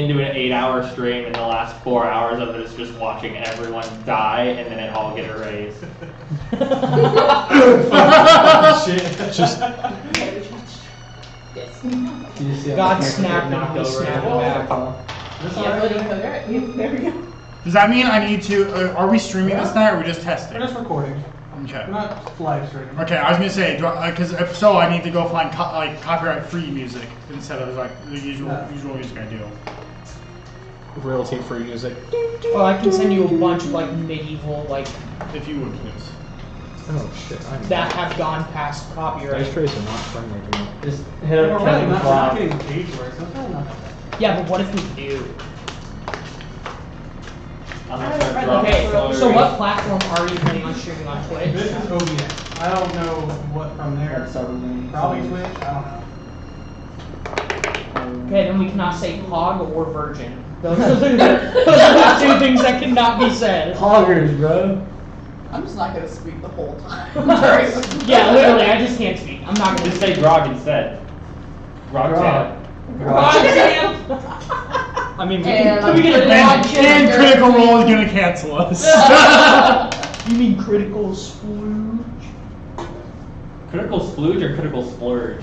into an 8-hour stream, and the last 4 hours of it is just watching everyone die, and then it all get erased. Shit. Just. Yes. God snapped and he snapped back. There we go. Does that mean I need to? Are we streaming this night, or are we just testing? We're just recording. Okay. We're not live streaming. Okay, I was gonna say, because if so, I need to go find copyright-free music instead of like the usual music I do. Royalty-free music. Oh, I can send you a bunch of like medieval If you would please. Oh shit! that have gone past copyright. Dice trays are not friendly to me. Just hit up We're really Kevin not Cloud. getting paid for it, so it's really not that bad. Yeah, but what if we do? Okay, Okay, so what platform are you planning on streaming on Twitch? This is OBS. I don't know what from there. That's something. Probably Twitch. I don't know. Okay, then we cannot say Pog or Virgin. Those are the two things that cannot be said. Hoggers, bro. I'm just not gonna speak the whole time. Yeah, literally, I just can't speak. I'm not gonna Just say Grog instead. Grog. Goddamn! I mean, And we get a And Critical Role is gonna cancel us. You mean Critical Splooge? Critical splooge or critical splurge?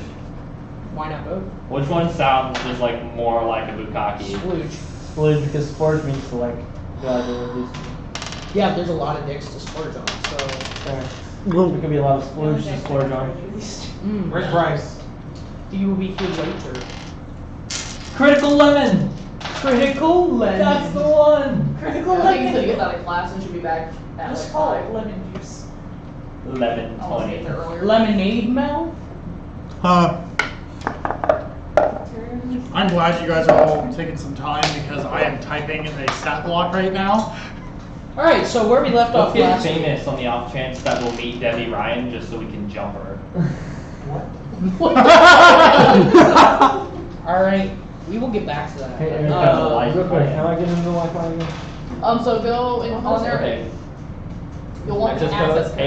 Why not both? Which one sounds just like more like a bukkake? Splooge. Splurge because splurge means to like graduate. Yeah, there's a lot of dicks to splurge on, so. There could be a lot of splurge to splurge on. Where's Bryce? You will be here later. Critical lemon! Critical Lemon. That's the one! Critical I think he said he gets out of class and should be back at like 5. lemon juice. Lemon I want to 20. get there earlier. Lemonade Mel? I'm glad you guys are all taking some time because I am typing a stat block right now. Alright, so where we left Let's off get last famous on the off chance that we'll meet Debbie Ryan just so we can jump her. Alright, we will get back to that. Hey, Real quick, can I get into the Wi-Fi again? So go in on there. Okay. You'll want the Access access code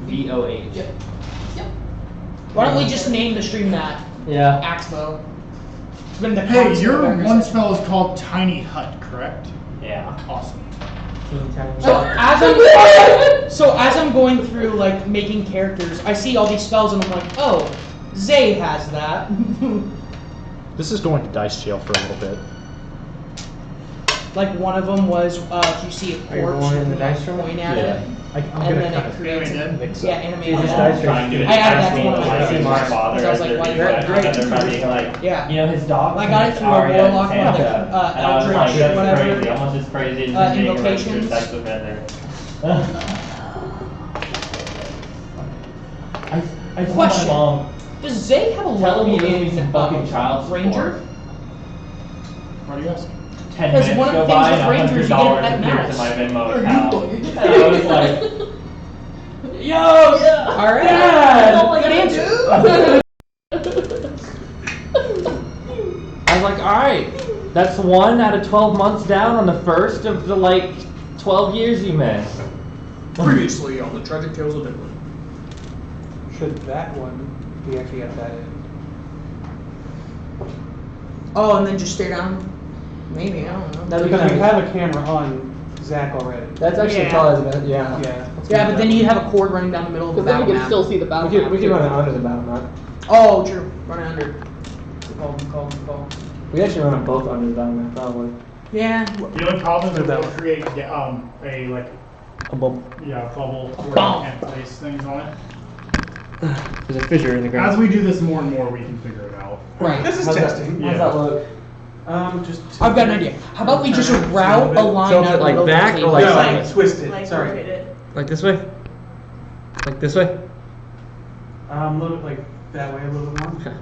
code. AXVOH. Yep. Yep. Why don't we just name the stream that? Yeah. Axmo. When the Hey, concept your record one says- spell is called Tiny Hut, correct? Yeah. Awesome. So as I'm going through like making characters, I see all these spells and I'm like, oh, Zay has that. this is going to dice jail for a little bit. Like one of them was if you see a Are you corpse, going in you the can dice room? point at Yeah. it, I'm and gonna then kind it of creates Animated? mix yeah, up. animated. Jesus, I'm dice trying to do it I added that to actually one of my like favorites. my father Because I was like, as why their you got dad, great. and they're trying to be like, Yeah. you know, his dog. I got it through a Aria and warlock, one of the, Santa. And I was Eldritch, like, that's whatever. crazy, almost as crazy as the Invocations. sex offender. I told my Question. mom, Does Zay have a telling level me to give me in some fucking child Ranger? What are you asking? 10 Because minutes one of go the by things and with Rangers, you get $100 that appears mouse. in my Venmo Are you account. doing it? And I was like, yo, Alright. Dad! Good answer. I was like, alright, that's 1 out of 12 months down on the first of the, 12 years you missed. Previously on the Tragic Tales of Deadwood. Should that one be actually at that end? Oh, and then just stare down. Maybe, I don't know. That'd be Because we kind of, have a camera on Zach already. that's actually Yeah. probably the best. Yeah. Yeah. Yeah, but then you'd have a cord running down the middle of the Because then battle you can map. still see the battle map. We could run it under the battle map. Oh, true. Run it under. Call. We actually run them both under the battle map, probably. Yeah. The only problem is That that one. will create a A bubble. bubble where Bomb. you can't place things on it. There's a fissure in the As ground. we do this more and more, we can figure it out. Right. This is How's testing. That, how's Yeah. that look? Just. I've got an idea. How about we just Turn it route a line Tilt out it of the like middle of the back or table? like no, side? twist it. Sorry. Like this way? Like this way? A little bit like that way, a little bit more. Okay.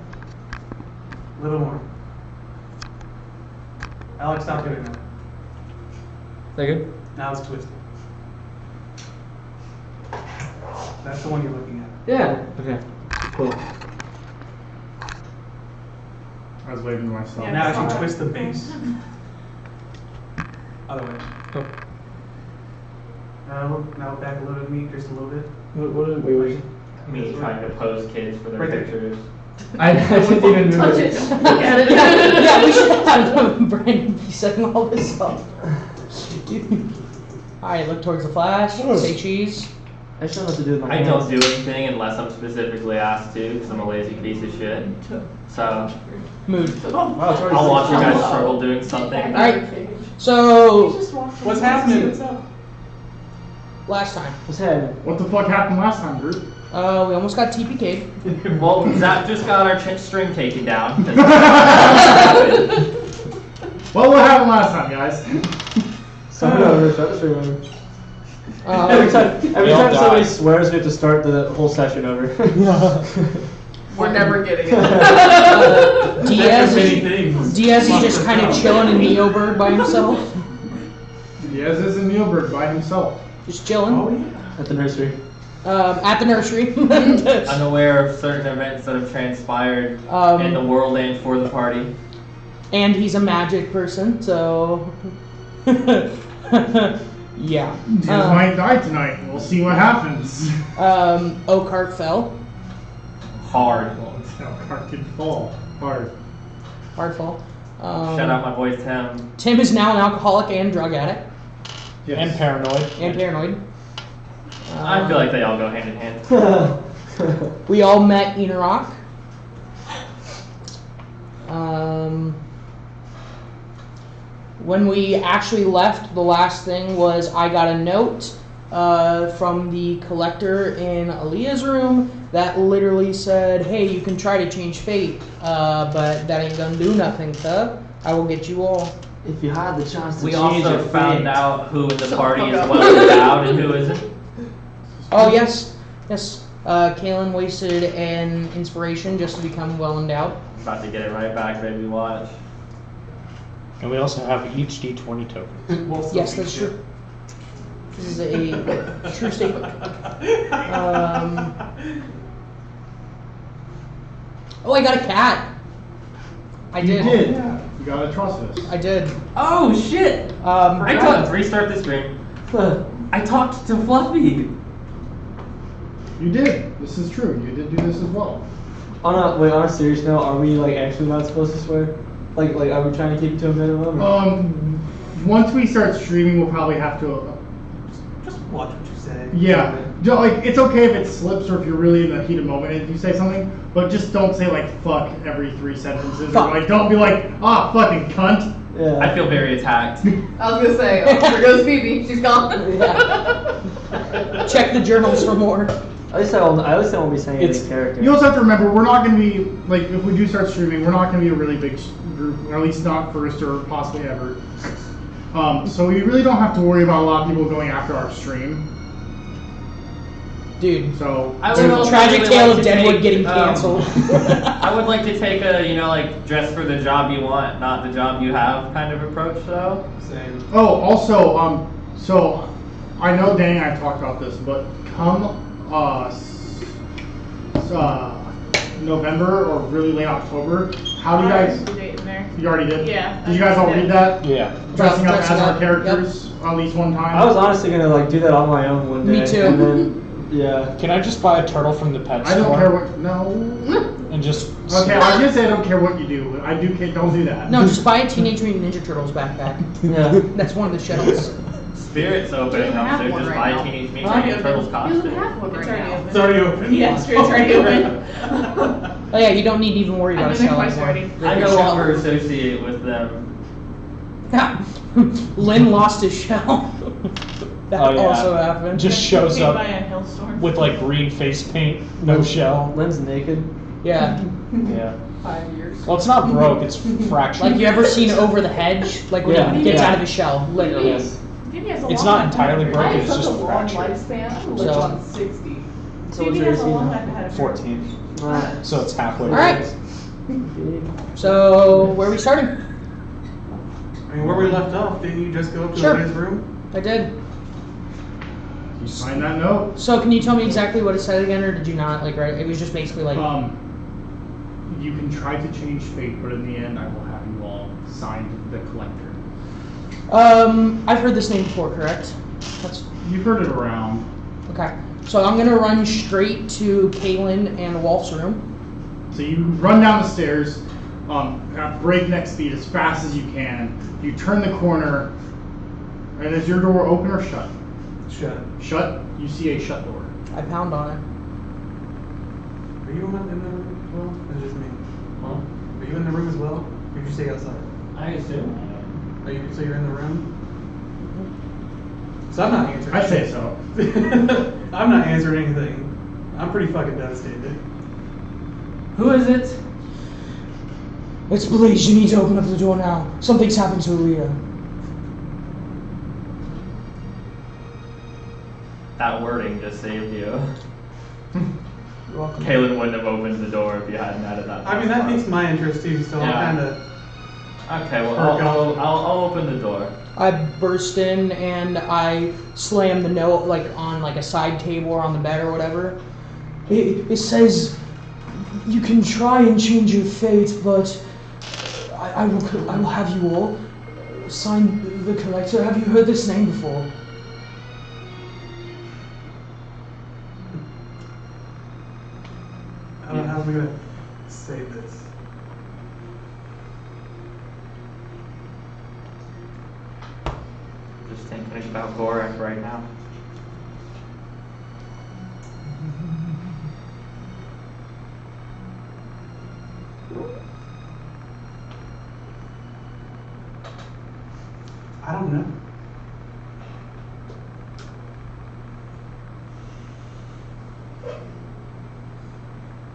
A little more. Alex, stop doing that. Is that good? Now it's twisted. That's the one you're looking at. Yeah. Okay. Cool. I was waving to myself. Now as you twist the base. Other way. Oh. Now back a little bit, me, just a little bit. What are we? Me trying to pose kids for their Right there. pictures. I didn't even move Touch it. it. Look at it. Yeah, we should have Brandon be setting all this up. Alright, look towards the flash. Say cheese. I just don't know what to do with my I hands. don't do anything unless I'm specifically asked to, because I'm a lazy piece of shit. So, Mood. Wow, it's already I'll watch you 6 guys hours. struggle doing something. Alright, so What's happening? last time. What's happening? What the fuck happened last time, group? We almost got TPK'd. Well, Zach just got our string taken down. Well, what happened last time, guys? Start over. Start the stream over. Um, Every all time somebody died. swears, we have to start the whole session over. We're never getting it. Diaz, Many things. Diaz is just kind of chilling in Neobird by himself. Diaz is a Neilbert by himself. Just chilling. At the nursery. At the nursery. Unaware of certain events that have transpired in the world and for the party. And he's a magic person, so. Yeah. Diaz might die tonight. We'll see what happens. Oakheart fell. Hard. Hard can fall. Hard. Hard fall. Shout out my boy Tim. Tim is now an alcoholic and drug addict. Yes. And paranoid. And paranoid. I feel like they all go hand in hand. We all met Enorock. When we actually left, the last thing was I got a note from the collector in Aaliyah's room that literally said, "Hey, you can try to change fate, but that ain't gonna do nothing, huh? I will get you all." If you had the chance to We change also your found fate. out who in the Shut party the is fuck up. well endowed and who isn't. Oh, yes. Yes. Kaylin wasted an inspiration just to become well endowed. About to get it right back, baby. Watch. And we also have each D20 token. Yes, that's true. This is a true statement. Oh, I got a cat. I You did. did. You gotta trust us. I did. Oh shit! I talked. Restart the stream. I talked to Fluffy. You did. This is true. You did do this as well. On a serious note, are we like actually not supposed to swear? Like are we trying to keep it to a minimum? or- Once we start streaming, we'll probably have to. Just watch what you say. Yeah. Like it's okay if it slips or if you're really in the heat of moment and you say something, but just don't say like "fuck" every 3 sentences. Fuck. Or like don't be like fucking cunt. Yeah. I feel very attacked. I was gonna say, oh, there goes Phoebe. She's gone. Check the journals for more. At least I won't be saying It's- any character. You also have to remember we're not going to be like if we do start streaming, we're not going to be a really big group, or at least not first or possibly ever. So we really don't have to worry about a lot of people going after our stream. Dude. So I There's would a also tragic really tale like of to Deadwood take, getting canceled. I would like to take a, like, dress for the job you want, not the job you have kind of approach, though. Same. oh, also so I know Danny and I talked about this, but come November or really late October, how do you guys? Date in there. You already did. Yeah, Did you guys all I did. read that? Yeah. Dressing up Dressing as our up, characters at least one time. I was honestly gonna like do that on my own one day. Me too. And then, yeah. Can I just buy a turtle from the pet I store? don't care what. No. And just. Okay, I was gonna say I don't care what you do. But I do. Don't do that. No, just buy a Teenage Mutant Ninja Turtles backpack. Yeah. That's one of the shells. Spirit's opening doesn't up, have so one just right buy now. a Teenage He Mutant Ninja Turtles doesn't costume. have one right now. It's already open. Yeah, Spirit's already open. Oh yeah, you don't need to even worry about I'm a in there shell twice anymore. already. I no longer associate with them. Lynn lost his shell. That Oh, yeah. also happened. Just shows Paid up by a hailstorm. with like green face paint, no shell. Lynn's naked. Yeah. Yeah. 5 years. Well, it's not broke, it's fractured. Like you ever seen Over the Hedge? Like when Yeah. he gets Yeah. out of his shell, literally. Yes. Phoebe has a It's long not life entirely ahead of her. broken, I it's have just such a long fractured. lifespan. I'm So- live on 60. So Phoebe what's has a your long AC life ahead of her. 14. So it's halfway. All right. now? So where are we starting? I mean, where we left off, didn't you just go up to Sure. Lynn's room? I did. You sign that note. So can you tell me exactly what it said again, or did you not? Like, right? It was just basically like. You can try to change fate, but in the end, I will have you all sign the collector. I've heard this name before, correct? That's You've heard it around. okay. So I'm gonna run straight to Kaylin and Wolf's room. So you run down the stairs at breakneck speed as fast as you can. You turn the corner, and is your door open or shut? Shut. Shut. You see a shut door. I pound on it. Are you in the room as well? Or just me? Huh? Are you in the room as well? Or did you stay outside? I assume. So you're in the room? So I'm not answering. I say so. I'm not answering anything. I'm pretty fucking devastated. Who is it? It's Blaze. You need to open up the door now. Something's happened to Aaliyah. That wording just saved you. You're welcome. Kaylin wouldn't have opened the door if you hadn't added that. I mean, that piques my interest too, so Yeah. I'm kind of. Okay, well, I'll open the door. I burst in and I slam the note like on like a side table or on the bed or whatever. It says, "You can try and change your fate, but I will have you all sign the collector." Have you heard this name before? I don't know how I'm gonna say this. Just thinking about Gorak right now. I don't know.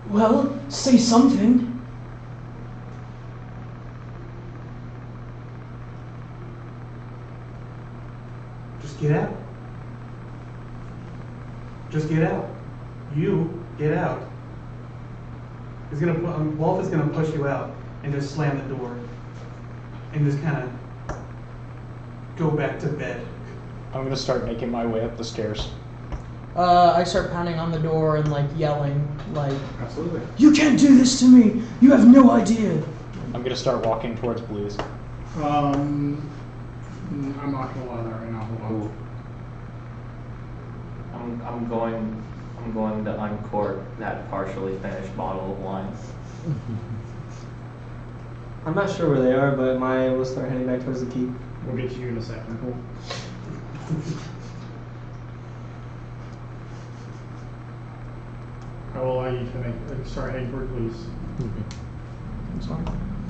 Well, say something. Just get out. Just get out. You get out. He's gonna put. Wolf is gonna push you out and just slam the door, and just kind of go back to bed. I'm gonna start making my way up the stairs. I start pounding on the door and like yelling, like, Absolutely. "You can't do this to me! You have no idea!" I'm gonna start walking towards Blues. I'm not gonna lie that right now. Hold on. I'm going to uncork that partially finished bottle of wine. I'm not sure where they are, but Maya will start heading back towards the keep. We'll get to you in a second. Cool. I will allow you to start heading toward police.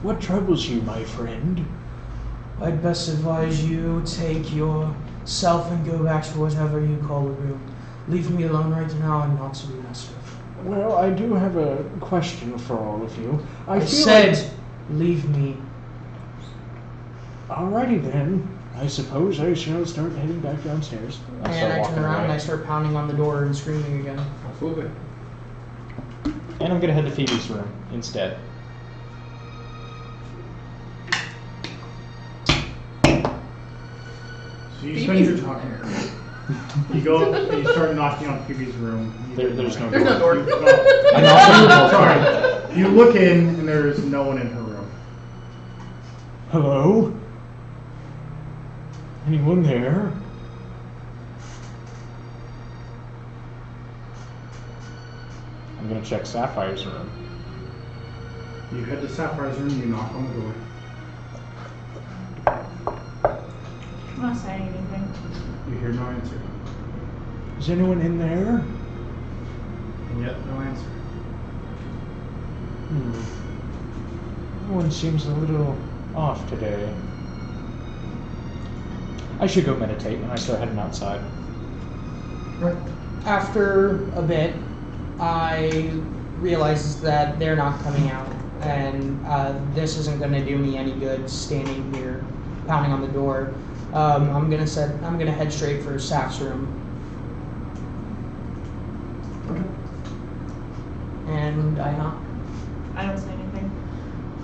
What troubles you, my friend? I'd best advise you take yourself and go back to whatever you call a room. Leave me alone right now. I'm not to be messed with. Well, I do have a question for all of you. I feel said, like- leave me. Alrighty then. I suppose I shall start heading back downstairs. And start I walking turn around and away. I start pounding on the door and screaming again. Absolutely. And I'm gonna head to Phoebe's room instead. So you spend your time. You go up and you start knocking on Phoebe's room. There's no There's no door. I knock on the door. Sorry. You look in and there's no one in her room. Hello? Anyone there? I'm gonna check Sapphire's room. You head to Sapphire's room, you knock on the door. I'm not saying anything. You hear no answer. Is anyone in there? And yet no answer. Everyone seems a little off today. I should go meditate, and I start heading outside. Right. After a bit, I realize that they're not coming out, and this isn't going to do me any good standing here pounding on the door. I'm gonna head straight for Saf's room. And I knock. I don't say anything.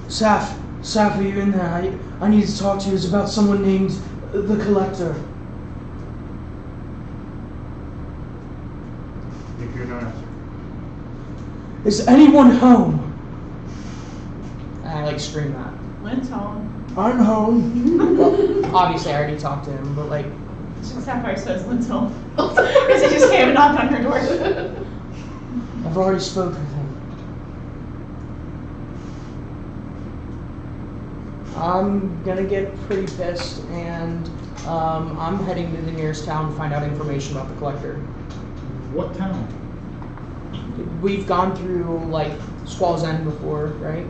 Saf, are you in there? I need to talk to you. It's about someone named the Collector. You hear no answer. Is anyone home? And I like scream that. Lynn's home. I'm home. Well, obviously, I already talked to him, but like, Sapphire says Lynn's home. Because he just came and knocked on her door. I've already spoken with him. I'm gonna get pretty pissed, and I'm heading to the nearest town to find out information about the collector. What town? We've gone through like Squall's End before, right?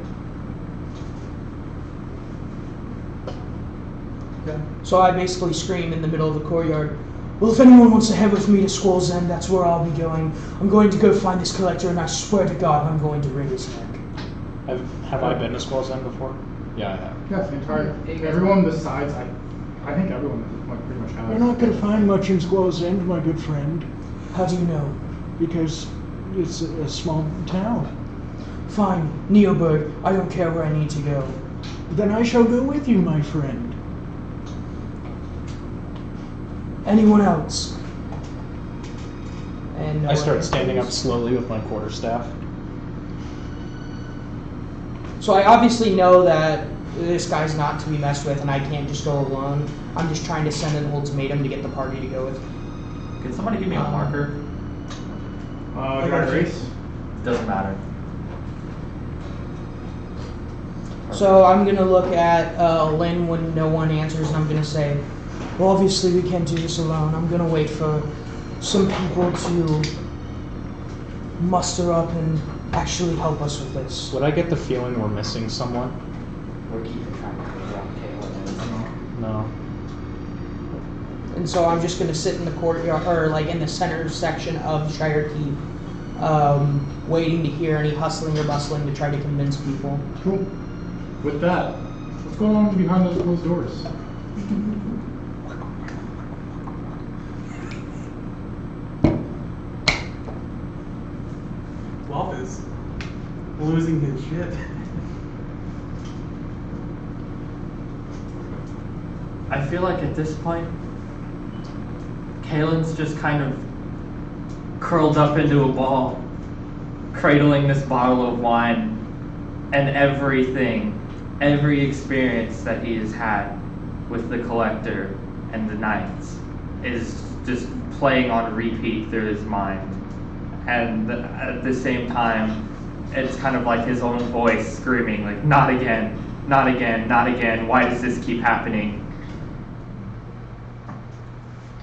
Yeah. So I basically scream in the middle of the courtyard, well, if anyone wants to head with me to Squall's End, that's where I'll be going. I'm going to go find this collector, and I swear to God, I'm going to wring his neck. Have I been to Squall's End before? Yeah, I have. Yeah, the entire, everyone besides, I think everyone like, pretty much has. You're not going to find much in Squall's End, my good friend, How do you know? because it's a small town. Fine, Neoberg, I don't care where I need to go. Then I shall go with you, my friend. Anyone else? And no I start one standing up answers. slowly with my quarterstaff. So I obviously know that this guy's not to be messed with, and I can't just go alone. I'm just trying to send an ultimatum to get the party to go with. Can somebody give me a marker? Dry erase? Doesn't matter. So I'm gonna look at Lynn when no one answers, and I'm gonna say, well, obviously we can't do this alone. I'm gonna wait for some people to muster up and actually help us with this. Would I get the feeling we're missing someone? We're keeping track of who No. And so I'm just gonna sit in the courtyard, or like in the center section of Shire Keep, waiting to hear any hustling or bustling to try to convince people. Cool. With that, what's going on behind those closed doors? Wolf is losing his shit. I feel like at this point, Kalen's just kind of curled up into a ball, cradling this bottle of wine, and everything, every experience that he has had with the Collector and the Knights is just playing on repeat through his mind. And at the same time, it's kind of like his own voice screaming, like, not again, not again, not again, why does this keep happening?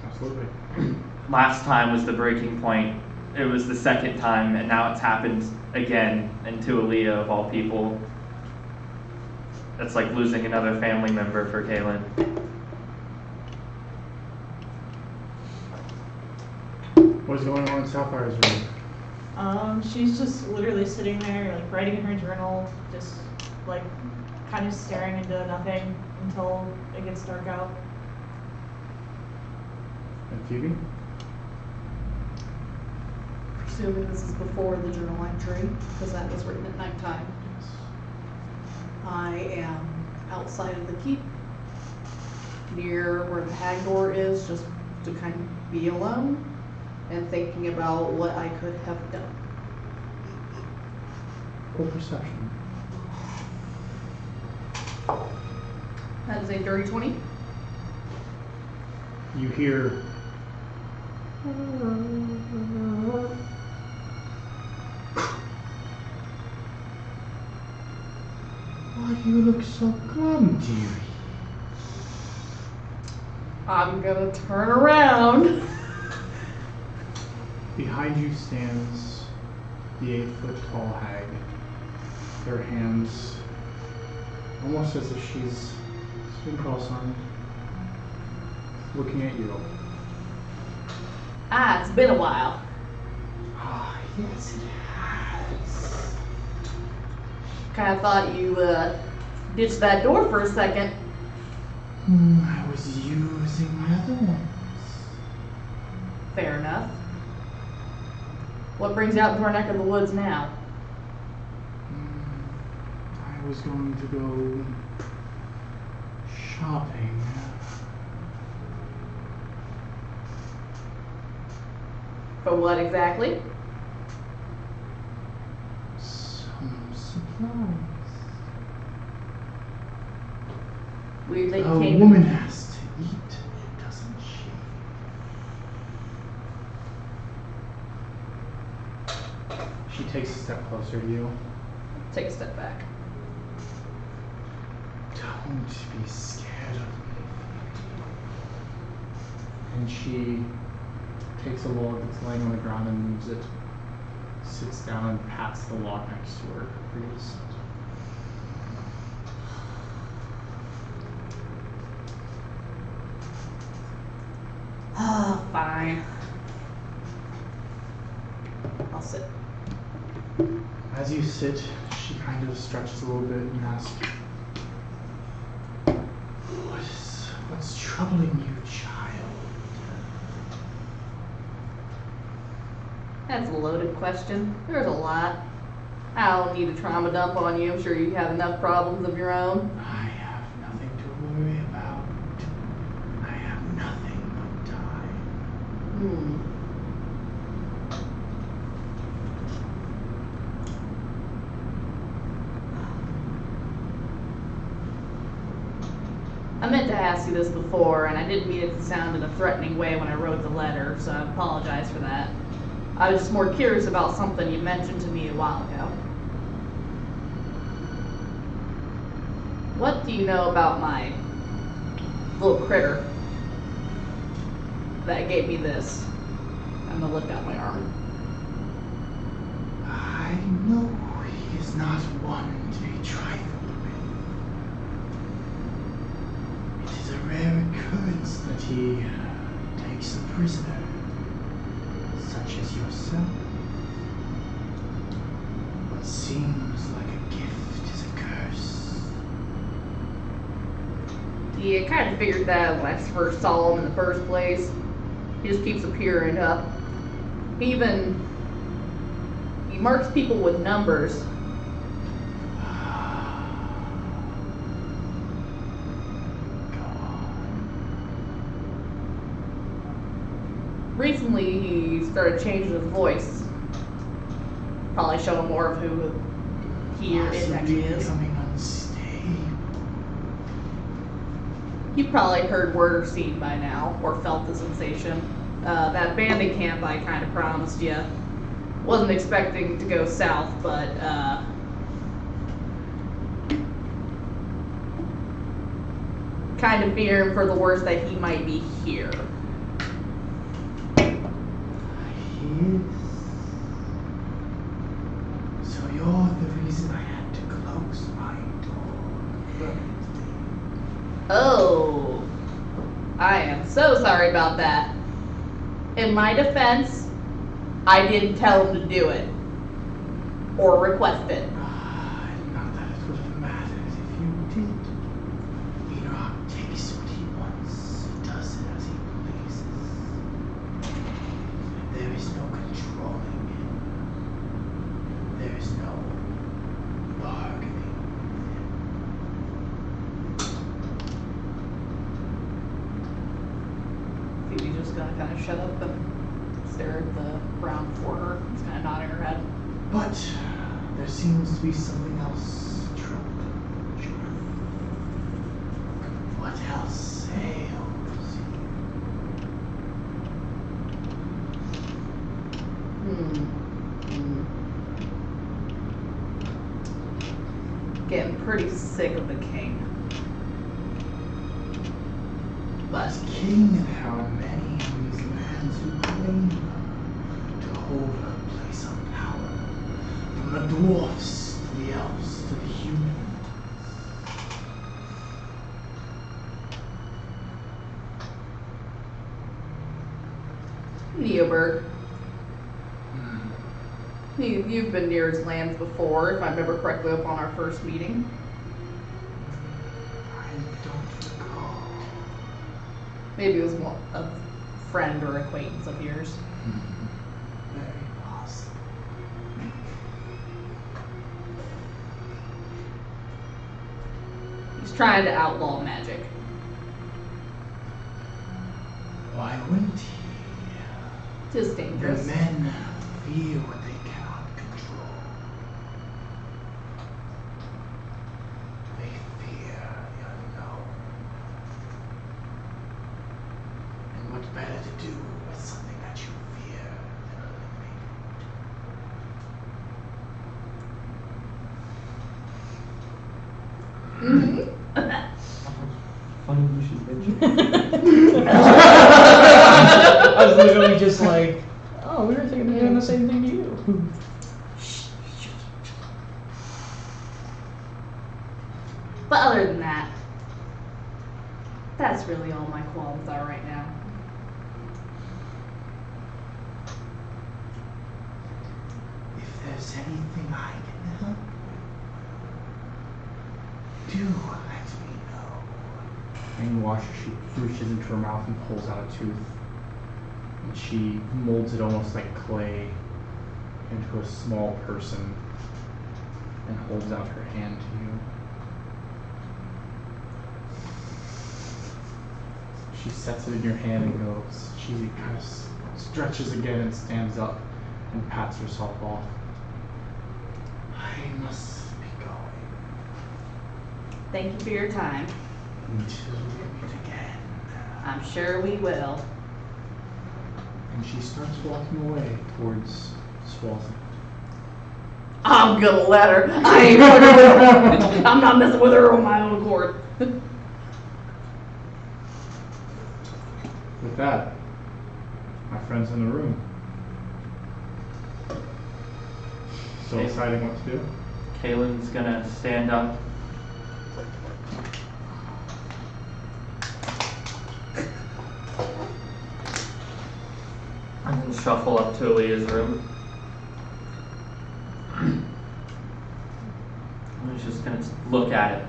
Absolutely. Last time was the breaking point. It was the second time, and now it's happened again, and to Aaliyah of all people. That's like losing another family member for Kalen. What's going on in Sapphire's room? She's just literally sitting there, like writing in her journal, just like kind of staring into nothing until it gets dark out. And Phoebe? Presuming this is before the journal entry, because that was written at nighttime. I am outside of the keep, near where the hag door is, just to kind of be alone and thinking about what I could have done. Roll perception. That is a dirty 20. You hear. Why do you look so glum, dearie? I'm gonna turn around. Behind you stands the 8-foot-tall hag. Her hands almost as if she's been cross-armed, looking at you. Ah, it's been a while. Ah, yes, it has. Kind of thought you ditched that door for a second. I was using my other ones. Fair enough. What brings you out into our neck of the woods now? I was going to go shopping. For what exactly? Some supplies. Weird that you A came. woman has to eat, doesn't she? She takes a step closer to you. Take a step back. Don't Don't be scared of me. And she takes a log that's laying on the ground and moves it, sits down and pats the log next to her for you to sit. Ah, fine. I'll sit. As you sit, she kind of stretches a little bit and asks, What's troubling you, child? That's a loaded question. There's a lot. I don't need a trauma dump on you. I'm sure you have enough problems of your own. I have nothing to worry about. I have nothing but time. I meant to ask you this before, and I didn't mean it to sound in a threatening way when I wrote the letter, so I apologize for that. I was just more curious about something you mentioned to me a while ago. What do you know about my little critter that gave me this? I'm gonna lift out my arm. I know he is not one to be trifled with. It is a rare occurrence that he takes a prisoner, such as yourself. What seems like a gift is a curse. Yeah, I kind of figured that when I first saw him in the first place. He just keeps appearing up. He marks people with numbers. Recently, he started changing his voice. Probably showing more of who he or it actually is. Becoming unstable. You've probably heard word or seen by now, or felt the sensation. That bandit camp I kind of promised you. Wasn't expecting to go south, but kind of fearing for the worst that he might be here. So you're the reason I had to close my door. Oh, I am so sorry about that. In my defense, I didn't tell him to do it. Or request it. Not that it would have mattered if you did. Enoch takes what he wants, does it as he pleases. There is no controlling him. There is no bargaining with him. Phoebe's just gonna kind of shut up and stare at the ground before her. Just kind of nodding her head. But there seems to be something else troubling. What else ails you? Getting pretty sick of the king. But king, there are many in these lands who claim to hold a place of power. From the dwarfs to the elves to the humans. Neoberg. You've been near his lands before, if I remember correctly, upon our first meeting. I don't recall. Maybe it was a friend or acquaintance of yours. Very possible. He's trying to outlaw magic. Why wouldn't he? Tis dangerous. The men fear what they cannot control. They fear the unknown. And what better to do with something that you fear than eliminate? funny you should mention. I was literally just like, oh, we were thinking of doing the same thing to you. But other than that, that's really all my qualms are right now. If there's anything I can help, do let me know. And you watch her, she reaches into her mouth and pulls out a tooth. And she molds it almost like clay into a small person and holds out her hand to you. She sets it in your hand and goes, she kind of stretches again and stands up and pats herself off. I must be going Thank you for your time. until we meet again. I'm sure we will. And she starts walking away towards Swallow. I'm gonna let her. I ain't fucking with her. I'm not messing with her on my own accord. With that, my friends in the room. So Okay. deciding what to do. Kaylin's gonna stand up. And then shuffle up to Aaliyah's room. I'm just gonna look at it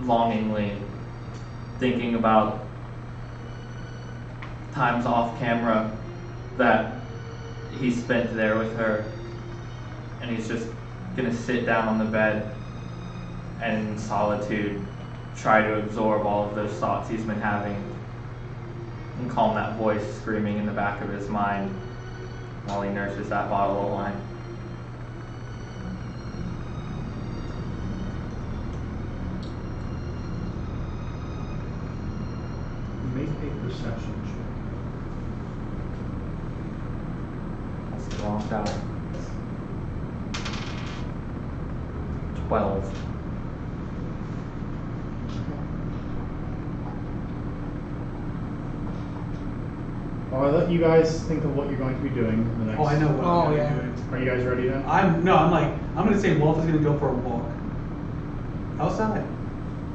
longingly, thinking about times off camera that he spent there with her, and he's just gonna sit down on the bed and in solitude try to absorb all of those thoughts he's been having and calm that voice screaming in the back of his mind while he nurses that bottle of wine. Make a perception check. That's the wrong die. 12. Well, I let you guys think of what you're going to be doing in the next. Oh, I know what Oh, I'm gonna yeah. be doing. Are you guys ready then? I'm gonna say Wolf is gonna go for a walk. Outside.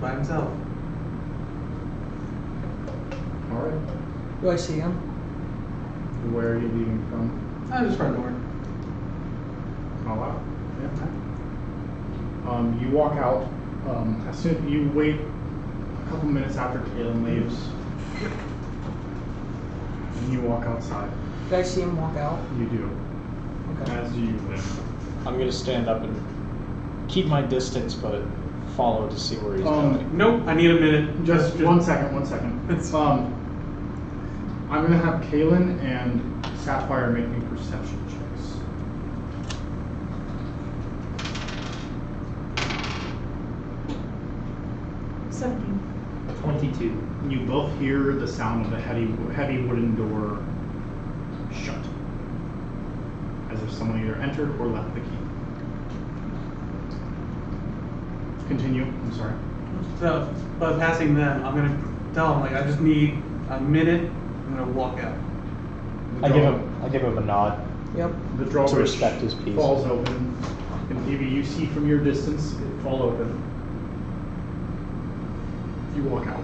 By himself. Alright. Do I see him? Where are you leaving from? I'm just front door. Oh wow. Yeah. You walk out. As soon as you wait a couple minutes after Kaylin leaves, and you walk outside. Did I see him walk out? You do. Okay. As do you, Lynn. I'm gonna stand up and keep my distance, but follow to see where he's going. Nope, I need a minute. Just 1 second. 1 second. It's- I'm gonna have Kaylin and Sapphire make me perception checks. Seventeen. 22. You both hear the sound of the heavy wooden door shut, as if someone either entered or left the key. Continue. I'm sorry. So, but passing them, I'm gonna tell him like I just need a minute. I'm gonna walk out. I give him a nod. Yep. The drawbridge To respect his peace. falls open, and maybe you see from your distance it fall open. You walk out.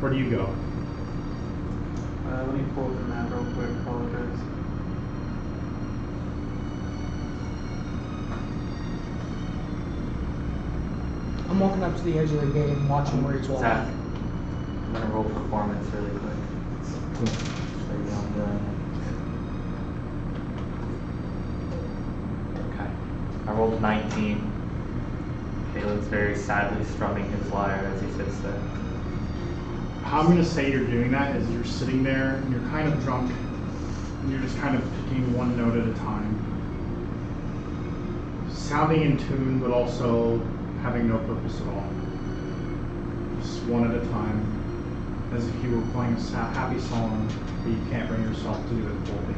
Where do you go? Let me pull up the map real quick. Apologize. I'm walking up to the edge of the gate and watching where he's walking. Zach, I'm gonna roll performance really quick. So you know I'm doing it. Okay. I rolled 19. Kaylin's very sadly strumming his lyre as he sits there. How I'm gonna say you're doing that is you're sitting there and you're kind of drunk, and you're just kind of picking one note at a time, sounding in tune, but also having no purpose at all. Just one at a time, as if you were playing a happy song, but you can't bring yourself to do it fully.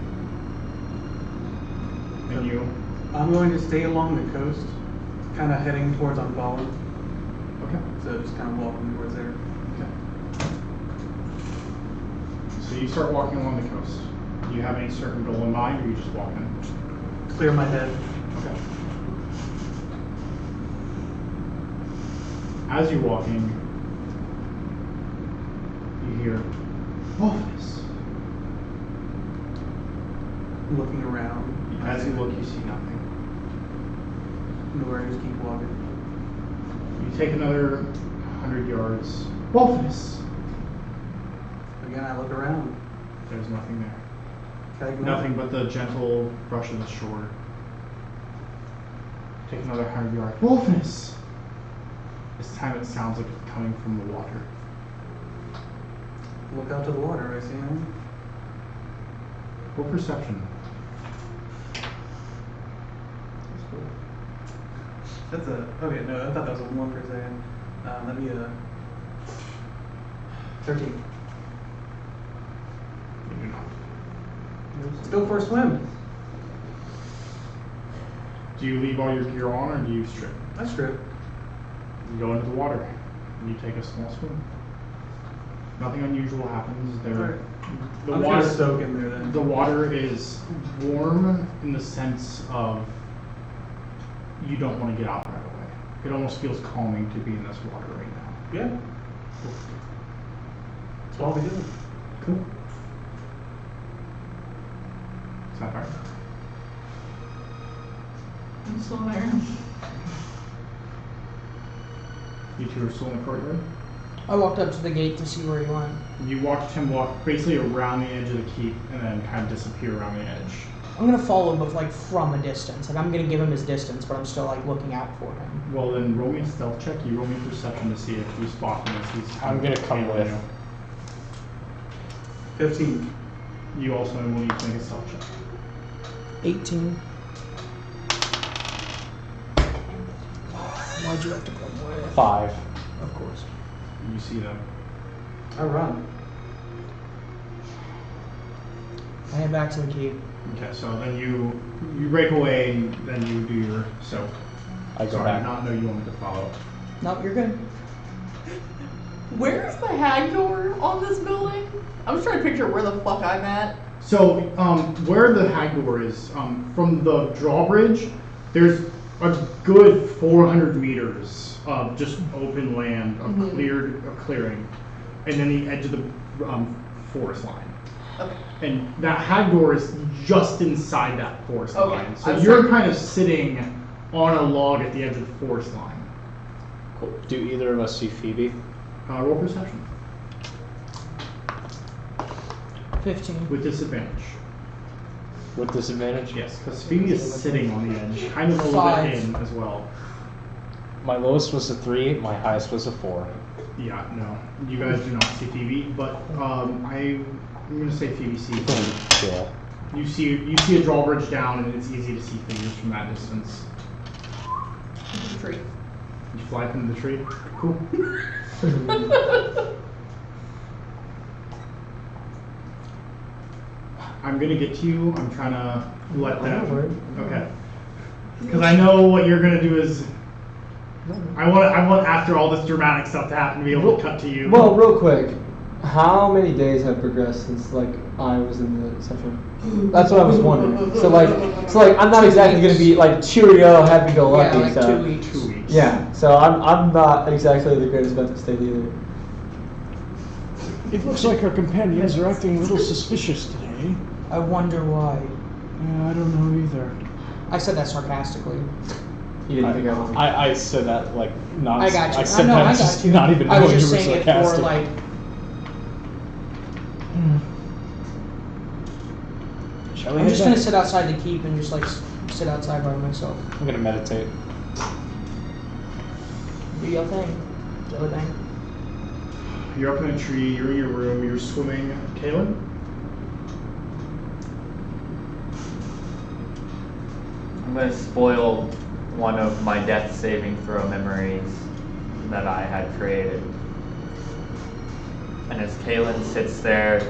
And you? I'm going to stay along the coast, kind of heading towards Unfallen. Okay. So just kind of walking towards there. Okay. So you start walking along the coast. Do you have any certain goal in mind, or are you just walking? Clear my head. Okay. As you're walking, you hear Wolfness. Looking around. As you look, you see nothing. Nowhere, just keep walking. You take another 100 yards. Wolfness. Again, I look around. There's nothing there. Can I ignore Nothing it? but the gentle brush of the shore. Take another 100 yards. Wolfness. This time it sounds like it's coming from the water. Look out to the water. I see him. Roll perception. That's a okay. No, I thought that was a 1 for a second. That'd be a 13. You do not. Let's go for a swim. Do you leave all your gear on, or do you strip? I strip. You go into the water and you take a small swim. Nothing unusual happens. Alright. The I'm water gonna soak in there then. The water is warm in the sense of you don't want to get out right away. It almost feels calming to be in this water right now. Yeah. That's all we do. Cool. Is that right? I'm still there. You two are still in the courtyard? I walked up to the gate to see where he went. You watched him walk basically around the edge of the keep and then kind of disappear around the edge. I'm gonna follow him, but like from a distance. Like I'm gonna give him his distance, but I'm still like looking out for him. Well, then roll me a stealth check. You roll me perception to see if you spot him as he's. I'm gonna come with. 15. You also will need to make a stealth check. 18. Why'd you have to come with? 5. Of course. You see them. I run. I head back to the keep. Okay, so then you break away and then you do your so. I go Sorry, back. not know you want me to follow. Nope, you're good. Where's the hag door on this building? I'm just trying to picture where the fuck I'm at. So where the hag door is, from the drawbridge, there's a good 400 meters of just open land, of clearing, and then the edge of the forest line. Okay. And that hag door is just inside that forest Okay. line. So I was you're trying- kind of sitting on a log at the edge of the forest line. Cool. Do either of us see Phoebe? Roll perception 15. with disadvantage. With disadvantage? Yes, because Phoebe is sitting on the edge, kind of a little Five. bit in as well. My lowest was a 3, my highest was a 4. Yeah, no, you guys do not see Phoebe, but I'm gonna say Phoebe sees. Yeah. You see a drawbridge down, and it's easy to see figures from that distance. Tree. You fly from the tree. Cool. I'm gonna get to you. I'm trying to let them. Okay. Because I know what you're gonna do is. I want after all this dramatic stuff to happen to be able to cut to you. Well, real quick, how many days have progressed since like I was in the session? That's what I was wondering. So like I'm not exactly gonna be like cheerio, happy-go-lucky. Yeah, like so 2 weeks. 2 weeks. yeah. So I'm not exactly the greatest mental state either. It looks like our companions are acting a little suspicious today. I wonder why. I don't know either. I said that sarcastically. You didn't think I was. I said that like not. I got you. I said know, that I got just you. not even I was knowing just you were saying it sarcastic. for like. Shall we I'm head just gonna back? sit outside the keep and just like sit outside by myself. I'm gonna meditate. Do your thing. Do your thing. You're up in a tree. You're in your room. You're swimming. Kaylin? I'm going to spoil one of my death saving throw memories that I had created. And as Kaylin sits there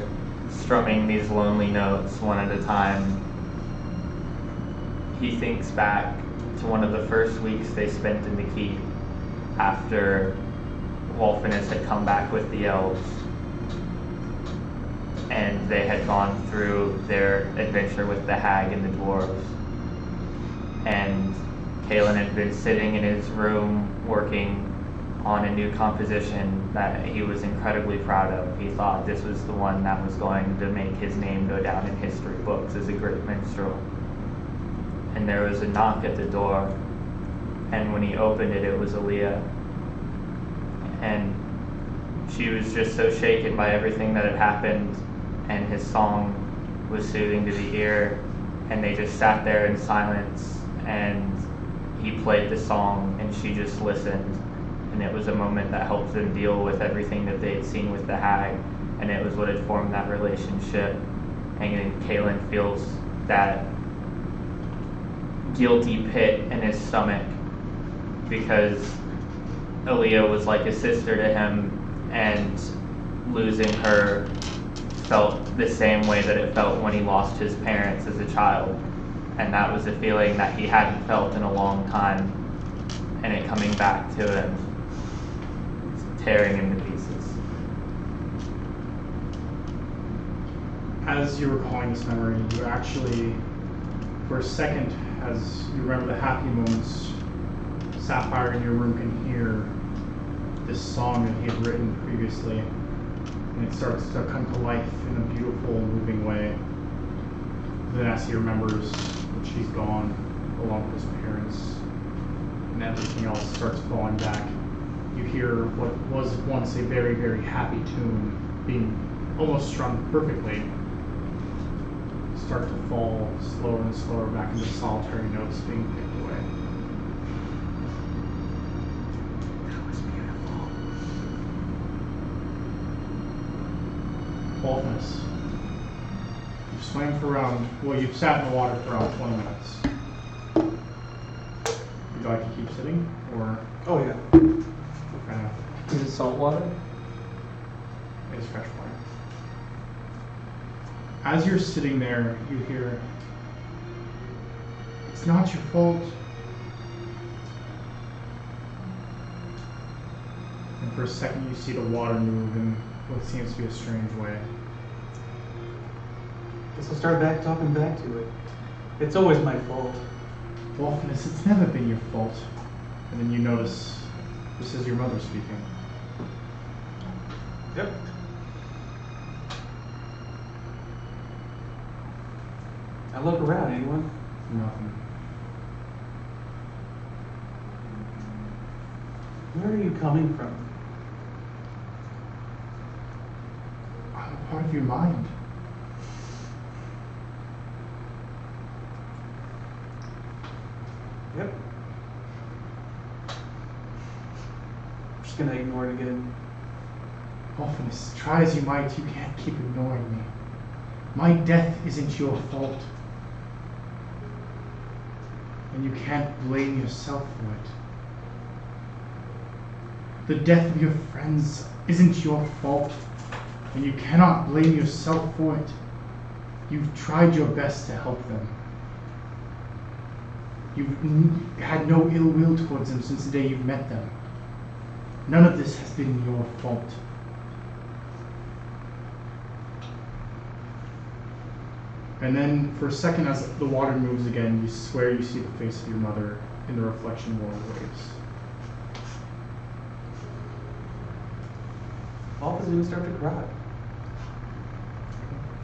strumming these lonely notes one at a time, he thinks back to one of the first weeks they spent in the keep after Wolfinus had come back with the elves, and they had gone through their adventure with the hag and the dwarves. And Kalen had been sitting in his room working on a new composition that he was incredibly proud of. He thought this was the one that was going to make his name go down in history books as a great minstrel. And there was a knock at the door, and when he opened it, it was Aaliyah. And she was just so shaken by everything that had happened, and his song was soothing to the ear, and they just sat there in silence, and he played the song, and she just listened. And it was a moment that helped them deal with everything that they had seen with the hag, and it was what had formed that relationship. And then Kalen feels that guilty pit in his stomach because Aaliyah was like a sister to him, and losing her felt the same way that it felt when he lost his parents as a child. And that was a feeling that he hadn't felt in a long time, and it coming back to him, tearing him to pieces. As you're recalling this memory, you actually, for a second, as you remember the happy moments, Sapphire in your room can hear this song that he had written previously, and it starts to come to life in a beautiful, moving way. Then as he remembers that she's gone, along with his parents, and everything else starts falling back, you hear what was once a very, very happy tune being almost strung perfectly start to fall slower and slower back into solitary notes being picked away. That was beautiful. Wolfinus, you've swam for around, well, you've sat in the water for around 20 minutes. Would you like to keep sitting, or Oh yeah. what kind of, Is it salt water? it's fresh water? As you're sitting there, you hear, "It's not your fault." And for a second you see the water move in what seems to be a strange way. Guess I'll start talking back to it. It's always my fault. Wolfinus, it's never been your fault. And then you notice this is your mother speaking. Yep. I look around, anyone? Nothing. Where are you coming from? I'm a part of your mind. Yep. I'm just gonna ignore it again. Wolfinus, try as you might, you can't keep ignoring me. My death isn't your fault. And you can't blame yourself for it. The death of your friends isn't your fault, and you cannot blame yourself for it. You've tried your best to help them. You've had no ill will towards them since the day you've met them. None of this has been your fault. And then, for a second, as the water moves again, you swear you see the face of your mother in the reflection of one of the waves. Wolf is gonna start to cry.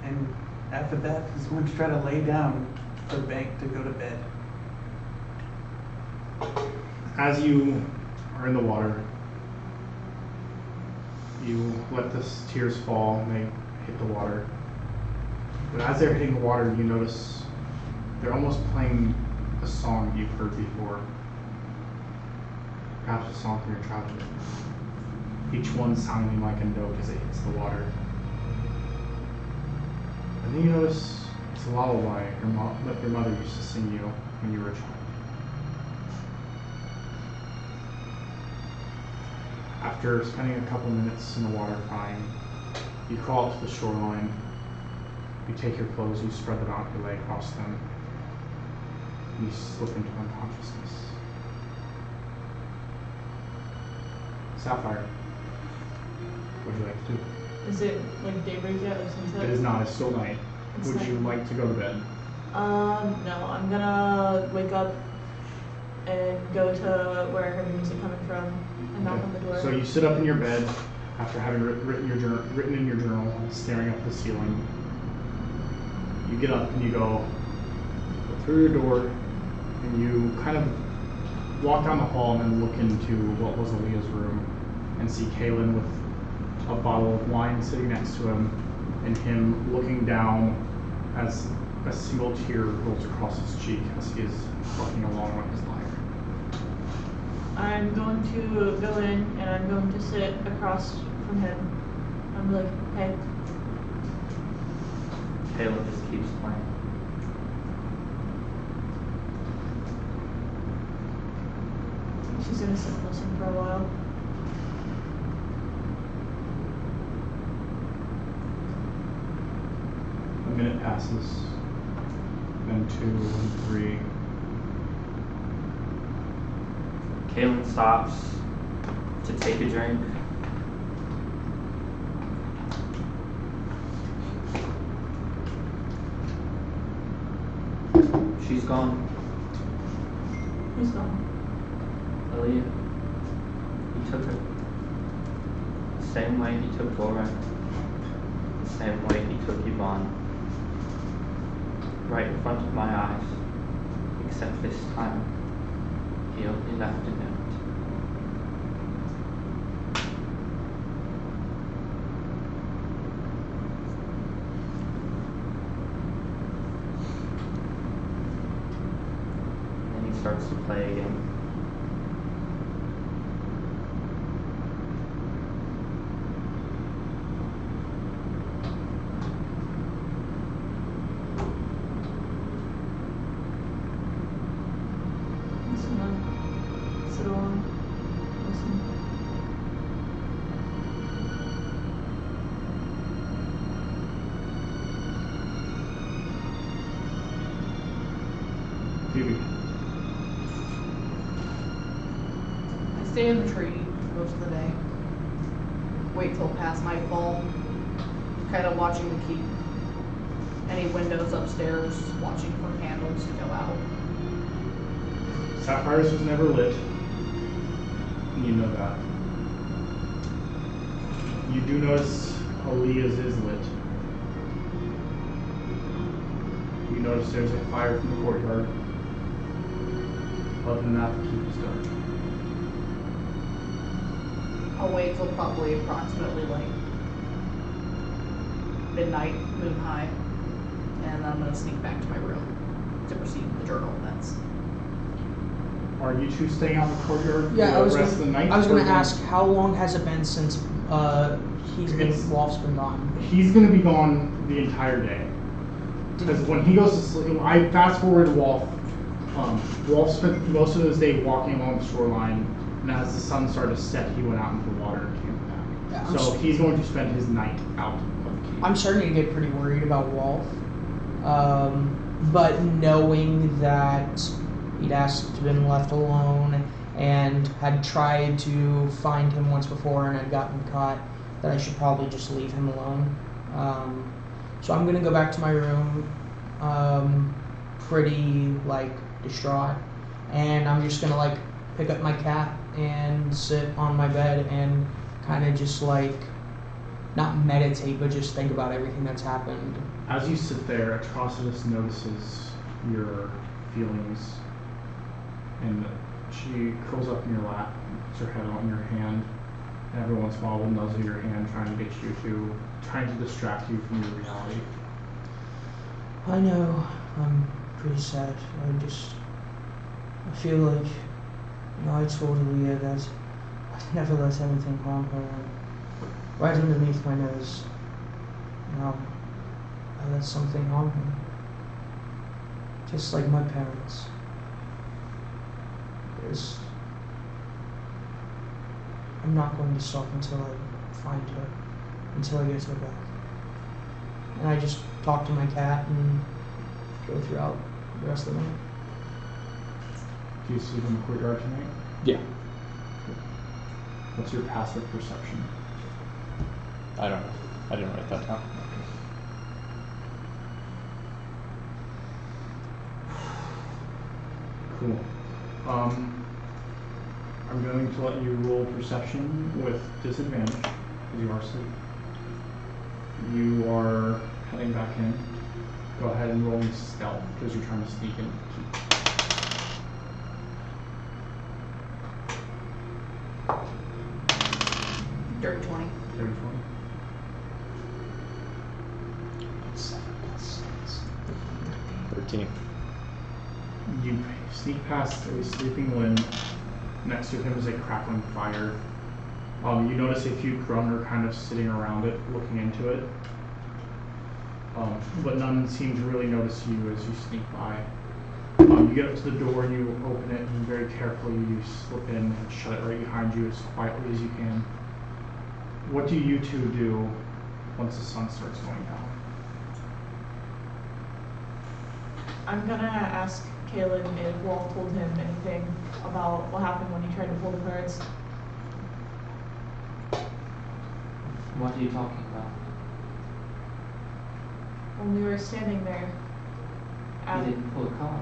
And after that, he's going to try to lay down for the bank to go to bed. As you are in the water, you let the tears fall and they hit the water. But as they're hitting the water, you notice they're almost playing a song you've heard before. Perhaps a song from your childhood. Each one sounding like a note as it hits the water. And then you notice it's a lullaby that your mother used to sing you when you were a child. After spending a couple minutes in the water crying, you crawl up to the shoreline. You take your clothes, you spread them out, you lay across them, and you slip into unconsciousness. Sapphire, What would you like to do? Is it like daybreak yet? Like sunset? It is not. It's still night. It's Would night. you like to go to bed? No. I'm gonna wake up and go to where I heard the music coming from and knock on the door. So you sit up in your bed after having written in your journal and staring up at the ceiling. You get up and you go through your door and you kind of walk down the hall and then look into what was Aaliyah's room and see Kalen with a bottle of wine sitting next to him and him looking down as a single tear rolls across his cheek as he is walking along on his lyre. I'm going to go in and I'm going to sit across from him. I'm like, hey. Caleb just keeps playing. She's gonna sit and listen for a while. A minute passes, then 2 and 3. Caleb stops to take a drink. She's gone. Who's gone? Aaliyah. He took her. The same way he took Goran. The same way he took Yvonne. Right in front of my eyes. Except this time, he only left a note. And then he starts to play again. I'm just gonna sit alone, listen. Phoebe. I stay in the tree most of the day. Wait till past nightfall. Kind of watching the keep. Any windows upstairs, watching for candles to go out. Sapphire's was never lit. And you know that. You do notice Aaliyah's is lit. You notice there's a fire from the courtyard. Other than that, the keep is dark. I'll wait till probably approximately like midnight, moon high, and then I'm gonna sneak back to my room to proceed with the journal events. Are you two staying out in the courtyard Yeah, for the rest of the night? I was gonna or- ask, how long has it been since It's- Wolf's been gone? He's gonna be gone the entire day. Because when he goes to sleep, I fast forward Wolf. Wolf spent most of his day walking along the shoreline, and as the sun started to set, he went out into the water and came back. Yeah, So he's going to spend his night out of the keep. I'm starting to get pretty worried about Wolf. But knowing that he'd asked to have been left alone and had tried to find him once before and had gotten caught, that I should probably just leave him alone. So I'm gonna go back to my room, pretty like distraught, and I'm just gonna like pick up my cat and sit on my bed and kind of just like not meditate, but just think about everything that's happened. As you sit there, Atrocitus notices your feelings, and she curls up in your lap, puts her head on your hand, and every once in a while will nuzzle your hand, trying to get you to, trying to distract you from your reality. I know, I'm pretty sad. I feel like, I told Aaliyah that I'd never let anything harm her. And right underneath my nose, now I let something harm her. Just like my parents. I'm not going to stop until I find her, until I get her back. And I just talk to my cat and go throughout the rest of the night. Do you sleep in the courtyard tonight? Yeah. What's your passive perception? I don't know. I didn't write that down. Cool. I'm going to let you roll perception with disadvantage because you are asleep. You are heading back in. Go ahead and roll me stealth because you're trying to sneak in. Dirty 20. Dirty 20. 7 plus 6. 13. You sneak past a sleeping Lynn. Next to him is a crackling fire. You notice a few Grunner kind of sitting around it, looking into it. But none seem to really notice you as you sneak by. You get up to the door and you open it, and very carefully you slip in and shut it right behind you as quietly as you can. What do you two do once the sun starts going down? I'm gonna ask Kalen if Walt told him anything about what happened when he tried to pull the cards. What are you talking about? When we were standing there, He didn't pull a card.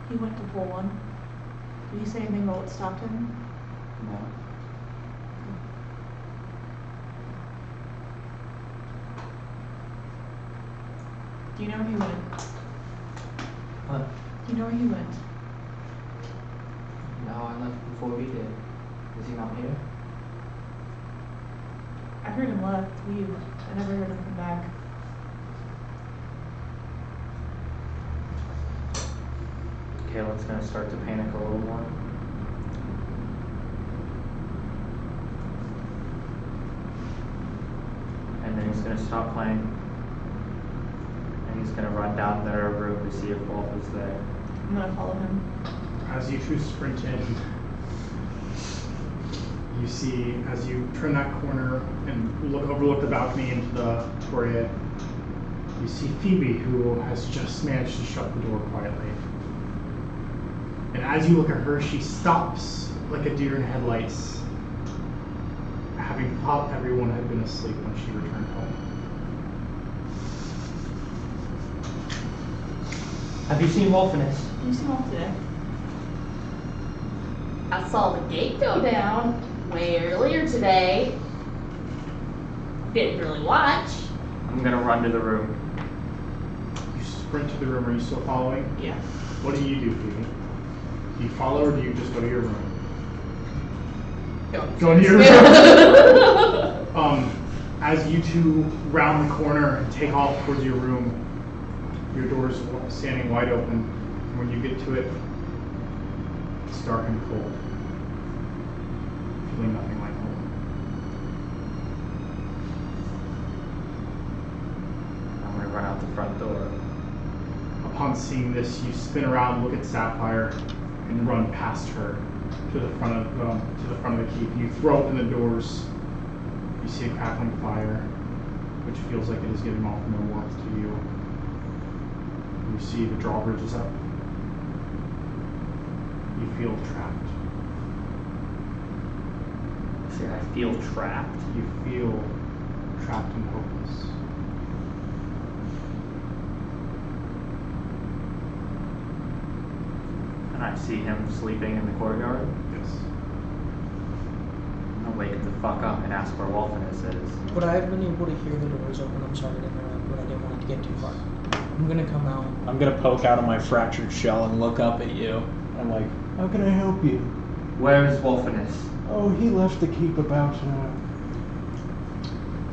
he went to pull one. Did he say anything about what stopped him? No. Do you know where he went? What? Do you know where he went? No, I left before he did. Is he not here? I heard him leave. I never heard him come back. Caelan's gonna start to panic a little more. And then he's gonna stop playing. And he's gonna run down their room to see if Wolf is there. I'm gonna follow him. As you two sprint in, you see, as you turn that corner and overlook the balcony into the foyer, you see Phoebe, who has just managed to shut the door quietly. And as you look at her, she stops like a deer in headlights, having thought everyone had been asleep when she returned home. Have you seen Wolfinus? Did you see Walt today? I saw the gate go down way earlier today. Didn't really watch. I'm gonna run to the room. You sprint to the room. Are you still following? Yeah. What do you do, Phoebe? Do you follow or do you just go to your room? Go to your room. As you two round the corner and take off towards your room, your door is standing wide open. When you get to it, it's dark and cold. Feeling nothing like home. I'm gonna run out the front door. Upon seeing this, you spin around, look at Sapphire, and run past her to the front of the keep. You throw open the doors. You see a crackling fire, which feels like it is giving off no warmth to you. You see the drawbridge is up. You feel trapped. See, I feel trapped. You feel trapped and hopeless. And I see him sleeping in the courtyard. Yes. I'll wake the fuck up and ask where Wolfinus is. Would I have been able to hear the doors open? I'm sorry to interrupt, but I didn't want it to get too far. I'm gonna come out. I'm gonna poke out of my fractured shell and look up at you. I'm like, How can I help you? Where is Wolfinus? Oh, he left the keep about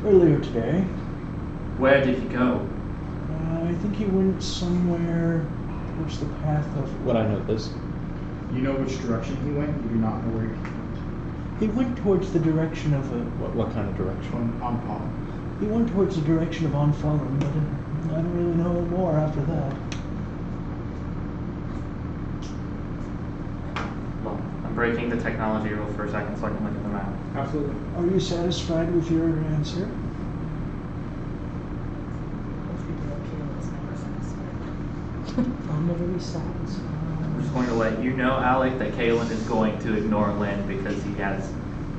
earlier today. Where did he go? I think he went somewhere towards the path of. would I know this? You know which direction he went. You do not know where he went. He went towards the direction of a. What kind of direction? On Paul. He went towards the direction of Onfallen, but I don't really know more after that. Well, I'm breaking the technology rule for a second so I can look at the map. Absolutely. Are you satisfied with your answer? I'll never be satisfied. I'm just going to let you know, Alec, that Caelan is going to ignore Lynn because he has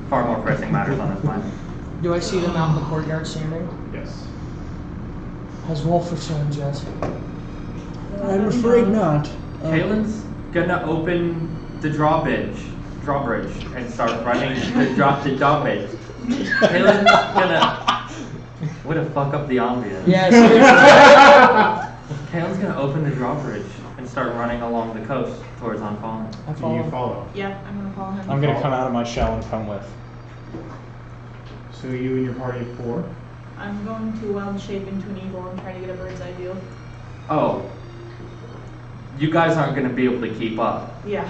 far more pressing matters on his mind. Do I see them out in the courtyard standing? Yes. Has Wolf returned yet? I'm afraid not. Kalen's gonna open the drawbridge and start running the drawbridge. Kalen's gonna way to fuck up the ambience. Yeah, seriously. Kalen's gonna open the drawbridge and start running along the coast towards Unfallen. I Do follow. you follow? Yeah, I'm gonna follow him. I'm gonna come out of my shell and come with. So you and your party of 4? I'm going to wild shape into an eagle and try to get a bird's eye view. Oh. You guys aren't gonna be able to keep up. Yeah.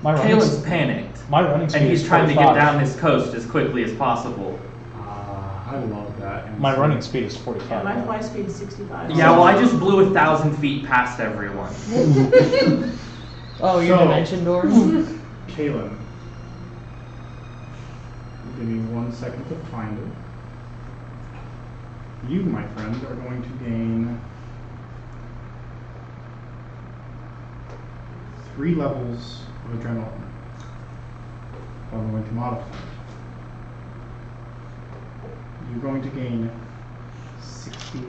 My Kalen's running, panicked. my running speed And he's is trying to 45. get down this coast as quickly as possible. I love that. And My so- running speed is 45. Yeah, my yeah. fly speed is 65. Yeah, well, I just blew 1,000 feet past everyone. Oh, your So- dimension doors? Kalen. Give me 1 second to find it. You, my friend, are going to gain 3 levels of adrenaline. I'm going to modify it. You're going to gain 60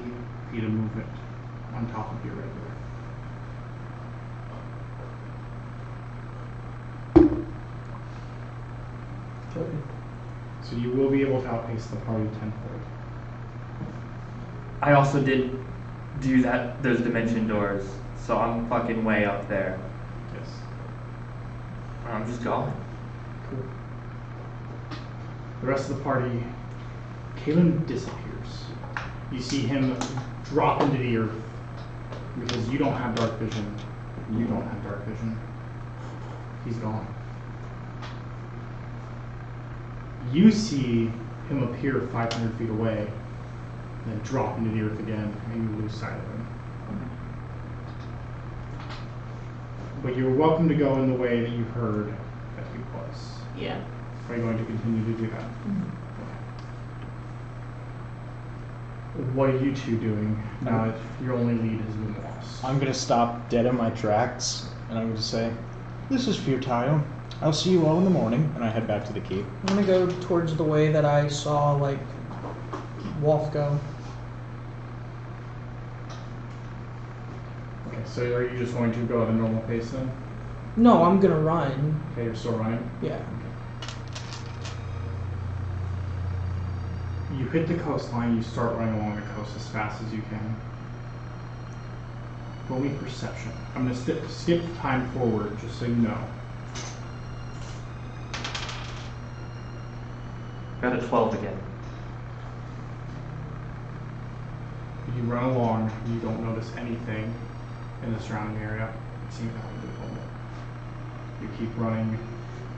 feet of movement on top of your regular. So you will be able to outpace the party tenfold. I also did do those dimension doors, so I'm fucking way up there. Yes. I'm just going. Cool. The rest of the party, Kalen disappears. You see him drop into the earth because you don't have dark vision. You don't have dark vision. He's gone. You see him appear 500 feet away, and then drop into the earth again, and you lose sight of him. But you're welcome to go in the way that you heard that he was. Yeah. Are you going to continue to do that? What are you two doing now that your only lead has been lost? I'm gonna stop dead in my tracks, and I'm gonna say, "This is futile. I'll see you all in the morning," and I head back to the keep. I'm gonna go towards the way that I saw, like, Wolf go. Okay, so are you just going to go at a normal pace then? No, I'm gonna run. Okay, you're still running? Yeah. You hit the coastline, you start running along the coast as fast as you can. Roll me perception. I'm going to skip time forward, just so you know. Got a 12 again. You run along, you don't notice anything in the surrounding area. It seems out of the normal. You keep running,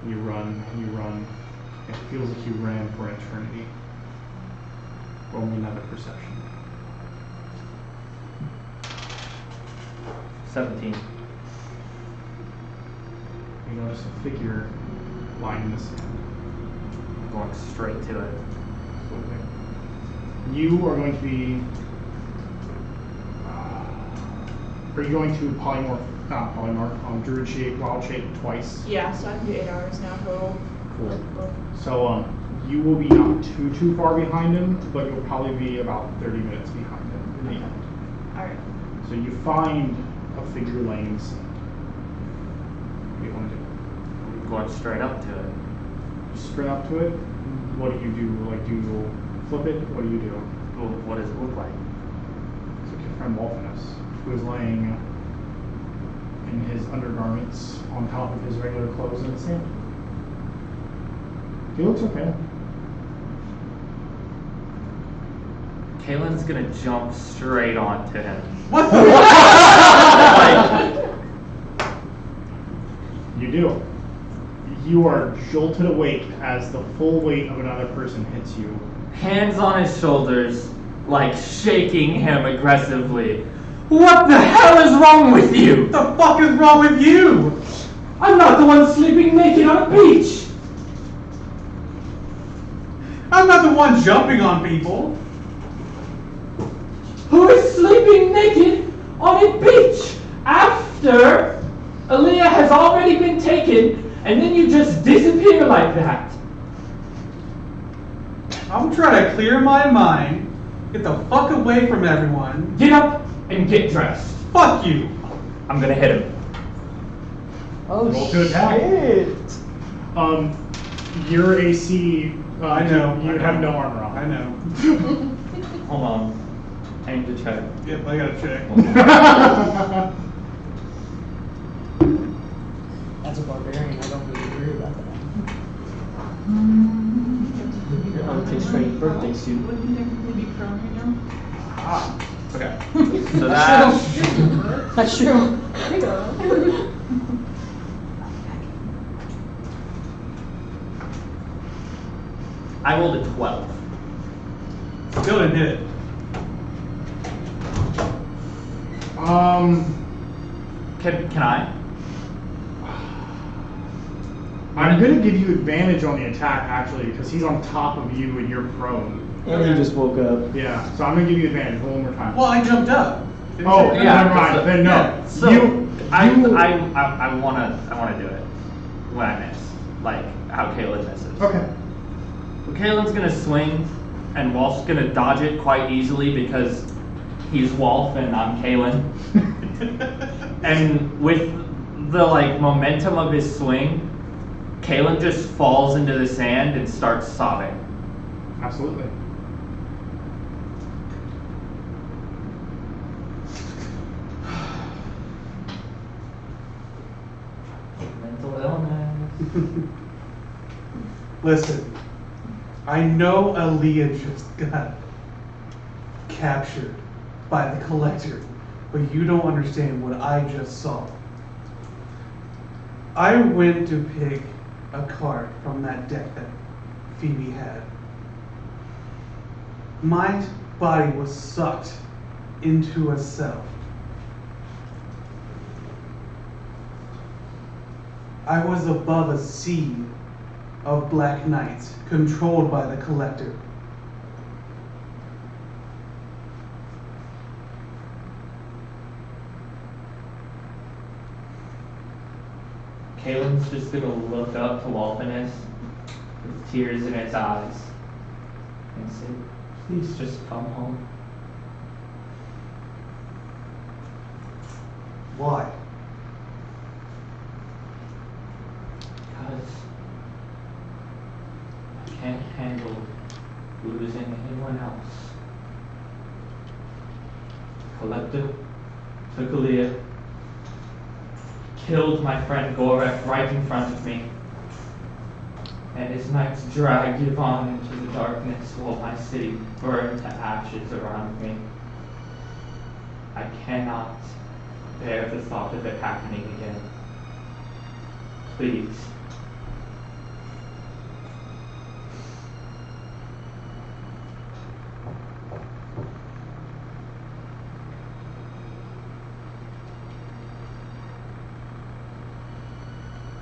you run, you run. It feels like you ran for an eternity. Roll me another perception. 17. You notice a figure lying in the sand. Going straight to it. You are going to be. Are you going to druid shape, wild shape twice? Yeah, so I can do 8 hours now total. Cool. So you will be not too far behind him, but you'll probably be about 30 minutes behind him in the end. Alright. So you find a figure laying in the sand. What do you want to do? Going straight up to it. You sprint up to it. What do you do? Like, do you flip it? What do you do? Well, what does it look like? It's like your friend Wolfinus, who is laying in his undergarments on top of his regular clothes in the sand. He looks okay. Kalen's gonna jump straight onto him. What? You do. You are jolted awake as the full weight of another person hits you. Hands on his shoulders, like shaking him aggressively. What the hell is wrong with you? What the fuck is wrong with you? I'm not the one sleeping naked on a beach. I'm not the one jumping on people. Who is sleeping naked on a beach after Aaliyah has already been taken and then you just disappear like that? I'm trying to clear my mind, get the fuck away from everyone. Get up and get dressed. Fuck you. I'm gonna hit him. Oh Roll to attack. shit! Your AC. I know. You have no armor on. I know. Hold on. I need to check. Yep, I gotta check. As a barbarian, I don't really worry about that. Your unconstrained birthday suit. Wouldn't you technically be prone right now? Ah. Okay. So that. That's true. There you go. I rolled a 12. Still didn't hit it. Can I? I'm gonna give you advantage on the attack actually because he's on top of you and you're prone. And he just woke up. Yeah, so I'm gonna give you advantage one more time. Well, I jumped up. Oh, Yeah, never mind. Then no. yeah. So you, I wanna do it when I miss, like how Kaylin misses. Okay. But Kaylin's gonna swing, and Wolf's gonna dodge it quite easily because he's Wolf and I'm Kaylin. And with the like momentum of his swing, Kaylin just falls into the sand and starts sobbing. Absolutely. Mental illness. Listen, I know Aaliyah just got captured by the collector, but you don't understand what I just saw. I went to pick a card from that deck that Phoebe had. My body was sucked into a cell. I was above a sea of black knights controlled by the collector. Kaylin's just gonna look up to Walfinus with tears in its eyes and say, "Please just come home." Why? Because I can't handle losing anyone else. Collector took Aaliyah, killed my friend Gorek right in front of me, and his knights dragged Yvonne into the darkness while my city burned to ashes around me. I cannot bear the thought of it happening again. Please.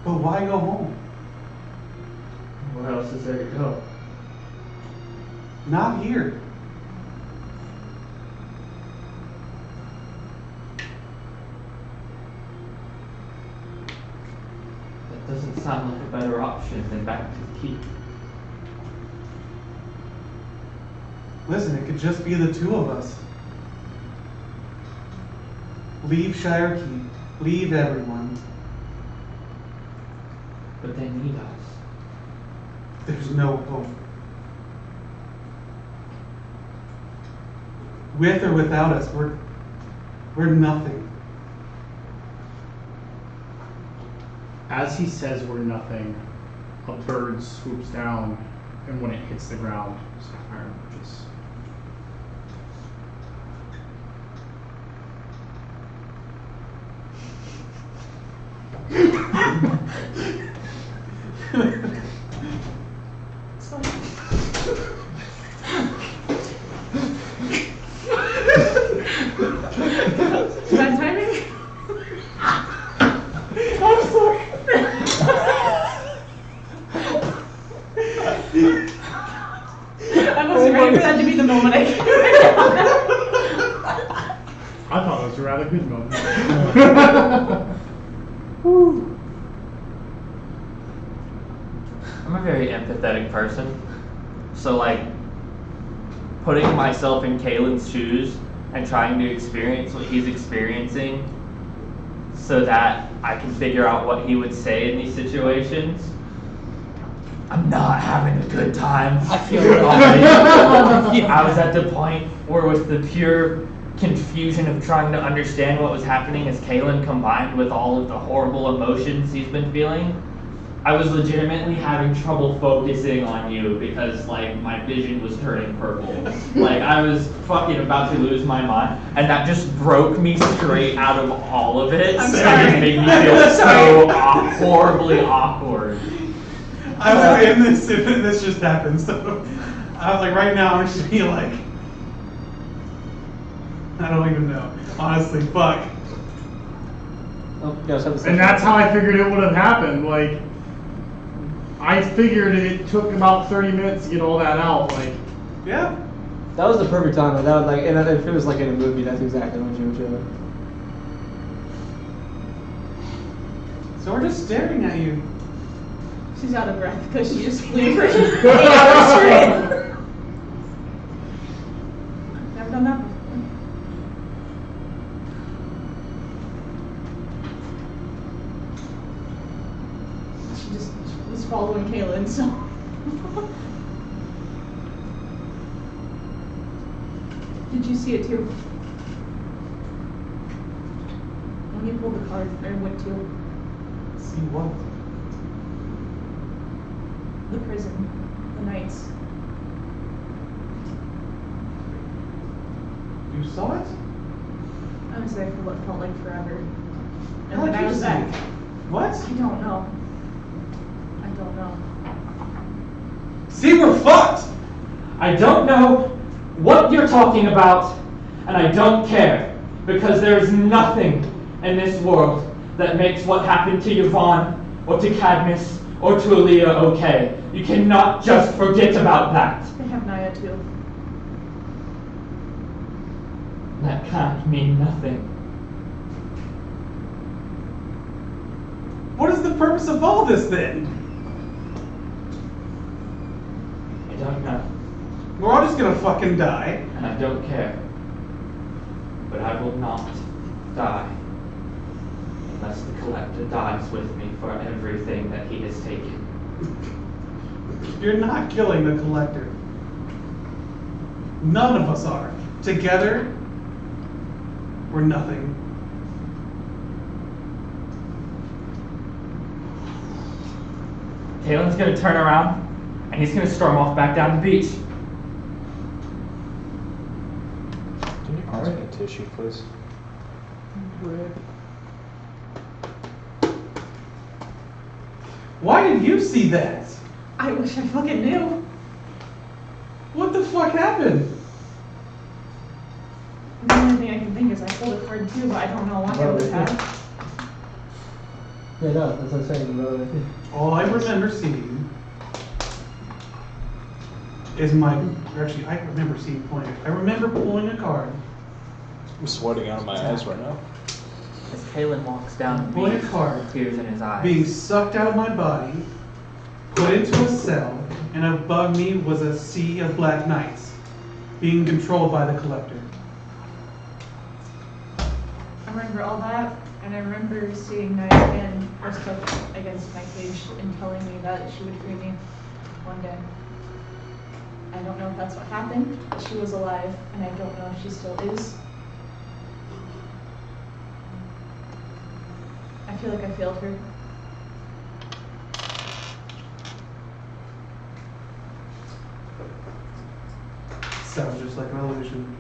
But why go home? Where else is there to go? Not here. That doesn't sound like a better option than back to the keep. Listen, it could just be the two of us. Leave Shire Keep. Leave everyone. But they need us. There's no hope. With or without us, we're nothing. As he says we're nothing, a bird swoops down, and when it hits the ground, Sapphire emerges. Bad timing? I'm sorry. I wasn't ready for that to be the moment I came I thought it was a rather good moment. I'm a very empathetic person. So like putting myself in Kalen's shoes and trying to experience what he's experiencing so that I can figure out what he would say in these situations. I'm not having a good time. I feel it already. I was at the point where with the pure confusion of trying to understand what was happening as Kalen combined with all of the horrible emotions he's been feeling, I was legitimately having trouble focusing on you because like my vision was turning purple. Like I was fucking about to lose my mind, and that just broke me straight out of all of it. I'm And sorry. it made me feel so horribly awkward. I was in this and this just happened, so I was like, right now I'm just be like, I don't even know. Honestly, fuck. Oh, you guys have the And that's how I figured it would have happened. Like, I figured it took about 30 minutes to get all that out. Like, Yeah. That was the perfect time. Like, that was like, and if it was like in a movie, that's exactly what you would do. So we're just staring at you. She's out of breath because she just flew for 8 hours straight. Never done that before. She just was following Kaylin, so. Did you see it too? When you pulled the card, or went to See what? the prison, the nights. You saw it? I was there for what felt like forever. And How'd then I you was see back. it? What? I don't know. I don't know. See, we're fucked! I don't know what you're talking about, and I don't care, because there is nothing in this world that makes what happened to Yvonne, or to Cadmus, or to Aaliyah okay. You cannot just forget about that. They have Naya too. That can't mean nothing. What is the purpose of all this then? I don't know, We're all just gonna fucking die. and I don't care. But I will not die unless the Collector dies with me for everything that he has taken. You're not killing the Collector. None of us are. Together, we're nothing. Kalen's gonna turn around, and he's gonna storm off back down the beach. Can you pass me a tissue, please? Why did you see that? I wish I fucking knew. What the fuck happened? The only thing I can think is I pulled a card too, but I don't know why I would have. Yeah, no, that's what I'm saying. Bro. All I remember seeing is actually, I remember seeing pulling. I remember pulling a card, I'm sweating out of my eyes right now. As Kalen walks down the Pulling a beach, card. tears in his eyes. being sucked out of my body, put into a cell, and above me was a sea of black knights, being controlled by the Collector. I remember all that, and I remember seeing Naya again pressed up against my cage and telling me that she would free me one day. I don't know if that's what happened, but she was alive, and I don't know if she still is. I feel like I failed her. Sounds just like an illusion.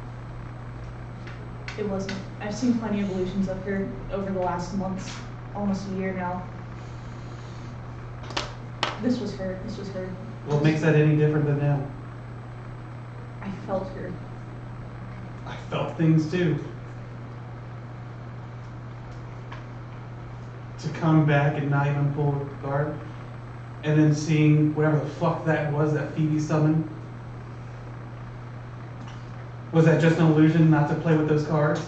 It wasn't. I've seen plenty of illusions of her over the last months, almost a year now. This was her. This was her. What makes that any different than now? I felt her. I felt things too. To come back and not even pull a card, and then seeing whatever the fuck that was that Phoebe summoned. Was that just an illusion not to play with those cards?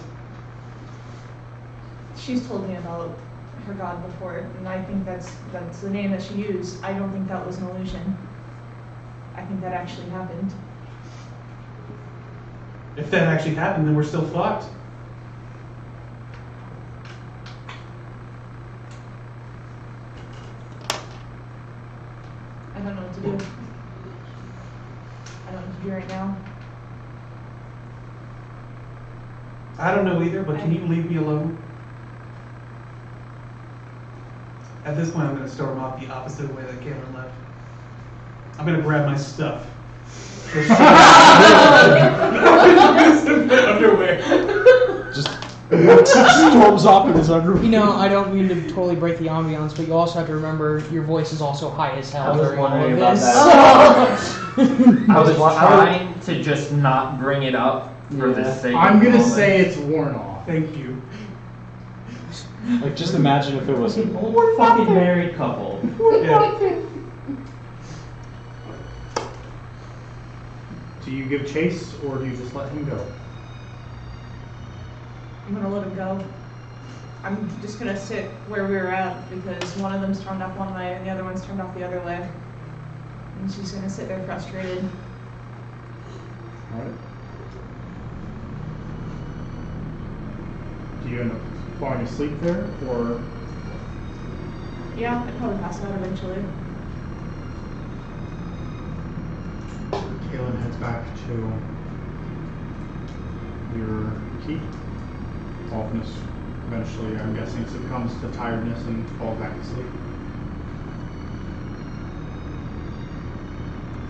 She's told me about her god before, and I think that's the name that she used. I don't think that was an illusion. I think that actually happened. If that actually happened, then we're still fucked. I don't know what to do. I don't know what to do right now. I don't know either, but can you leave me alone? At this point, I'm going to storm off the opposite way that Cameron left. I'm going to grab my stuff. Underwear. Just storms off in his underwear. You know, I don't mean to totally break the ambiance, but you also have to remember your voice is also high as hell I was during all wondering of about this. that. I was trying to just not bring it up for the sake I'm of the gonna moment. say it's worn off. Thank you. Like, just imagine if it was An old fucking married couple. Yeah. Do you give chase or do you just let him go? I'm gonna let him go. I'm just gonna sit where we were at because one of them's turned off one way and the other one's turned off the other way. And she's gonna sit there frustrated. Alright. Do you end up falling asleep there or? Yeah, I'd probably pass out eventually. Kaylin heads back to your keep. Softness eventually, I'm guessing, succumbs to tiredness and falls back to sleep.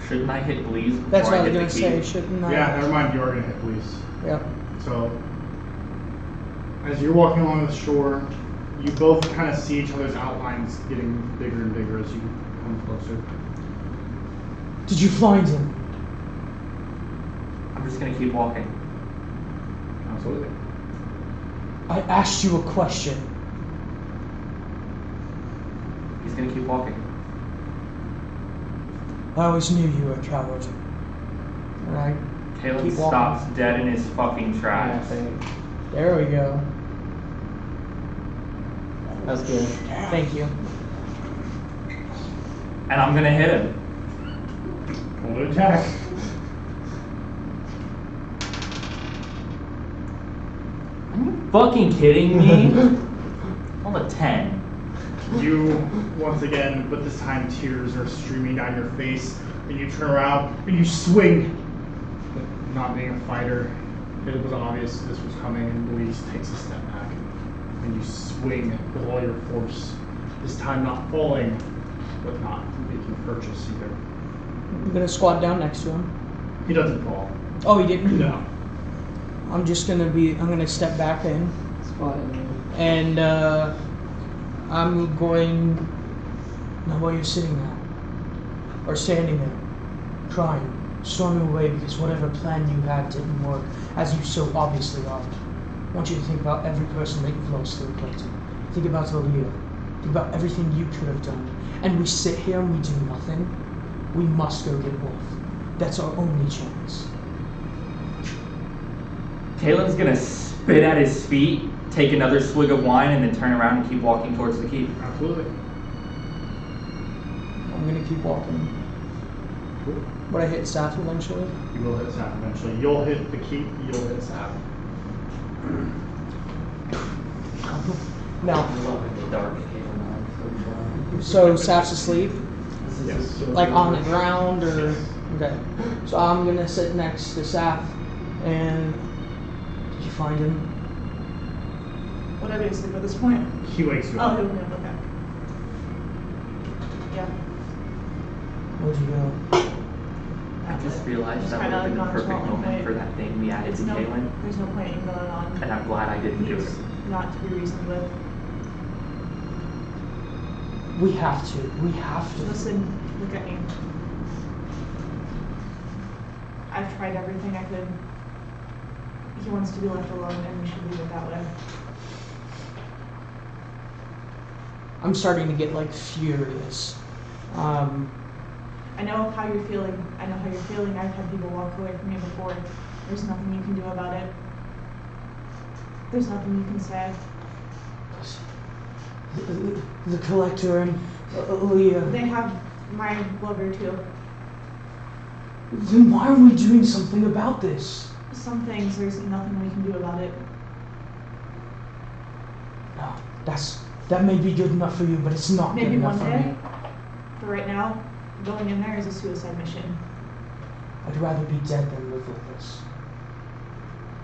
Shouldn't I hit Bleeze before That's what I I was hit gonna the say, key? shouldn't I? Yeah, never mind, you are gonna hit police. Yep. So, as you're walking along the shore, you both kind of see each other's outlines getting bigger and bigger as you come closer. Did you find him? I'm just gonna keep walking. Absolutely. I asked you a question. He's gonna keep walking. I always knew you were a coward. Alright, Caleb Keep walking. stops dead in his fucking tracks. there we go. That's good. Thank you. And I'm gonna hit him. Roll to attack. Are you fucking kidding me? Roll a 10. You, once again, but this time tears are streaming down your face, and you turn around and you swing. But not being a fighter, it was obvious this was coming, and Louise takes a step back. And you swing with all your force. This time not falling, but not making purchase either. I'm gonna squat down next to him. He doesn't fall. Oh, he didn't? No. I'm gonna step back in. Spot in. And I'm going, now while you're sitting there, or standing there, crying, storming away because whatever plan you had didn't work, as you so obviously are. I want you to think about every person that you've lost to the collective. Think about Aaliyah. Think about everything you could have done. And we sit here and we do nothing. We must go get Wolf. That's our only chance. Kalen's gonna spit at his feet, take another swig of wine, and then turn around and keep walking towards the keep. Absolutely. I'm gonna keep walking. Cool. But I hit Saf eventually. You will hit Sap eventually. You'll hit the keep, you'll hit Sap. No. I love the dark Kalen. So Saf's asleep? Yes. Like on the ground or okay. So I'm gonna sit next to Saf and did you find him? Would I be asleep at this point? He wakes you Oh, up. he'll be up, okay. Yeah. Where'd you go? I just realized that would Kinda have been the like perfect nonchalant moment way. for that thing we added to Kalen, There's no point in going on. and I'm glad I didn't do it. He's not to be reasoned with. We have to. We have to. Listen, look at me. I've tried everything I could. He wants to be left alone, and we should leave it that way. I'm starting to get like furious. I know how you're feeling. I know how you're feeling. I've had people walk away from me before. There's nothing you can do about it. There's nothing you can say. The collector and Leah. They have my lover too. Then why are we doing something about this? some things, there's nothing we can do about it. No, that may be good enough for you, but it's not Maybe good enough one for day. me. But right now, going in there is a suicide mission. I'd rather be dead than live with this.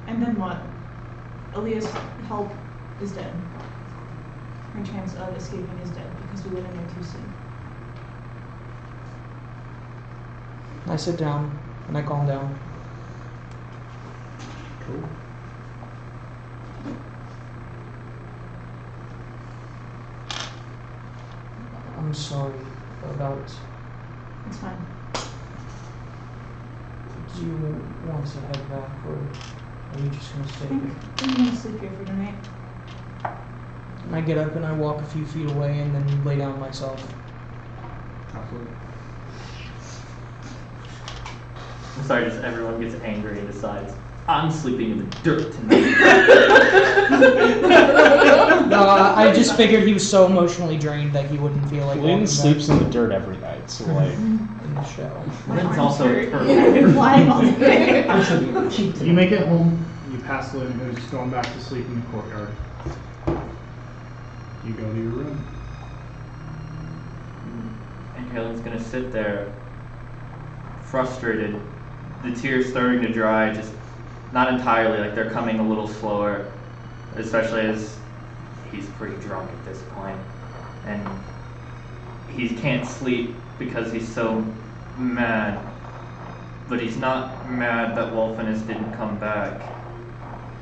And then what? Aaliyah's help is dead. Her chance of escaping is dead because we went in there too soon. I sit down and I calm down. Cool. I'm sorry about. It's fine. Do you want to head back, or are you just gonna stay I think here? I'm gonna sleep here for tonight. And I get up and I walk a few feet away and then lay down myself. Absolutely. I'm sorry, just everyone gets angry and decides, I'm sleeping in the dirt tonight. No, I just figured he was so emotionally drained that he wouldn't feel like walking Lynn back sleeps in the dirt every night, so like. in the show. Lynn's also a turtle. I've been flying all day. You make it home. You pass Lynn, who's going back to sleep in the courtyard. You go to your room. And Kalen's gonna sit there, frustrated. The tears starting to dry, just not entirely, like they're coming a little slower, especially as he's pretty drunk at this point. And he can't sleep because he's so mad. But he's not mad that Wolfinus didn't come back.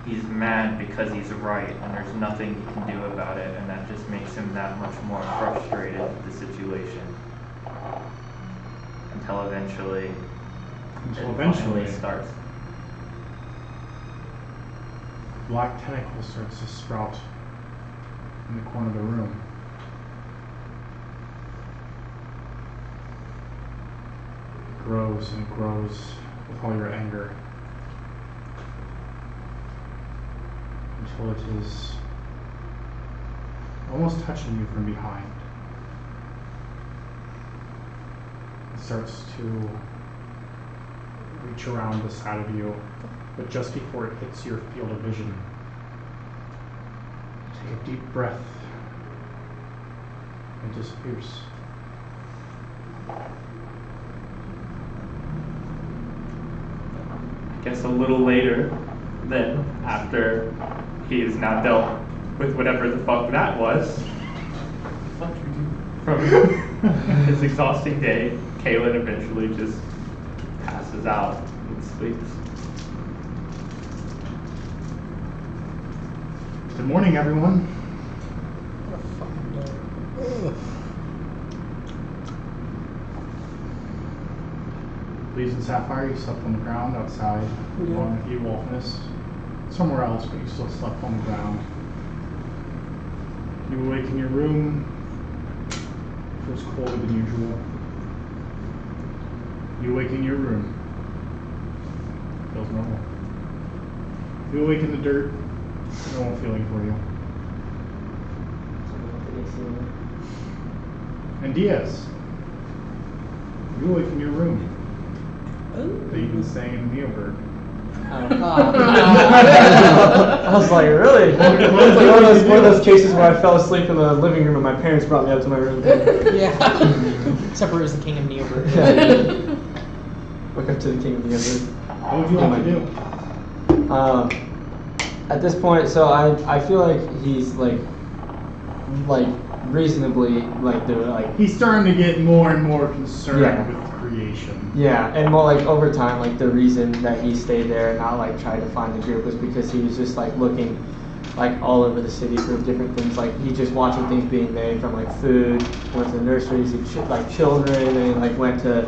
He's mad because he's right, and there's nothing he can do about it, and that just makes him that much more frustrated with the situation. Until eventually, it starts. Black tentacle starts to sprout in the corner of the room. It grows and grows with all your anger until it is almost touching you from behind. It starts to reach around the side of you, but just before it hits your field of vision, take a deep breath and disappears. I guess a little later, then, after he has now dealt with whatever the fuck that was, from his exhausting day, Kalen eventually just passes out and sleeps. Good morning, everyone. What a fucking day. Leaves and Sapphire, you slept on the ground outside, We did. along with you, Wolfinus. Somewhere else, but you still slept on the ground. You awake in your room. It feels colder than usual. You awake in your room. It feels normal. You awake in the dirt. Normal feeling for you. And Diaz, you awake in your room. That you've been staying in the Neobird. I was like, really? It was like one of those cases where I fell asleep in the living room and my parents brought me up to my room. Yeah. Except for he was the king of Neobird. Woke up to the king of the Neobird. What would you like to do? At this point, so I feel like he's like reasonably like doing like He's starting to get more and more concerned Yeah. with creation. yeah, and more like over time, like the reason that he stayed there and not like tried to find the group was because he was just like looking like all over the city for different things. Like he just watching things being made from like food, went to nurseries, like children, and like went to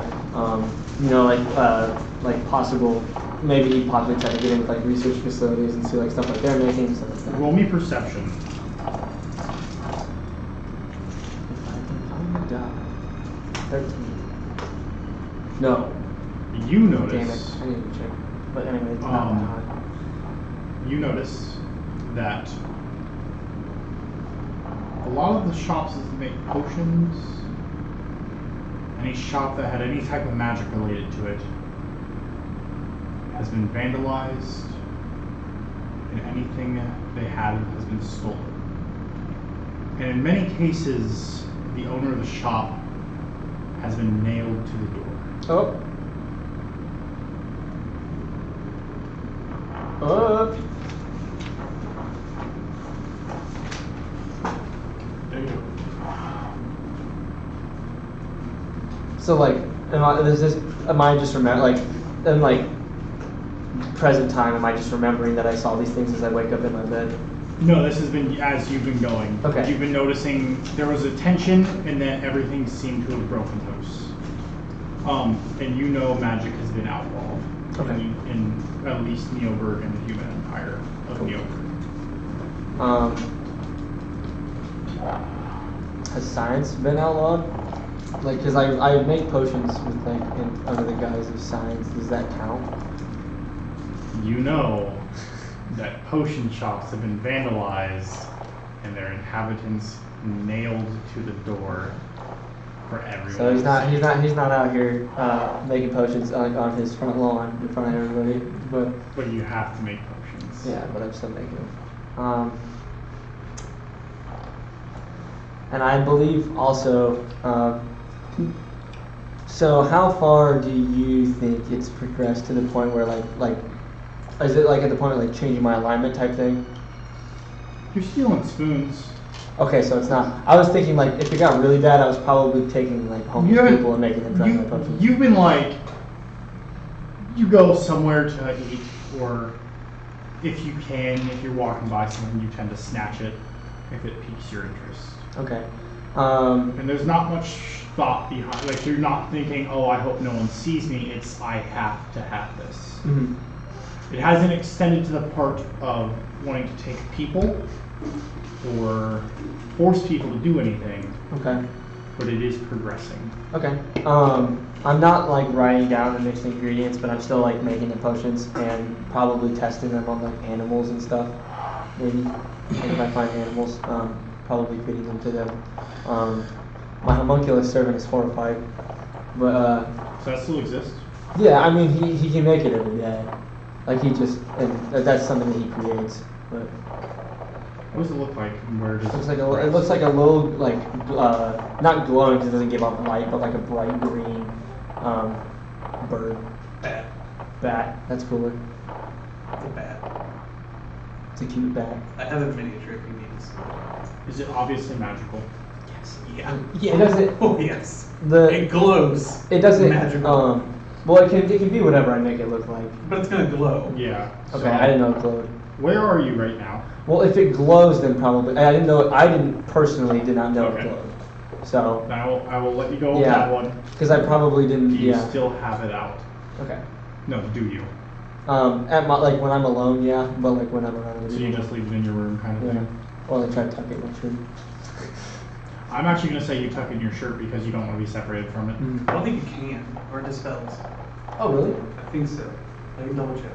like possible. Maybe he possibly tried to get in with like research facilities and see like stuff like they're making and stuff like that. Roll me perception. If I can find the die. 13. No. You Damn it. notice. I need to check. But anyway, it's not that high. You notice that a lot of the shops that make potions, any shop that had any type of magic related to it, has been vandalized, and anything they had has been stolen. And in many cases, the owner of the shop has been nailed to the door. Oh. There you go. So like, am I just in like present time? Am I just remembering that I saw these things as I wake up in my bed? No, this has been as you've been going. Okay. You've been noticing there was a tension, and then everything seemed to have broken loose. And you know magic has been outlawed in at least Neoberg and the human empire of Neoberg. Has science been outlawed? Like, cause I make potions with under the guise of science. Does that count? You know that potion shops have been vandalized and their inhabitants nailed to the door for everyone. So he's not out here making potions on his front lawn in front of everybody. But you have to make potions. Yeah, but I'm still making them. And I believe also. So how far do you think it's progressed to the point where like is it like at the point of like changing my alignment type thing? You're stealing spoons. Okay, so it's not. I was thinking like if it got really bad, I was probably taking like homeless people and making them drink my potions. You've been like, you go somewhere to eat, or if you can, if you're walking by someone, you tend to snatch it if it piques your interest. Okay. And there's not much thought behind. Like you're not thinking, oh, I hope no one sees me. It's I have to have this. Mm-hmm. It hasn't extended to the part of wanting to take people or force people to do anything. Okay. But it is progressing. Okay. I'm not like writing down the mixed ingredients, but I'm still like making the potions and probably testing them on like animals and stuff. Maybe like, if I find animals, probably feeding them to them. My homunculus servant is horrified, but Does that still exist? yeah, I mean he can make it every day. Like and that's something that he creates. But What does it look like? And where does it looks like a little like not glowing because it doesn't give off light, but like a bright green bird. Bat. That's cooler. It's a bat. It's a cute bat. I have a miniature if you need to see it. Is it obviously magical? Yes. Yeah. Yeah, it doesn't. Oh yes. The It glows. it doesn't. Magical. Well, it can be whatever I make it look like. But it's gonna glow. Yeah. Okay, So, I didn't know it glowed. Where are you right now? Well, if it glows, then probably I didn't know. I did not know Okay. it glowed. So Now I will let you go with Yeah. that one. because I probably didn't. Do you Yeah. still have it out? Okay. No, do you? At my like when I'm alone, yeah, but like when I'm around other So you people. just leave it in your room kind of Yeah. thing? Or I try to tuck it in my shirt. I'm actually going to say you tuck it in your shirt because you don't want to be separated from it. I don't think you can, or it dispels. Oh really? I think so. Let me double check.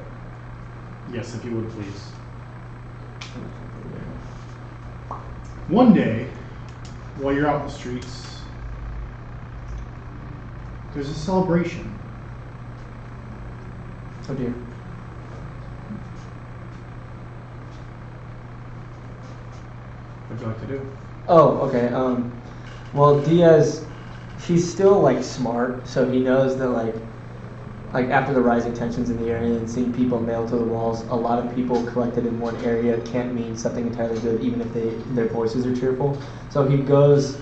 Yes, if you would please. One day, while you're out in the streets, there's a celebration. Oh dear. What'd you like to do? Oh, okay. Well, Diaz, he's still like smart, so he knows that like after the rising tensions in the area and seeing people nailed to the walls, a lot of people collected in one area can't mean something entirely good, even if their voices are cheerful. So he goes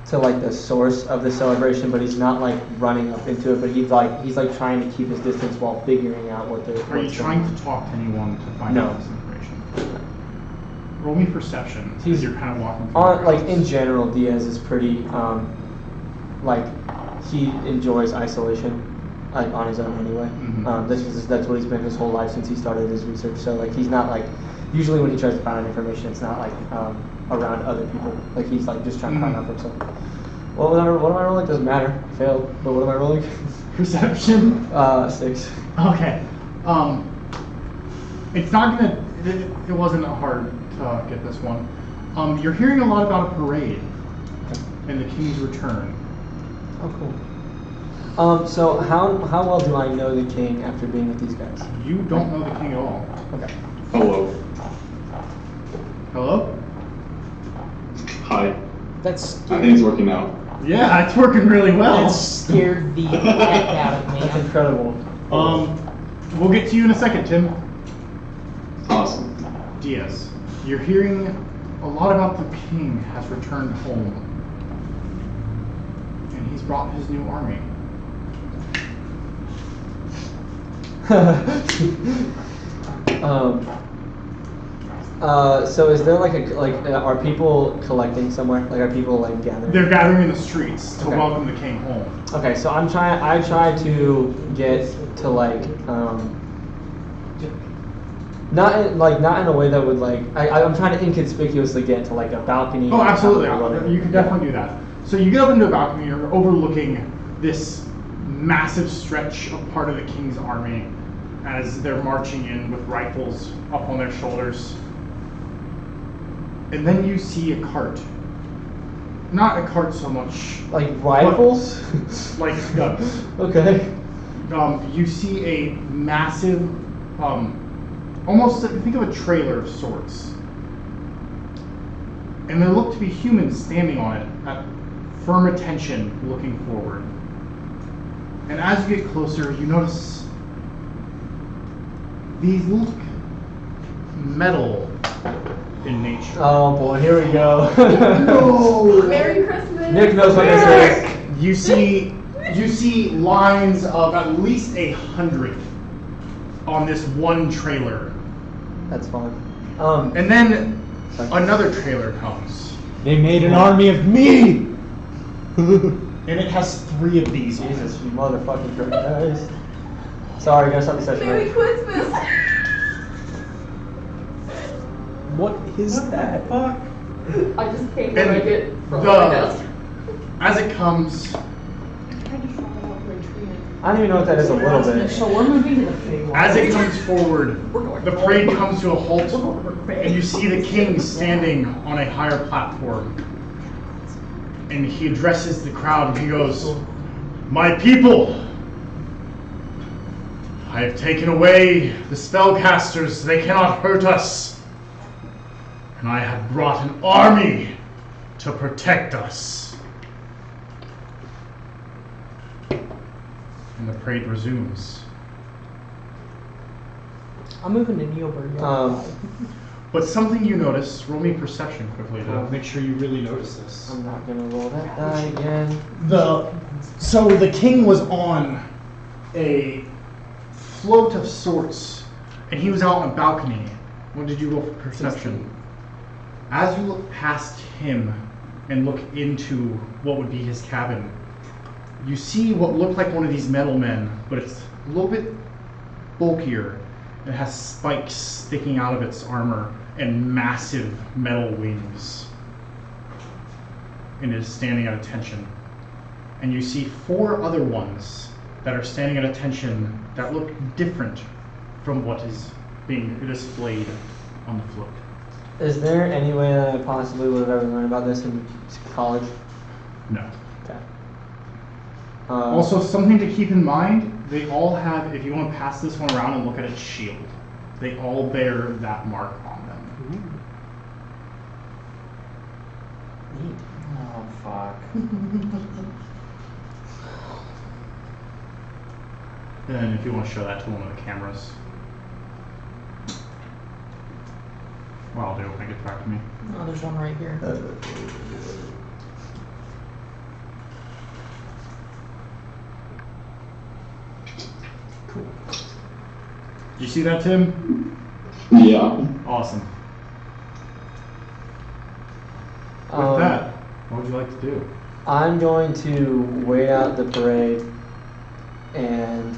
to like the source of the celebration, but he's not like running up into it. But he's like trying to keep his distance while figuring out what they're. Are you trying to talk to anyone to find No. out this information? Roll me perception. He's- You're kind of walking through On the like house. in general, Diaz is pretty like he enjoys isolation, like on his own anyway. Mhm. That's what he's been his whole life since he started his research. So like he's not like usually when he tries to find out information, it's not like around other people. Like he's like just trying to find out for himself. What am I rolling? Doesn't matter. Failed. But what am I rolling? Perception? 6. Okay. It's not gonna. It wasn't hard to get this one. You're hearing a lot about a parade and the king's return. Oh cool. So how well do I know the king after being with these guys? You don't know the king at all. Okay. Hello. Hello? Hi. That's I think it's working out. Yeah, it's working really well. That scared the heck out of me. That's incredible. We'll get to you in a second, Tim. Awesome. Diaz, you're hearing a lot about the king has returned home. And he's brought his new army. So is there are people collecting somewhere? Like, are people like gathering? They're gathering in the streets to Okay. welcome the king home. Okay, so I try to get to not in a way that would I'm trying to inconspicuously get to like a balcony. Oh, absolutely. or whatever. You can definitely do that. So you get up into a balcony, you're overlooking this massive stretch of part of the king's army as they're marching in with rifles up on their shoulders. And then you see a cart. Not a cart so much. Like rifles? Like guns. Okay. You see a massive, almost think of a trailer of sorts. And there look to be humans standing on it at firm attention looking forward. And as you get closer, you notice these look metal in nature. Oh boy, here we go. No! Merry Christmas! Nick knows what this is. You see lines of at least 100 on this one trailer. That's fun. And then another trailer comes. They made an army of me! And it has 3 of these on it. Jesus, you motherfucking Christ. Sorry, guys, something such Merry Christmas! What is that? Fuck. I just came And when I get from my desk. as it comes, I tried to fall out for a tree. I don't even know what that is a little bit. So we're moving to the big one. as it comes forward, the parade comes to a halt, and you see the king standing on a higher platform. And he addresses the crowd and he goes, "My people, I have taken away the spellcasters. They cannot hurt us. And I have brought an army to protect us." And the parade resumes. I'm moving to Neoburg. But something you notice, roll me perception quickly to Make sure you really notice this. I'm not gonna roll that die again. So the king was on a float of sorts, and he was out on a balcony. What did you roll for perception? As you look past him and look into what would be his cabin, you see what looked like one of these metal men, but it's a little bit bulkier. It has spikes sticking out of its armor and massive metal wings. And it is standing at attention. And you see 4 other ones that are standing at attention that look different from what is being displayed on the float. Is there any way that I possibly would have ever learned about this in college? No. Okay. Also, something to keep in mind, they all have, if you want to pass this one around and look at its shield, they all bear that mark on them. Oh fuck. And if you want to show that to one of the cameras. Well, I'll do it when it gets back to me. Oh, there's one right here. Cool. Did you see that, Tim? Yeah. Awesome. With Um, that, what would you like to do? I'm going to wait out the parade and,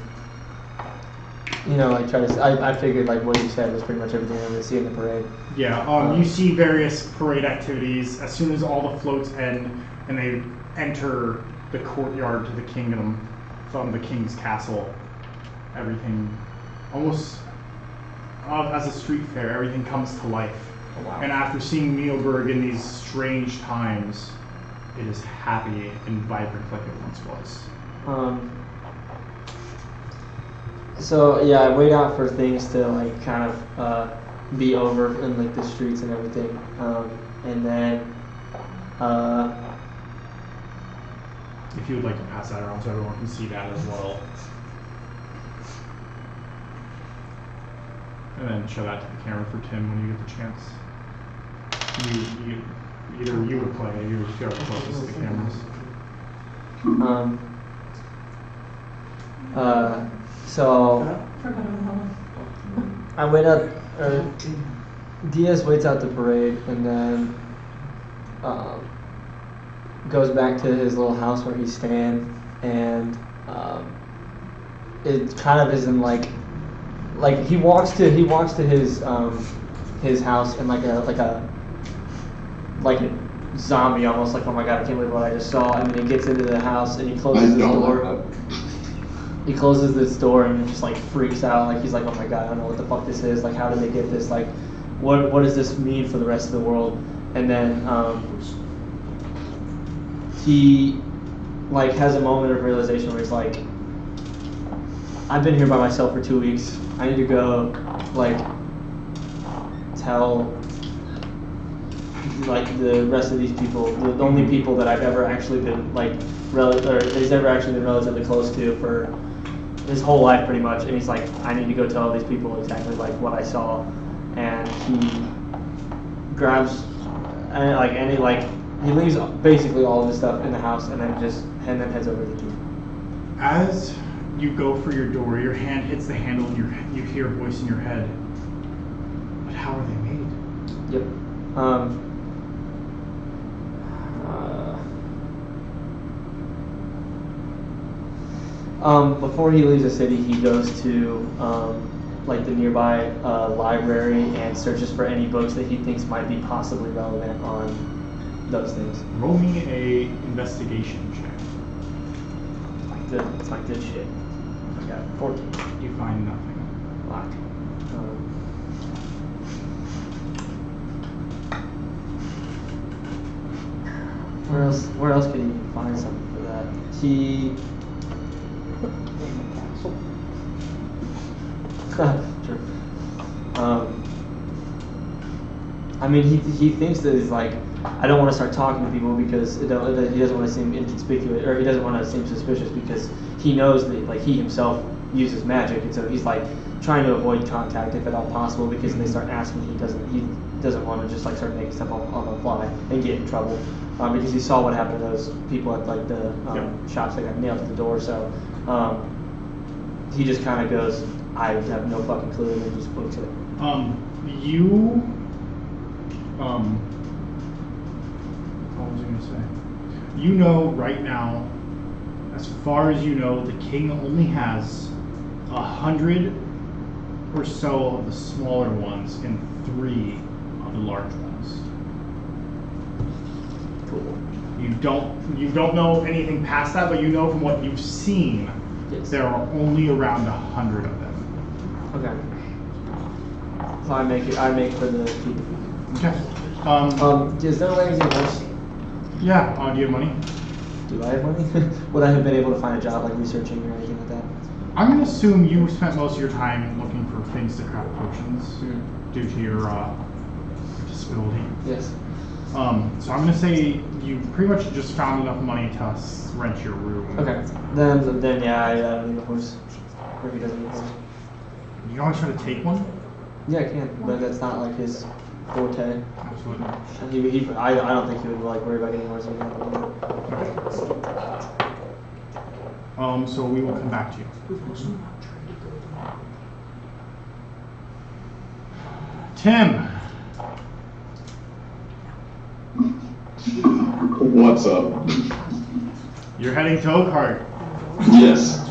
try to. I figured like what you said was pretty much everything I'm going to see in the parade. Yeah, you see various parade activities as soon as all the floats end and they enter the courtyard to the kingdom from the king's castle. Everything, almost as a street fair, everything comes to life. Oh, wow. And after seeing Neoburg in these strange times, it is happy and vibrant like it once was. So yeah, I wait out for things to like kind of be over in like the streets and everything, and then If you would like to pass that around so everyone can see that as well. And then show that to the camera for Tim when you get the chance. Either you or Clay, you are closest to the cameras. So I wait out. Diaz waits out the parade and then goes back to his little house where he's staying, and it kind of isn't like he walks to his house and like a zombie almost, like, oh my god, I can't believe what I just saw. And then he gets into the house and he closes the door. He closes this door and just like freaks out, like he's like, oh my god, I don't know what the fuck this is, like how did they get this, like what does this mean for the rest of the world? And then he like has a moment of realization where he's like, I've been here by myself for 2 weeks. I need to go like tell like the rest of these people, the only people that I've ever actually been like he's ever actually been relatively close to for his whole life pretty much, and he's like, I need to go tell these people exactly like what I saw. And he grabs he leaves basically all of his stuff in the house and then heads over to the key. As you go for your door, your hand hits the handle and you hear a voice in your head. But how are they made? Yep. Before he leaves the city, he goes to like the nearby library and searches for any books that he thinks might be possibly relevant on those things. Roll me a investigation check. It's my good shit. I got 14. You find nothing. Lock. Where else can you find something for that? Sure. I mean, he thinks that he's like, I don't want to start talking to people because he doesn't want to seem inconspicuous, or he doesn't want to seem suspicious because he knows that like he himself uses magic, and so he's like trying to avoid contact if at all possible, because if they start asking, he doesn't want to just like start making stuff on the fly and get in trouble, because he saw what happened to those people at like the shops that got nailed to the door. So he just kind of goes, I have no fucking clue, and then just books it. What was I going to say? You know right now, as far as you know, the king only has 100 or so of the smaller ones and 3 of the large ones. Cool. You don't know anything past that, but you know from what you've seen, Yes. there are only around 100 of them. Okay. So I make for the key. Okay. Is there anything else? Yeah. Do you have money? Do I have money? Would I have been able to find a job like researching or anything like that? I'm going to assume you spent most of your time looking for things to craft potions due to your disability. Yes. So I'm going to say you pretty much just found enough money to rent your room. Okay. Then yeah, I need a horse. Or he doesn't need a horse. You want to try to take one? Yeah, I can, but that's not like his forte. Absolutely. And I don't think he would like worry about getting horses. So we will come back to you. Tim. What's up? You're heading to Oakhart. Yes.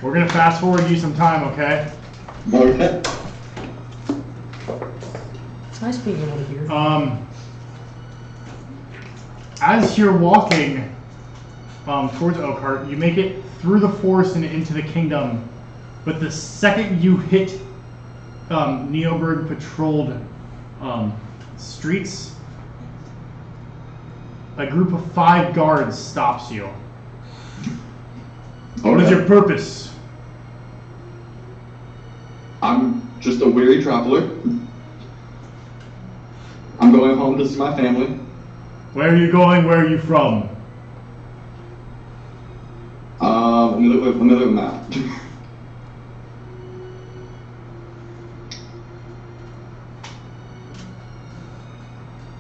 We're going to fast forward you some time, okay? Okay. It's nice being able to hear. As you're walking towards Oakhart, you make it through the forest and into the kingdom, but the second you hit Neoburg patrolled streets, a group of 5 guards stops you. What is Okay. your purpose? I'm just a weary traveler. I'm going home to see my family. Where are you going? Where are you from? Let me look at the map.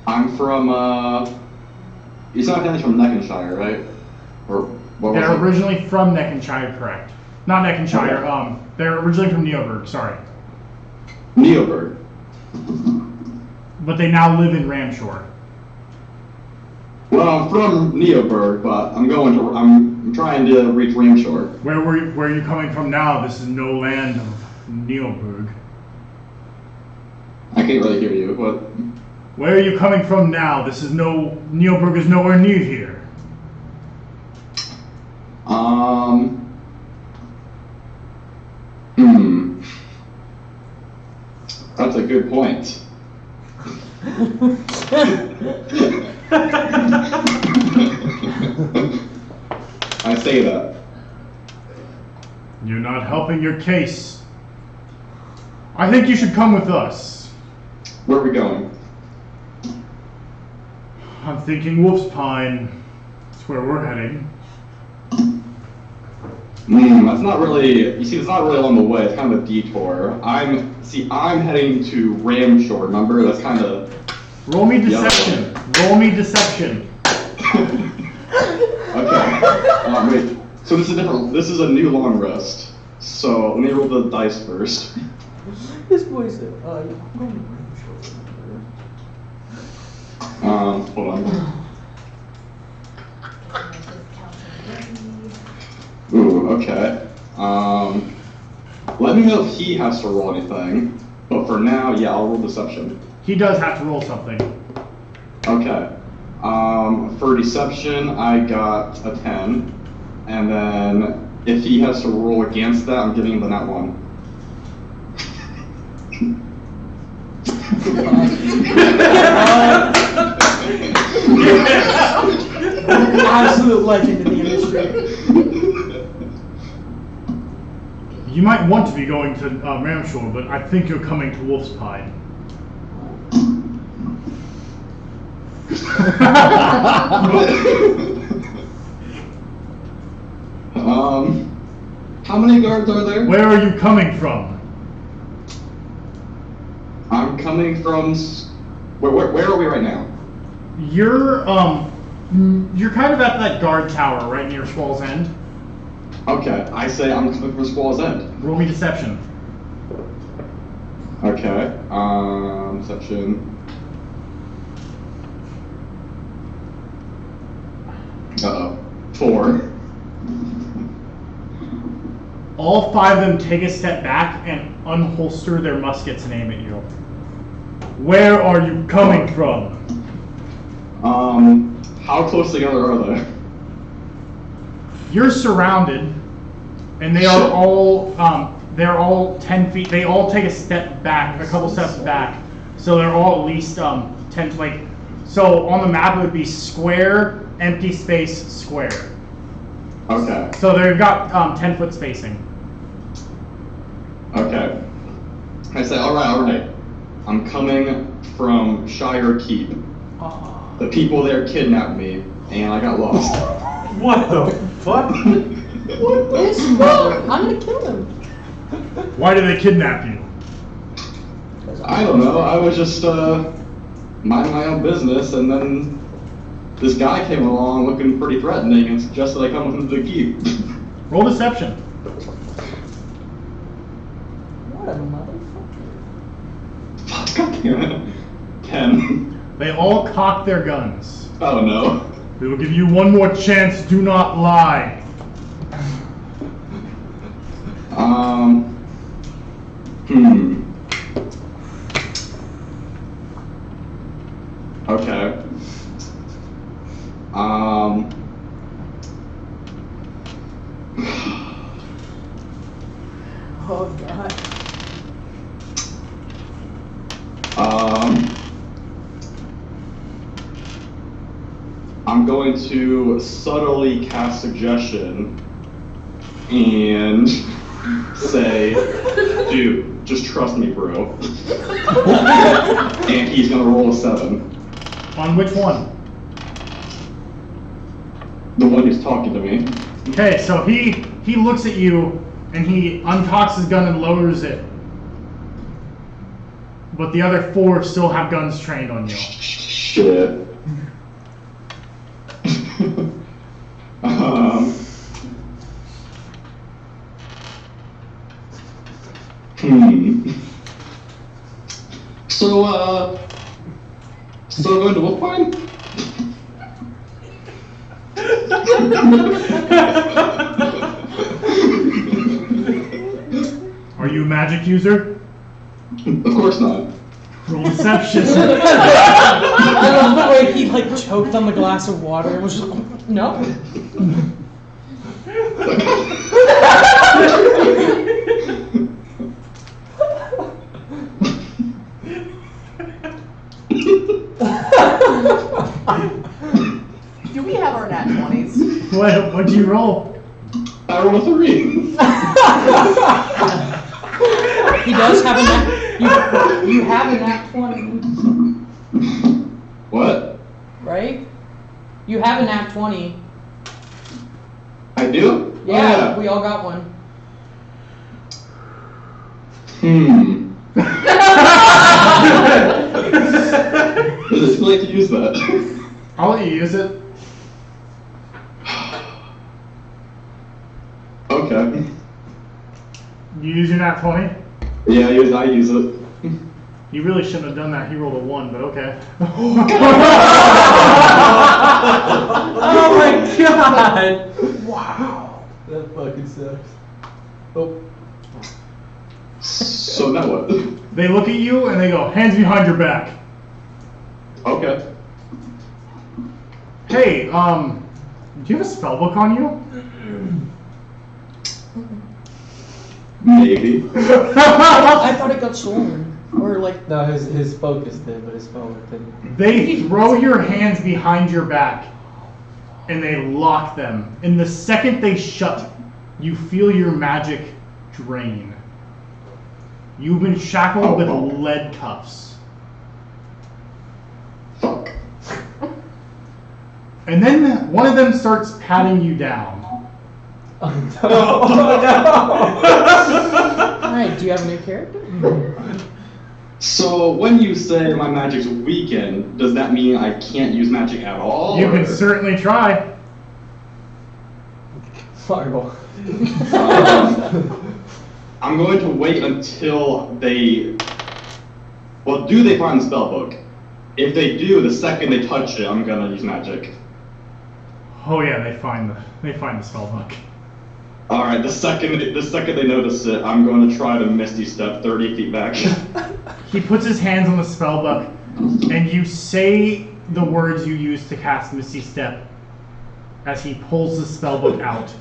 I'm from, you said my family's from Neckenshire, right? Or what was They're it? originally from Neckenshire, correct? Not Neckenshire. Okay. They're originally from Neoburg. Sorry, Neoburg. but they now live in Ramshore. Well, I'm from Neoburg, but I'm trying to reach Ramshore. Where are you coming from now? This is no land of Neoburg. I can't really hear you. What? Where are you coming from now? Neoburg is nowhere near here. That's a good point. I say that. You're not helping your case. I think you should come with us. Where are we going? I'm thinking Wolf's Pine. That's where we're heading. That's not really, you see, it's not really along the way, it's kind of a detour. I'm heading to Ramshore, remember? That's kind of... Roll me deception. Roll me deception. Okay. Wait, so this is a new long rest. So, let me roll the dice first. This boy said, I'm going to Hold on. Ooh, okay. Let me know if he has to roll anything. But for now, yeah, I'll roll deception. He does have to roll something. Okay. For deception, I got a 10. And then if he has to roll against that, I'm giving him the nat 1. absolute legend in the industry. You might want to be going to Ramshore, but I think you're coming to Wolf's Pine. How many guards are there? Where are you coming from? I'm coming from... Where are we right now? You're kind of at that guard tower right near Squall's End. Okay, I say I'm coming from Squall's End. Roll me deception. Okay, deception. Uh-oh. 4. All 5 of them take a step back and unholster their muskets and aim at you. Where are you coming from? How close together are they? You're surrounded, and they are all they're all 10 feet. They all take a step back, a couple steps back, so they're all at least 10 like. So on the map it would be square, empty space, square. Okay. So they've got 10-foot spacing. Okay. I say, alright. I'm coming from Shire Keep. The people there kidnapped me, and I got lost. What the fuck? His mother. I'm gonna kill him. Why did they kidnap you? I don't know, I was just, minding my own business, and then this guy came along looking pretty threatening and suggested I come into the keep. Roll deception. What a motherfucker. God damn it. 10. They all cock their guns. Oh no. We will give you one more chance. Do not lie. Okay. Oh god. I'm going to subtly cast suggestion and say, dude, just trust me, bro. And he's gonna roll a 7. On which one? The one who's talking to me. Okay, so he looks at you and he uncocks his gun and lowers it. But the other 4 still have guns trained on you. Shit. So going to Wolfine? Are you a magic user? Of course not. Roll deception. I love the way he like choked on the glass of water and was just no. Do we have our nat 20s? What'd you roll? I rolled a 3. He does have a nat. You have a nat 20, What? right? You have a nat 20. I do? Yeah, we all got one. Is it too late to use that? I'll let you use it. Okay. You use your nat 20? Yeah, I use it. You really shouldn't have done that. He rolled a 1, but okay. Oh my god! Wow. That fucking sucks. Oh. So now what? They look at you and they go, hands behind your back. Okay. Hey, do you have a spellbook on you? Maybe. I thought it got stolen. Or like No, his focus did, but his spell didn't. They throw your hands behind your back and they lock them. And the second they shut, you feel your magic drain. You've been shackled with lead cuffs. Fuck. And then one of them starts patting you down. Alright, do you have a new character? So when you say my magic's weakened, does that mean I can't use magic at all? You or- can certainly try. Fireball. I'm going to wait until they... Well, do they find the spellbook? If they do, the second they touch it, I'm gonna use magic. Oh yeah, they find the spellbook. Alright, the second they notice it, I'm going to try to Misty Step 30 feet back. He puts his hands on the spellbook, and you say the words you use to cast Misty Step as he pulls the spellbook out,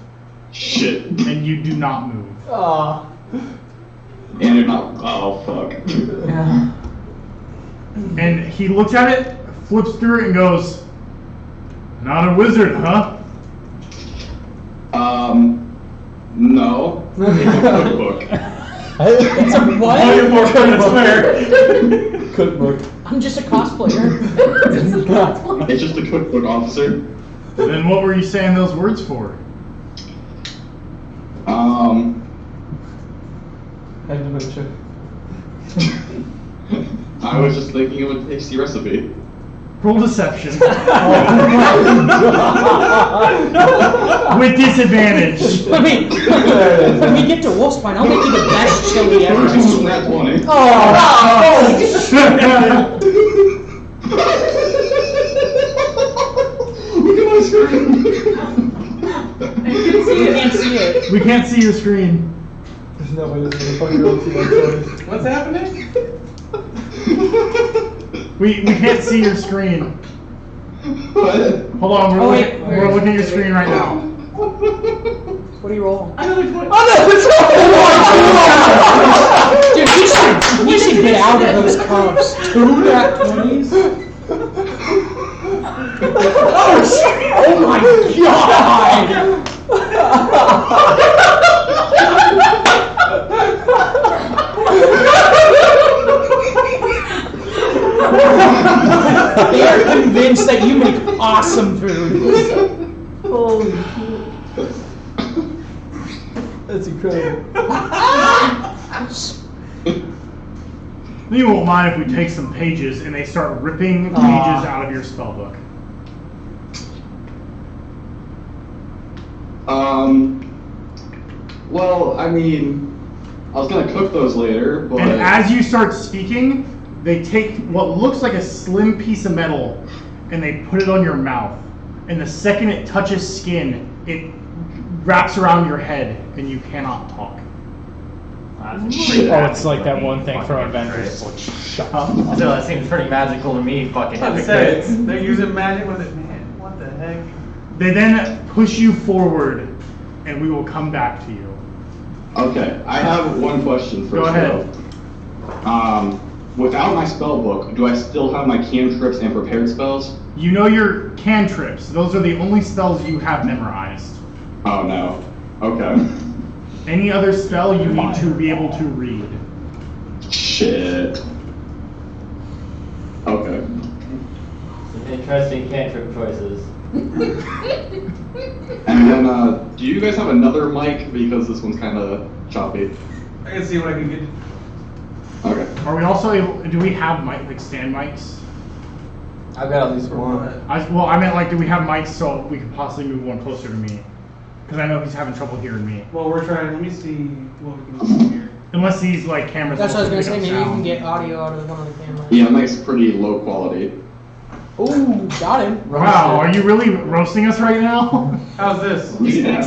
Shit. and you do not move. Aw. And they're not... Oh, fuck. Yeah. And he looks at it, flips through it, and goes, "Not a wizard, huh?" No. It's a cookbook. It's a what? More credits where? Cookbook. I'm just a cosplayer. It's just a cookbook, officer. Then what were you saying those words for? Hand dementia. I was just thinking of a tasty recipe. Roll deception. With disadvantage. When we get to Wolfspine, I'll make you the best chili ever. Nat 20. Oh, Look at my screen. you can't see it. We can't see your screen. There's no way this motherfucker will see my choice. What's happening? We can't see your screen. What? Hold on, Oh, wait, we're looking at your screen right now. What do you roll? Another 20. Dude, you should get out of those cups. 2 nat 20s? Oh shit! Oh my god! They are convinced that you make awesome food. Holy shit. That's incredible. You won't mind if we take some pages and they start ripping pages out of your spellbook. Well, I mean, I was gonna cook those later, but... And as you start speaking, they take what looks like a slim piece of metal and they put it on your mouth. And the second it touches skin, it wraps around your head and you cannot talk. Oh, it's like that one thing from Avengers. Like, shut up. So that seems pretty magical to me, fucking I'd hypocrites. say they're using magic with it. Man, what the heck? They then push you forward and we will come back to you. Okay, I have one question first. Go ahead. Though. Without my spell book, do I still have my cantrips and prepared spells? You know your cantrips. Those are the only spells you have memorized. Oh no. Okay. Any other spell you need to be able to read. Shit. Okay. Some interesting cantrip choices. And then, do you guys have another mic? Because this one's kind of choppy. I can see what I can get. Okay. Are we also able, do we have like stand mics? I've got at least one. I meant like, do we have mics so we could possibly move one closer to me? Because I know he's having trouble hearing me. Well, we're trying. Let me see what we can do here. Unless these like cameras. That's what I was also gonna say. pick Maybe up you can sound. get audio out of one of the cameras. Yeah, mic's pretty low quality. Ooh, got him. Wow, are you really roasting us right now? How's this? Yeah.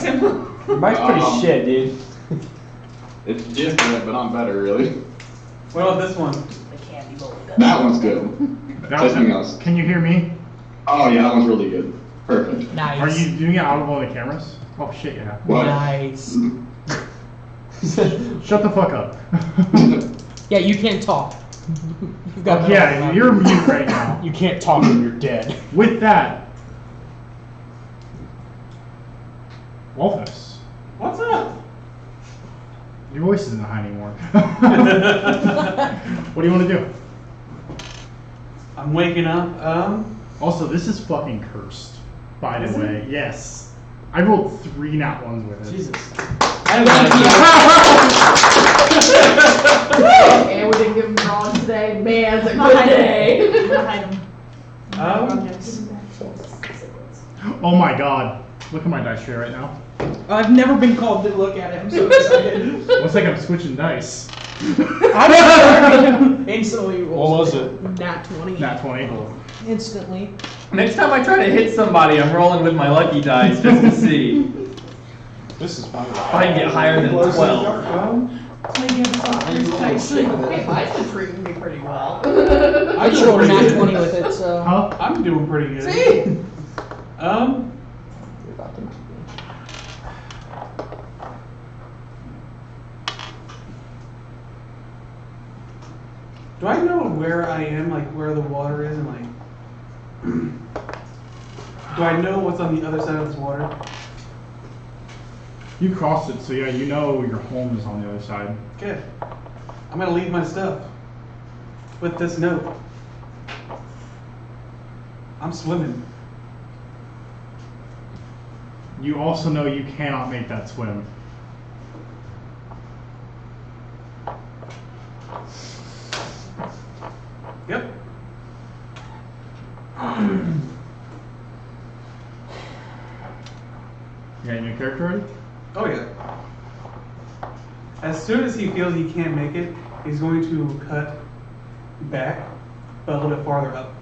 Your mic's pretty shit, dude. It's different, but not better, really. What about this one? That one's good. Anything else? Can you hear me? Oh yeah, that one's really good. Perfect. Nice. Are you doing it out of one of the cameras? Oh shit, yeah. What? Nice. Shut the fuck up. Yeah, you can't talk. You've got Yeah, you're mute right now. You can't talk when you're dead. With that, Wolfus, What's up? your voice isn't high anymore. What do you want to do? I'm waking up. Also, this is fucking cursed, by Is the it? way. Yes. I rolled 3 nat ones with it. Jesus. And we didn't give him drawing today. Man, it's a I'm gonna good hide day. him. I'm gonna hide him. Oh my god. Look at my dice tray right now. I've never been called to look at it. I'm so excited. Looks like I'm switching dice. I'm instantly rolls. What was it? Nat 20. Nat 20. Instantly. Next time I try to hit somebody, I'm rolling with my lucky dice just to see This is fun. if I can get higher than 12. Hey, mine's been treating me pretty well. I just rolled a nat 20 with it, so. Huh? I'm doing pretty good. See? Do I know where I am, like where the water is, and like, do I know what's on the other side of this water? You crossed it, so yeah, you know your home is on the other side. Good. I'm gonna leave my stuff with this note. I'm swimming. You also know you cannot make that swim. Yep. You got a new character ready? Oh yeah. As soon as he feels he can't make it, he's going to cut back, but a little bit farther up.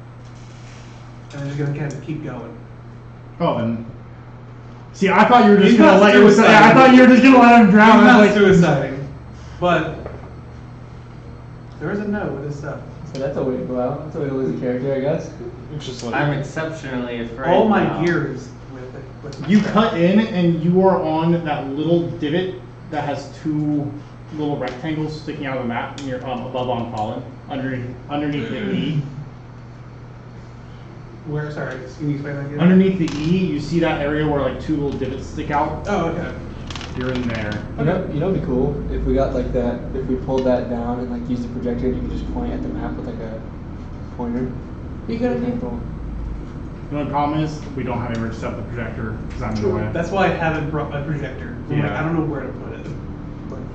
And then he's gonna kind of keep going. Oh, then. See, I thought you were just He's gonna not let him. suiciding. I thought you were just gonna let him drown. He's I not was like, suiciding, but there is a note with his stuff. So that's a way to go out. That's a way to lose a character, I guess. It's just like I'm exceptionally afraid. All my now. gear is with it. With my you stuff. cut in and you are on that little divot that has 2 little rectangles sticking out of the map near above on Colin, underneath the E. Where? Sorry, can you explain that again? Underneath the E, you see that area where like two little divots stick out? Oh, okay. You're in there. You know, it'd be cool if we got like that. If we pulled that down and like used the projector, and you could just point at the map with like a pointer. Be a good idea. Cool. The only problem is we don't have anywhere to set up the projector because I'm in the way. That's why I haven't brought my projector. I'm like, Yeah. I don't know where to put it.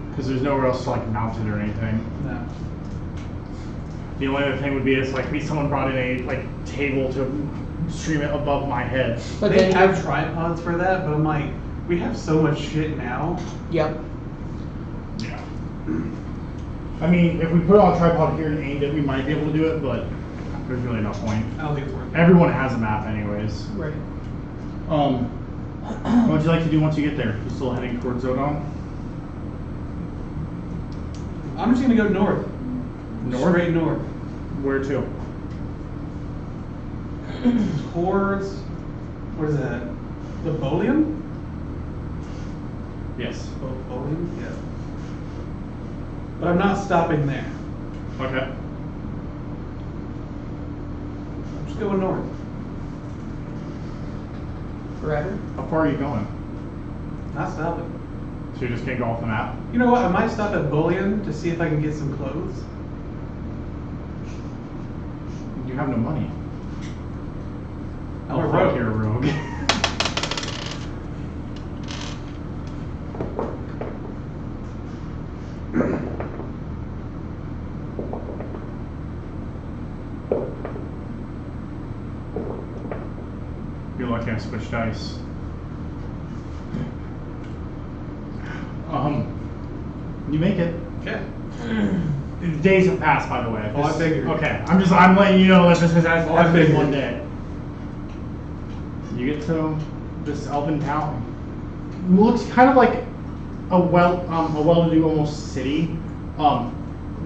Because there's nowhere else to like mount it or anything. No. The only other thing would be if like someone brought in a like table to stream it above my head. But They then have tripods for that, but I'm like, we have so much shit now. Yep. Yeah. I mean, if we put it on a tripod here and aimed it, we might be able to do it, but there's really no point. I don't think it's worth it. Everyone has a map anyways. Right. What would you like to do once you get there? You still heading towards Zodon? I'm just gonna go north. North? Straight north. Where to? Towards, what is that? The Bolium? Yes. Bolium? Yeah. But I'm not stopping there. Okay. I'm just going north. Forever. How far are you going? Not stopping. So you're just gonna go off the map? You know what? I might stop at Bullion to see if I can get some clothes. You have no money. I'm a fuck, rogue. you're a rogue. You're lucky I switched dice. You make it. Okay. Days have passed, by the way. Oh, I figured. Okay, I'm letting you know that this has I been figured. one day. You get to this elven town. It looks kind of like a well-to-do almost city.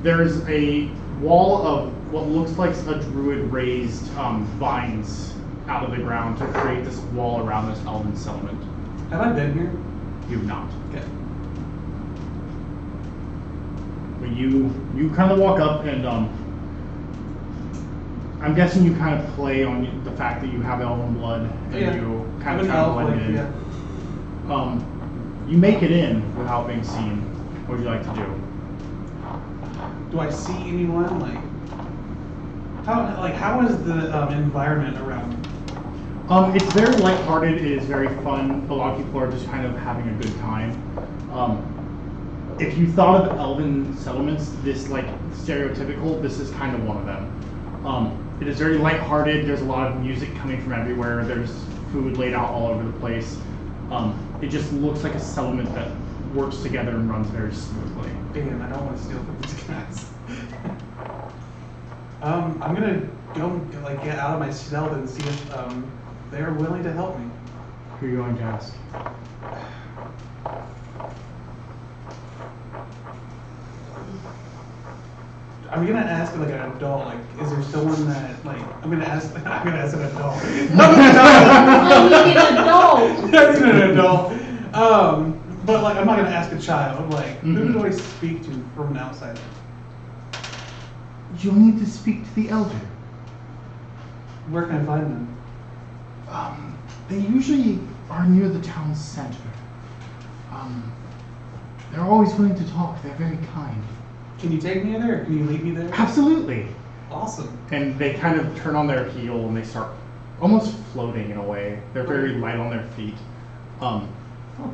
There's a wall of what looks like a druid raised vines out of the ground to create this wall around this elven settlement. Have I been here? You've not. Okay. But you kind of walk up and I'm guessing you kind of play on the fact that you have elven blood and Yeah. you kind I'm of an try to elf, blend like, in. yeah. You make it in without being seen. What would you like to do? Do I see anyone? How is the environment around me? It's very lighthearted. It is very fun. A lot of people are just kind of having a good time. If you thought of elven settlements, this like stereotypical, this is kind of one of them. It is very lighthearted. There's a lot of music coming from everywhere. There's food laid out all over the place. It just looks like a settlement that works together and runs very smoothly. Damn, I don't want to steal from these guys. I'm gonna go get out of my stealth and see if they're willing to help me. Who are you going to ask? I'm gonna ask like an adult. Like, is there someone that I'm gonna ask? I'm gonna ask an adult. I need an adult. I need an adult. But I'm not gonna ask a child. Who do I speak to from an outsider? You'll need to speak to the elder. Where can I find them? They usually are near the town center. They're always willing to talk. They're very kind. Can you take me there? Or can you lead me there? Absolutely. Awesome. And they kind of turn on their heel and they start almost floating in a way. They're very light on their feet.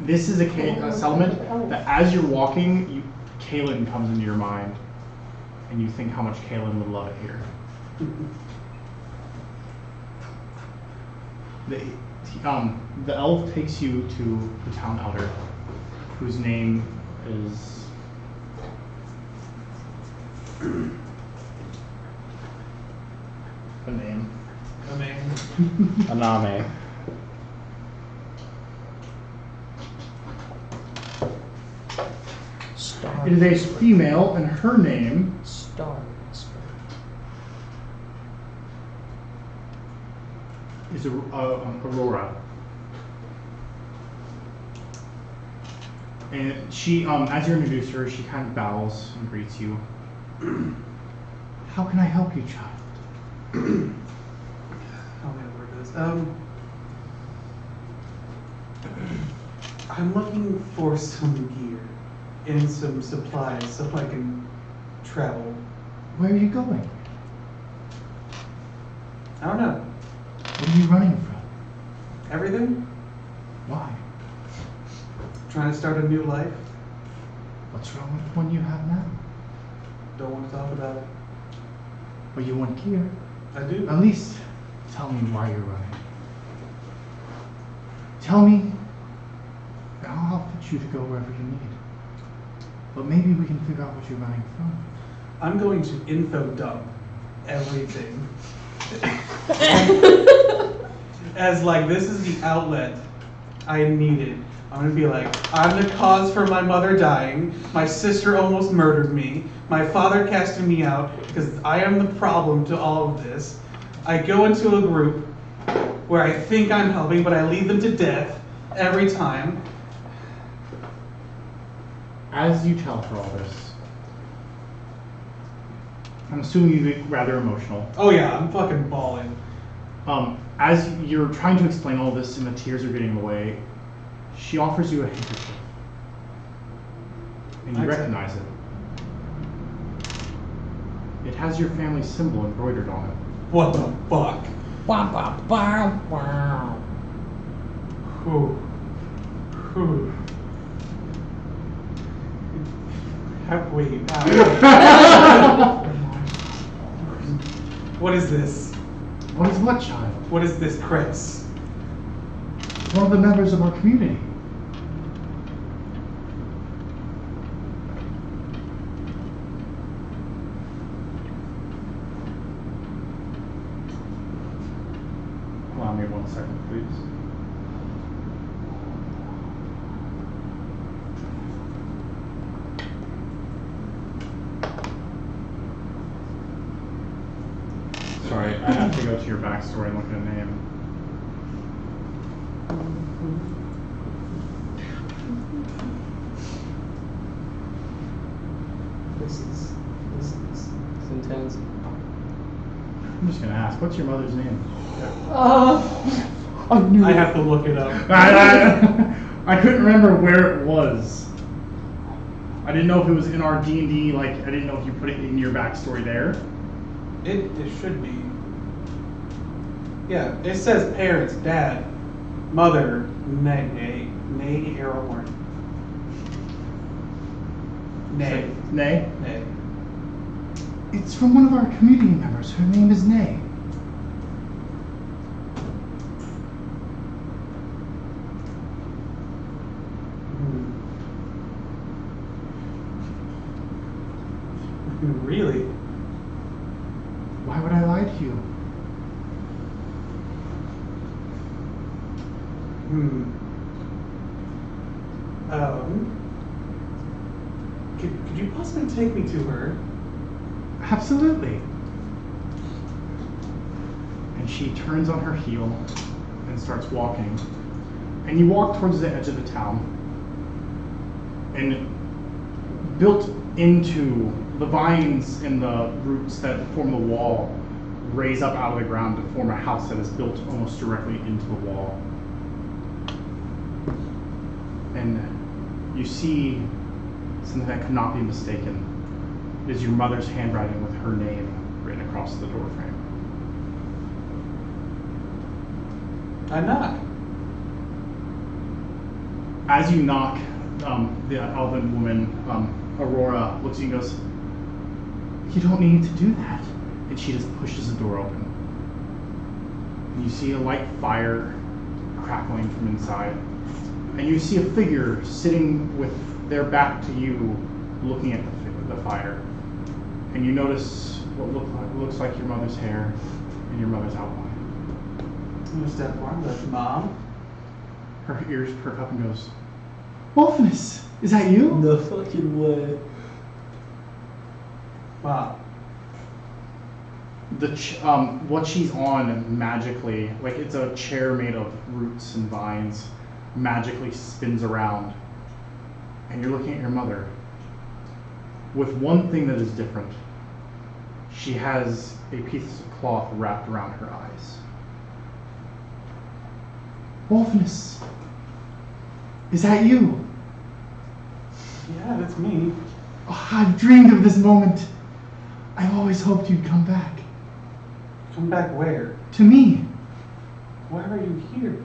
This is a settlement that as you're walking, Kaylin comes into your mind. And you think how much Kaylin would love it here. The elf takes you to the town elder, whose name is... a name. Aname. Star. It is a female, and her name Star. Whisper. is Aurora. And she, as you introduce her, she kind of bows and greets you. How can I help you, child? Oh man, I'm looking for some gear and some supplies so I can travel. Where are you going? I don't know. What are you running from? Everything? Why? Trying to start a new life? What's wrong with the one you have now? Don't want to talk about it. Well, you want gear. I do. At least tell me why you're running. Tell me, and I'll outfit you to go wherever you need. But maybe we can figure out what you're running from. I'm going to info dump everything. As like, this is the outlet I needed. I'm gonna be like, I'm the cause for my mother dying. My sister almost murdered me. My father casted me out because I am the problem to all of this. I go into a group where I think I'm helping, but I lead them to death every time. As you tell her all this, I'm assuming you get rather emotional. Oh yeah, I'm fucking bawling. As you're trying to explain all this and the tears are getting in the way, she offers you a handkerchief. And you recognize it. It has your family symbol embroidered on it. What the fuck? Wow, wow, wow, wow. Whew. Whew. Wait. What is this? What is what, child? What is this, Chris? It's one of the members of our community. Allow me 1 second, please. Sorry, I have to go to your backstory and look at a name. This is It's intense. I'm just gonna ask, what's your mother's name? I knew I it. have to look it up. I couldn't remember where it was. I didn't know if it was in our D&D, like, I didn't know if you put it in your backstory there. It should be. Yeah, it says parents, dad, mother, nay, Arrowhorn. Nay. Nay? Nay. It's from one of our community members. Her name is Nay. Really? Why would I lie to you? Could you possibly take me to her? Absolutely. And she turns on her heel and starts walking. And you walk towards the edge of the town. And built into the vines and the roots that form the wall raise up out of the ground to form a house that is built almost directly into the wall. And you see something that could not be mistaken. It is your mother's handwriting with her name written across the doorframe. I knock. As you knock, the elven woman, Aurora, looks at you and goes, "You don't need to do that." And she just pushes the door open. And you see a light fire crackling from inside. And you see a figure sitting with their back to you, looking at the fire. And you notice what looks like your mother's hair and your mother's outline. I'm gonna step forward and go, Mom? Her ears perk up and goes, "Wolfness, is that you?" No fucking way. Wow. What she's on magically, like it's a chair made of roots and vines, magically spins around. And you're looking at your mother with one thing that is different. She has a piece of cloth wrapped around her eyes. Wolfness. Is that you? Yeah, that's me. Oh, I've dreamed of this moment. I've always hoped you'd come back. Come back where? To me. Why are you here?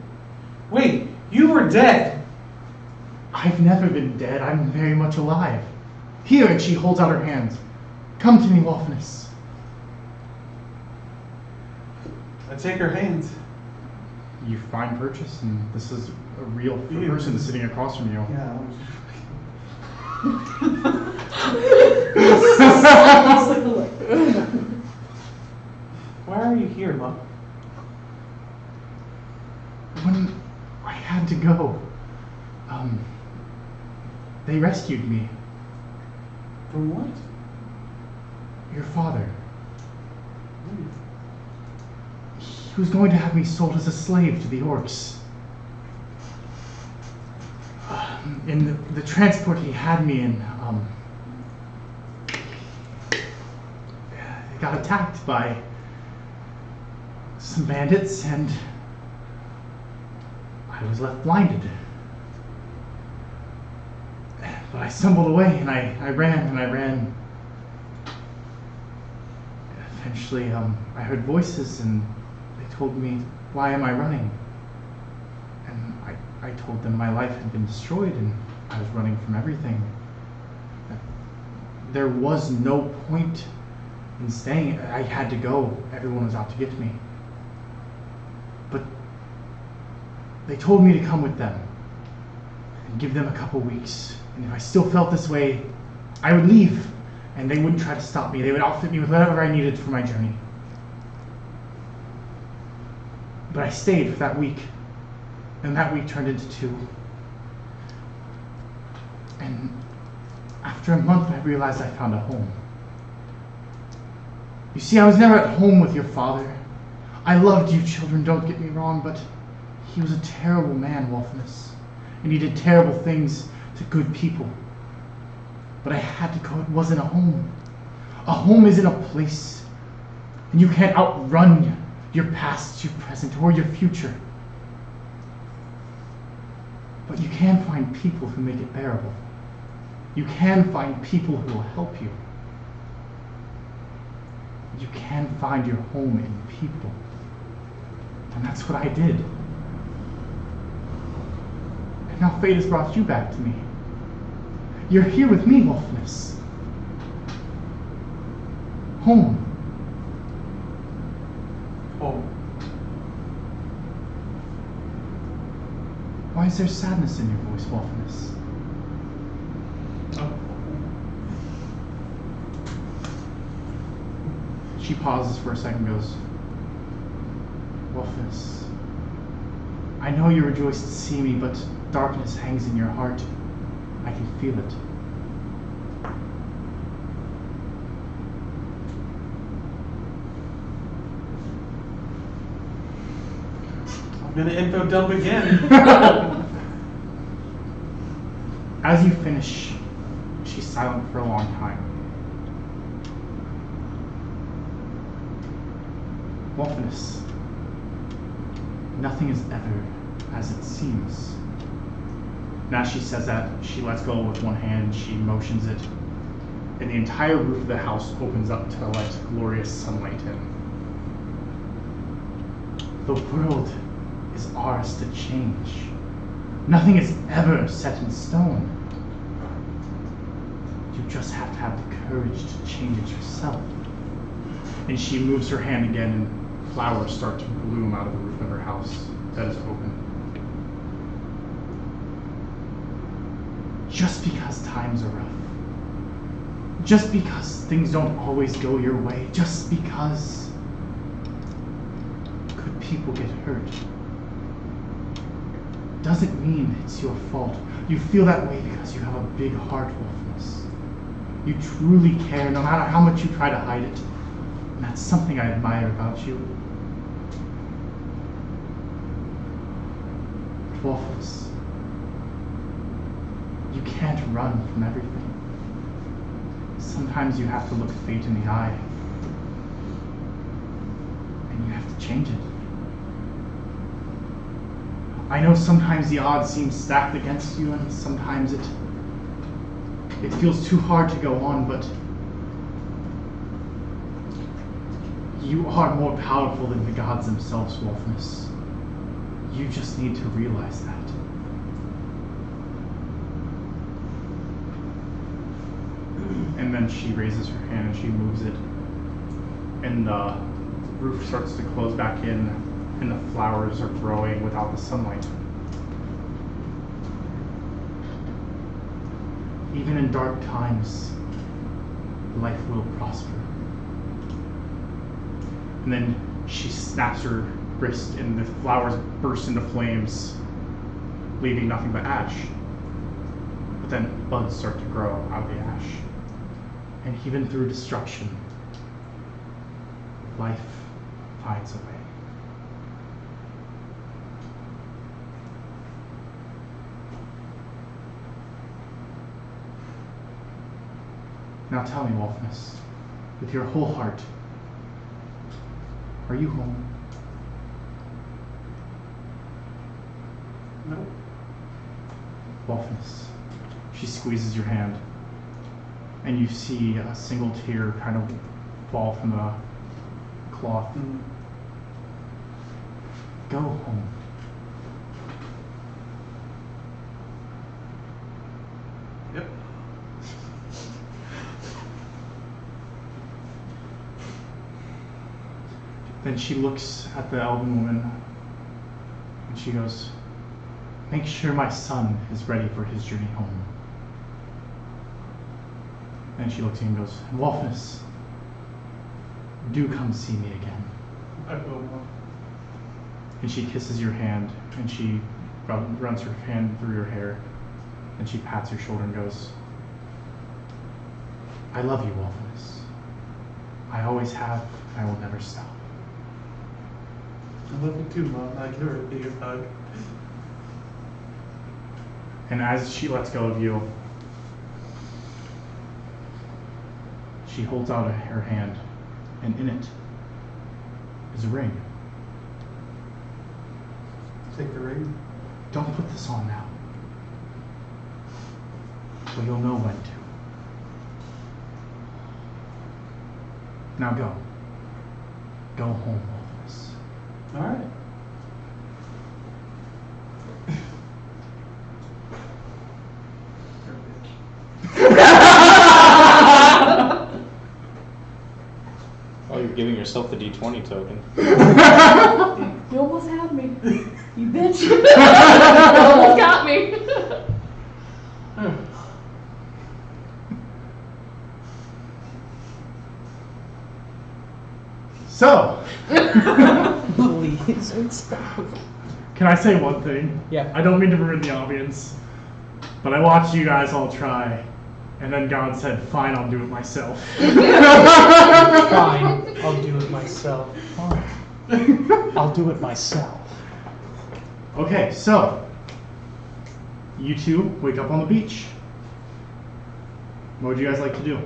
Wait, you were dead. I've never been dead. I'm very much alive. Here, and she holds out her hands. Come to me, Wolfness. I take her hands. You find purchase, and this is a real person sitting across from you. Yeah. Why are you here, Mom? When I had to go, they rescued me. From what? Your father. He was going to have me sold as a slave to the orcs. In the transport he had me in, I got attacked by some bandits, and I was left blinded. But I stumbled away, and I ran. Eventually, I heard voices, and they told me, "Why am I running?" And I told them my life had been destroyed, and I was running from everything. There was no point in staying. I had to go. Everyone was out to get me. But they told me to come with them and give them a couple weeks. And if I still felt this way, I would leave, and they wouldn't try to stop me. They would outfit me with whatever I needed for my journey. But I stayed for that week, and that week turned into 2. And after a month, I realized I found a home. You see, I was never at home with your father. I loved you children, don't get me wrong, but he was a terrible man, Wolfness. And he did terrible things to good people. But I had to go. It wasn't a home. A home isn't a place. And you can't outrun your past, your present, or your future. But you can find people who make it bearable. You can find people who will help you. You can find your home in people. And that's what I did. And now fate has brought you back to me. You're here with me, Wolfness. Home. Home. Why is there sadness in your voice, Wolfness? Oh. She pauses for a second and goes, Wolfness, I know you rejoice to see me, but darkness hangs in your heart. I can feel it. I'm gonna info dump again. As you finish, she's silent for a long time. Wolfness, nothing is ever as it seems. Now she says that, she lets go with one hand, she motions it, and the entire roof of the house opens up to let glorious sunlight in. The world is ours to change. Nothing is ever set in stone. You just have to have the courage to change it yourself. And she moves her hand again, and flowers start to bloom out of the roof of her house that is open. Just because times are rough, just because things don't always go your way, just because good people get hurt, doesn't mean it's your fault. You feel that way because you have a big heart, Wolfness. You truly care, no matter how much you try to hide it. And that's something I admire about you. Wolfness, you can't run from everything. Sometimes you have to look fate in the eye. And you have to change it. I know sometimes the odds seem stacked against you, and sometimes it feels too hard to go on, but you are more powerful than the gods themselves, Wolfness. You just need to realize that. And then she raises her hand and she moves it, and the roof starts to close back in, and the flowers are growing without the sunlight. Even in dark times, life will prosper. And then she snaps her wrist and the flowers burst into flames, leaving nothing but ash. But then buds start to grow out of the ash. And even through destruction, life finds a way. Now tell me, Wolfness, with your whole heart, are you home? No. Wolfness. She squeezes your hand, and you see a single tear kind of fall from the cloth. Go home. Yep. Then she looks at the elven woman, and she goes, "Make sure my son is ready for his journey home." And she looks at him and goes, "Wolfness, do come see me again." I will. And she kisses your hand, and she runs her hand through your hair, and she pats your shoulder and goes, "I love you, Wolfness. I always have, and I will never stop." I love you too, Mom. I give her a big hug. And as she lets go of you, she holds out her hand, and in it is a ring. Take the ring. Don't put this on now, but you'll know when to. Now go. Go home, Wolfness. All right. Oh, you're giving yourself the D20 token. You almost had me. You bitch. You almost got me. So, Please, stop. can I say one thing? Yeah. I don't mean to ruin the ambience, but I watched you guys all try, and then God said, "Fine, I'll do it myself." Fine, I'll do it myself. Fine. I'll do it myself. Okay, so you two wake up on the beach. What would you guys like to do?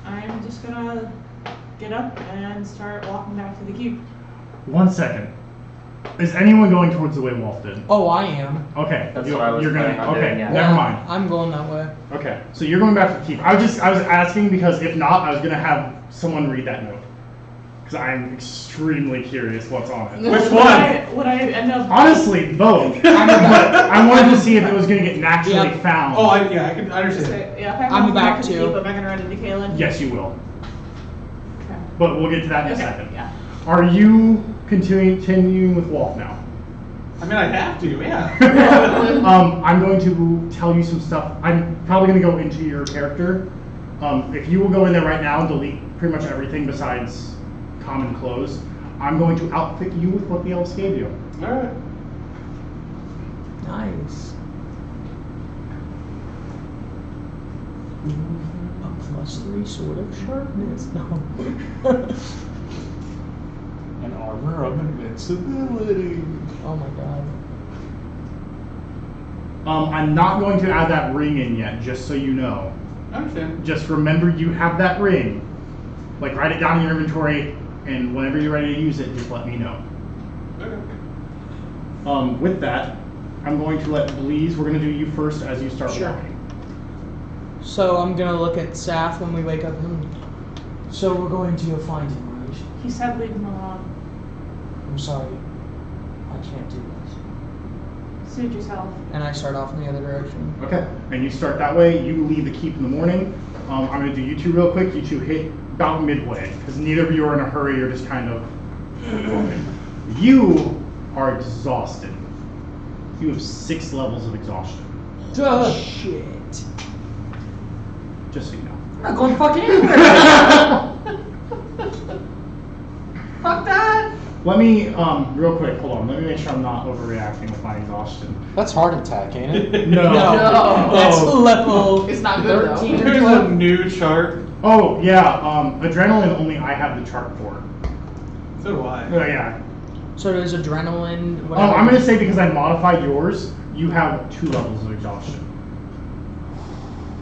I'm just gonna get up and start walking back to the keep. 1 second. Is anyone going towards the way Wolf did? Oh, I am. Okay, That's what I was planning on okay, doing, yeah. never mind. I'm going that way. Okay, so you're going back to the keep. I was asking because if not, I was gonna have someone read that note because I'm extremely curious what's on it. Which one? Would I end up? Honestly, both. But I wanted to see if it was gonna get naturally Yep. found. Oh, I can Just understand. say, yeah, if I'm I'm walking back back to the too. keep, am I gonna run into Kaylin? Yes, you will. Okay. But we'll get to that in a Okay, second. yeah. Are you continuing with Wolf now? I mean, I have to, yeah. I'm going to tell you some stuff. I'm probably going to go into your character. If you will go in there right now and delete pretty much everything besides common clothes, I'm going to outfit you with what the elves gave you. All right. Nice. A +3 sword of sharpness. No. An armor of invincibility. Oh my god. I'm not going to add that ring in yet, just so you know. I understand. Just remember you have that ring. Like, write it down in your inventory, and whenever you're ready to use it, just let me know. Okay. With that, I'm going to let Bleeze, we're going to do you first as you start Sure. walking. So I'm gonna look at Saf when we wake up. So we're going to go find him, right? He said leave him alone. I'm sorry. I can't do this. Suit yourself. And I start off in the other direction. Okay, and you start that way. You leave the keep in the morning. I'm going to do you two real quick. You two hit about midway, because neither of you are in a hurry. You're just kind of walking. You are exhausted. You have 6 levels of exhaustion. Oh, shit. Just so you know. I'm not going fucking anywhere. Fuck that! Let me, real quick, hold on. Let me make sure I'm not overreacting with my exhaustion. That's heart attack, ain't it? No. That's level It's not good though. 13 or There's a 12. new chart. Oh, yeah, adrenaline only I have the chart for. So do I. Yeah. So there's adrenaline. Oh, Whatever. I'm going to say because I modified yours, you have 2 levels of exhaustion.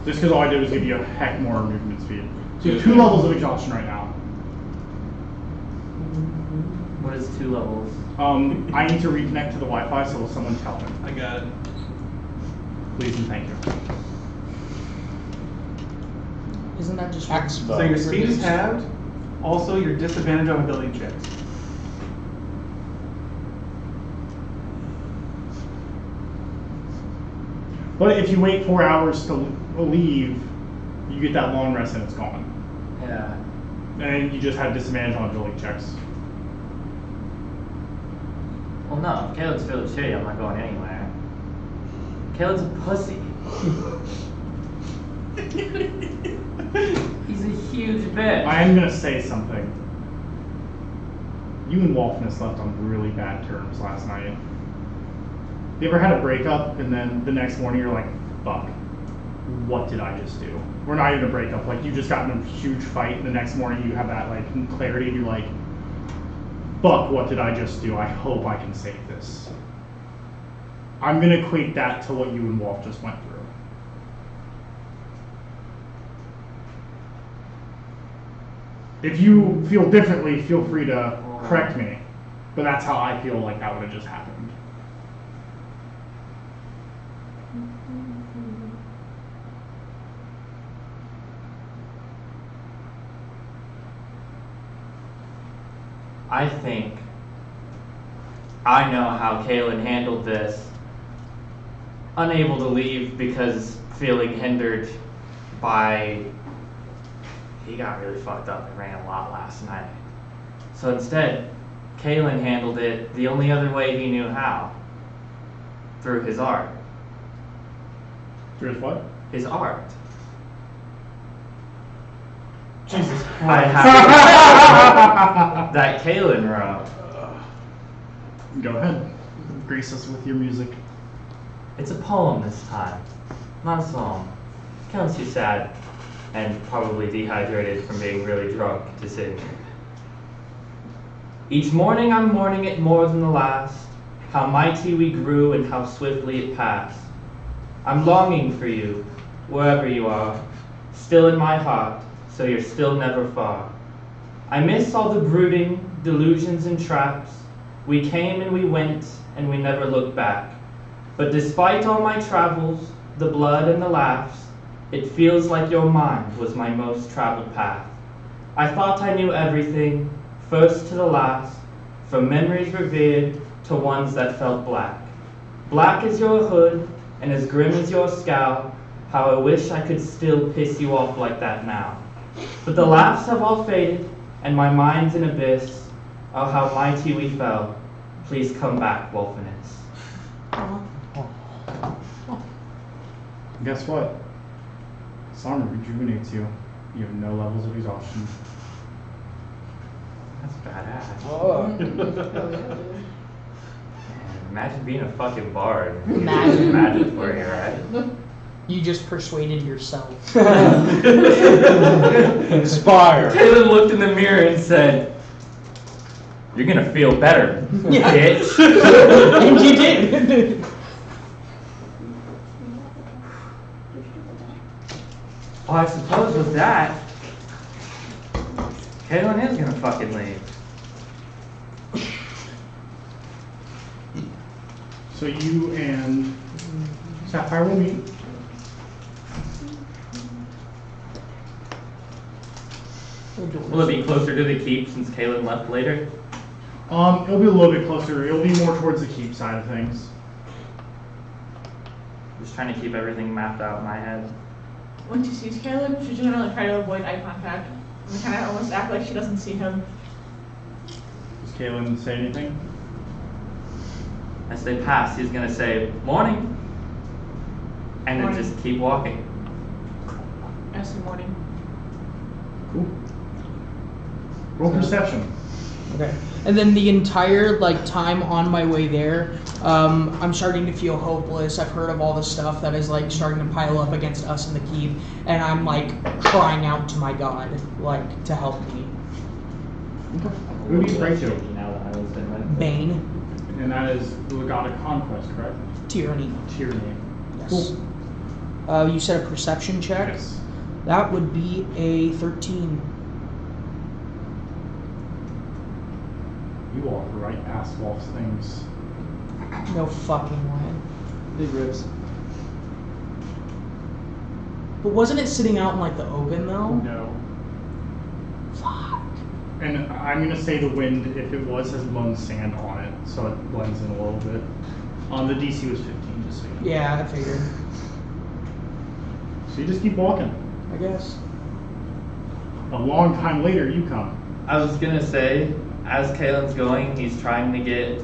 Just because all I did was give you a heck more movement speed. So you have 2 levels of exhaustion right now. What is 2 levels? I need to reconnect to the Wi-Fi, so will someone tell him? I got it. Please and thank you. Isn't that just Expo. So your speed is halved. Also, your disadvantage on ability checks. But if you wait 4 hours to leave, you get that long rest and it's gone. Yeah. And you just have disadvantage on ability checks. Well, no. If Caleb's feeling shitty, I'm not going anywhere. Caleb's a pussy. He's a huge bitch. I am going to say something. You and Wolfness left on really bad terms last night. You ever had a breakup and then the next morning you're like, fuck, what did I just do? We're not even a breakup, like you just got in a huge fight and the next morning you have that like clarity and you're like, fuck, what did I just do? I hope I can save this. I'm gonna equate that to what you and Wolf just went through. If you feel differently, feel free to correct me. But that's how I feel like that would have just happened. I think I know how Kalen handled this. Unable to leave because feeling hindered by he got really fucked up and ran a lot last night. So instead, Kalen handled it the only other way he knew how. Through his art. Through his what? His art. Jesus I Christ. have that Kalen wrote. Go ahead. Grace us with your music. It's a poem this time, not a song. Kalen's too sad and probably dehydrated from being really drunk to sing. Each morning I'm mourning it more than the last, how mighty we grew and how swiftly it passed. I'm longing for you, wherever you are, still in my heart, so you're still never far. I miss all the brooding, delusions and traps. We came and we went, and we never looked back. But despite all my travels, the blood and the laughs, it feels like your mind was my most traveled path. I thought I knew everything, first to the last, from memories revered to ones that felt black. Black as your hood, and as grim as your scowl, how I wish I could still piss you off like that now. But the laughs have all faded, and my mind's an abyss. Oh, how mighty we fell. Please come back, Wolfinus. Guess what? Song rejuvenates you. You have no levels of exhaustion. That's badass. Oh. Man, imagine being a fucking bard. Imagine. Imagine for you, right? You just persuaded yourself. Inspire. Taylor looked in the mirror and said, "You're gonna feel better, bitch." And you did. Well, I suppose with that, Kaylin is gonna fucking leave. So you and Sapphire will meet. Will it be closer to the keep since Kaylin left later? It'll be a little bit closer. It'll be more towards the keep side of things. Just trying to keep everything mapped out in my head. When she sees Caleb, she's gonna like try to avoid eye contact and kind of almost act like she doesn't see him. Does Kaylin say anything? As they pass, he's gonna say, "Morning," and then Morning. just keep walking. I say morning. Cool. Roll perception. Okay. And then the entire like time on my way there, I'm starting to feel hopeless. I've heard of all the stuff that is like starting to pile up against us in the keep, and I'm like crying out to my God, like to help me. Who do you pray to? Now that I was in it. Bane, And that is the God of Conquest, correct? tyranny. Tyranny. Yes. You said a perception check. Yes. That would be a 13. You walk right past Wolf's things. No fucking way. Big ribs. But wasn't it sitting out in like the open though? No. Fuck. And I'm gonna say the wind, if it was, has blown sand on it, so it blends in a little bit. The DC was 15, just so you know. Yeah, I figured. So you just keep walking. I guess. A long time later, you come. I was gonna say, as Kaylin's going, he's trying to get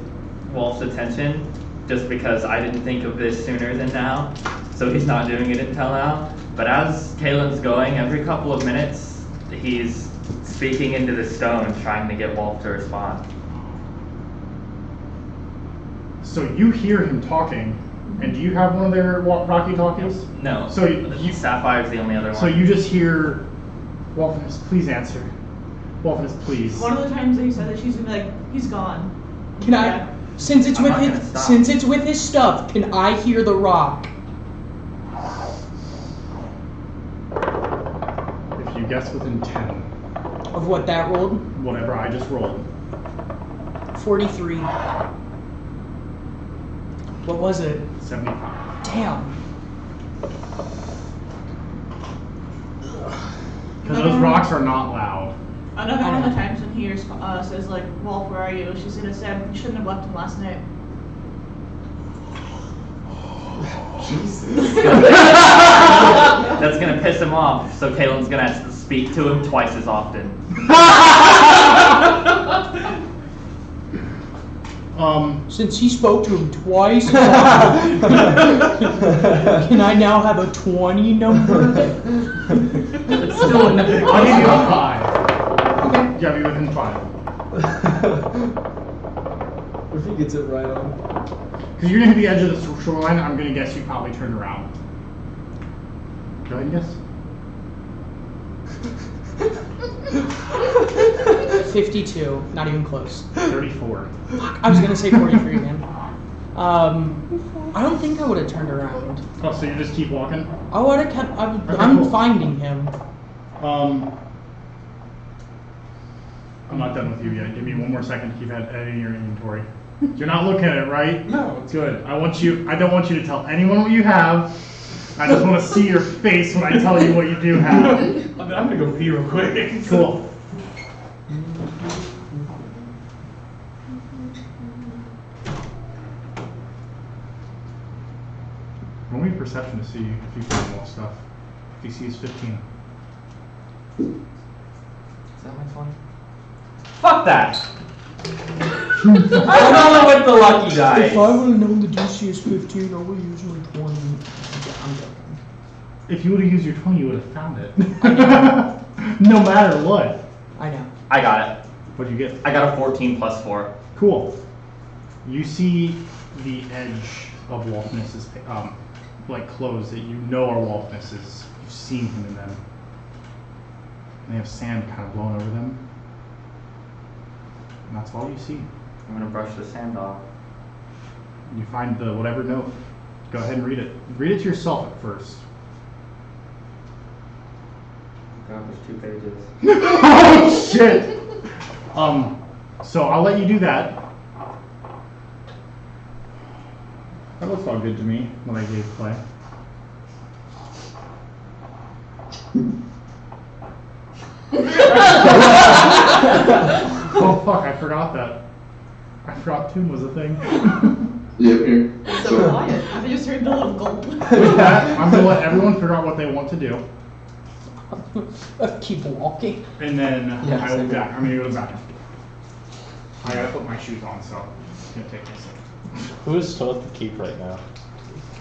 Wolf's attention, just because I didn't think of this sooner than now, so he's not doing it until now. But as Kaylin's going, every couple of minutes, he's speaking into the stone, trying to get Wolf to respond. So you hear him talking, and do you have one of their walkie-talkies? No, So you, Sapphire's the only other one. so you just hear, Wolfness, please answer. Wolfness, please. One of the times that he said that she's gonna be like, he's gone. Can I, since it's I'm with not gonna his, stop. since it's with his stuff, can I hear the rock? If you guess within 10, Of what that rolled? whatever I just rolled. 43. What was it? 75. Damn. Because those rocks are not loud. Another one of the times when he says like, Wolf, where are you? She's gonna say, you shouldn't have left him last night. That's gonna piss him off, so Kaylin's gonna have to speak to him twice as often. Since he spoke to him twice, can I now have a 20 number? It's still in the I'll give you a 5. Yeah, be within 5. If he gets it right on. Because you're going to hit the edge of the shoreline, I'm going to guess you probably turned around. Go ahead and guess. 52. Not even close. 34. Fuck, I was gonna say 43 again. I don't think I would have turned around. Oh, so you just keep walking? I would have kept. I'm cool. finding him. I'm not done with you yet. Give me one more second to keep editing your inventory. You're not looking at it, right? No, it's Good. I don't want you to tell anyone what you have. I just want to see your face when I tell you what you do have. I'm gonna go pee real quick. Cool. Roll me perception to see if you find more stuff. DC is 15. Is that my 20? Fuck that! I'm going with the lucky dice. If I would have known the DC is 15, I would have used my 20. I'm joking. If you would have used your 20, you would have found it. No matter what. I know. I got it. What'd you get? I got a 14 plus 4. Cool. You see the edge of Wolfness's like clothes that you know are Wolfness's. You've seen him in them. And they have sand kind of blown over them. And that's all you see. I'm gonna brush the sand off. You find the whatever note. Go ahead and read it. Read it to yourself at first. God, there's 2 pages. Oh shit! So I'll let you do that. looks all good to me, what I gave Clay. Oh fuck, I forgot that. I forgot Tomb was a thing. Yeah, here. So quiet. I just heard the little gulp. With that, I'm gonna let everyone figure out what they want to do. Keep walking. And then Yeah, I will same be back. I'm gonna go to the bathroom. I gotta put my shoes on, so it's gonna take me a second. Who is still at the keep right now?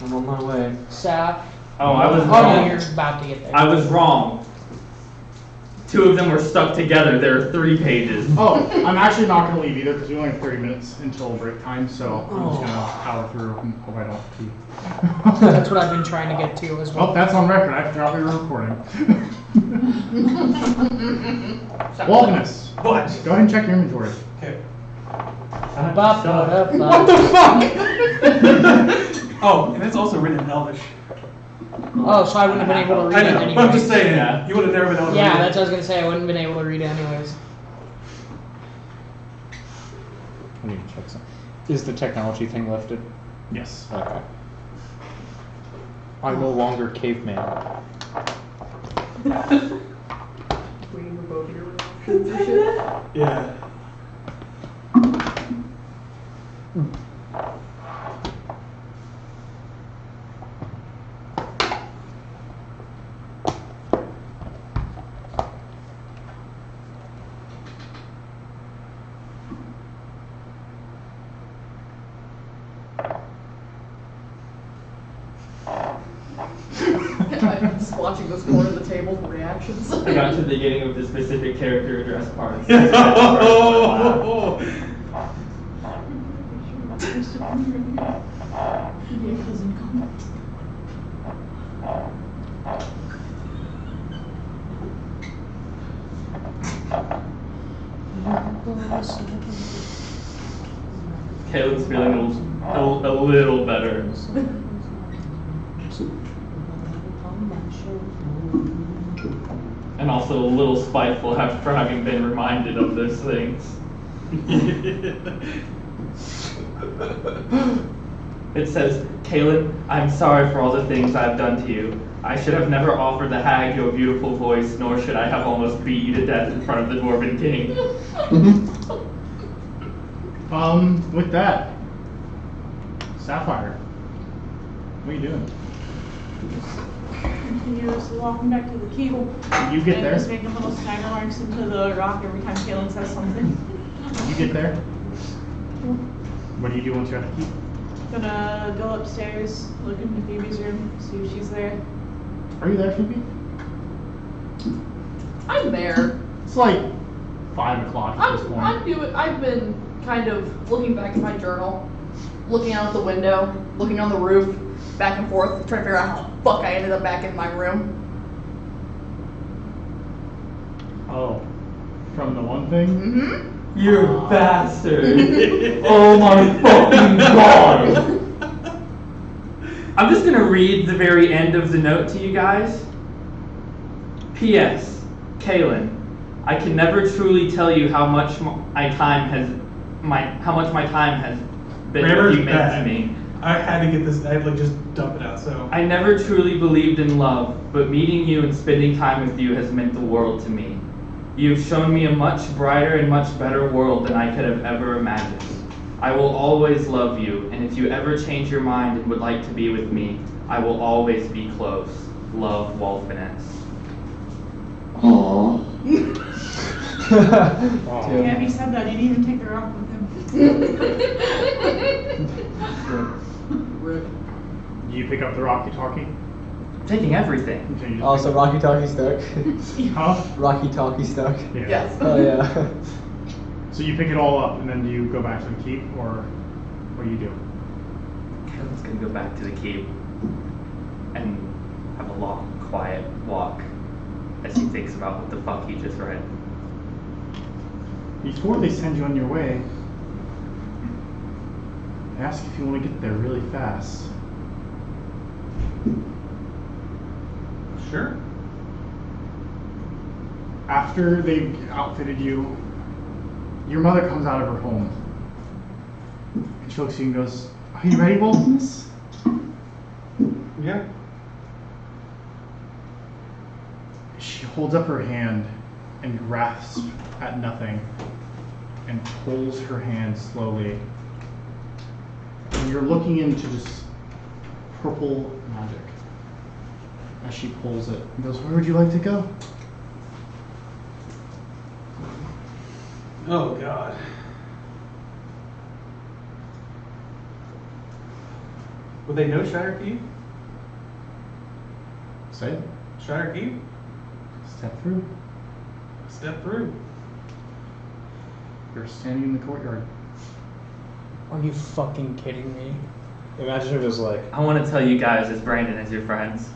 I'm on my way. Sap. Oh, I was Oh, no, wrong. you're about to get there. I was wrong. 2 of them were stuck together. There are 3 pages. Oh, I'm actually not gonna leave either because we only have 30 minutes until break time, so I'm just gonna power through and hope I don't have to pee. That's what I've been trying to get to as well. Oh, that's on record. I forgot we were recording. Wilderness. What? Go ahead and check your inventory. Okay. What the fuck? Oh, and it's also written in Elvish. Oh, so I wouldn't have been able to read I it know, anyways. but I'm just saying, Yeah. you would have never been able to Yeah, read that's it. what I was gonna say. I wouldn't have been able to read it anyways. I need to check something. Is the technology thing lifted? Yes. Okay. I'm no longer caveman. Yeah. I'm just watching this corner of the table for reactions. I got to the beginning of the specific character address part. Oh, Caleb's feeling a little better. And also a little spiteful for having been reminded of those things. It says, Caleb, I'm sorry for all the things I've done to you. I should have never offered the hag your beautiful voice, nor should I have almost beat you to death in front of the Dwarven King. With that, Sapphire, what are you doing? Continuously walking back to the keep. You get and there. just making little stagger marks into the rock every time Kaylin says something. You get there. What do you do once you're at the keep? Gonna go upstairs, look into Phoebe's room, see if she's there. Are you there, Phoebe? I'm there. It's like 5 o'clock at this point. I've been kind of looking back at my journal, looking out the window, looking on the roof, back and forth, trying to figure out how the fuck I ended up back in my room. Oh, from the one thing? Mm-hmm. You bastard! Oh my fucking god! I'm just gonna read the very end of the note to you guys. P.S. Kaylin, I can never truly tell you how much my time has been Grammar's what you meant to bad. me. I had to get this, I had to like just dump it out, so. I never truly believed in love, but meeting you and spending time with you has meant the world to me. You've shown me a much brighter and much better world than I could have ever imagined. I will always love you, and if you ever change your mind and would like to be with me, I will always be close. Love, Wolfiness. Aww. Yeah, he said that, he didn't even take the rock with him. Do you pick up the walkie-talkie? Taking everything. Okay, you just Oh, pick so up- Rocky Talkie stuck. Huh? Rocky Talkie stuck. Yeah. Yes. Oh yeah. So you pick it all up, and then do you go back to the keep, or what do you do? Kaylin's gonna go back to the keep and have a long, quiet walk as he thinks about what the fuck he just read. Before they send you on your way, ask if you want to get there really fast. Sure. After they've outfitted you, your mother comes out of her home. And she looks at you and goes, "Are you ready, Wolfness?" Yeah. She holds up her hand and grasps at nothing and pulls her hand slowly. And you're looking into just purple magic as she pulls it and goes, "Where would you like to go?" Oh God. Would they know Shire Keep? Say it. Shire Keep? Step through. Step through. You're standing in the courtyard. Are you fucking kidding me? Imagine if it was like, I want to tell you guys, as Brandon, as your friends,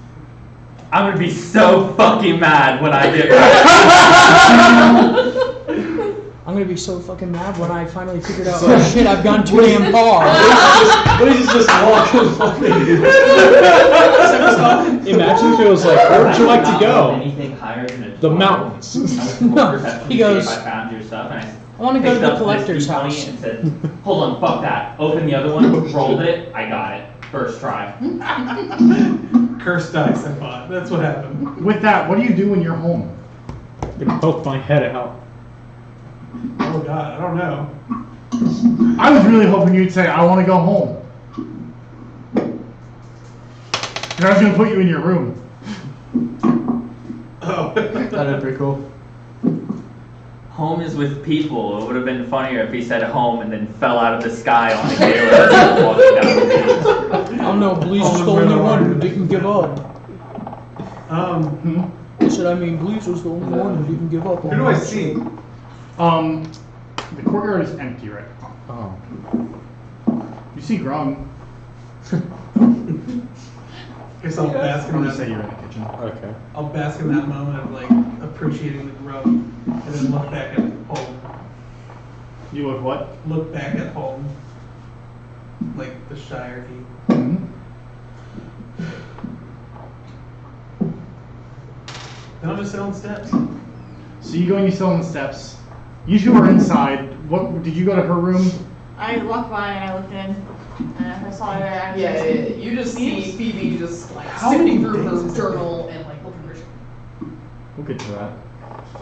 I'm gonna be so fucking mad when I get back. I'm gonna be so fucking mad when I finally figured out, oh shit, I've gone too damn far. what is this just walking? Imagine if it was like, where would you like to go? Anything higher than a The 12. mountains. No, he goes, I found your stuff and I want to go to picked the up collector's this D20 house. and said, hold on, fuck that. Open the other one, rolled it, I got it. First try. Cursed dice, I thought. That's what happened. With that, what do you do when you're home? I'm gonna poke my head out. Oh God, I don't know. I was really hoping you'd say, "I want to go home." And I was going to put you in your room. Oh. That'd be pretty cool. Home is with people. It would have been funnier if he said home and then fell out of the sky on the Gala as he was walking down the beach. Oh no, Bleach was the only one who didn't give up. I said, Bleach was the only one who didn't give up. Who do I see? The courtyard is empty right now. Oh. You see Grung. Guess I'll bask in I'm gonna say that. you're in the kitchen. Okay. I'll bask in that moment of like appreciating the grub, and then look back at home. You look what? Look back at home, like the Shire Keep. Mm-hmm. Then I'll just sit on the steps. So you go and you sit on the steps. You two are inside. What did you go to her room? I walked by and I looked in, and I saw her actually. Yeah, you just see Phoebe just like How sifting many through days her is journal and like looking for shit. We'll get to that.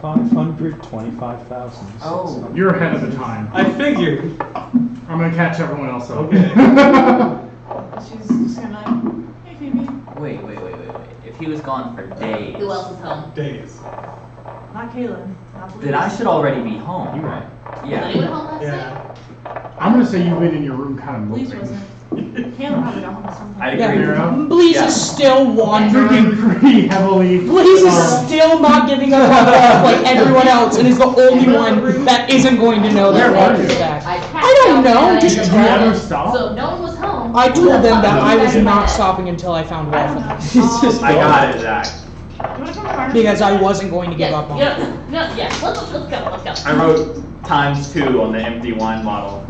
525,000. Oh. You're ahead of the time. I figured. I'm gonna catch everyone else up. Okay. She's just gonna, hey Phoebe. Wait. If he was gone for days, Who else is home? Days. Not Kaylin. Not Bleach. then I should already be home. You right. Was Yeah. anyone home last night? Yeah. I'm gonna say you've been in your room kind of Bleach moving. wasn't. Kaylin probably got home sometime. I Yeah, agree. Mira? Bleach Yeah. is still wandering. Drinking pretty heavily. Bleach is still not giving up on Wolf like everyone else, and is the only one that isn't going to know that Where are Wolf is you? back. I I don't know, just Did you ever stop? So no one was home. I told them that I was Back not in stopping until I found I don't Wolf. know. He's just I got it, Zach. You wanna come to our Because I wasn't going to give Yes, up on yeah, it. yeah. Let's go. I wrote ×2 on the empty wine bottle.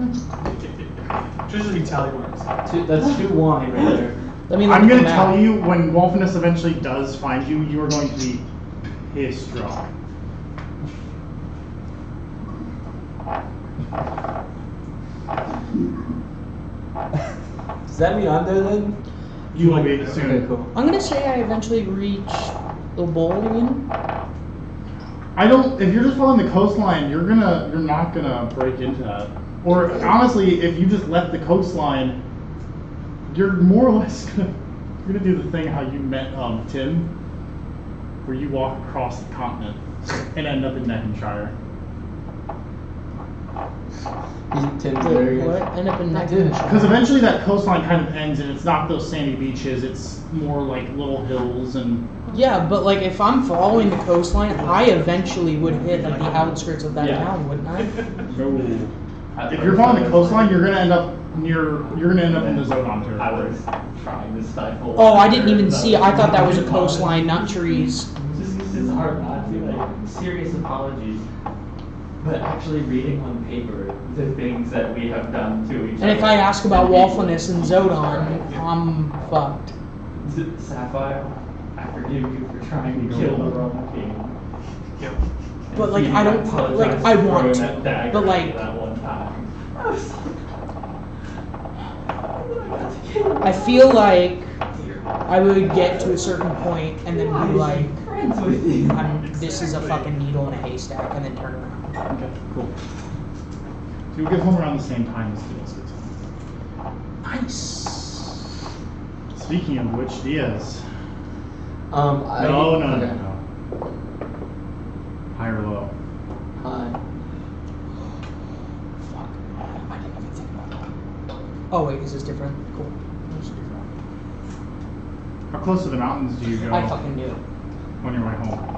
Should just be tally marks. That's 2 wine right there. Let me look I'm at gonna the tell map. you when Wolfinus eventually does find you, you are going to be pissed drunk. Does that mean I'm there then? You will be soon. Okay, cool. I'm gonna say I eventually reach the bowling. I don't. If you're just following the coastline, you're not gonna break into that. Or honestly, if you just left the coastline, you're more or less gonna do the thing how you met Tim, where you walk across the continent and end up in Neckenshire. Tim's there What? again. End up in I did. Because eventually that coastline kind of ends, and it's not those sandy beaches. It's more like little hills and. Yeah, but like if I'm following the coastline, I eventually would hit like the outskirts of that Yeah. town, wouldn't I? No. If you're following the coastline, you're gonna end up near. You're gonna end up in the Zodon territory. I was trying to stifle. Oh, I didn't even see it. I thought that was a coastline, not trees. It's hard not to. Like, serious apologies. But actually reading on paper the things that we have done to each other. And if I ask about Wolfinus and Zodon, I'm fucked. Sapphire, I forgive you for trying to kill the Roman king. Yep. But, like, And I don't- apologize like, for I want throwing to, that dagger but, at like- you that one time. I feel like I would get to a certain point and then be like, this is a fucking needle in a haystack, and then turn around. Okay, cool. So you'll get home around the same time as Diaz gets home. Nice. Speaking of which, Diaz. No. No. High or low? Hi. Fuck. I didn't even think about that. Oh wait, is this different? Cool. This is different. How close to the mountains do you go I fucking knew. on your way home?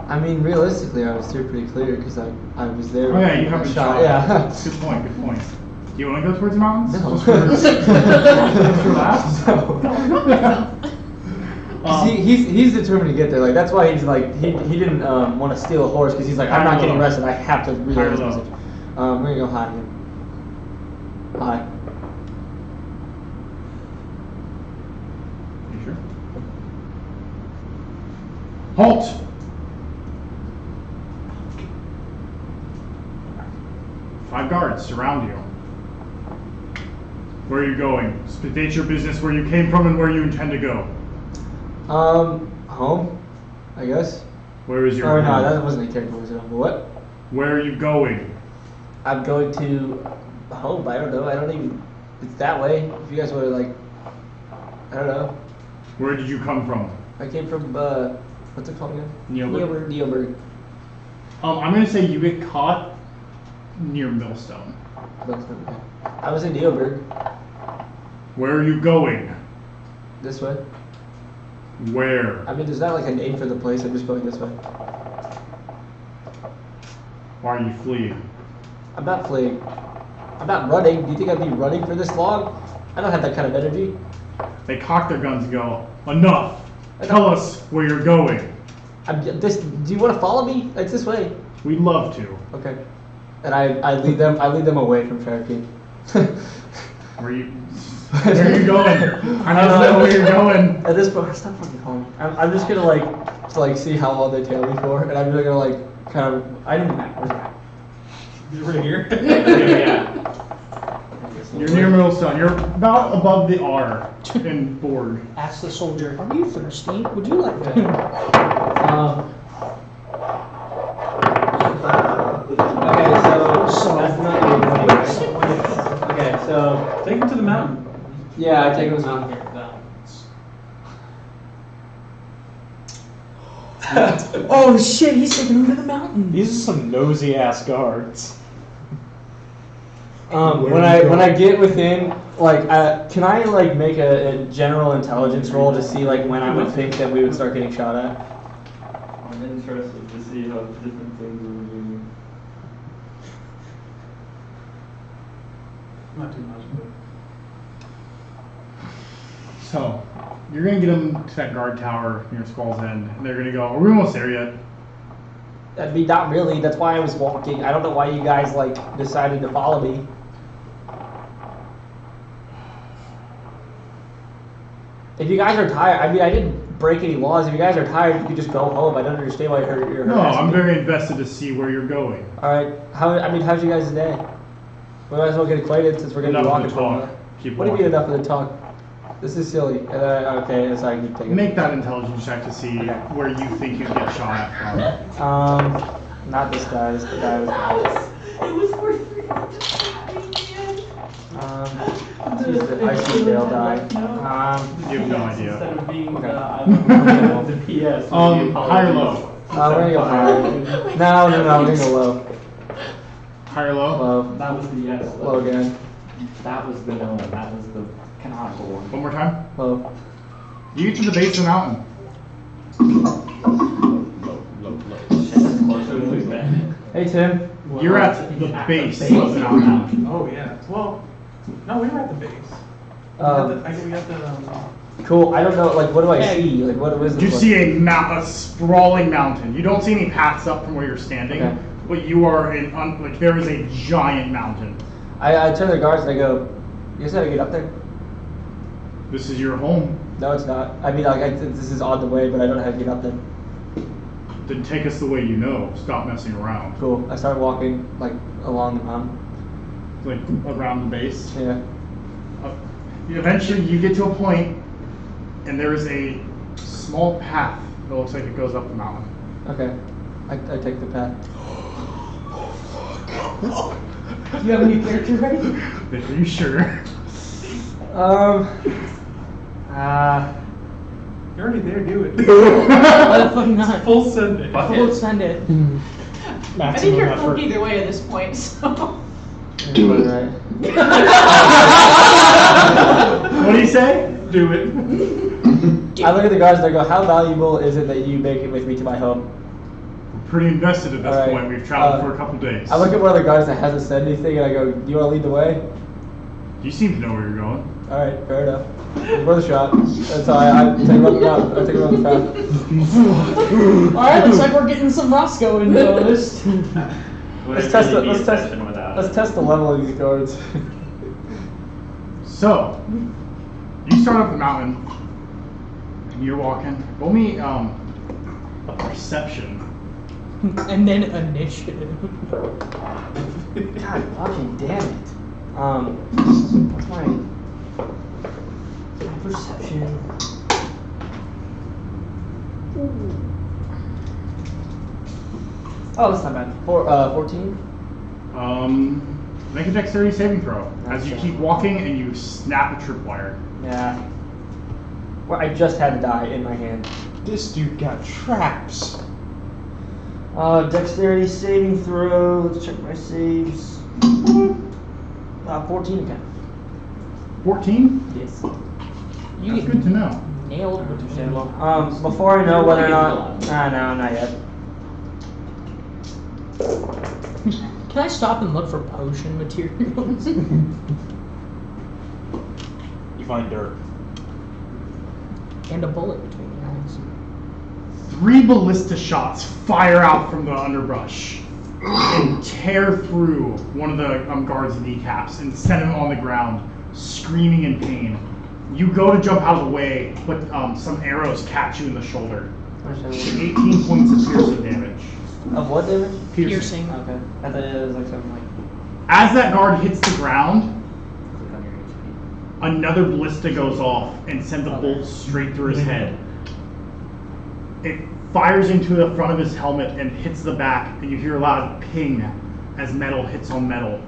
I mean, realistically, I was steer pretty clear because I was there. Oh yeah, you when I haven't shot. shot. Yeah. Good point. Do you want to go towards the mountains? No. Just for laughs? He's determined to get there. Like that's why he's like he didn't want to steal a horse because he's like I'm not getting rested. I have to relay this message. We're gonna go high. High. You sure? Halt! Five guards surround you. Where are you going? State your business, where you came from and where you intend to go. Home, I guess. Where is your Oh no, home? that wasn't a character voice. What? Where are you going? I'm going to home. I don't know. I don't even. It's that way. If you guys were like, I don't know. Where did you come from? I came from what's it called again? Neoburg? Neoburg. I'm gonna say you get caught near Millstone. I was in Neoburg. Where are you going? This way. Where? I mean, there's not like a name for the place. I'm just going this way. Why are you fleeing? I'm not fleeing. I'm not running. Do you think I'd be running for this long? I don't have that kind of energy. They cock their guns and go, enough! Tell us where you're going. Do you want to follow me? It's this way. We'd love to. Okay. And I lead them away from Cherokee. Where are you going? I don't know where you're going. At this point, stop fucking calling me. I'm just gonna like see how long they tail me for, and I'm just gonna like kind of. I didn't map. Where's the map? Right here. Yeah. You're near Millstone. You're about above the R in Borg. Ask the soldier, are you thirsty? Would you like to? Okay, so that's not okay, so Take him to the mountain. yeah, I take him out. Oh shit, he's taking him to the mountain. These are some nosy ass guards. When I get within, like, can I like make a general intelligence roll to see like when I would think that we would start getting shot at? I'm interested to see how different things will do. Not too much, but. So, you're gonna get them to that guard tower near Skull's End, and they're gonna go, are we almost there yet? I mean, not really. That's why I was walking. I don't know why you guys like decided to follow me. If you guys are tired, I mean, I didn't break any laws. If you guys are tired, you could just go home. I don't understand why you're No, harassing I'm me. very invested to see where you're going. All right. How's you guys' day? We might as well get acquainted since we're gonna be Enough walking of the for a talk. while. Keep What do you mean walking. enough of the talk? This is silly. Okay, so I keep taking. Make that intelligence check to see where you think you'd get shot at from. Not this guy. This guy was. It was worth it. I see Dale die. You have no idea. Instead of being Okay. the PS. High or low? We're gonna go high. No, we're gonna go low. High or low? Low. That was the yes. Low again. That was the no one. That was the canonical one. One more time. Low. You get to the base of the mountain. Closer than we've been. Hey Tim. You're at the base of the mountain. Oh yeah. Well, no, we were at the base. We got the. Cool. I don't know. Like, what do I see? Like, what is this? You see a sprawling mountain. You don't see any paths up from where you're standing, Okay. but you are in like there is a giant mountain. I turn to the guards and I go, "You guys gotta get up there." This is your home. No, it's not. I mean, like, this is on the way, but I don't know how to get up there. Then take us the way you know. Stop messing around. Cool. I start walking like along the mountain. Like around the base. Yeah. Eventually, you get to a point and there is a small path that looks like it goes up the mountain. Okay. I take the path. Do you have a new character ready? Are you sure? You're already there, do it. Why the fuck not? Full send it. Full send it. I think Maximum you're effort. fucked either way at this point, so. Do it. Right. What do you say? Do it. I look at the guards and I go, how valuable is it that you make it with me to my home? We're pretty invested at this All right. point. We've traveled for a couple days. I look at one of the guards that hasn't said anything and I go, do you want to lead the way? You seem to know where you're going. Alright, fair enough. It's worth a shot. And so I take him up the mountain. I take him up the path. Alright, looks like we're getting some Roscoe info this. Let's test the level of these guards. So, you start up the mountain, and you're walking. Roll me a perception. And then initiative. God fucking damn it. What's my perception? Oh, that's not bad. 14? Make a dexterity saving throw as you keep walking and you snap a tripwire. Yeah. Well, I just had to die in my hand. This dude got traps. Dexterity saving throw. Let's check my saves. 14 again. 14? Yes. You That's get good to know. nailed. Understandable. Before I know whether or not. No, not yet. Can I stop and look for potion materials? You find dirt. And a bullet between the eyes. 3 ballista shots fire out from the underbrush and tear through one of the guard's kneecaps and send him on the ground, screaming in pain. You go to jump out of the way, but some arrows catch you in the shoulder. 18 points of piercing damage. Of what damage? Piercing. Okay. I thought it was like something like. As that guard hits the ground, Click on your HP. another ballista goes off and sends a bolt straight through his head. It fires into the front of his helmet and hits the back, and you hear a loud ping as metal hits on metal,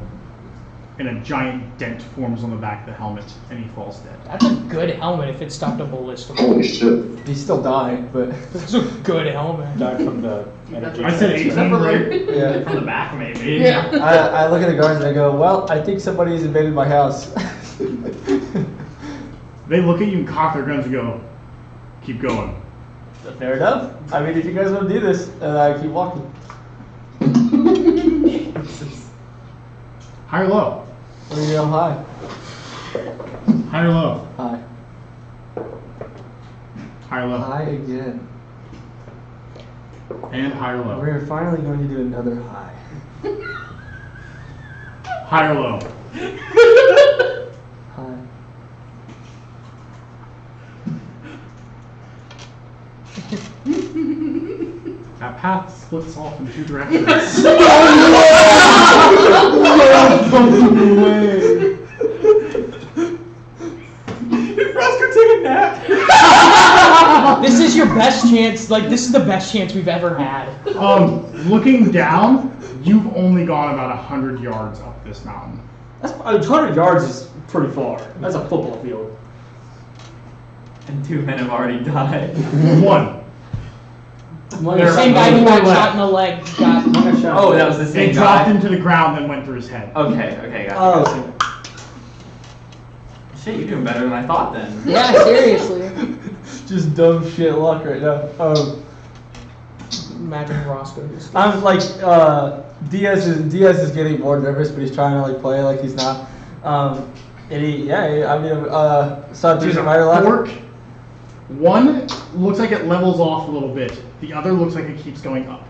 and a giant dent forms on the back of the helmet, and he falls dead. That's a good helmet if it stopped a ballista. Holy shit. He's still dying, but. That's a good helmet. Died from the energy. I said 18, right? Yeah. From the back, maybe. Yeah. I look at the guards and I go, well, I think somebody's invaded my house. They look at you and cock their guns and go, keep going. Fair enough. I mean, if you guys want to do this, and I keep walking. High or low? Or you go high. High or low? High. High or low? High again. And high or low? We're finally going to do another high. High or low? High. That path splits off in 2 directions. Roscoe took a nap. This is your best chance. Like, this is the best chance we've ever had. Looking down, you've only gone about 100 yards up this mountain. That's 100 yards is pretty far. That's a football field. And 2 men have already died. 1. The same guy who got shot in the leg got. Oh, that was the They same dropped guy? into the ground and went through his head. Okay, gotcha. Oh. Shit, you're doing better than I thought then. Yeah, seriously. Just dumb shit luck right now. Imagine Roscoe just. I'm like, Diaz is getting more nervous, but he's trying to like play like he's not. And so There's choosing a right or left. fork. One looks like it levels off a little bit. The other looks like it keeps going up.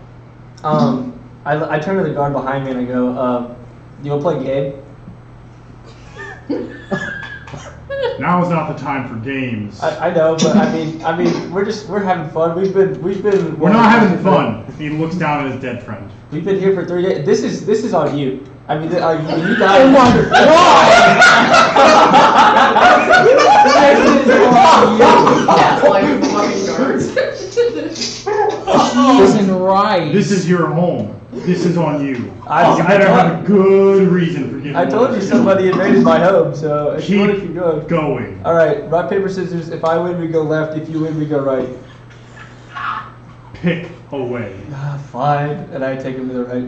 I turn to the guard behind me and I go, you wanna play a game? Now is not the time for games. I know, but I mean, we're having fun. We've been. We're not having fun. He looks down at his dead friend. We've been here for 3 days. This is on you. I mean, he died. Oh my That's why you're fucking guards. Jesus Christ. This is your home. This is on you. You I better told- have a good reason for getting I told you somebody invaded my home, so if you want to keep going. going. Alright, rock, paper, scissors. If I win, we go left. If you win, we go right. Pick away. Fine. And I take him to the right.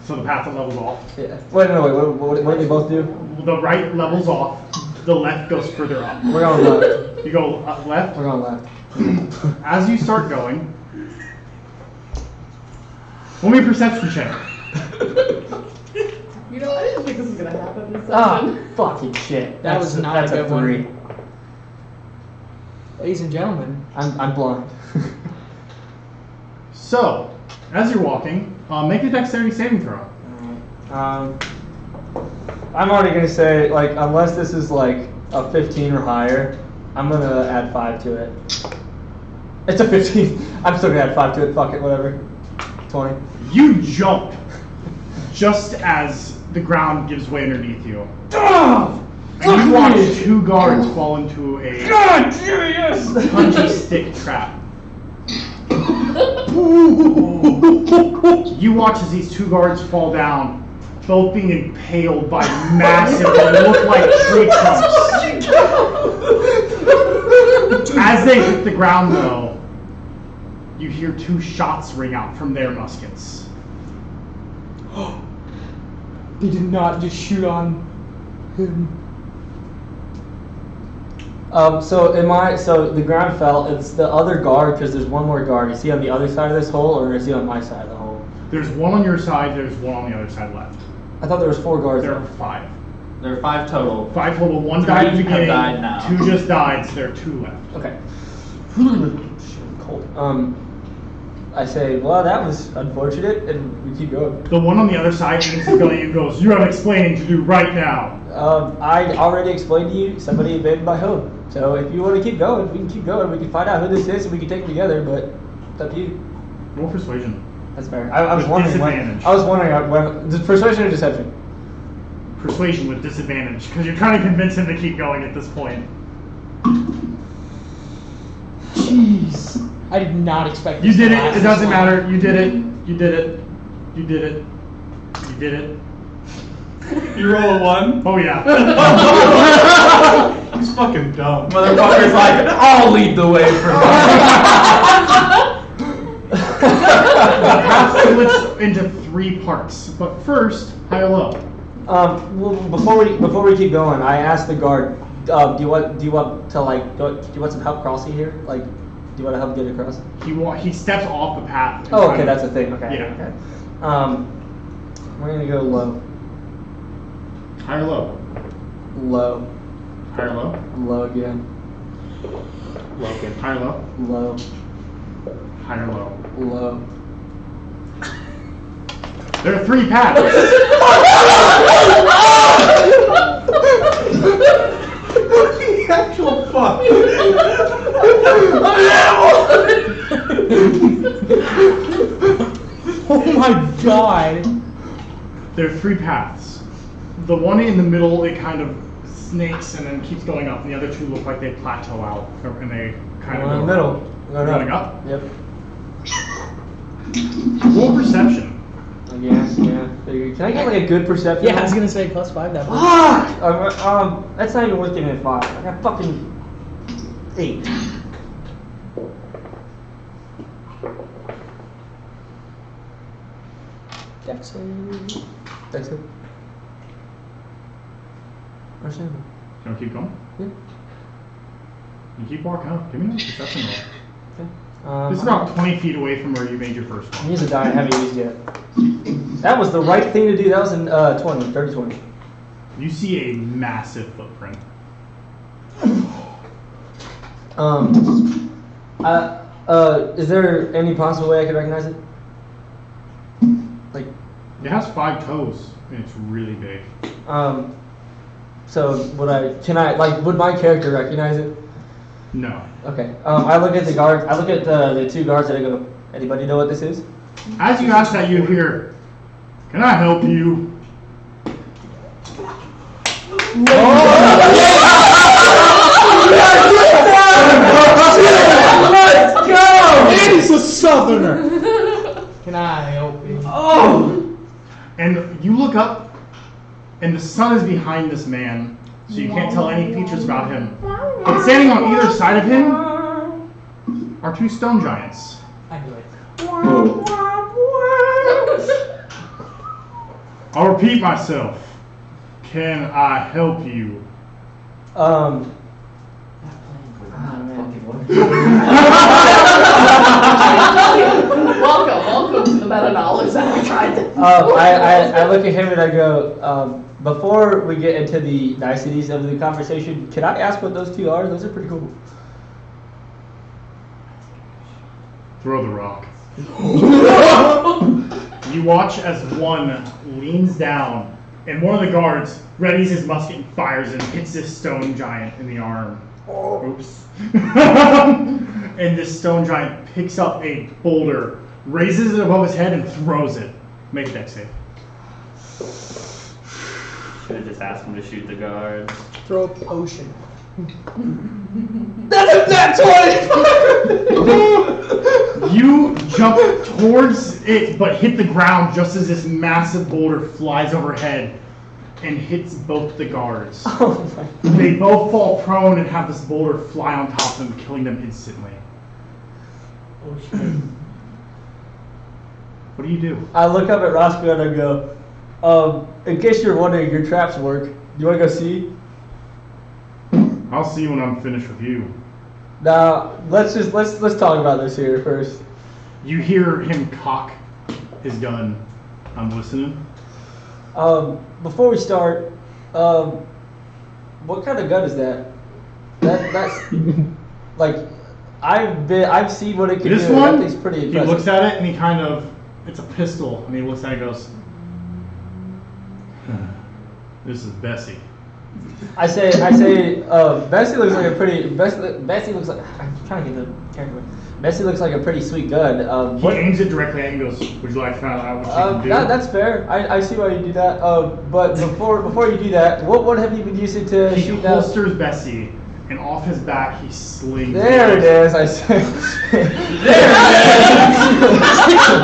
So the path that levels off. Yeah. Wait, no, wait. What do they both do? The right levels off. The left goes further up. We're going left. You go left. We're going left. As you start going, roll me a perception check. You know, I didn't think this was gonna happen this Ah, session. fucking shit. That was not that's a good one. 3. Ladies and gentlemen. I'm blind. So, as you're walking, make a dexterity saving throw. I'm already gonna say, like, unless this is like a 15 or higher, I'm gonna add 5 to it. It's a 15. I'm still gonna add 5 to it. Fuck it, whatever. 20. You jump just as the ground gives way underneath you. Oh, And you watch 2 guards fall into a God, yes! punchy stick trap. You watch as these 2 guards fall down, both being impaled by massive, what look like tree trunks. As they hit the ground, though, you hear 2 shots ring out from their muskets. They did not just shoot on him. So the ground fell. It's the other guard because there's one more guard. Is he on the other side of this hole or is he on my side of the hole? There's one on your side, there's one on the other side left. I thought there was 4 guards. There There. are 5. There are 5 total. 5 total. 1 3 died at the have beginning, died now. 2 just died, so there are 2 left. Okay. Cold. I say, well, that was unfortunate, and we keep going. The one on the other side aims his gun at you and goes, "You have explaining to do right now." I already explained to you, somebody invaded my home. So if you want to keep going, we can keep going. We can find out who this is and we can take them together, but it's up to you. Roll persuasion. That's fair. I was With wondering disadvantage. I was wondering when the persuasion or deception? Persuasion with disadvantage, because you're trying to convince him to keep going at this point. Jeez. I did not expect You this did to it. last It this doesn't long. matter. You did it. You did it. You did it. You did it. You roll a 1. Oh yeah. He's fucking dumb. Motherfucker's like, I'll lead the way for me. The path splits into 3 parts, but first, high or low. Well, before we keep going, I asked the guard, do you want to like do you want some help crossing here? Like, do you want to help get across? He steps off the path. and Oh, kind okay, of- that's a thing. Okay. Yeah. Okay. We're gonna go low. High or low. Low. High or low. Low again. Low again. High or low. Low. High or low. Low. There are 3 paths. The actual fuck. Oh my god. There are 3 paths. The one in the middle, it kind of snakes and then keeps going up, and the other 2 look like they plateau out, and they kind of We're in go the middle. Going Going up? Yep. Roll perception. I guess. Yeah. Can I get like a good perception? Yeah, I was gonna say +5 that one. Fuck! That's not even worth giving it 5. I got fucking 8. That's it. Or 7. You want to keep going? Yeah. You keep walking up. Give me that perception roll. Okay. This is about 20 feet away from where you made your first one. Use a die. I haven't used yet. That was the right thing to do. That was in 30 20. You see a massive footprint. Is there any possible way I could recognize it? Like, It has 5 toes, and it's really big. so would my character recognize it? No. Okay. I look at the guards. I look at the 2 guards and I go, anybody know what this is? As you ask that, you hear, "Can I help you?" Let's go! He's a southerner. Can I help you? Oh! And you look up, and the sun is behind this man, so you can't tell any features about him. But standing on either side of him are two stone giants. I do it. Oh. I'll repeat myself. Can I help you? Welcome to the meta knowledge that we tried to. I look at him and I go, before we get into the niceties of the conversation, can I ask what those two are? Those are pretty cool. Throw the rock. You watch as one leans down, and one of the guards readies his musket and fires and hits this stone giant in the arm. Oops. And this stone giant picks up a boulder, raises it above his head, and throws it. Make a dex save. Should have just asked him to shoot the guard. Throw a potion. That's You jump towards it, but hit the ground just as this massive boulder flies overhead and hits both the guards. Oh my. They both fall prone and have this boulder fly on top of them, killing them instantly. Oh shit. What do you do? I look up at Roscoe and I go, in case you're wondering, your traps work. Do you want to go see? I'll see when I'm finished with you. Now, let's talk about this here first. You hear him cock his gun. I'm listening. Before we start, what kind of gun is that? That's like I've seen what it can This do. one, That thing's pretty he impressive. looks at it and he kind of, it's a pistol, and he looks at it and goes, this is Bessie. I say, Bessie looks like a pretty. Bessie looks like. I'm trying to get the camera. Bessie looks like a pretty sweet gun. He aims it directly at you and goes, would you like to find out what you can do? That's fair. I see why you do that. But before you do that, what have you been using to He shoot down? holsters Bessie, and off his back he slings There it is. I say. There it is.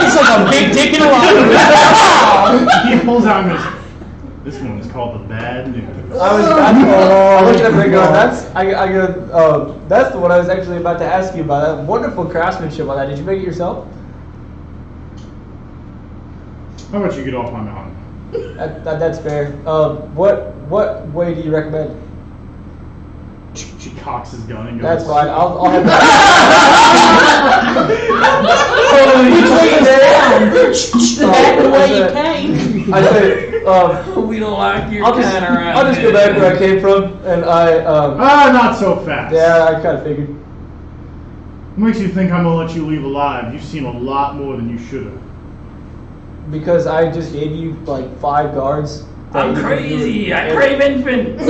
It's like a big dick in a lot. He pulls out and goes, this one is called the bad news. I'm looking at Big going, that's the one I was actually about to ask you about. That wonderful craftsmanship on that. Did you make it yourself? How about you get off my mountain? That's fair. What way do you recommend? She cocks his gun and goes, That's fine. I'll have that. Back the way you came. I say, We don't like your I'll just go back where I came from, and not so fast. yeah, I kind of figured. What makes you think I'm gonna let you leave alive? You've seen a lot more than you should have. Because I just gave you like 5 guards. I'm crazy. I crave infant.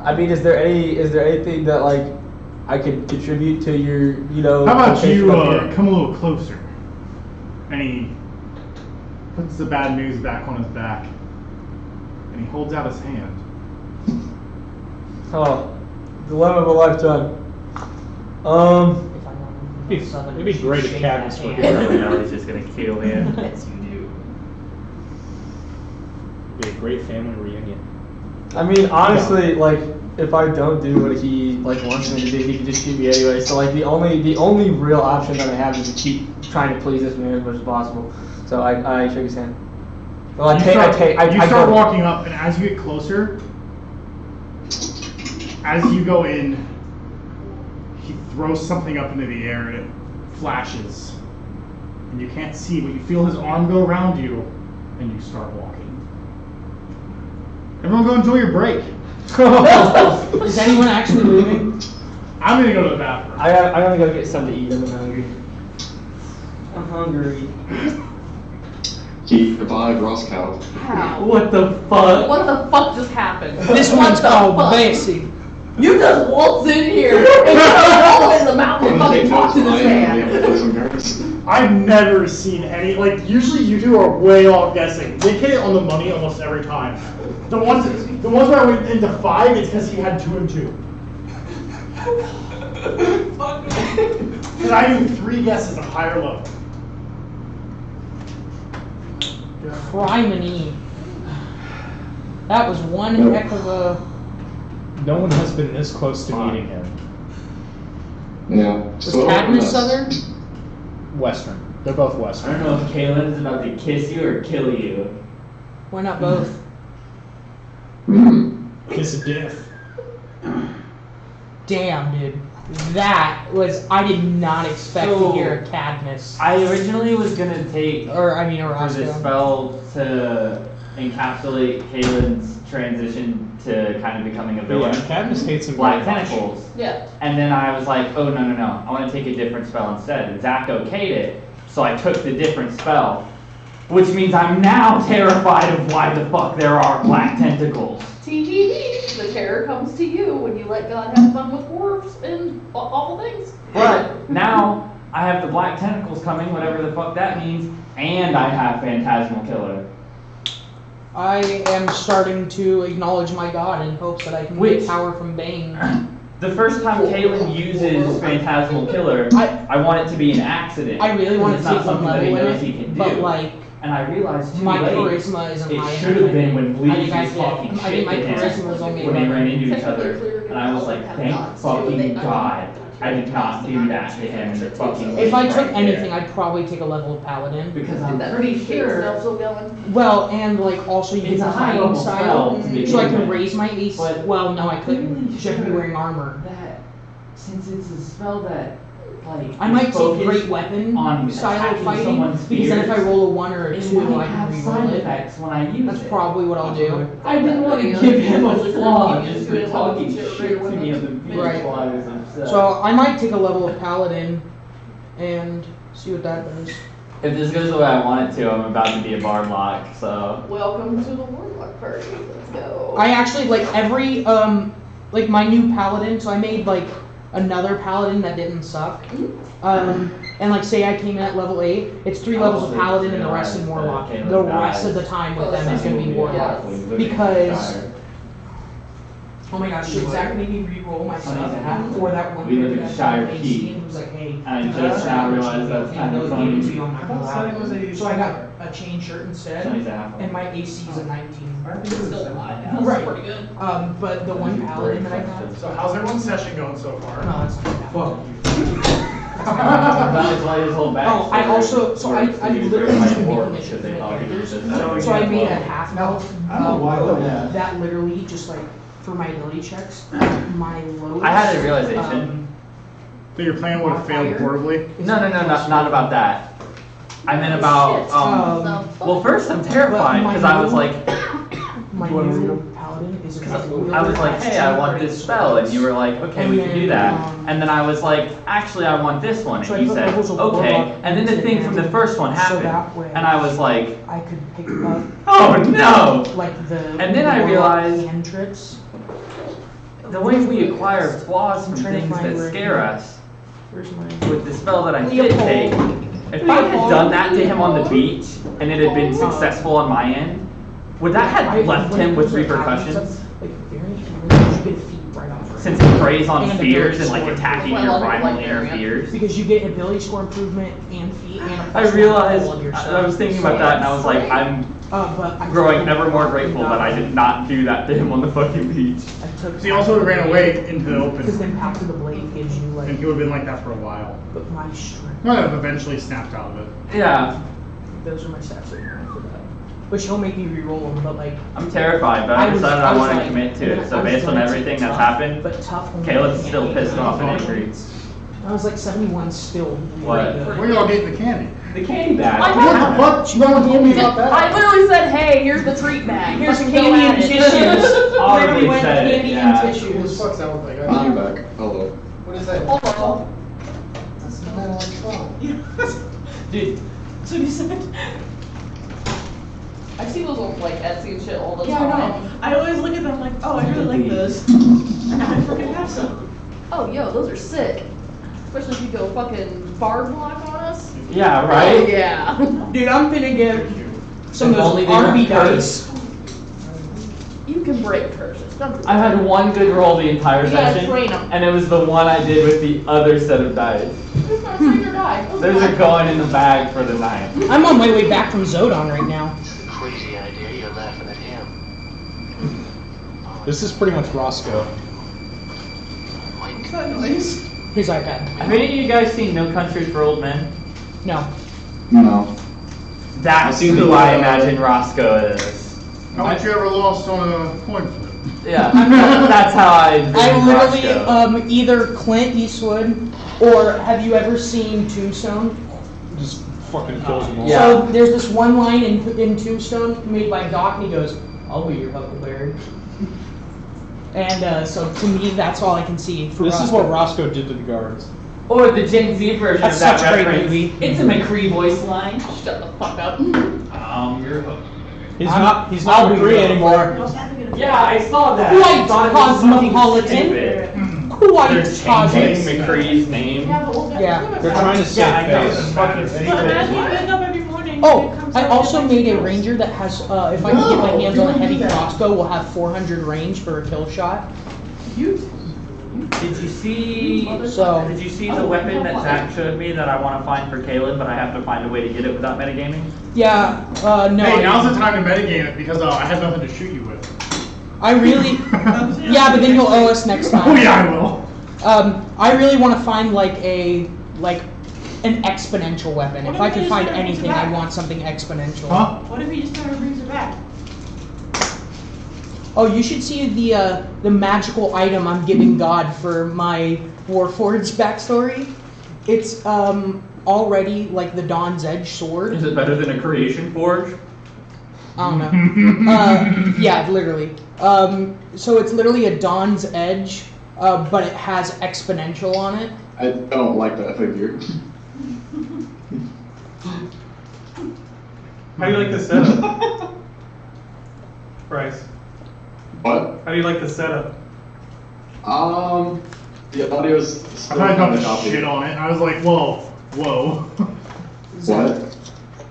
I mean, is there anything that like I could contribute to your, How about location you up here? come a little closer? And he puts the bad news back on his back, and he holds out his hand. Oh, dilemma of a lifetime. It'd be great if cabinets were I here. know he's just gonna kill him. Yes, you do. It'd be a great family reunion. I mean, honestly, like if I don't do what he like wants me to do, he can just shoot me anyway. So like the only real option that I have is to keep trying to please this man as much as possible. So I shake his hand. Well, You start walking up, and as you get closer, as you go in, he throws something up into the air, and it flashes, and you can't see, but you feel his arm go around you, and you start walking. Everyone go enjoy your break. Is anyone actually leaving? I'm gonna go to the bathroom. I gotta go get something to eat. I'm hungry. I'm hungry. Keep the vibe, Roscoe. How? What the fuck? What the fuck just happened? This one's called Bessie. You just waltz in here and go in the mountain and fucking talk to this man. I've never seen any, like, usually you two are way off guessing. They hit it on the money almost every time. The ones where I went into 5, it's because he had 2 and 2. Because I knew 3 guesses at higher level. Criminy. That was one heck of a. No one has been this close to meeting him. Yeah. Was Cadmus Southern? Western. They're both I Western. don't know if Kaylin's about to kiss you or kill you. Why not both? Kiss a diff. Damn, dude. That was. I did not expect to So- hear a Cadmus. I originally was gonna take Or, I mean, for Orozco. this spell to encapsulate Kaylin's transition to kind of becoming a villain. Yeah, Cadmus hates him Black very much. tentacles. Yeah. And then I was like, oh, no. I want to take a different spell instead. And Zach okayed it, so I took the different spell. Which means I'm now terrified of why the fuck there are black tentacles. TGD, the terror comes to you when you let God have fun with dwarves and awful things. But now I have the black tentacles coming, whatever the fuck that means, and I have Phantasmal Killer. I am starting to acknowledge my god in hopes that I can Which- get power from Bane. The first time Kaylin uses Phantasmal Killer, I want it to be an accident. I really want to It's not take one something that he level in knows he it, can but do. like And I realized too my late, charisma isn't it high should have enough. been when I Bleach think I was get- talking I shit think my to him charisma was only when they 11. ran into each Technically, other, clear and I was like, have thank gods, too. fucking They- God, I did not do that to him in the fucking If I right took there. anything, I'd probably take a level of Paladin. Because Dude, I'm that pretty Kate's sure now still going. Well, and like also you It's get the a high hiding level style, spell to begin so I can with. raise my AC. But Well, no, I I'm couldn't. really You should be sure wearing armor. that since it's a spell that, like, I is might take focused great weapon on style of attacking fighting someone's because then if I fears, roll a 1 or a it 2, might I have can side reroll it. effects when I use That's it. probably what I'll do. I didn't want to give him a flaw just for talking shit to me on the beach Right. while I was upset. So I might take a level of Paladin and see what that does. If this goes the way I want it to, I'm about to be a Barlock, so. Welcome to the Warlock party. Let's go. I actually like every like my new Paladin. So I made like another Paladin that didn't suck. And like say I came in at level 8, it's 3 levels of Paladin and the rest in Warlock. The rest of the time with them is gonna be Warlock. Because oh my gosh, should Zach made me re-roll my stuff for that one We live dude in that Shire had AC Keep. and he was like, hey, I just now realized that's kind of funny. So I got a chain shirt instead, and my AC is a 19. Still alive. That's Right. pretty good. But the one Paladin that I got, So how's everyone's session going so far? no, it's not that. That was why his whole back. Oh, I also, so I literally just been making War this shit because for they my thought he was characters. just. So I made a half elf. I don't know why, yeah. That literally just like for my ability checks, my lowest. I had a realization. So your plan would have failed horribly? No, not about that. I meant about, well, first I'm terrified because I was like, My new paladin is a I was like, hey, I want this spell, and you were like, okay, we can do that. And then I was like, actually, I want this one, So I and you put said, levels of okay. warlock And then the into thing from the hand, first one so happened, that way and I was like, I could pick up oh no! like the. And then I warlock realized- cantrips. The way we acquire flaws from I'm trying to things find that where scare he- us Where's my? with the spell that I did Leopold. take. If I had done that to him on the beach and it had been successful on my end, would that have left him with repercussions? Like very, you get feet right off. Since he preys on And fears and like ability score. attacking Well, your I like rival that, inner yeah. fears. Because you get ability score improvement and feet and. a I plus one realized, level of your I was thinking about that and I was like, I'm but I growing took- ever more grateful that I did not do that to him on the fucking beach. I took. He also ran away into the Because open, then Pact of the Blade gives you like, and he would have been like that for a while. but my strength. Might have eventually snapped out of it. Yeah, Those are my stats right now for that. Which he'll make me re-roll them, but like. I'm terrified, but I decided I was want to like- commit to it. So I was based on going to everything that's tough, happened, But tough. only Caleb's can't still be pissed off and 81. angry. I was like 71 still. What? Really good. Where y'all getting the candy? The candy bag. I What the fuck? No one told me about that. I literally said, hey, here's the treat bag. Here's Fucking candy go and at it. tissues. Audibly Literally went said it, candy yeah. and tissues. fuck's that one thing? I'm back. Hello. What is that? Hello. Dude, So you said. I see those on like Etsy and shit all the Yeah, time. I know. I always look at them like, oh, I really like those. And now I freaking have some. Oh, yo, those are sick. Especially if you go fucking bard block on us. Yeah, Oh, right? yeah. Dude, I'm gonna get some If of only those they RB weren't dice. You can break curses. Don't do I that. had one good roll the entire You gotta session, train 'em. and it was the one I did with the other set of dice. Just gotta train your die. Those are going in the bag for the night. I'm on my way back from Zodon right now. Crazy idea, you're laughing at him. This is pretty much Roscoe. What's that noise? His iPad. Have any of you guys seen No Country for Old Men? No. No. That's I've seen who the, I imagine Roscoe is. Haven't you ever lost on a coin flip? Yeah, that's how I envision I literally, Roscoe. either Clint Eastwood or have you ever seen Tombstone? Just fucking kills them all. Yeah. So there's this one line in Tombstone made by Doc, and he goes, "I'll be your Huckleberry." And so to me, that's all I can see. For This is Roscoe. what Roscoe did to the guards. Or the Gen Z version That's of that such a great reference. movie. It's a McCree voice line. Shut the fuck up. You're hooked. He's I'm- not. He's I'll not be free your anymore. Yeah, I saw that. Quite I thought it was fucking cosmopolitan. stupid. Quite They're changing cosmic. McCree's name. Yeah, but we'll get Yeah. through it. They're trying to save Yeah, I know. face. It's fucking But imagine you stupid. wake up every morning. and Oh, it comes I out also with made a everything ranger that has, if I can get my hands on a heavy crossbow, will have 400 range for a kill shot. Did you see? So- Did you see the weapon that Zach showed me that I want to find for Caleb, but I have to find a way to get it without metagaming? Yeah, no. Hey, I- now's the time to metagame it because I have nothing to shoot you with. I really, yeah, but then you'll owe us next time. Oh yeah, I will. I really want to find like an exponential weapon. What If if I we can just find never use anything, that? I want something exponential. Huh? What if he just never brings it back? Oh, you should see the magical item I'm giving God for my Warforged backstory. It's already like the Dawn's Edge sword. Is it better than a Creation Forge? I don't know. Yeah, literally. So it's literally a Dawn's Edge, but it has exponential on it. I don't like that figure. How do you like the setup? Bryce, What? how do you like the setup? The audio's I still thought I kind got of to choppy. shit on it. I was like, whoa, whoa. What?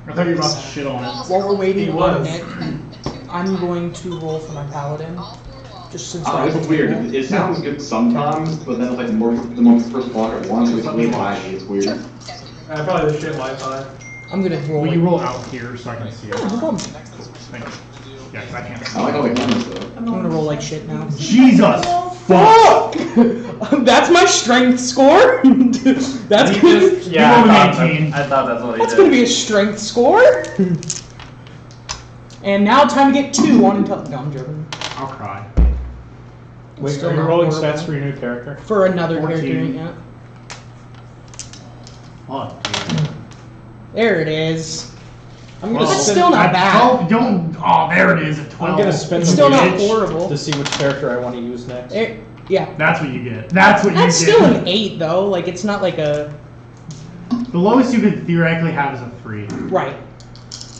I thought you were about to shit on it. While we're waiting He on was. Nick, I'm going to roll for my paladin. Just since Oh, it's weird. It sounds good sometimes, but then it's like the more first block at once, it's really laggy. It's weird. Probably the shit Wi-Fi. I'm gonna roll. Will you it. roll out here so I can see it? No problem. Thank you. Yeah, 'cause I can't. I like all the cameras though. I'm gonna roll like shit now. Jesus! Fuck! That's my strength score. That's He gonna, just- yeah, rolled I an thought, 18. I thought that's what he that's did. gonna be a strength score. And now time to get 2 on intelligence. No, I'm joking. I'll cry. Wait, Still are you not rolling horrible. stats for your new character? For another 14. character, yeah. Oh, dude. There it is. I'm gonna. Well, That's still not at bad. 12, don't. Oh, there it is at 12. I'm gonna spend It's the still not wheel horrible. to see which character I want to use next. Yeah. That's what you get. That's what That's you get. still an 8 though. Like it's not like a The lowest you could theoretically have is a 3. right.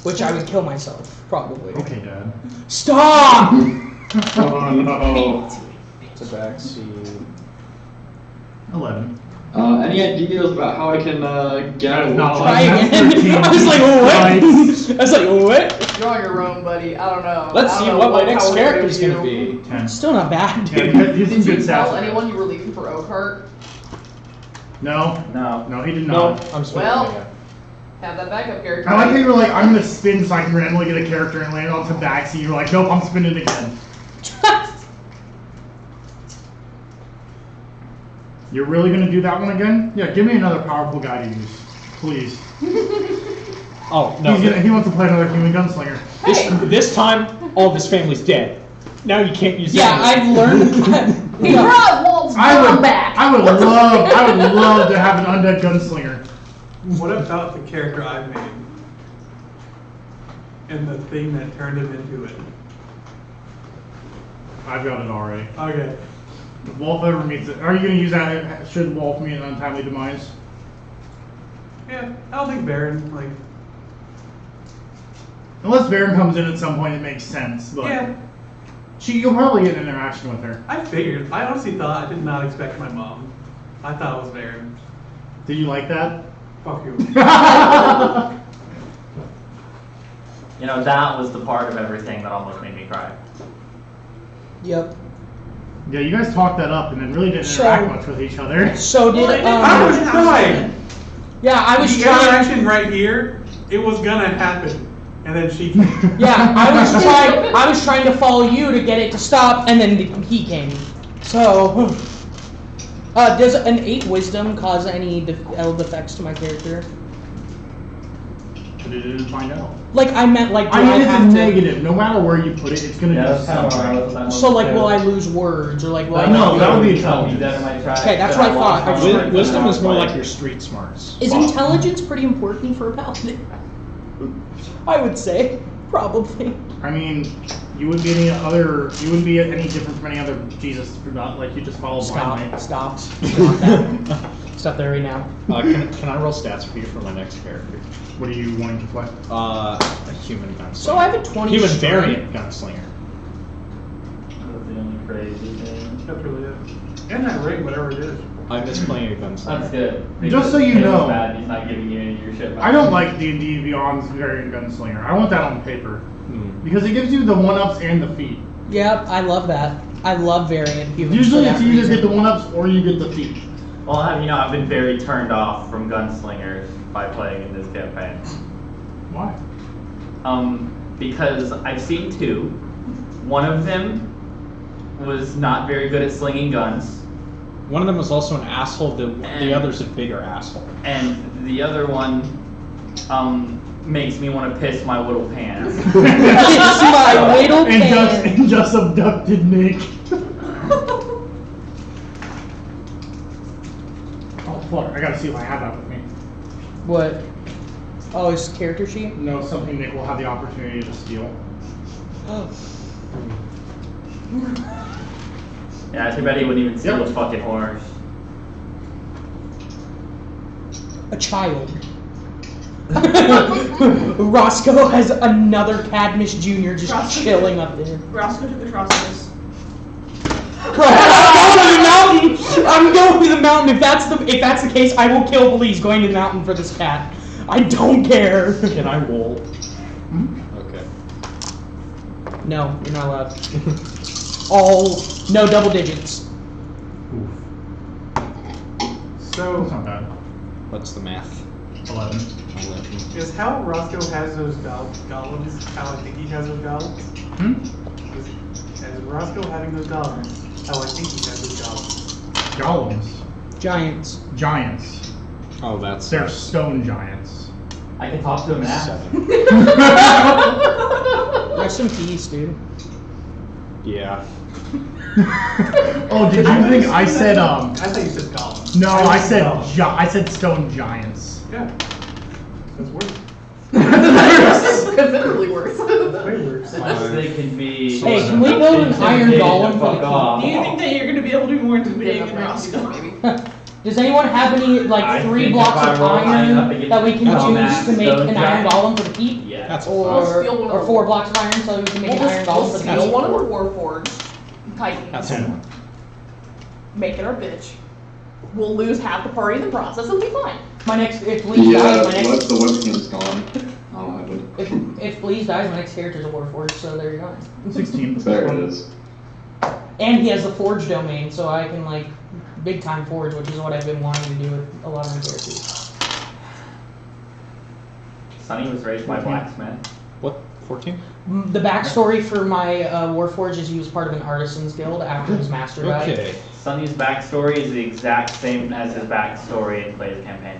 Which I would kill myself probably. Okay, Dad. Stop! Oh no. It's a backseat. 11. Any ideas about how I can get out of Not the Try That's again. 13. I was like, what? Nice. I was like, what? You're on your own, buddy. I don't know. Let's I see don't what know my next how we're character's do. gonna be. 10. Still not bad. Yeah, he's some Did you good tell stats. anyone you were leaving for Oakhart? No. No. No, he did No, not. I'm switching Well- again. Have that backup character. I like how ready. you were like, I'm gonna spin so I can randomly get a character and land on some backseat. You're like, nope, I'm spinning again. You're really gonna do that one again? Yeah, give me another powerful guy to use, please. Oh no! He wants to play another human gunslinger. This time, all of his family's dead. Now you can't use. Yeah, any. I've learned that. He brought Walt's mom back. I would love to have an undead gunslinger. What about the character I've made? And the thing that turned him into it. I've got it already. Okay. If Wolf ever meets it, are you gonna use that? Should Wolf meet an untimely demise? Yeah, I don't think Baron, like, Unless Baron comes in at some point, it makes sense. But yeah, you'll probably get an interaction with her. I figured. I honestly thought, I did not expect my mom. I thought it was Baron. Did you like that? Fuck you. You know, that was the part of everything that almost made me cry. Yep. Yeah, you guys talked that up and then really didn't So- interact much with each other. So did I was trying. Yeah, I was The trying. interaction right here, it was gonna happen, and then she came. Yeah, I was trying to follow you to get it to stop, and then he came. So, does an 8 wisdom cause any ill effects to my character? But it didn't find out. Like I meant, like do I mean, have it's to? negative. No matter where you put it, it's gonna do that's kind of something. what I was on. So like, will I lose words or like? Will I No, not that would be able- intelligence. Okay, that's what I thought. I just- Wisdom is more like your street smarts. Is intelligence pretty important for a paladin? I would say probably. I mean, you wouldn't be any other. You wouldn't be any different from any other Jesus. Not like you just follow blindly. Stop. Stop that. Stop there right now. Can I roll stats for you for my next character? What are you wanting to play? A human gunslinger. So I have a 20 Human strength. variant gunslinger. That's the only crazy thing. That's really it. And that ring, whatever it is. I miss playing a gunslinger. That's good. Just so you Caleb's know. mad he's not giving you any of your shit back. I don't like D&D Beyond's variant gunslinger. I want that on paper Hmm. because it gives you the 1-ups and the feat. Yep, I love that. I love variant humans. Usually, for it's that you either reason. get the 1-ups or you get the feat. Well, you know, I've been very turned off from gunslingers by playing in this campaign. Why? Because I've seen 2. One of them was not very good at slinging guns, One of them was also an asshole. The other's a bigger asshole. and the other one makes me want to piss my little pants. It's my little And just abducted Nick. Oh fuck! I gotta see if I have that with me. What? Oh, his character sheet? No, something Nick will have the opportunity to steal. Yeah, too bad he wouldn't even steal Yep. a fucking horse. A child. Roscoe has another Cadmus Jr. just Roscoe. chilling up there. Roscoe took the crossbows. I'm going to the mountain. I'm going to the mountain. If that's the case, I will kill Belize going to the mountain for this cat. I don't care. Can I roll? Okay. No, you're not allowed. No double digits. So, That's not bad. What's the math? 11. 11. is how Roscoe has those golems how I think he has those golems? As Roscoe having those golems, how I think he has those golems. Golems. Giants. Giants. Oh, that's They're stone giants. I can talk to him now. 7. Rest in peace, dude. Yeah. Oh, did you think I said I thought you said golems. No, I said golems. I said stone giants. Yeah. That's worse. That's considerably worse. That's way worse. Unless they can be. Hey, can we build an iron intimidated golem to for fuck the off. Do you think that you're going to be able to do more intimidating than Roscoe? Does anyone have any I like 3 think blocks if I of roll high enough to iron get that we can to use max to make stone an iron giant? golem for the keep? Yeah. That's We'll Or steal one of or the- 4 blocks of iron so we can make an iron golem for the steal keep? one of the Warforged Titans, That's Ten. one. make it our bitch. We'll lose half the party in the process. It'll be fine. My next, if Bleeze Yeah, dies, my the next, webcam's gone. Oh, I would. if Bleeze dies, my next character's a Warforged, so there you go. 16. There it is. And he has the Forge domain, so I can like big time forge, which is what I've been wanting to do with a lot of my characters. Sonny was raised by blacksmith. What? 14? The backstory for my Warforged is he was part of an artisans guild after his master died. Okay. Sonny's backstory is the exact same as his backstory in Clay's campaign.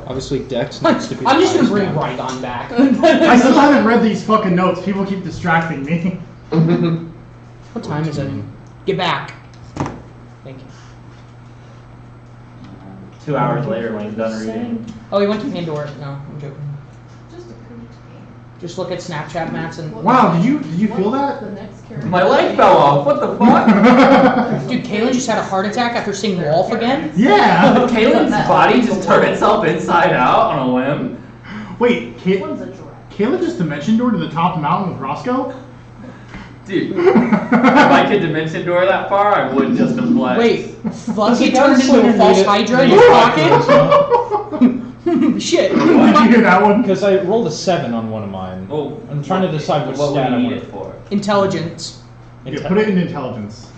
Obviously, Dex needs to be. I'm just gonna the bring highest Rydon back. I still haven't read these fucking notes. People keep distracting me. What time is it? Get back. Thank you. 2 hours later when he's done reading. Oh, he went to Pandora. No, I'm joking. Just a cool Just look at Snapchat maps and. Wow, did you feel that? The next character. My leg fell off. What the fuck? Dude, Kaylin just had a heart attack after seeing Wolf again. Yeah. Kaylin's body just turned itself inside out on a whim. Wait, One's a giraffe. Caleb just dimension door to the top mountain with Roscoe? Dude, if I could dimension door that far, I would just have flexed. Wait, Fluffy turned into a false Hydra in your pocket? Shit. Did you hear that one? Because I rolled a 7 on one of mine. Oh, I'm trying to decide which what stat we I need want it for. Intelligence. Yeah, put it in intelligence.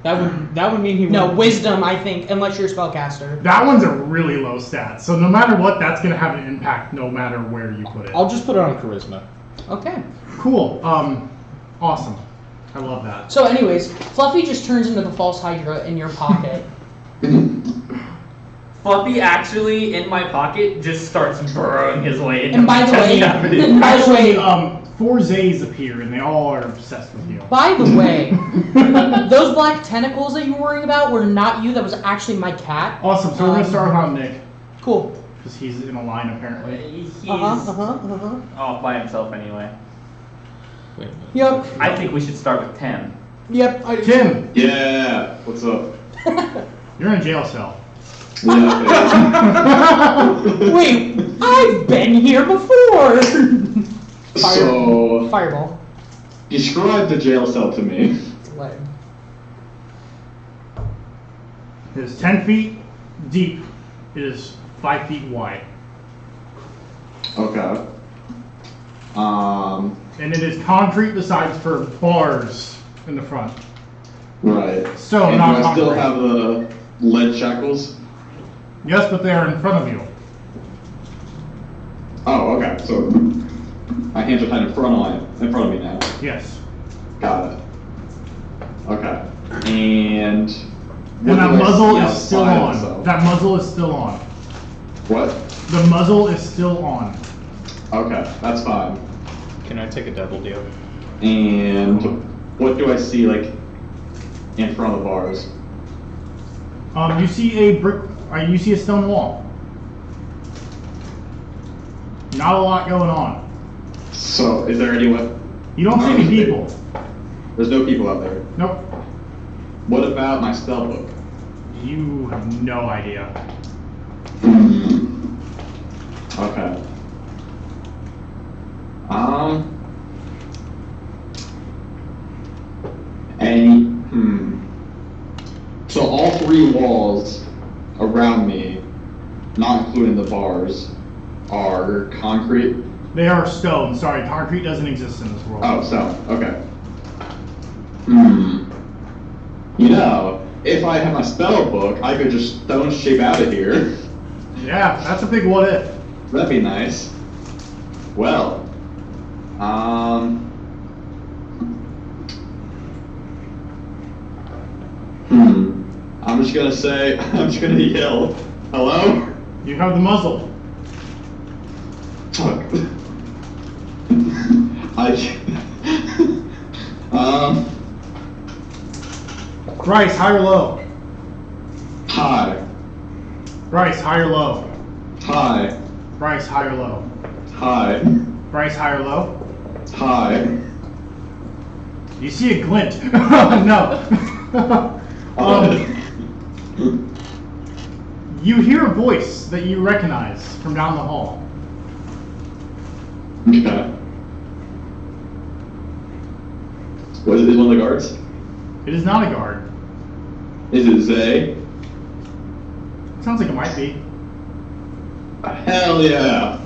That would mean he No, would. wisdom, I think, unless you're a spellcaster. That one's a really low stat, so no matter what, that's gonna have an impact no matter where you put it. I'll just put it on charisma. Okay. Cool. Awesome. I love that. So anyways, Fluffy just turns into the false Hydra in your pocket. Fluffy actually in my pocket just starts burrowing his way into And by my the way, chest cavity. by the way, Actually, 4 Zays appear, and they all are obsessed with you. by the way, those black tentacles that you were worrying about were not you. That was actually my cat. Awesome. So we're gonna start with Nick, Cool. because he's in a line apparently. He's Uh-huh. off by himself anyway. Wait a minute. Yep. I think we should start with Tim. Yep. Tim, Yeah, what's up? you're in a jail cell. Yeah, Wait, I've been here before. okay. So, Fireball. describe the jail cell to me. Leg. It is 10 feet deep. It is 5 feet wide, Okay. and it is concrete besides for bars in the front. Right. So, and not do I still concrete. have the lead shackles? Yes, but they are in front of you. Oh, okay. So my hands are tied in front of me now. Yes. Got it. Okay. And And that what do I muzzle see is still outside of on. the cell? That muzzle is still on. What? The muzzle is still on. Okay, that's fine. Can I take a double deal? And what do I see like in front of the bars? You see a brick. You see a stone wall. Not a lot going on. So is there anyone? You don't see any people. There's no people out there. Nope. What about my spell book? You have no idea. Okay. So all 3 walls around me, not including the bars, are concrete. They are stone. Sorry, concrete doesn't exist in this world. Oh, stone. Okay. You know, if I had my spell book, I could just stone shape out of here. Yeah, that's a big what if. That'd be nice. Well, I'm just gonna say, I'm just gonna yell, hello? You have the muzzle. Fuck. Bryce, high or low? Hi. Bryce, high or low? Hi. Bryce, high or low? Hi. Bryce, high or low? Hi. You see a glint. No. You hear a voice that you recognize from down the hall. Okay. What is it, one of the guards? It is not a guard. Is it Zay? It sounds like it might be. Hell yeah!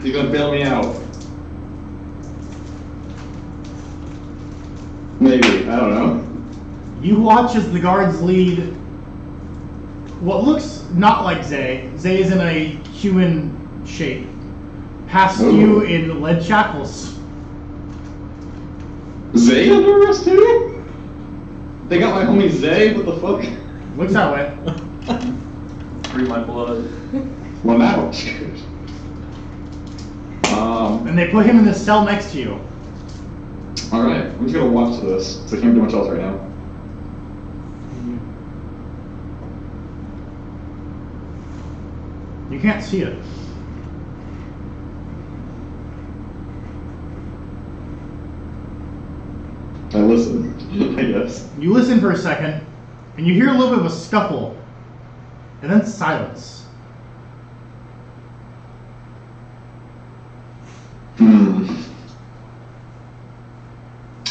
He's gonna bail me out. Maybe, I don't know. You watch as the guards lead what looks not like Zay. Zay is in a human shape. Past you in lead shackles. Zay under arrest too? They got my homie Zay? What the fuck? Looks that way. Free my blood. Well, now. And they put him in the cell next to you. Alright, I'm just gonna watch this, because I can't do much else right now. You can't see it. I listen, I guess. You listen for a second, and you hear a little bit of a scuffle, and then silence.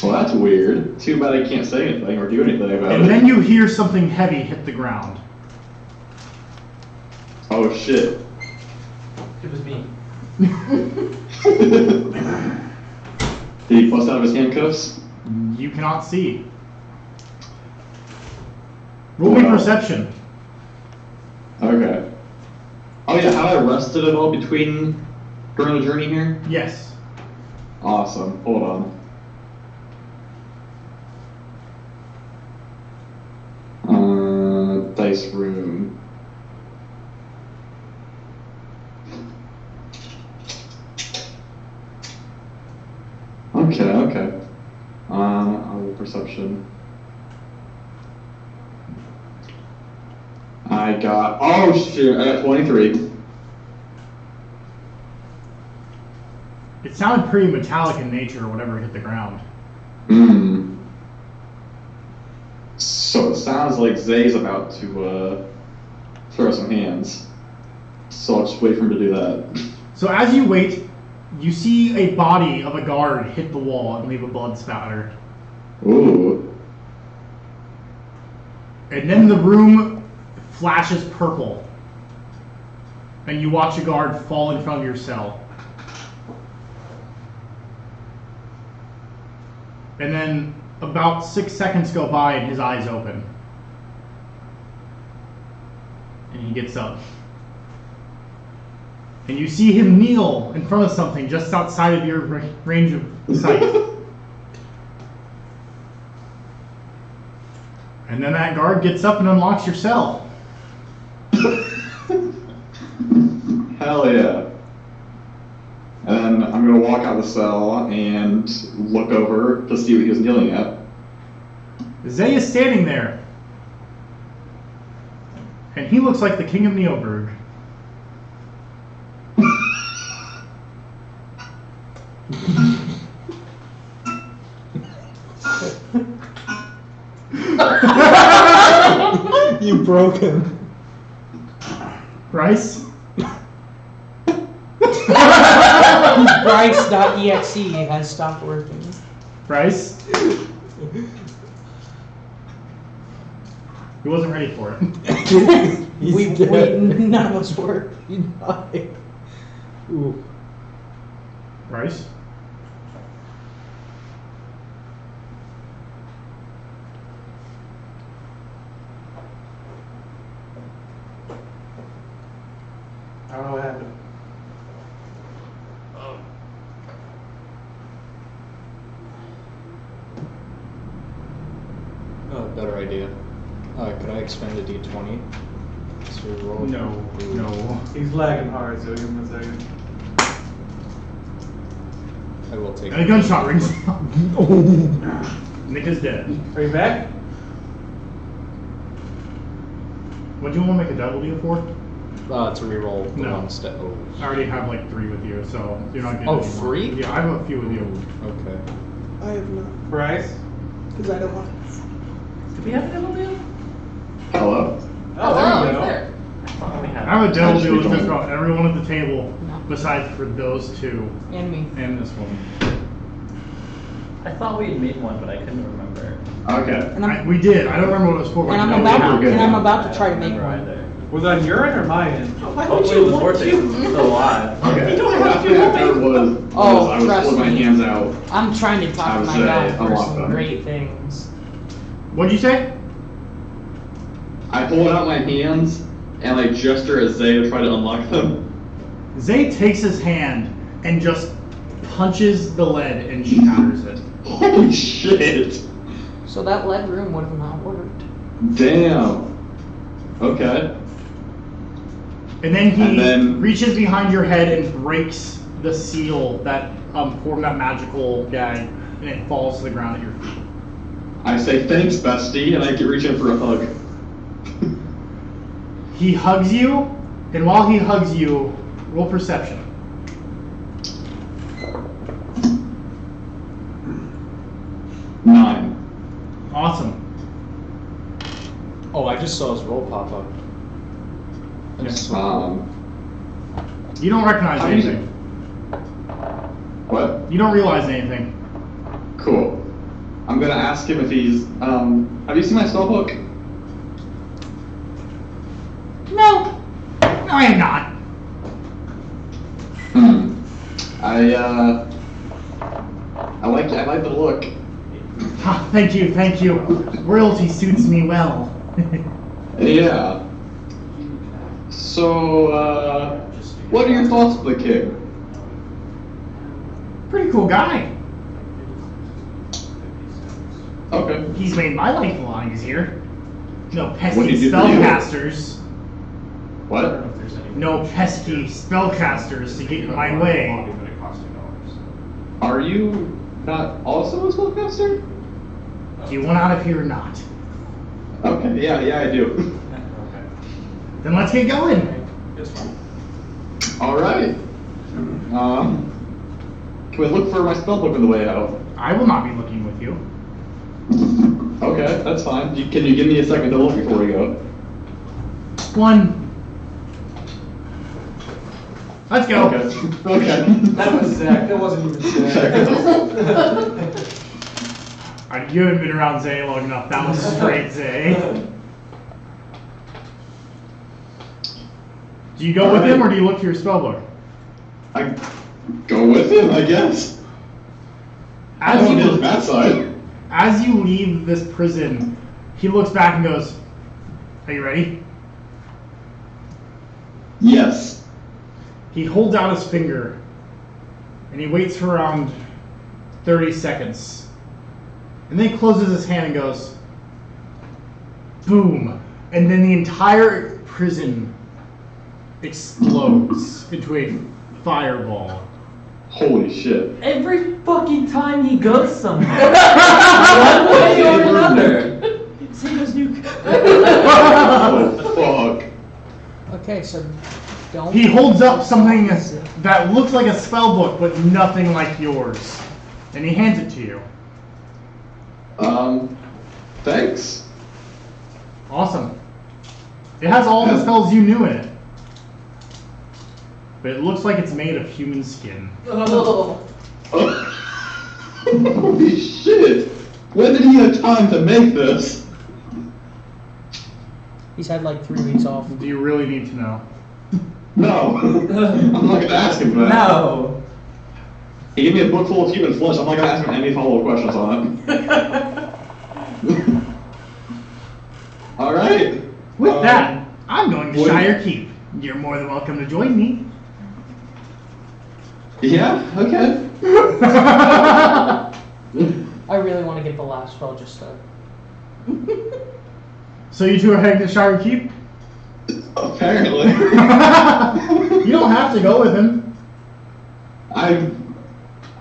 Well, that's weird. Too bad I can't say anything or do anything about And it. then you hear something heavy hit the ground. Oh shit. was me. Did he bust out of his handcuffs? You cannot see. Roll me Wow. perception. Okay. Oh yeah, have I rested at all during the journey here? Yes. Awesome. Hold on. Dice room. Okay. Perception. I got 23. It sounded pretty metallic in nature or whatever hit the ground. So it sounds like Zay's about to throw some hands. So I'll just wait for him to do that. So as you wait, you see a body of a guard hit the wall and leave a blood spatter. Ooh. And then the room flashes purple. And you watch a guard fall in front of your cell. And then about 6 seconds go by and his eyes open. And he gets up. And you see him kneel in front of something just outside of your range of sight. And then that guard gets up and unlocks your cell. Hell yeah. And then I'm gonna walk out the cell and look over to see what he was kneeling at. Zay is standing there. And he looks like the king of Neoburg. You broke him. Bryce? Bryce.exe has stopped working. Bryce? He wasn't ready for it. None of us were. He died. Ooh. Bryce? I don't know what happened. Oh, better idea. Could I expend a d20? To roll? No. He's lagging hard, so give him a second. I will take And a gunshot rings. Nick is dead. Are you back? What do you want to make a double deal for? to reroll the No. one step. Oh. I already have like 3 with you, so you're not getting Oh, any more. 3? Yeah, I have a few with you. Okay. I have not, Bryce? because I don't want. Do we have a double deal? Hello? Oh, there you go. There. I thought we had. I have a double How'd you deal with join? just about everyone at the table, No. besides for those 2 And me. and this one. I thought we had made one, but I couldn't remember. Okay. And I'm, We did. I don't remember what it was for. but and I I'm know we about were good. and I'm about I to try to don't make remember one. either. Was that your end or my end? Hopefully it was worth it. 'Cause it's still alive. Okay. You don't What have to happened after do was Oh, I was trust pulling my me. hands out. I'm trying to talk I to was, my guy for unlocked some them. great things. What'd you say? I pulled out my hands and like gesture at Zay to try to unlock them. Zay takes his hand and just punches the lead and shatters it. Holy shit. So that lead room would have not worked. Damn. Okay. And then he And then- reaches behind your head and breaks the seal that formed that magical gag, and it falls to the ground at your feet. I say thanks, bestie, and I get reach in for a hug. He hugs you, and while he hugs you, roll perception. Nine. Awesome. Oh, I just saw his roll pop up. That's so cool. You don't recognize How do you- anything. What? You don't realize anything. Cool. I'm gonna ask him if he's, have you seen my spell book? No. No, I am not. I like the look. Ah, thank you. Royalty suits me well. Yeah. So, what are your thoughts of the king? Pretty cool guy. Okay. He's made my life a lot easier. No What pesky did he do for you? spellcasters. What? No pesky spellcasters to get in my way. Are you not also a spellcaster? Do you want out of here or not? Okay, yeah, I do. Then let's get going. Alright. Can we look for my spellbook on the way out? I will not be looking with you. Okay, that's fine. Can you give me a second to look before we go? One. Let's go. Okay. That was Zach. That wasn't even Zach. You haven't been around Zay long enough. That was straight Zay. Do you go with him or do you look to your spellbook? I go with him, I guess. I don't get his bad side. As you leave this prison, he looks back and goes, "Are you ready?" Yes. He holds out his finger and he waits for around 30 seconds. And then he closes his hand and goes, boom. And then the entire prison explodes into a fireball. Holy shit. Every fucking time he goes somewhere. One way or another. Sega's nuke. Oh, fuck. Okay, so don't. He holds up something that looks like a spell book, but nothing like yours. And he hands it to you. Thanks. Awesome. It has all the spells you knew in it. But it looks like it's made of human skin. Holy shit. When did he have time to make this? He's had like 3 weeks off. Do you really need to know? No. I'm not gonna ask him that. No. He gave me a book full of human flesh. I'm not gonna ask him any follow-up questions on it. Alright. With that, I'm going to Shire Keep. You're more than welcome to join me. Yeah, okay. I really want to get the last spell just to. So you two are heading to Shire Keep? Apparently. You don't have to go with him. I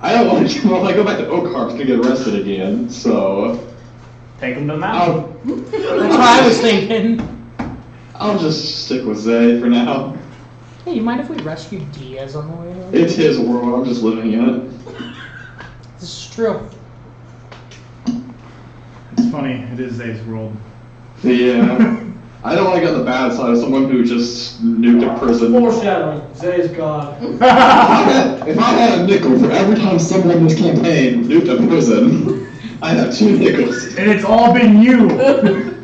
don't want to. Well, I go back to Oakharp to get arrested again, so. Take him to the mountain. That's what I was thinking. I'll just stick with Zay for now. Hey, you mind if we rescue Diaz on the way home? It's his world. I'm just living in it. This is true. It's funny, it is Zay's world. Yeah. I don't want to get the bad side of someone who just nuked a prison. Foreshadowing. Zay's gone. If I had a nickel for every time someone in this campaign nuked a prison, I'd have 2 nickels. And it's all been you!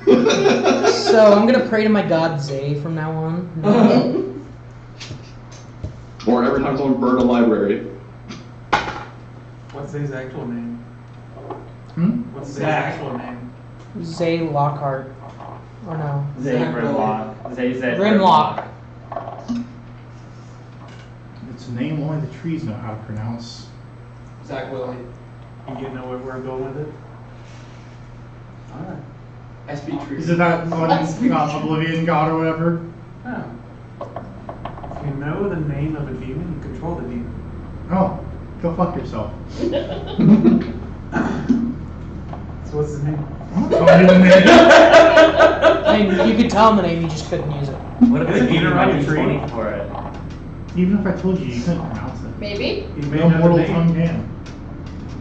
So I'm gonna pray to my god Zay from now on. Or every time someone burned a library. What's his actual name? What's his Zach. actual name? Zay Lockhart. Or no. Zay Grimlock. Zay Grimlock. It's a name only the trees know how to pronounce. Zach Willie. You know where we're going with it? Alright. SB Tree. Is it that one Oblivion God or whatever? No. If you know the name of a demon, you control the demon. Oh, go fuck yourself. So what's his name? I'm not telling you the name. I mean, you could tell him the name, you just couldn't use it. What if they Isn't gave you Peter my on a tree? D20 for it? Even if I told you, you couldn't pronounce it. Maybe. You may No know mortal the name. tongue can.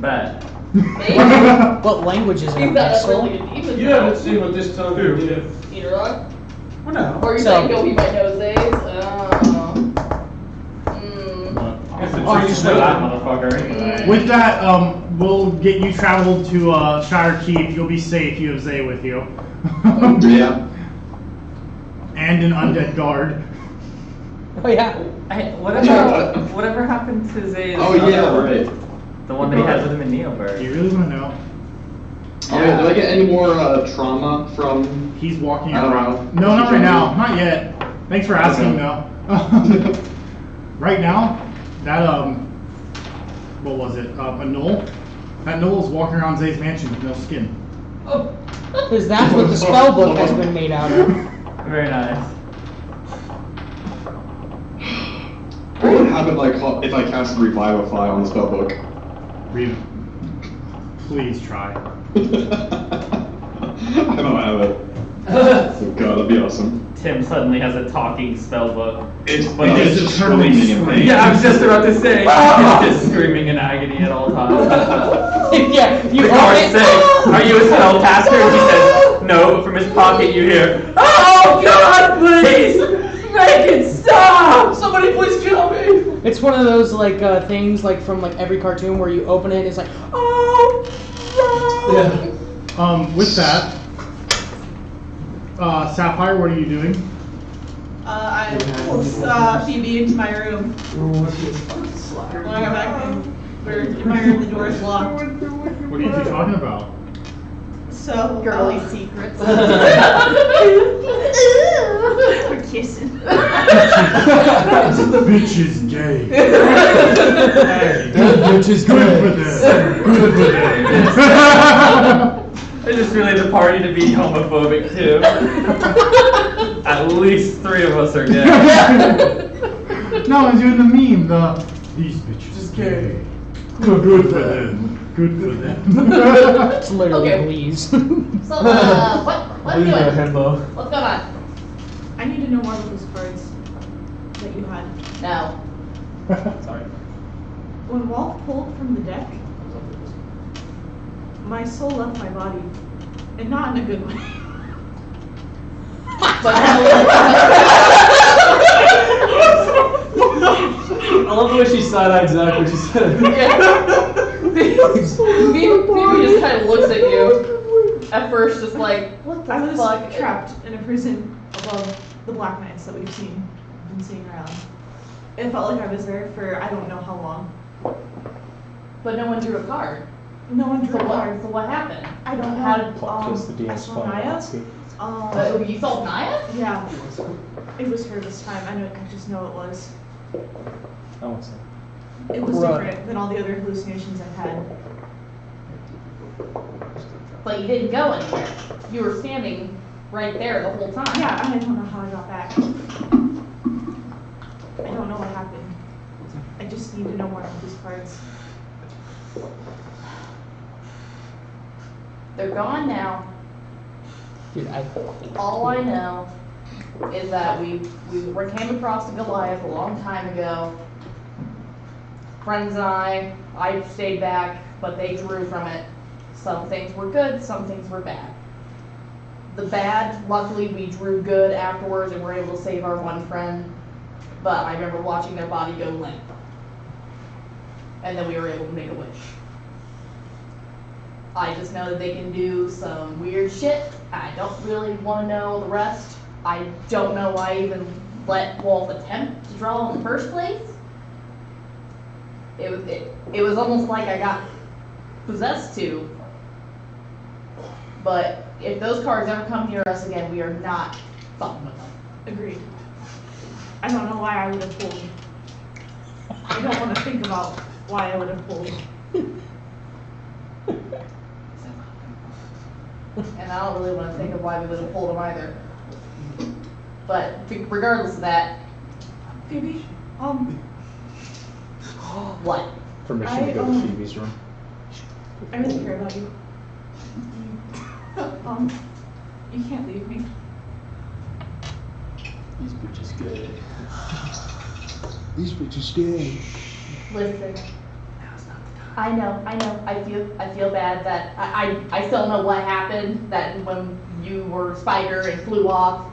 Bet. Maybe. What language is it? You've got a Missile? really good demon. You haven't seen what this tongue Who? can do. Peter Rock? Well, no. Or you're So- saying, no, he might know Zay's? It's a Oh, tree just for wait. that motherfucker anyway. With that, we'll get you traveled to Shire Keep. You'll be safe. You have Zay with you. Yeah. And an undead guard. Oh yeah. Whatever happened to Zay's Oh, yeah, other one? right. The one that he had with him in Do Neilberg. you really want to know? Oh, yeah, do I get any more trauma from... He's walking I don't around. know. No, not right now. Not yet. Thanks for asking, though. Right now, that, what was it? A Knoll? That Knoll is walking around Zay's mansion with no skin. Because that's what the spell book has been made out of. Very nice. What would happen like if I cast Revivify on the spellbook? Please try. I don't have it. Oh god, that'd be awesome. Tim suddenly has a talking spell book. It's just screaming in pain. Yeah, I was just about to say. He's just screaming in agony at all times. Yeah, you The guards say, "Are you a spellcaster?" And he says, "No." But from his pocket, you hear, "Oh God, please make it stop! Somebody please kill me!" It's one of those like things like from like every cartoon where you open it and it's like, oh no. With that, Sapphire, what are you doing? I pulled Phoebe into my room. When I got back we're in my room, the door is locked. What are you two talking about? So Girly secrets. We're kissing. The bitch is gay. Hey, That bitch is good for good. them. Good for them. I just really the party to be homophobic too. At least 3 of us are gay. No, I'm doing the meme. These bitches is gay. Good for them. Good for them. It's literally Okay. please. So, what are you doing? What's going on? I need to know more about those cards that you had. No. Sorry. When Walt pulled from the deck, my soul left my body, and not in a good way. I love the way she side-eyed Zach when she said it. Phoebe just kind of looks at you. At first, just like, what the I was fuck? trapped in a prison above the Black Knights that been seeing around. It felt like I was there for I don't know how long. But no one drew a card. No one drew a card. So what happened? I don't know. How did Plot twist, the I DM saw spell. Naya. you solved Naya? Yeah, it was her this time. I just know it was. I won't say. It was Right. different than all the other hallucinations I've had. But you didn't go anywhere. You were standing right there the whole time. Yeah, I don't know how I got back. I don't know what happened. I just need to know more about these cards. They're gone now. Dude, All I know is that we came across the Goliath a long time ago. Friends and I stayed back, but they drew from it. Some things were good, some things were bad. The bad, luckily we drew good afterwards and were able to save our one friend. But I remember watching their body go limp. And then we were able to make a wish. I just know that they can do some weird shit. I don't really want to know the rest. I don't know why I even let Wolf attempt to draw in the first place. It was almost like I got possessed to. But if those cards ever come near us again, we are not fucking with them. Agreed. I don't know why I would have pulled. I don't want to think about why I would have pulled. And I don't really want to think of why we would have pulled them either. But regardless of that, Phoebe, what? Permission to go to Phoebe's room. I really care about you. You can't leave me. These bitches gay. These bitches gay. Listen. I know. I feel bad that I still know what happened. That when you were Spider and flew off.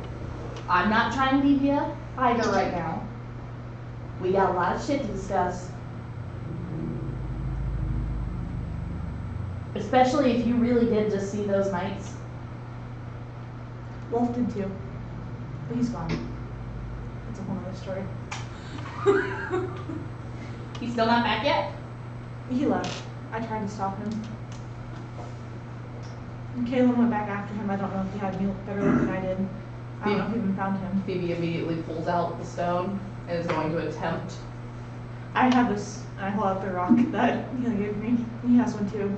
I'm not trying to leave you either right now. We got a lot of shit to discuss. Especially if you really did just see those nights. Wolf did too. But he's gone. It's a whole other story. He's still not back yet? He left. I tried to stop him. And Caleb went back after him. I don't know if he had any better luck than I did. I don't know if he even found him. Phoebe immediately pulls out the stone and is going to attempt. I have this, and I hold out the rock that he gave me. He has one too.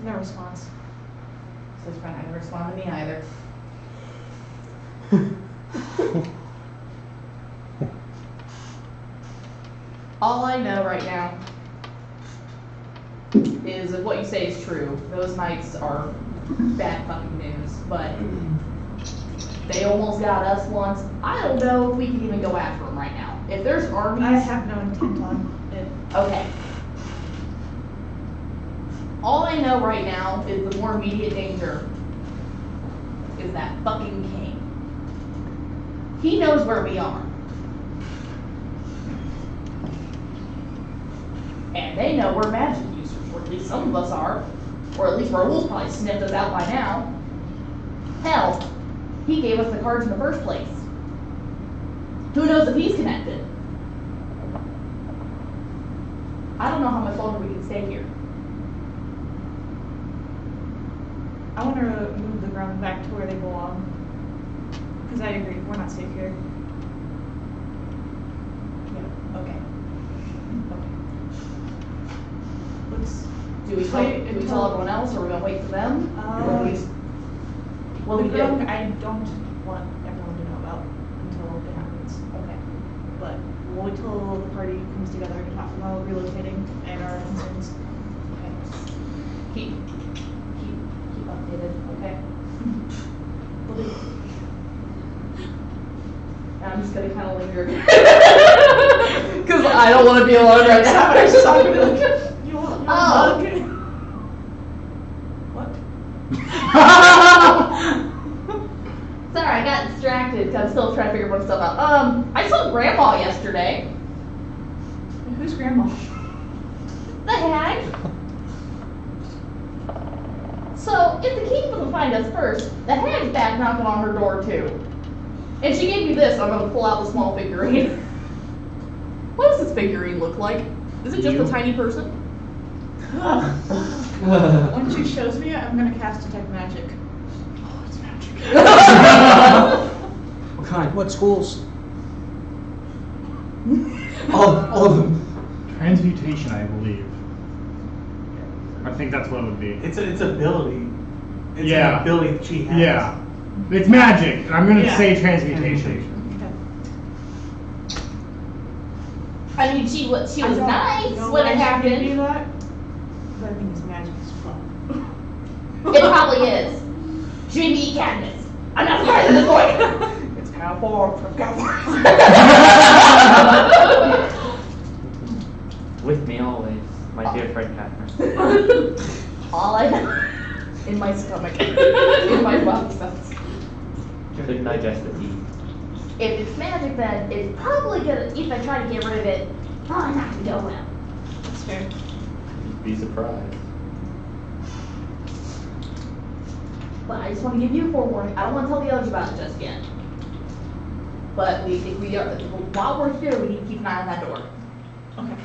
No response. So he's trying to respond to me either. All I know right now is if what you say is true, those knights are bad fucking news, but they almost got us once. I don't know if we can even go after them right now. If there's armies... I have no intent on it. Okay. All I know right now is the more immediate danger is that fucking king. He knows where we are. And they know we're magic users, or at least some of us are. Or at least Raoul's probably sniffed us out by now. Hell, he gave us the cards in the first place. Who knows if he's connected? I don't know how much longer we can stay here. I want to move the ground back to where they belong. Because I agree, we're not safe here. Yeah, okay. Let's Do we tell everyone else, or are we gonna wait for them? What do we do? I don't want everyone to know about until it happens. Okay. But we'll wait till the party comes together to talk about relocating and our concerns. Okay. Keep updated, okay? Will do. And I'm just gonna kind of linger. Because I don't want to be alone right now. I'm just not gonna be like, You want a oh. hug? What? Sorry, I got distracted because I'm still trying to figure stuff out. I saw Grandma yesterday. Who's Grandma? The hag. So, if the king doesn't find us first, the hag's back knocking on her door too. And she gave me this, I'm going to pull out the small figurine. What does this figurine look like? Is it just a tiny person? When she shows me it, I'm gonna cast Detect Magic. Oh, it's magic. What kind? What schools? All of them. Transmutation, I believe. I think that's what it would be. It's ability. It's Yeah. an ability that she has. Yeah. It's magic, and I'm going to Yeah. say transmutation. Okay. I mean, she was I don't nice know when why it she happened. did do that, but I think it's magic as fuck. It probably is. Jimmy Cadmus. I'm not surprised at this point. It's kind of far from With me always, my dear friend Catherine. All I have in my stomach, in my body cells. Couldn't digest the tea. If it's magic, then it's probably gonna, if I try to get rid of it, probably not gonna go well. That's fair. You'd be surprised. But I just want to give you a forewarning. I don't want to tell the others about it just yet. But while we're here, we need to keep an eye on that door. Okay.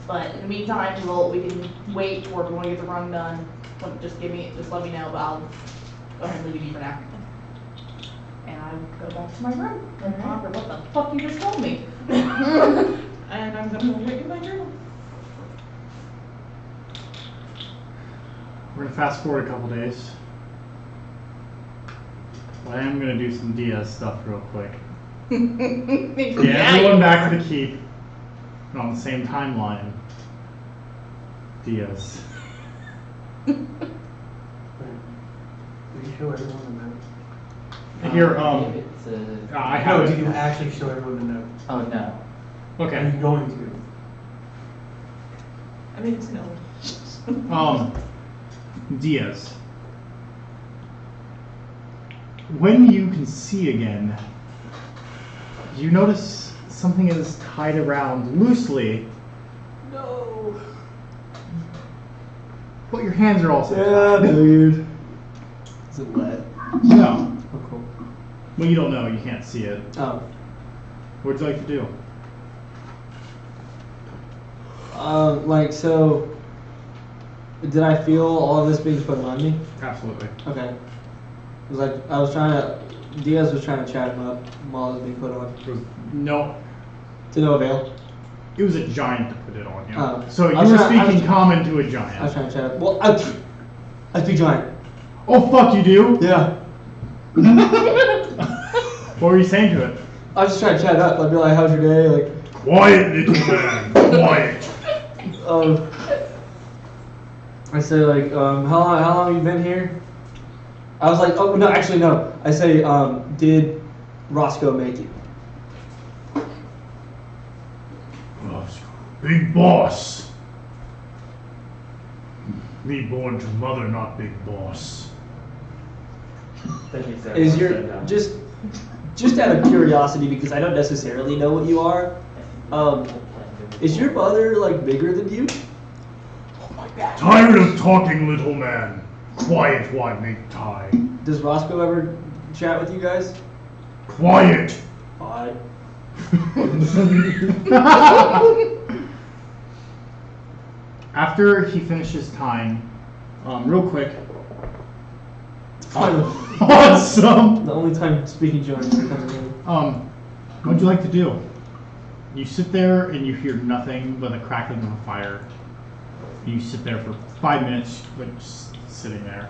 But in the meantime, we can wait, or if you want to get the run done, just let me know. But I'll go ahead and leave you for now. And I go back to my room and remember what the fuck you just told me. And I'm gonna write in my journal. We're going to fast forward a couple days. But I am going to do some Diaz stuff real quick. Get everyone back to the keep. And on the same timeline, Diaz. Will you show everyone the note? Here, It's, I No, have did you it. actually show everyone the note? oh no. Are Okay. you going to? I mean, it's no. Diaz. When you can see again, you notice something is tied around loosely. No. But your hands are also Yeah, tied. dude. Is it lead? No. Oh, cool. Well, you don't know. You can't see it. Oh. What would you like to do? So, did I feel all of this being put on me? Absolutely. Okay. It was like, Diaz was trying to chat him up while it was being put on. No. To no avail? It was a giant to put it on, yeah. Oh. So you I was were trying- I speaking was- common to a giant. I was trying to chat. Well, I speak giant. Oh, fuck, you do? Yeah. What were you saying to it? I was just trying to chat it up. I'd be like, how's your day? Like, Quiet, little man. Quiet. I say like, how long have you been here? I was like, oh no, actually no. I say, did Roscoe make it? Big boss. Me born to mother, not big boss. Is your just out of curiosity, because I don't necessarily know what you are. Is your mother like bigger than you? Tired of talking, little man. Quiet, why make tie? Does Roscoe ever chat with you guys? Quiet. Odd. After he finishes tying, real quick. Awesome. The only time speaking German comes in. What'd you like to do? You sit there and you hear nothing but the crackling of a fire. You sit there for 5 minutes, like just sitting there.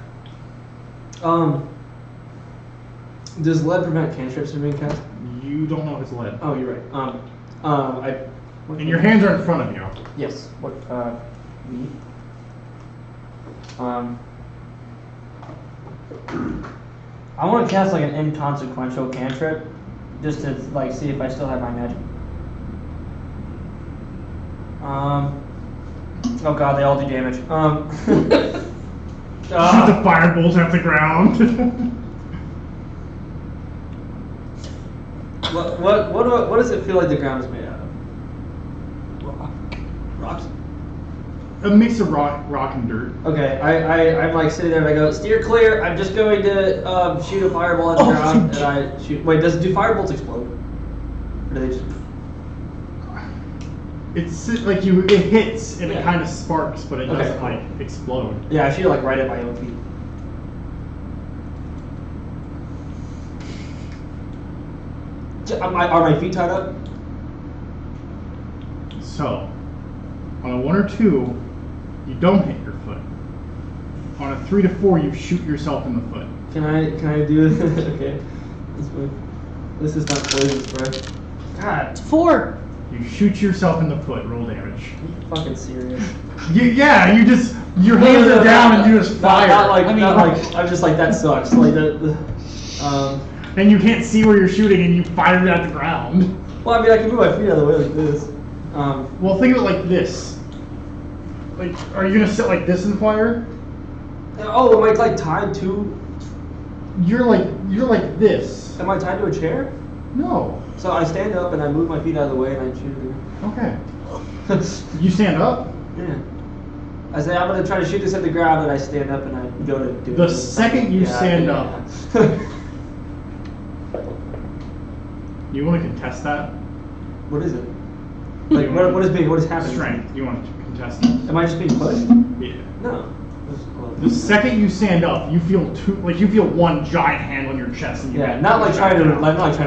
Does lead prevent cantrips from being cast? You don't know if it's lead. Oh, you're right. And your hands are in front of you. Yes. What? Me. I want to cast like an inconsequential cantrip, just to like see if I still have my magic. Oh god, they all do damage. Shoot the fireballs at the ground. What does it feel like the ground is made out of? Rocks. A mix of rock and dirt. Okay, I'm like sitting there and I go, steer clear. I'm just going to shoot a fireball at the ground, and I shoot. Wait, do firebolts explode? Or do they just? It's like it hits and Yeah. it kind of sparks, but it Okay, doesn't cool. like explode. Yeah, I shoot like right at my own feet. Are my feet tied up? So, on a 1 or 2, you don't hit your foot. On a 3 to 4, you shoot yourself in the foot. Can I do it? Okay. This is not poison spray. God, it's 4. You shoot yourself in the foot. Roll damage. Are you fucking serious? Yeah, your hands are down and you just fire. Not like I'm just like that sucks. Like and you can't see where you're shooting, and you fire it at the ground. Well, I mean, I can move my feet out of the way like this. Well, think of it like this. Like, are you gonna sit like this and fire? Oh, am I like tied to? You're like this. Am I tied to a chair? No. So I stand up and I move my feet out of the way and I shoot it again. Okay. You stand up. Yeah. I say I'm gonna try to shoot this at the ground, and I stand up and I go to do it. The second you stand up. You want to contest that? What is it? Like what is happening? Strength. You want to contest it? Am I just being pushed? Yeah. No. The second you stand up, you feel one giant hand on your chest, and you Yeah, not like trying to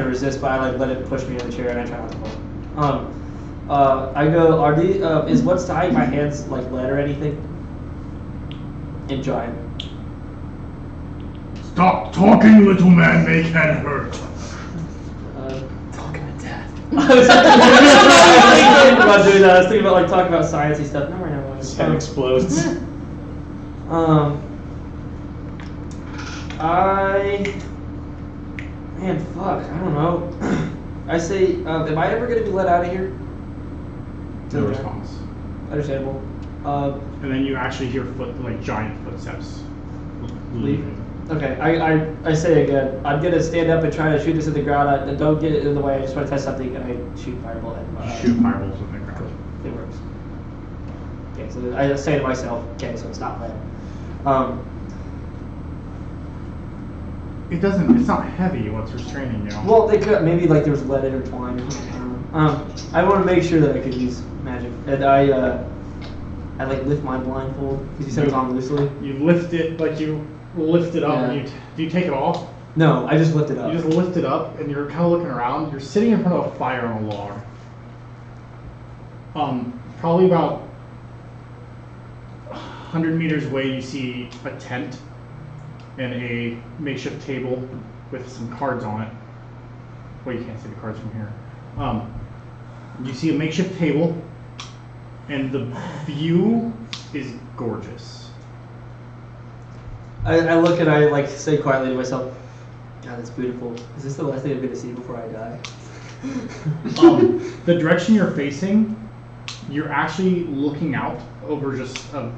resist, but I like let it push me in the chair and I try not to fall. I go, is what's tying my hands like lead or anything? In giant. Stop talking, little man. Make head hurt. Talking to death. I was thinking about doing that. I was thinking about like talking about sciencey stuff. No, right now. His head explodes. Man, fuck. I don't know. I say, am I ever gonna be let out of here? No response. Understandable. And then you actually hear giant footsteps leaving. Okay, I say again, I'm gonna stand up and try to shoot this at the ground. I don't get it in the way. I just want to test something, and I shoot fireball at Shoot fireballs in the ground. It works. Okay, so I say to myself, okay, so it's not lead. It doesn't. It's not heavy. What's restraining you? Well, they could maybe like there was lead intertwined or something. I want to make sure that I could use magic, and I like lift my blindfold because you said it was on loosely. You lift it like you lift it up. Yeah. And do you take it off? No, I just lift it up. You just lift it up, and you're kind of looking around. You're sitting in front of a fire on a log. Probably about 100 meters away, you see a tent and a makeshift table with some cards on it. Well, you can't see the cards from here. You see a makeshift table, and the view is gorgeous. I look and I like say quietly to myself, "God, that's beautiful. Is this the last thing I'm going to see before I die?" The direction you're facing, you're actually looking out over just from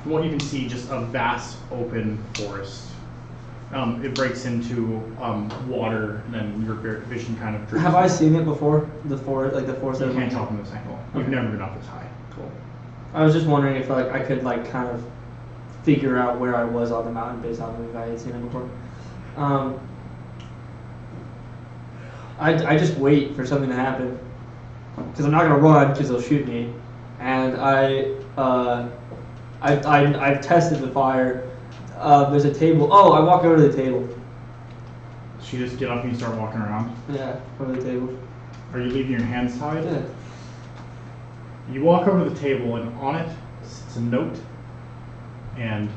what you can see, just a vast open forest. It breaks into water, and then your vision kind of drifts. Have I seen it before? The forest, like the forest. You can't tell from this angle. You've never been up this high. Cool. I was just wondering if like I could like kind of figure out where I was on the mountain based on if I had seen it before. I just wait for something to happen because I'm not gonna run because they'll shoot me, and I've tested the fire. There's a table. Oh, I walk over to the table. So you just get up and you start walking around? Yeah, over the table. Are you leaving your hands tied? Yeah. You walk over to the table, and on it sits a note and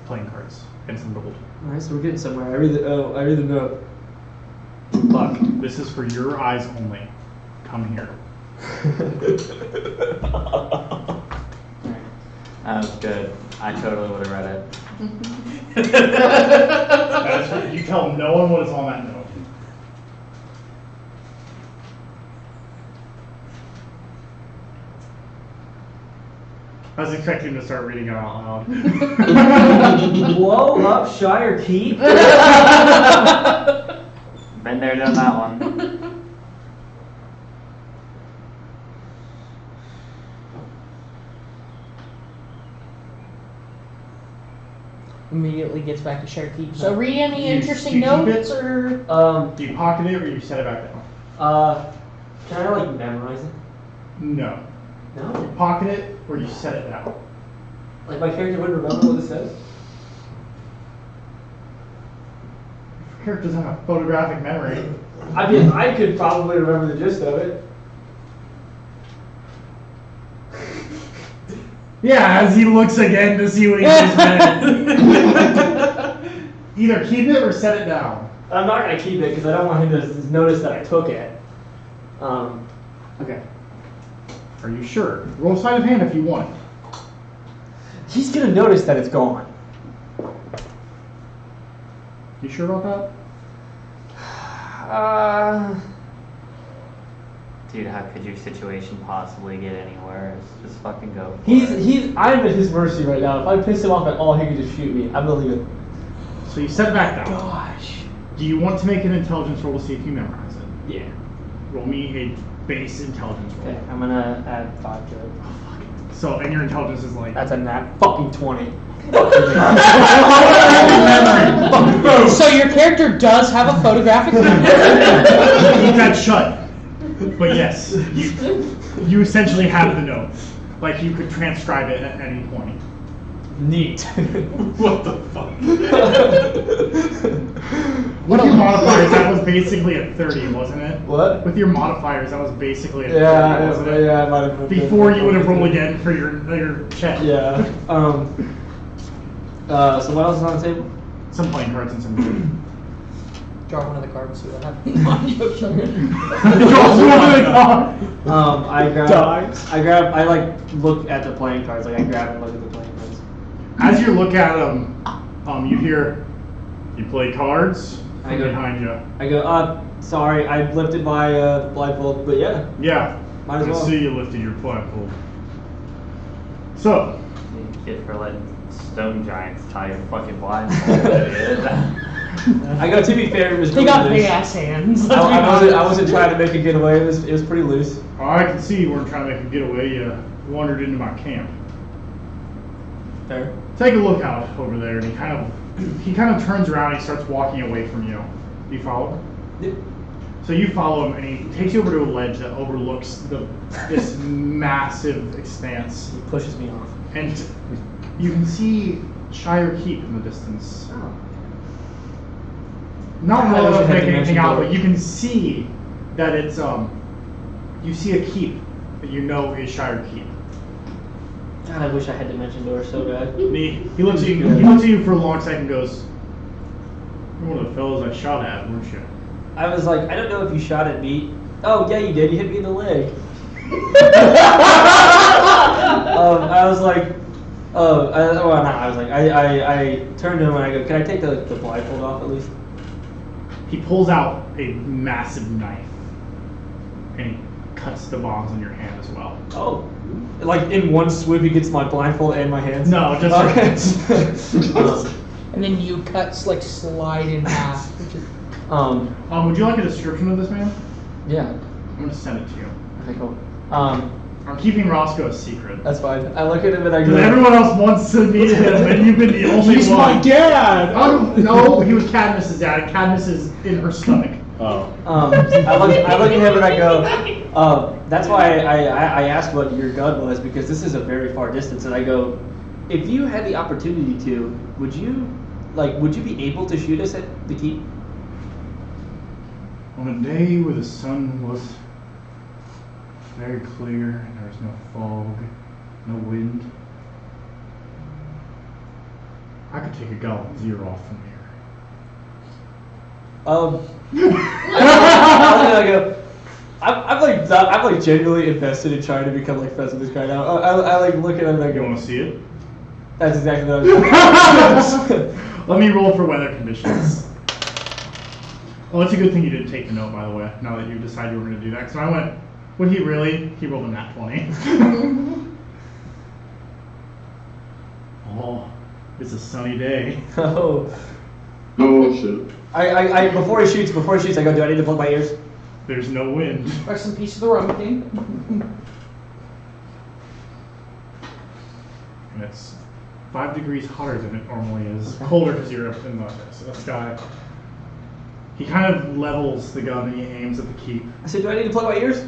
playing cards and some gold. Alright, so we're getting somewhere. I read the note. Fuck. This is for your eyes only. Come here. That was good. I totally would have read it. You tell no one what is on that note. I was expecting him to start reading it out loud. Blow up Shire Keep? Been there, done that one. Immediately gets back to Share Keep. So read any You- interesting you keep notes it? or Do you pocket it or you set it back down? Can I like memorize it? No. No? You pocket it or you set it down. Like my character wouldn't remember what it says? Characters have a photographic memory. I mean, I could probably remember the gist of it. Yeah, as he looks again to see what he just read. Either keep it or set it down. I'm not gonna keep it because I don't want him to notice that I took it. Okay. Are you sure? Roll sleight of hand if you want. He's gonna notice that it's gone. You sure about that? Dude, how could your situation possibly get any worse? Just fucking go for I'm it. at his mercy right now. If I piss him off at all, he can just shoot me. I'm gonna leave it. So you set it back down. gosh. Do you want to make an intelligence roll to see if you memorize it? Yeah. Roll me a base intelligence roll. Okay, I'm gonna add 5 to it. So, and your intelligence is like... That's a nat fucking 20. So your character does have a photographic memory. Keep that shut. But yes, you essentially have the note. Like you could transcribe it at any point. Neat. What the fuck? With your modifiers, that was basically a 30, wasn't it? What? With your modifiers, that was basically a 30, Yeah, wasn't it? yeah, I might have. Before you would have rolled again for your check. Yeah. So what else is on the table? Some playing cards and some food. Draw one of the cards. See what happens. I like look at the playing cards. Like I grab and look at the playing cards. As you look at them, you hear, "You play cards?" I From go- behind you. I go, sorry, I lifted my blindfold, but yeah, Yeah. might as I well. see you lifted your blindfold. So, Kid for letting stone giants tie your fucking blindfold. I go. To be fair, it was. They really got loose. big ass hands. I wasn't trying to make a getaway. It was pretty loose. I can see you weren't trying to make a getaway. You wandered into my camp. Fair. Take a look out over there, and he kind of he kind of turns around and he starts walking away from you. Do you follow? Yep. So you follow him, and he takes you over to a ledge that overlooks this massive expanse. He pushes me off. And you can see Shire Keep in the distance. Oh. Not I well wish I enough to had make anything out, dimension but you can see that it's you see a keep that you know is Shire Keep. God, I wish I had dimension door so bad. And he looks at you. He looks at you for a long second and goes, "You're one of the fellows I shot at, weren't you?" I was like, I don't know if you shot at me. Oh, yeah, you did. You hit me in the leg. I was like, I turned to him and I go, can I take the blindfold off at least? He pulls out a massive knife and he cuts the bonds on your hand as well. Oh. Like in one swoop he gets my blindfold and my hands? No, just And then you cuts like slide in half. would you like a description of this man? Yeah. I'm gonna send it to you. Okay, cool. I'm keeping Roscoe a secret. That's fine. I look at him and I go. Because everyone else wants to meet him, and you've been the only He's one. my dad! No, he was Cadmus's dad, and Cadmus is in her stomach. Oh. I look at him and I go, that's why I asked what your gun was, because this is a very far distance, and I go, if you had the opportunity to, would you be able to shoot us at the keep? On a day where the sun was very clear and there was no fog, no wind, I could take a Goblin Zero off from here. I go, I'm like genuinely invested in trying to become like friends with this guy now. I like look at him and I You go, want to see it? that's exactly what I was doing. Let me roll for weather conditions. Well, it's a good thing you didn't take the note, by the way, now that you decided you were going to do that. Because when I went, would he really? He rolled a nat 20. Oh, it's a sunny day. Oh. Oh shit. I before he shoots, I go, do I need to plug my ears? There's no wind. Rest in peace to the rum king. And it's 5 degrees hotter than it normally is. Colder because you're up in the sky. He kind of levels the gun and he aims at the keep. I said, do I need to plug my ears?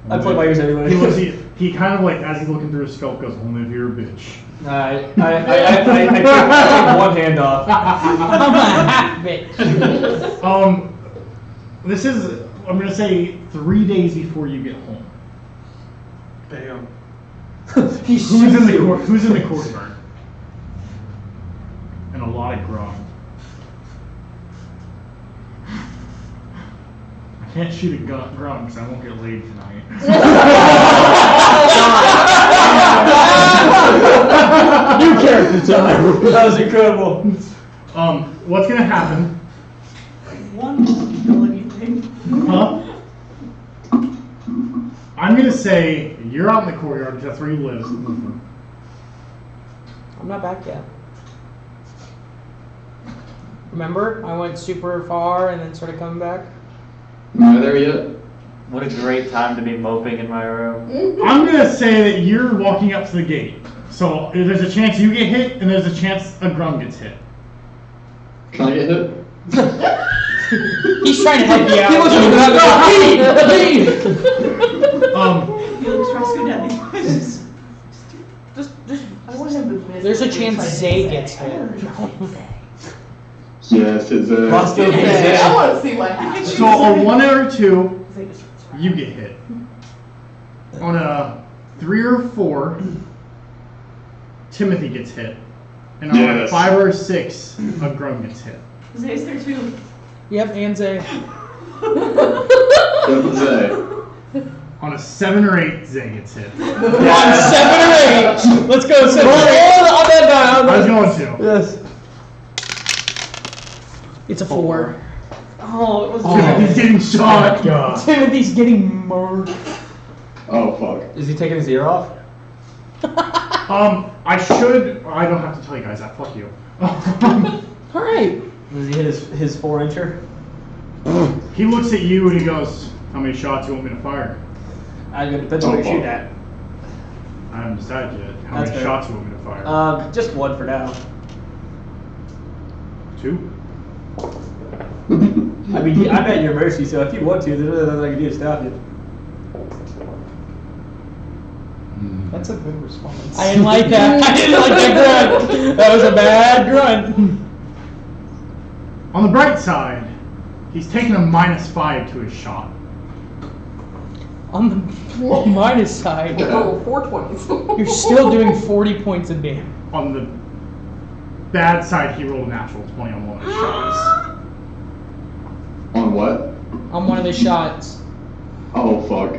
I plug my ears anyway. He looks at he kind of like, as he's looking through his scope, goes, only if you're a bitch. I take one hand off. I'm a half bitch. This is, I'm going to say, 3 days before you get home. Damn. Who's in the courtyard? And a lot of grunt. I can't shoot a grunt because I won't get laid tonight. New character time! That was incredible. What's gonna happen? One ability thing. Huh? I'm gonna say you're out in the courtyard because that's where you live. I'm not back yet. Remember, I went super far and then started coming back. Am I there yet? What a great time to be moping in my room. I'm gonna say that you're walking up to the gate. So there's a chance you get hit, and there's a chance a Grum gets hit. Can I get hit? He's trying to help you out. Felix Roscoe Daddy. I want him to miss. There's a chance Zay gets hit. Yes, it's Roscoe I want to see what happens. So a 1 or a 2, you get hit. On a 3 or 4, Timothy gets hit. And on a Yes. 5 or 6, a Grum gets hit. Zay's there too. Yep, and Zay. Zay. On a 7 or 8, Zay gets hit. On 7 or 8. Let's go 7 or 8. On that guy. I was going to. Yes. It's a 4. Oh, it was. Timothy's getting shot. God. Timothy's getting murdered. Oh fuck. Is he taking his ear off? I don't have to tell you guys that. Fuck you. Alright. Does he hit his 4-incher? He looks at you and he goes, how many shots do you want me to fire? I'm gonna depend on where you shoot at. I haven't decided yet. How That's many fair. shots do you want me to fire? Just one for now. 2. I mean, I'm at your mercy, so if you want to, there's nothing I can do to stop you. That's a good response. I didn't like that. I didn't like that grunt. That was a bad grunt. On the bright side, he's taken a -5 to his shot. On the minus side, Oh, 420s. you're still doing 40 points of damage. On the bad side, he rolled a natural 20 on one of his shots. On what? On one of the shots. Oh, fuck.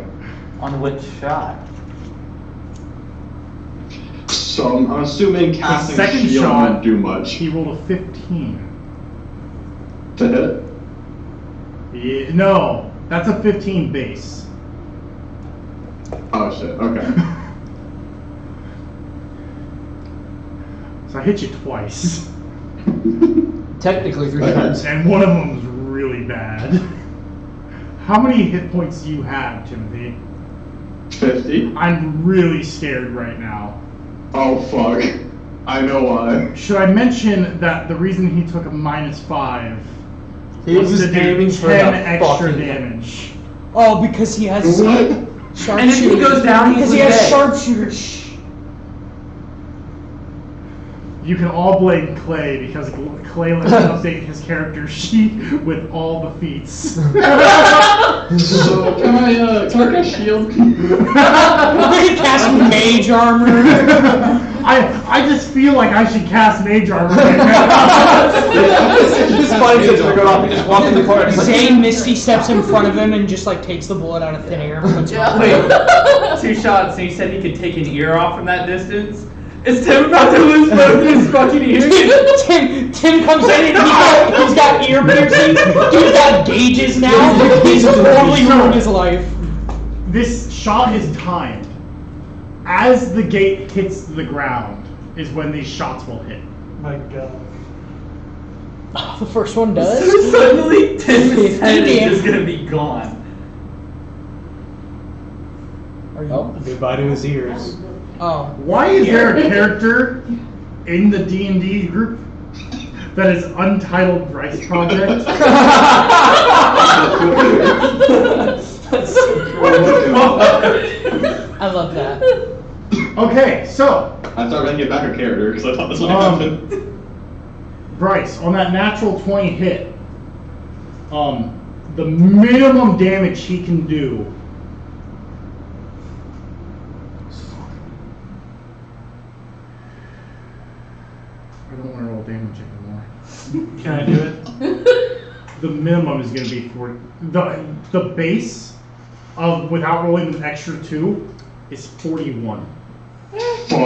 On which shot? So I'm assuming casting second shield shot, won't do much. He rolled a 15. To hit? Yeah, no, that's a 15 base. Oh shit, okay. So I hit you twice. Technically 3 times. And one of them was really bad. How many hit points do you have, Timothy? 50? I'm really scared right now. Oh fuck. I know why. Should I mention that the reason he took a -5 He was to do aiming for 10 the extra fucking damage? Oh, because he has What? sharpshooter. And if he goes down, because he's he has dead. sharpshooter. Shh. You can all blame Clay because Clay let him update his character sheet with all the feats. So can I cast shield? We can cast mage armor. I just feel like I should cast Mage Armor right now. This funny things are going off. You just walk in the corner. It's like, Zane Misty steps in front of him and just like takes the bullet out of thin air. And puts it on. Wait, 2 shots, and he said he could take an ear off from that distance? Is Tim about to lose both his fucking ears? Tim comes in and he's got ear piercings. He's got gauges now. He's totally ruined his life. This shot is timed. As the gate hits the ground is when these shots will hit. My God. Oh, the first one does. Suddenly, Tim's head is damn. just gonna be gone. Are you? Goodbye to his ears. Oh. Why is there a character in the D&D group that is Untitled Rice Project? I love that. Okay, so I thought I'd get back a character because I thought this would happen. Bryce, on that natural 20 hit, the minimum damage he can do. I don't want to roll damage anymore. Can I do it? The minimum is going to be for the base of without rolling an extra 2 is 41. Fuck.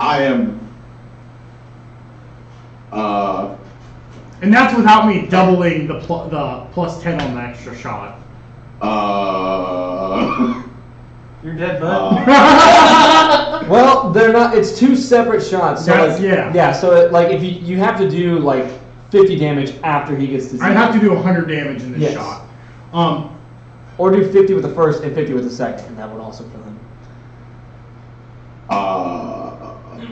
I am. And that's without me doubling the plus 10 on the extra shot. You're dead, bud. well, they're not. It's 2 separate shots. So That's- like, yeah. Yeah. So like, if you have to do like 50 damage after he gets to. I'd have to do 100 damage in this Yes. shot. Or do 50 with the first and 50 with the second, and that would also kill him.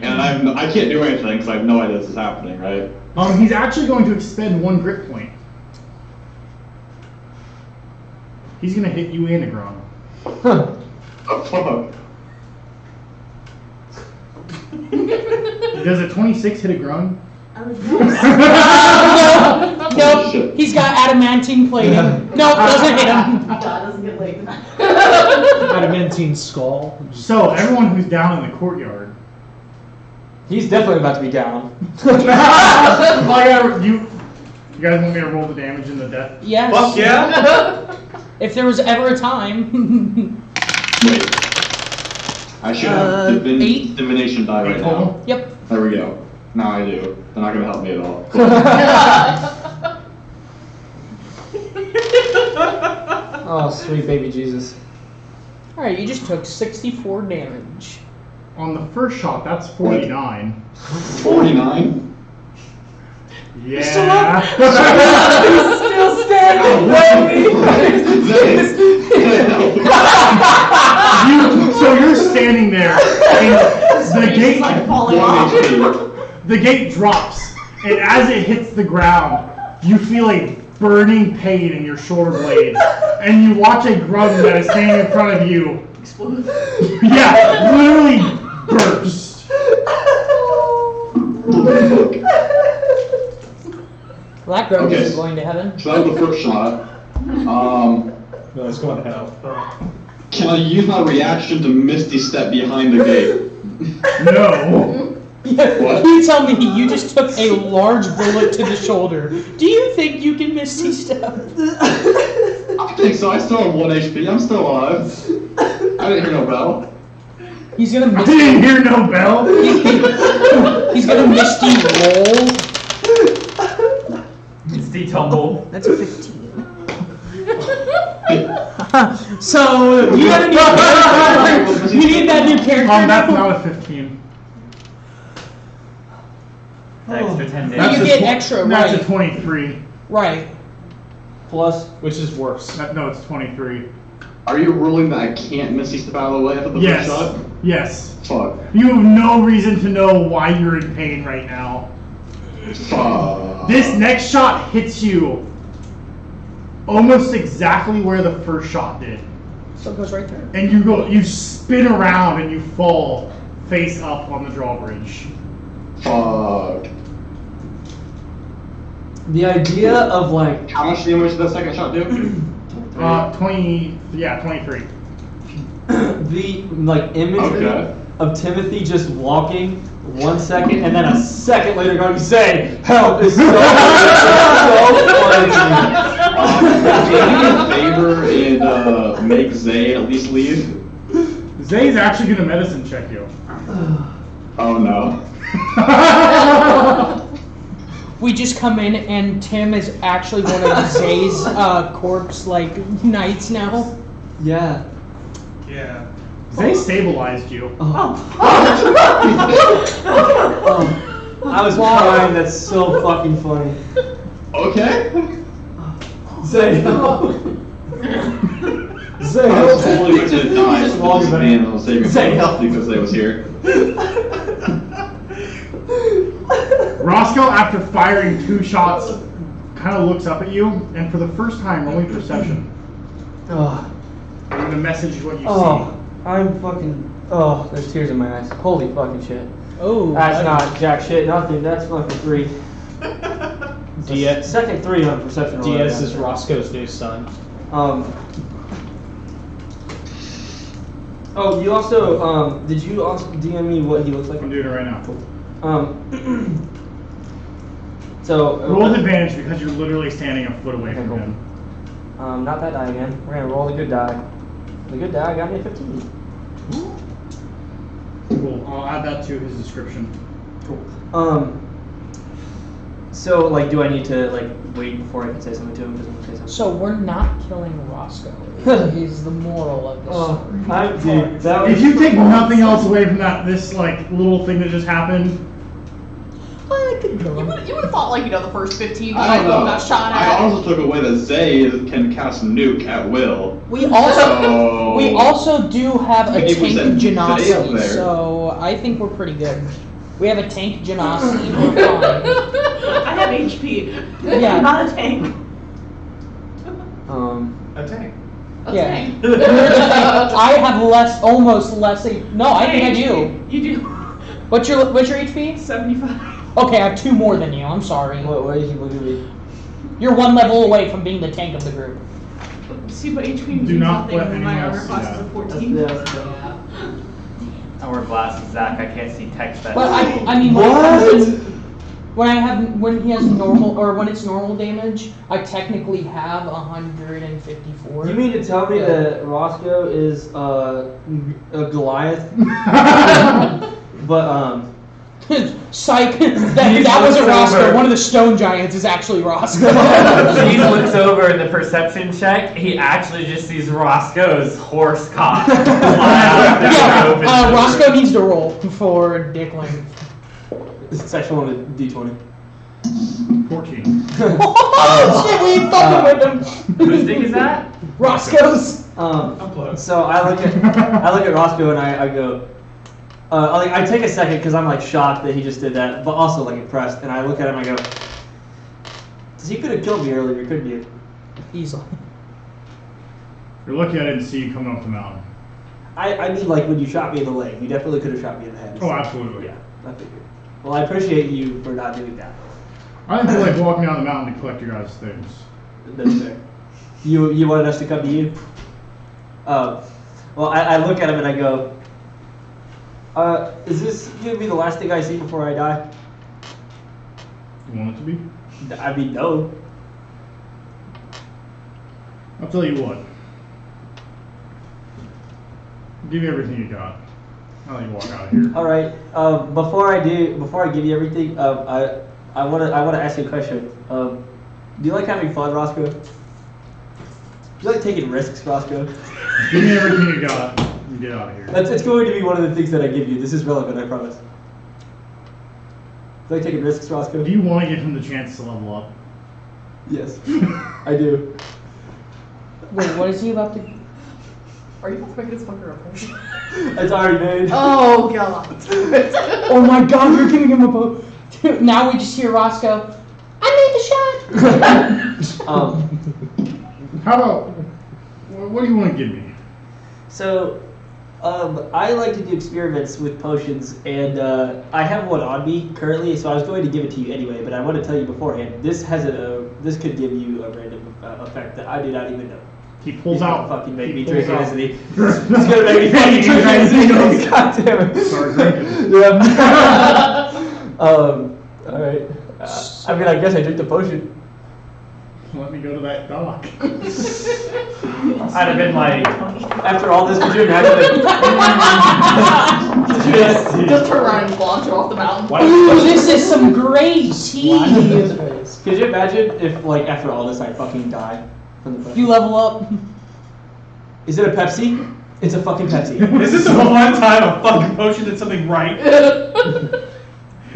And I can't do anything because I have no idea this is happening, right? He's actually going to expend 1 grit point. He's going to hit you and Agron. Huh. Oh, fuck. Does a 26 hit Agron? Nope. He's got adamantine plating. Nope, doesn't hit him. God doesn't get laid. Adamantine skull. So, everyone who's down in the courtyard. He's definitely about to be down. You guys want me to roll the damage and the death? Yes. Fuck yeah! If there was ever a time. Wait. I should have 8? divination die right now. Yep. There we go. Now I do. They're not gonna help me at all. Oh, sweet baby Jesus. Alright, you just took 64 damage. On the first shot, that's 49. 49? Yeah. Still standing, So you're standing there, and the gate, Like falling off. the gate drops, and as it hits the ground, you feel a burning pain in your shoulder blade, and you watch a grub that is standing in front of you. Explode. Yeah, literally burst. Black Grove Okay. is going to heaven. So that was the first shot. No, it's going to hell. Can I use my reaction to Misty step behind the gate? No. What? You tell me you just took a large bullet to the shoulder. Do you think you can Misty step? I think so. I still have 1 HP. I'm still alive. I didn't hear no bell. He's gonna I Misty. didn't hear no bell. He's gonna Misty roll. Misty tumble. That's a 15. So you got a new character. You need that new character. That's now? not a 15. The extra 10 You damage. get extra, That's right? a 23. Right. Plus, Which is worse. No, it's 23. Are you ruling that I can't Misty step out of the way after the Yes. first shot? Yes. Fuck. You have no reason to know why you're in pain right now. Fuck. This next shot hits you almost exactly where the first shot did. So it goes right there. And you spin around and you fall face up on the drawbridge. Fuck. the idea of like How much damage did that second shot do? 23. the like imagery Okay. of Timothy just walking 1 second and then a second later going to say, "Help!" is so funny. Do you me a favor and make Zay at least leave? Zay's actually gonna medicine check you. Oh no. We just come in and Tim is actually one of Zay's corpse like knights now. Yeah. Yeah. Zay stabilized you. I was crying. That's so fucking funny. Okay. Say no. Say I no. was totally going to die Just for walk this back. man. I was saving Say myself no. because they was here. Roscoe, after firing 2 shots, kind of looks up at you, and for the first time, rolling perception. Oh, I'm gonna message what you oh, I'm fucking. Oh, there's tears in my eyes. Holy fucking shit. Oh, That's not jack shit. Nothing. That's fucking 3. DS, Second 3 on perception. roll, DS yeah. is Roscoe's new son. Oh, you also did you also DM me what he looks like? I'm doing it right now. So Roll with advantage because you're literally standing a foot away Okay, from cool. him. Not that die again. We're gonna roll the good die. The good die got me a 15. Cool. I'll add that to his description. Cool. So like, do I need to like wait before I can say something to him? Does he say something? So we're not killing Roscoe. Is the moral of this story. Dude, that was If you take nothing else away from this like little thing that just happened, I could kill him. You would have thought like the first 15 I don't know. got shot I at. also took away that Zay can cast nuke at will. We also So- we also do have a Maybe we tank said Zay up genasi, there. so I think we're pretty good. We have a tank genasi. We're fine. I have HP. Yeah. Not a tank. A tank. A Yeah. tank. I have almost less. No, I think I do. You do. What's your HP? 75. Okay, I have 2 more than you. I'm sorry. What do you look at me? You're 1 level away from being the tank of the group. See, but HP means Do not nothing let when my anyone armor else class see is a that. 14. I wear glasses, Zach. I can't see text that. But I mean, when he has normal or when it's normal damage, I technically have 154. You mean to tell me that Roscoe is a Goliath? But Psych! that was a Roscoe. One of the stone giants is actually Roscoe. He looks over in the perception check. He actually just sees Roscoe's horse cock. Yeah, Roscoe needs to roll for dick length. it's actually on the D20. 14. Oh shit, we ain't fucking with him. Whose dick is that? Roscoe's. I'm close. So I look at Roscoe and I go, Like I take a second because I'm like shocked that he just did that, but also like impressed. And I look at him and I go, "You could have killed me earlier, couldn't you?" Easily. You're lucky I didn't see you coming up the mountain. I mean, like when you shot me in the leg, you definitely could have shot me in the head. Oh, absolutely. Yeah, I figured. Well, I appreciate you for not doing that. I didn't feel like walking down the mountain to collect your guys' things. That's fair. You wanted us to come to you? Well, I look at him and I go, is this gonna be the last thing I see before I die? You want it to be? I mean, no. I'll tell you what. Give me everything you got. I'll let you walk out of here. All right. Before I give you everything, I wanna ask you a question. Do you like having fun, Roscoe? Do you like taking risks, Roscoe? Give me everything you got and get out of here. It's going to be one of the things that I give you. This is relevant, I promise. Do you like taking risks, Roscoe? Do you want to give him the chance to level up? Yes, I do. Wait, what is he about to? Are you about to make this fucker a potion? It's already made. Oh god. Oh my God, you're giving him a boat. Now we just hear Roscoe. I made the shot. How about, what do you want to give me? So, I like to do experiments with potions, and I have one on me currently, so I was going to give it to you anyway, but I want to tell you beforehand, this could give you a random effect that I do not even know. He pulls out. Fucking make me pulls drink it, out. isn't he? He's gonna make me fucking drink it, isn't he? God damn it. Start drinking. Yeah. Alright. I mean, I guess I drink the potion. Let me go to that dock. I'd have been like, After all this, could you imagine? Just turn around and launch her off the mountain. Ooh, this is some great tea. Could you imagine if, like, after all this, I fucking die from the potion? You level up. Is it a Pepsi? It's a fucking Pepsi. Is this the one time a fucking potion did something right?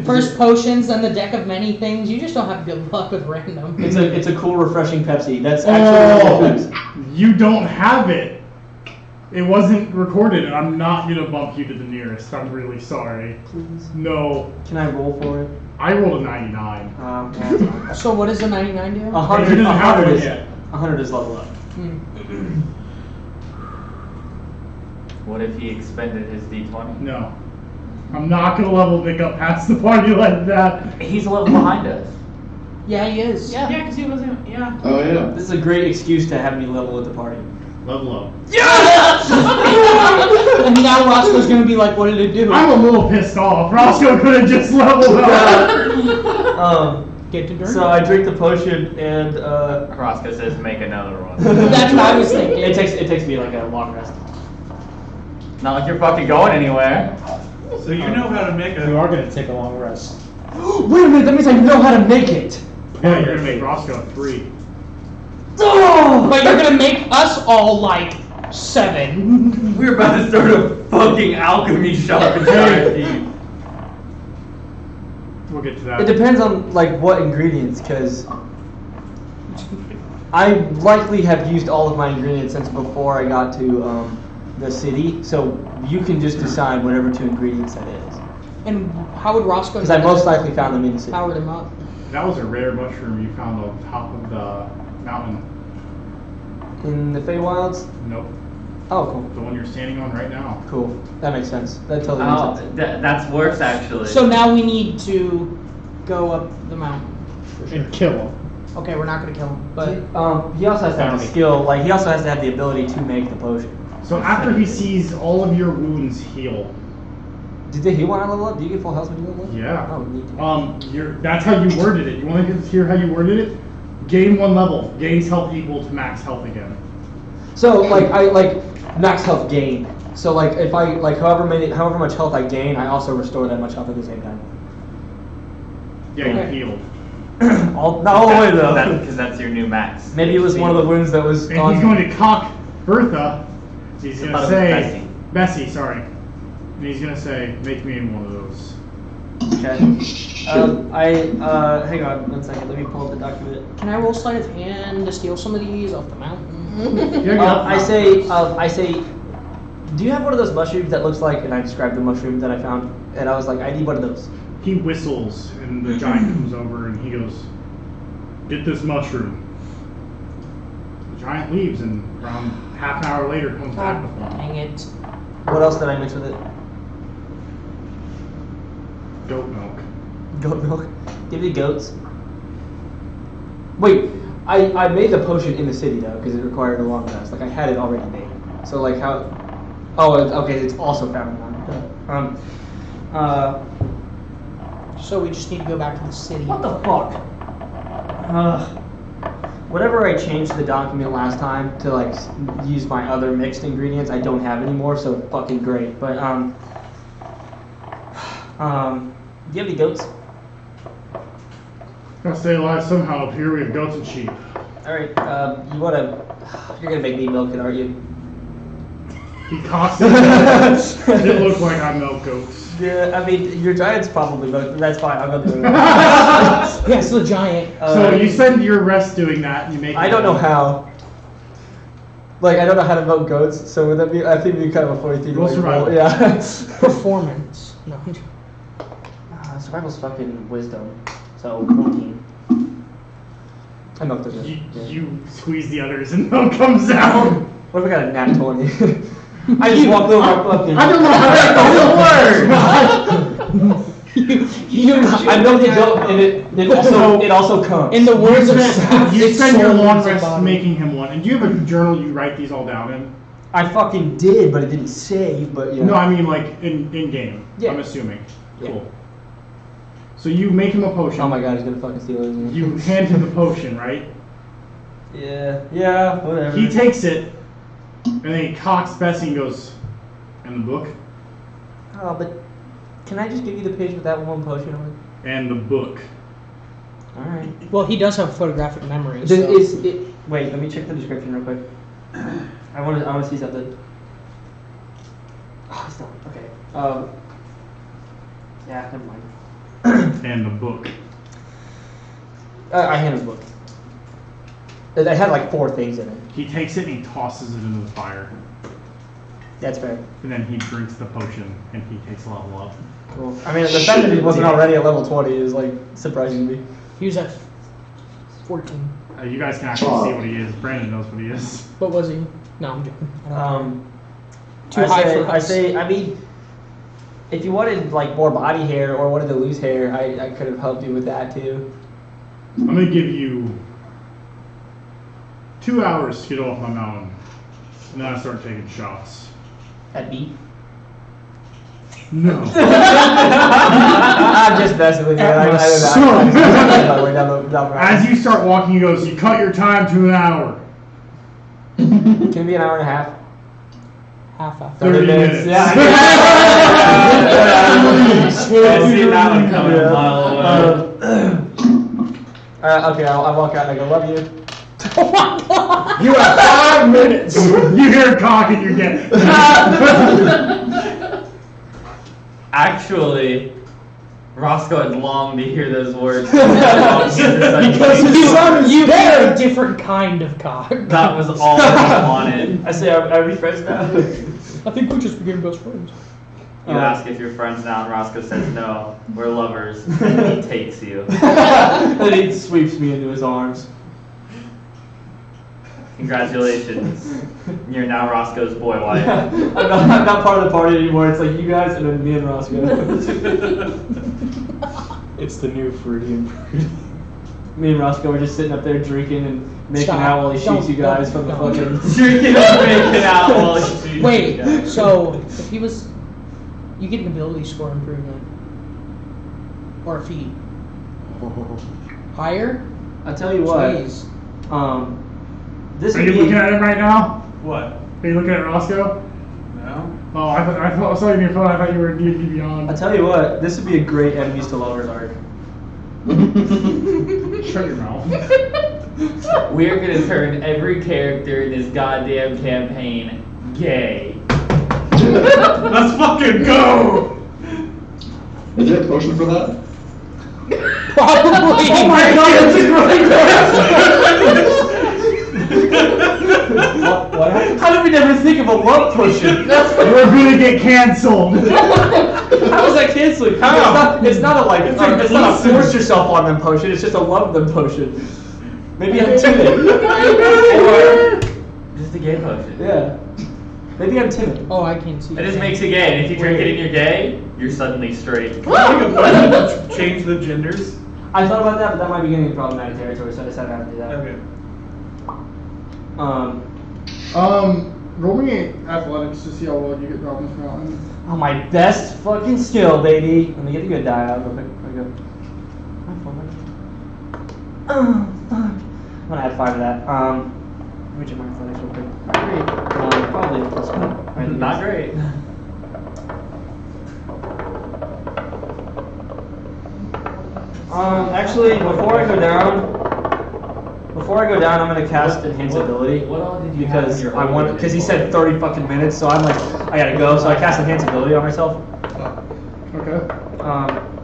First potions, then the deck of many things. You just don't have good luck with random. It's a cool, refreshing Pepsi. That's actually Pepsi. You don't have it. It wasn't recorded, and I'm not gonna bump you to the nearest. I'm really sorry. Please. No. Can I roll for it? I rolled a 99. So what does the 99 do? 100. He doesn't have 100 it is yet. 100 is level up. what if he expended his D20? No. I'm not gonna level Nick up past the party like that. He's a level behind us. Yeah, he is. Yeah, because he wasn't. Yeah. Oh yeah. This is a great excuse to have me level at the party. Level up. And now Roscoe's gonna be like, what did it do? I'm a little pissed off. Roscoe could have just leveled up. Get to drink. So I drink the potion and Roscoe says, make another one. That's what I was thinking. it takes me like a long rest. Not like you're fucking going anywhere. So you know how to make You a. are going to take a long rest. Wait a minute, that means I know how to make it. Yeah, you're gonna make Roscoe 3. Oh, but you're gonna make us all like 7. We're about to start a fucking alchemy shop in Giant We'll get to It that. depends on like what ingredients, because I likely have used all of my ingredients since before I got to the city. So you can just decide whatever 2 ingredients that is. And how would Roscoe? Because I most likely found them in the city. powered him up. That was a rare mushroom you found on top of the mountain. In the Feywilds? Nope. Oh, cool. The one you're standing on right now. Cool. That makes sense. That totally Oh, makes sense. that's worse actually. So now we need to go up the mountain. And kill him. Okay, we're not gonna kill him, but He also has to have the skill, like he also has to have the ability to make the potion. So after he sees all of your wounds heal. Did the heal when I level up? Do you get full health when you level up? Yeah. Oh, neat. That's how you worded it. You want to hear how you worded it? Gain 1 level. Gains health equal to max health again. So like I like max health gain. So like if I like however much health I gain, I also restore that much health at the same time. Yeah, Okay. you're healed. Not all the way though. Because that's your new max. Maybe it was one of the wounds that was And on. he's going to cock Bertha. He's going to About say, Bessie. Bessie, sorry. And he's going to say, make me one of those. Okay. Hang on 1 second. Let me pull up the document. can I roll sleight of hand to steal some of these off the mountain? Yeah, I say, Do you have one of those mushrooms that looks like, and I described the mushroom that I found, and I was like, I need one of those. He whistles, and the giant comes over, and he goes, "Get this mushroom." The giant leaves, and around half an hour later comes back with one. Dang it. What else did I mix with it? Goat milk. Goat milk? Give me goats. Wait, I made the potion in the city though, because it required a long rest. Like I had it already made. So like how? Oh, okay. It's also found one. So we just need to go back to the city. What the fuck? Whatever I changed the document last time to like use my other mixed ingredients, I don't have anymore. So fucking great. But do you have any goats? Gotta stay alive somehow. Up here we have goats and sheep. All right. You're gonna make me milk it, aren't you? He cocks it. It looks like I milk goats. Yeah, I mean, your giant's probably milk, but that's fine. I'll go do it. Yeah, it's the giant. So you spend your rest doing that, and you make. I don't know how. Like, I don't know how to milk goats, so would that be? I think it'd be kind of a funny thing. Roll survival. Yeah. Performance. No. Survival's fucking wisdom. So 14. I milked it. You squeeze the others, and milk comes out. What if I got a nat 20? I just walked over my fucking. I don't know how that doesn't work. I milked the goat, and it also comes. In the words of You spend your long rest making him one. And do you have a journal you write these all down in? I fucking did, but it didn't save. But yeah. No, I mean like in game. Yeah. I'm assuming. Yeah. Cool. So you make him a potion. Oh my god, he's gonna fucking steal it. You hand him the potion, right? Yeah, whatever. He takes it, and then he cocks Bessie and goes, "And the book?" Oh, but can I just give you the page with that one potion on it? And the book. Alright. Well, he does have photographic memory. So. Wait, let me check the description real quick. I want to see something. Oh, it's not. Okay. Yeah, never mind. And the book. I hand him the book. It had like 4 things in it. He takes it and he tosses it into the fire. That's fair. And then he drinks the potion and he takes a level up. Cool. I mean, the fact that he wasn't already at level 20 is like surprising to me. He was at 14. You guys can actually see what he is. Brandon knows what he is. What was he? No, I'm joking. Too high for us. I mean, if you wanted like more body hair or wanted to lose hair, I could have helped you with that too. I'm gonna give you 2 hours to get off my mountain, and then I start taking shots. At me? No. I'm just messing with you. As you start walking, he goes, "You cut your time to an hour." Can it be an hour and a half? Half hour. 30 minutes. Yeah. I see that one coming a mile away. Okay, I walk out and I go, "Love you." Oh my god! You have 5 minutes. You hear a cock and you're dead. Actually, Roscoe had longed to hear those words. Because you are a different kind of cock. That was all I wanted. I say, are we friends now? I think we just became best friends. You ask if you're friends now, and Roscoe says no, we're lovers, and he takes you. And he sweeps me into his arms. Congratulations, you're now Roscoe's boy wife. I'm not part of the party anymore. It's like you guys and then me and Roscoe. It's the new Freudian. Me and Roscoe were just sitting up there drinking and making out while he shoots you guys from the fucking drinking and making out while he shoots you guys. Wait, so if he was, you get an ability score improvement, or a feat higher. I tell you what. Jeez. This Are you looking at him right now? What? Are you looking at Roscoe? No. Oh, I saw you on your phone. I thought you were D&D Beyond. I tell you what, this would be a great enemies to lovers arc. Shut your mouth. We're gonna turn every character in this goddamn campaign gay. Let's fucking go! Is there a potion for that? Probably. Oh my god, that's a great question! What happened? How did we never think of a love potion? We're gonna get canceled. How is that canceling? It's not a like. It's not a force yourself on them potion. It's just a love them potion. Maybe I'm timid. Or just a gay potion. Yeah. Maybe I'm timid. Oh, I can't see. It just makes it gay. And if you drink it and you're gay, you're suddenly straight. Change the genders. I thought about that, but that might be getting into problematic territory, so I decided not to do that. Okay. Roll me athletics to see how well you get down this mountain. Oh, my best fucking skill, baby. Let me get the good die out real quick. There we go. Oh, fuck. I'm gonna add 5 to that. Let me check my athletics real quick. Great. Probably a plus 1. Right, Not great. Actually, before I go down, I'm gonna cast Enhance Ability. What all did you Because have in your I want, because he said 30 fucking minutes, so I'm like, I gotta go, so I cast Enhance Ability on myself. Okay.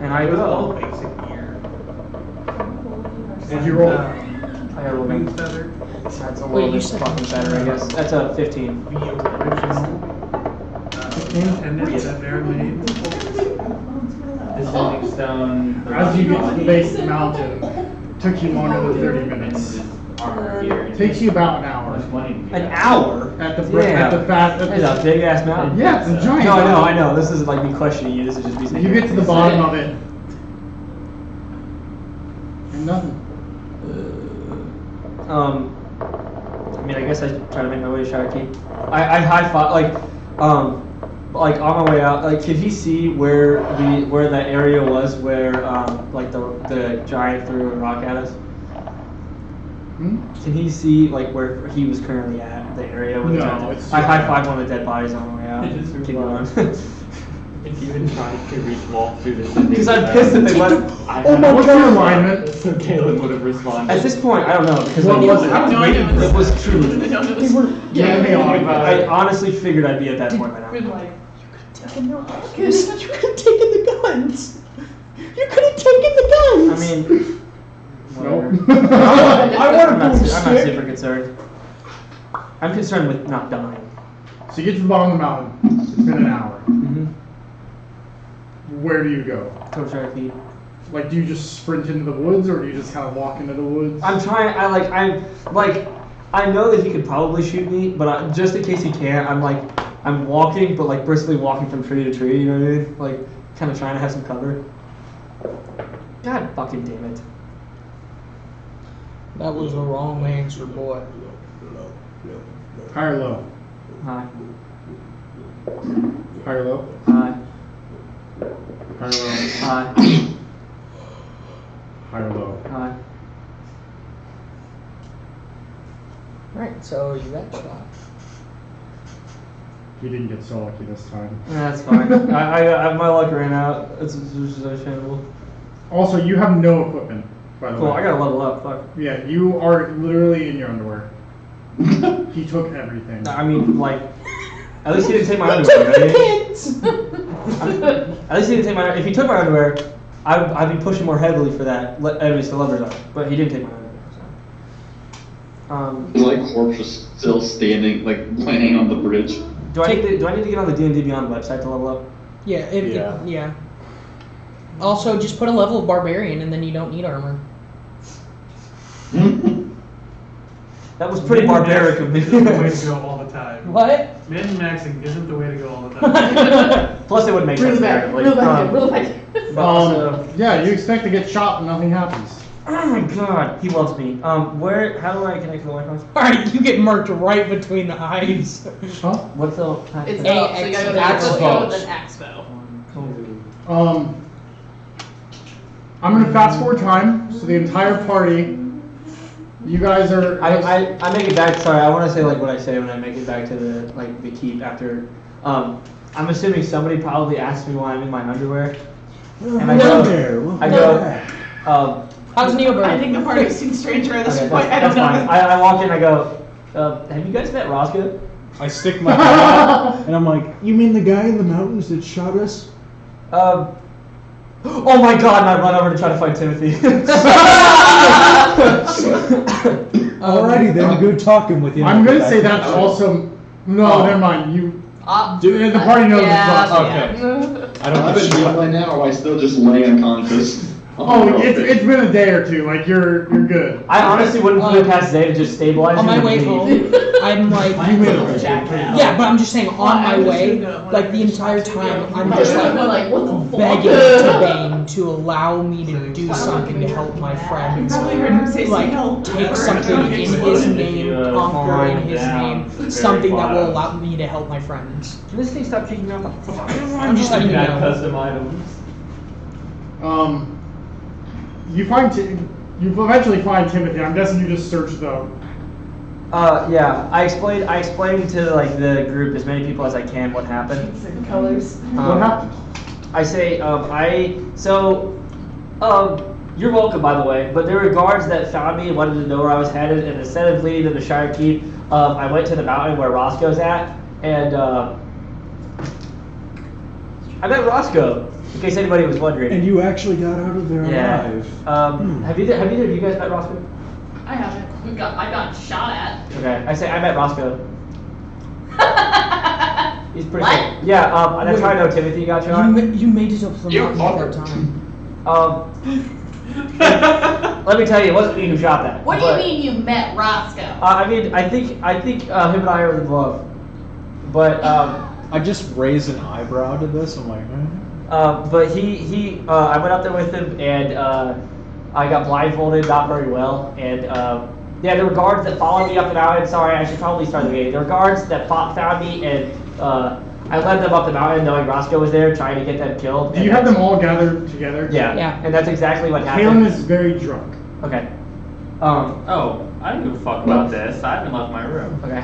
And I It was all go. basic gear. Did you roll? I got a little Wing bit. feather. That's a Wait, little you bit said- fucking better, I guess. That's a 15. The original. Pendant that Baron made. The sending stone. As you get to the base of the mountain, took you longer than 30 minutes. Armor gear. Takes you about an How hour. much money do you An have? hour? At the It's a big ass mountain. Yeah, it's a giant. No, mountain. I know. This isn't like me questioning you. This is just me saying. You get to the bottom of it. And nothing. I mean, I guess I try to make my way to Shire Keep. I high five, like on my way out. Like, could he see where that area was where, like the giant threw a rock at us? Can he see like where he was currently at, the area where the No, giant? it's I too high bad. five one of the dead bodies on my way out. Just Keep going. If you even tried to reach Walt through the sending Because I'm stone, pissed that they let. Oh my What's god! your alignment? So Caleb would have responded. At this point, I don't know because What I was it? I was waiting for It was truly. Yeah, they are. I honestly figured I'd be at that point by now. Been like, You could have taken the guns. You could have taken the guns. I mean, whatever. Nope. I wanna I'm not go sick. super concerned. I'm concerned with not dying. So you get to the bottom of the mountain. It's been an hour. Mm-hmm. Where do you go? Towards Shire Keep. Like, do you just sprint into the woods, or do you just kind of walk into the woods? I'm trying. I know that he could probably shoot me, but just in case he can't, I'm walking, but like briskly walking from tree to tree. You know what I mean? Like, kind of trying to have some cover. God fucking damn it. That was the wrong answer, boy. High or low? Hi. High or low? Hi. High or low? Hi. High or low? Hi. Alright, so you got shot. You didn't get so lucky this time. That's fine. I my luck ran out. It's understandable. Also, you have no equipment, by the Cool. way. I gotta level up. Fuck. Yeah, you are literally in your underwear. He took everything. I mean, like, at least he didn't take my underwear. You know what I mean? At least he didn't take my. If he took my underwear, I'd be pushing more heavily for that. Enemies to levers up. But he didn't take my underwear. So. His like corpse was still standing, like laying on the bridge. Do I need to get on the D&D Beyond website to level up? Yeah, Yeah. yeah. Also, just put a level of barbarian, and then you don't need armor. That was pretty barbaric of me. Isn't the way to go all the time. What? Min-maxing isn't the way to go all the time. Plus, it would make Reel sense. it back, narratively. reel it back, reel it back. But also, Yeah, you expect to get shot and nothing happens. oh my god, he loves me. How do I connect to the Wi-Fi? Alright, you get marked right between the eyes. Huh? What's the? It's A- up, so you gotta go to Expo. then Expo. I'm gonna fast forward time, so the entire party, you guys are. I make it back. Sorry, I want to say like what I say when I make it back to the keep after. I'm assuming somebody probably asked me why I'm in my underwear, and I go. How's Neil I think the party seems stranger at this Okay, point. I that's don't fine. know. I walk in. I go. Have you guys met Roscoe? I stick my head out, and I'm like, you mean the guy in the mountains that shot us? Oh my god! And I run over to try to find Timothy. Alrighty then, good talking with you. I'm gonna say that's also. No, never mind. You. The party knows the trust. Okay. I've been healed by now, or am I still just laying unconscious? Oh, it's been a day or two. Like you're good. I honestly wouldn't put it past Dave to just stabilize On him my and way leave. home, I'm like, yeah, but I'm just saying, on my way, like the entire time, I'm just like begging to Bane to allow me to do something to help my friends, like take something in his name, conquer in his name, something that will allow me to help my friends. Can this thing stop kicking me out the fuck? I'm just letting you know. Custom items. You eventually find Timothy. I'm guessing you just search the. Yeah. I explained to like the group as many people as I can what happened. Colors. What happened? I say, you're welcome, by the way, but there were guards that found me and wanted to know where I was headed, and instead of leading them to Shire Keep, I went to the mountain where Roscoe's at, and I met Roscoe, in case anybody was wondering. And you actually got out of there alive. Have either of you guys met Roscoe? I haven't. I got shot at. Okay, I say I met Roscoe. He's pretty What? cool. Yeah, and that's how I know Timothy got shot. You made it up to the mountain at that time. Let me tell you, it wasn't me who shot that. What do you mean you met Roscoe? I think him and I are in love. But I just raised an eyebrow to this. I'm like, but he I went up there with him, and I got blindfolded, not very well, and yeah, there were guards that followed me up the mountain. Sorry, I should probably start the game. There were guards that found me, and I led them up the mountain, knowing Roscoe was there, trying to get them killed. Do you have them all gathered together? Yeah, and that's exactly what happened. Kalen is very drunk. Okay. Oh, I didn't give a fuck about this. I haven't left my room. Okay.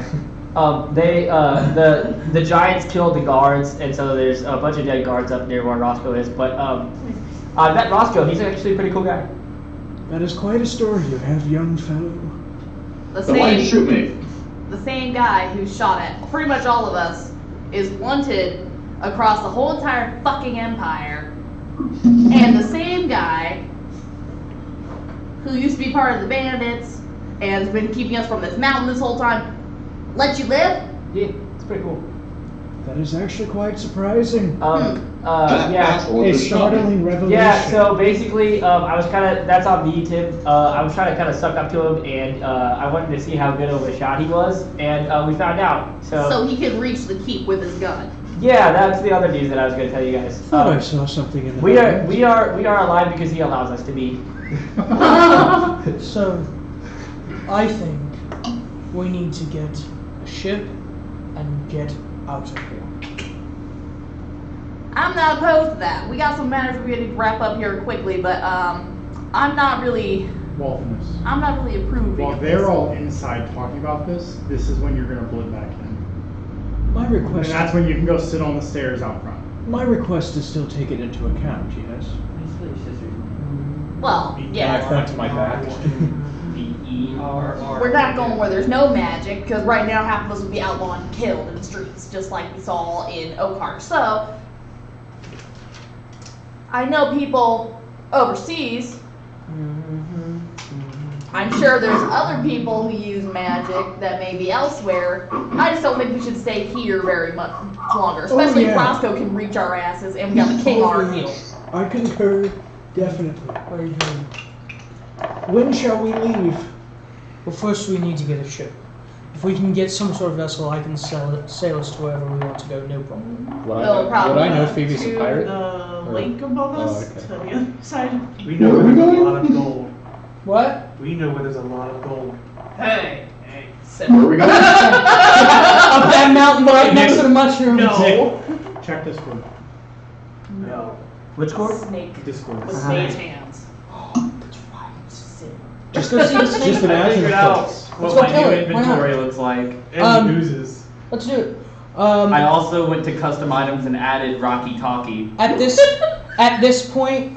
The giants killed the guards, and so there's a bunch of dead guards up near where Roscoe is. But I met Roscoe. He's actually a pretty cool guy. That is quite a story you have, young fellow. Why did you shoot me? The same guy who shot at pretty much all of us is wanted across the whole entire fucking empire. And the same guy who used to be part of the bandits and has been keeping us from this mountain this whole time let you live? Yeah, it's pretty cool. That is actually quite surprising. Yeah. A startling revelation. Yeah, so basically, I was kind of, that's on me, Tim. I was trying to kind of suck up to him, and I wanted to see how good of a shot he was, and we found out. So he could reach the keep with his gun. Yeah, that's the other news that I was going to tell you guys. Thought I saw something in the we are alive because he allows us to be. So, I think we need to get a ship and get out of here. I'm not opposed to that. We got some matters we need to wrap up here quickly, but I'm not really approving While of they're this. all inside talking about this is when you're gonna blend back in. My And request. that's when you can go sit on the stairs out front. My request is still taken into account. Yes. Well, I yeah. point to my back. We're not going where there's no magic, because right now half of us would be outlawed and killed in the streets, just like we saw in Oakhart. So, I know people overseas. I'm sure there's other people who use magic that may be elsewhere. I just don't think we should stay here very much longer, especially if yeah. Roscoe can reach our asses and we got the king on our heels. I concur. Definitely. When shall we leave? Well, first we need to get a ship. If we can get some sort of vessel, I can sail us to wherever we want to go, no problem. Would No I problem. know Phoebe's a pirate? The lake above us, okay. to the other side. We know where there's a lot of gold. What? We know where there's a lot of gold. Hey, Where are we going? Up that mountain right next to the mushroom. No. Check Discord. No. Which court? snake Discord. with mage hands. Just go see the snake. Just an I figured out place. what go my kill new it. Why not? inventory looks like. And he oozes. Let's do it. I also went to custom items and added Rocky Talkie. At this point,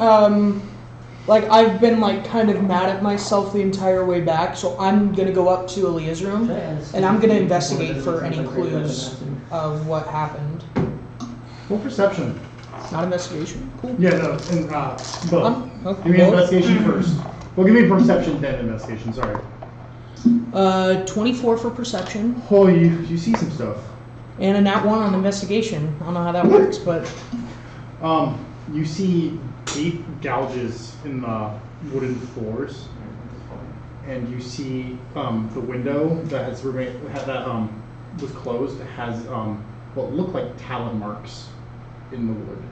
like I've been like kind of mad at myself the entire way back, so I'm gonna go up to Aaliyah's room and I'm gonna investigate for any clues of what happened. Roll perception. Not investigation. Cool. Yeah, no, and both. Okay, Give me both? investigation first. Well, give me perception then investigation. Sorry. 24 for perception. Oh, you see some stuff. And a nat 1 on investigation. I don't know how that works, but You see deep gouges in the wooden floors, and you see the window that has was closed has what look like talon marks in the wood.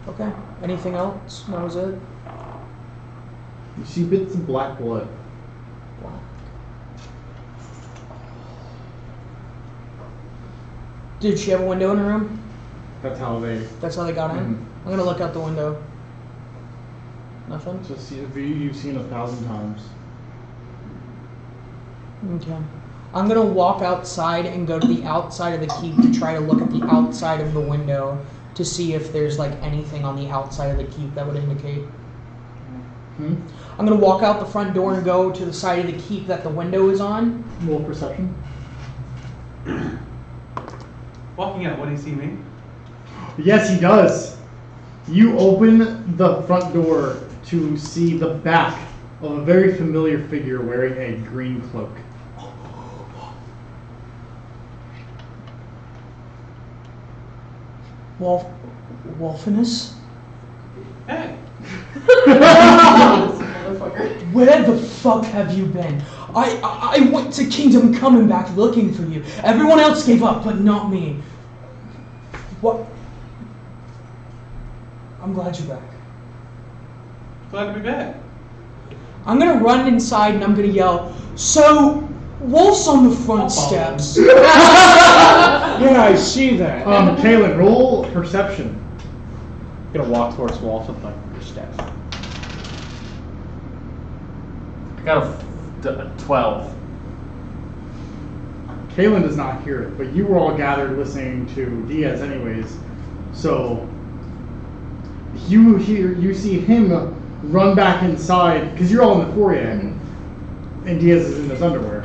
Okay. Anything else? That was it? You see bits of black blood. Did she have a window in her room? That's how they got in? Mhm. I'm gonna look out the window. Nothing? It's a view you've seen 1,000 times. Okay. I'm gonna walk outside and go to the outside of the keep to try to look at the outside of the window to see if there's like anything on the outside of the keep that would indicate. I'm gonna walk out the front door and go to the side of the keep that the window is on. Roll perception. Walking out, what do you see me? Yes, he does. You open the front door to see the back of a very familiar figure wearing a green cloak. Wolfinus? Hey! Where the fuck have you been? I went to Kingdom Come and back looking for you. Everyone else gave up, but not me. What? I'm glad you're back. Glad to be back. I'm gonna run inside and I'm gonna yell, so, Wolf's on the front steps. Yeah, I see that. Kaylin, roll perception. I'm gonna walk towards Wolf with my staff. I got a 12. Kaylin does not hear it, but you were all gathered listening to Diaz anyways. So you see him run back inside because you're all in the foyer, and Diaz is in his underwear.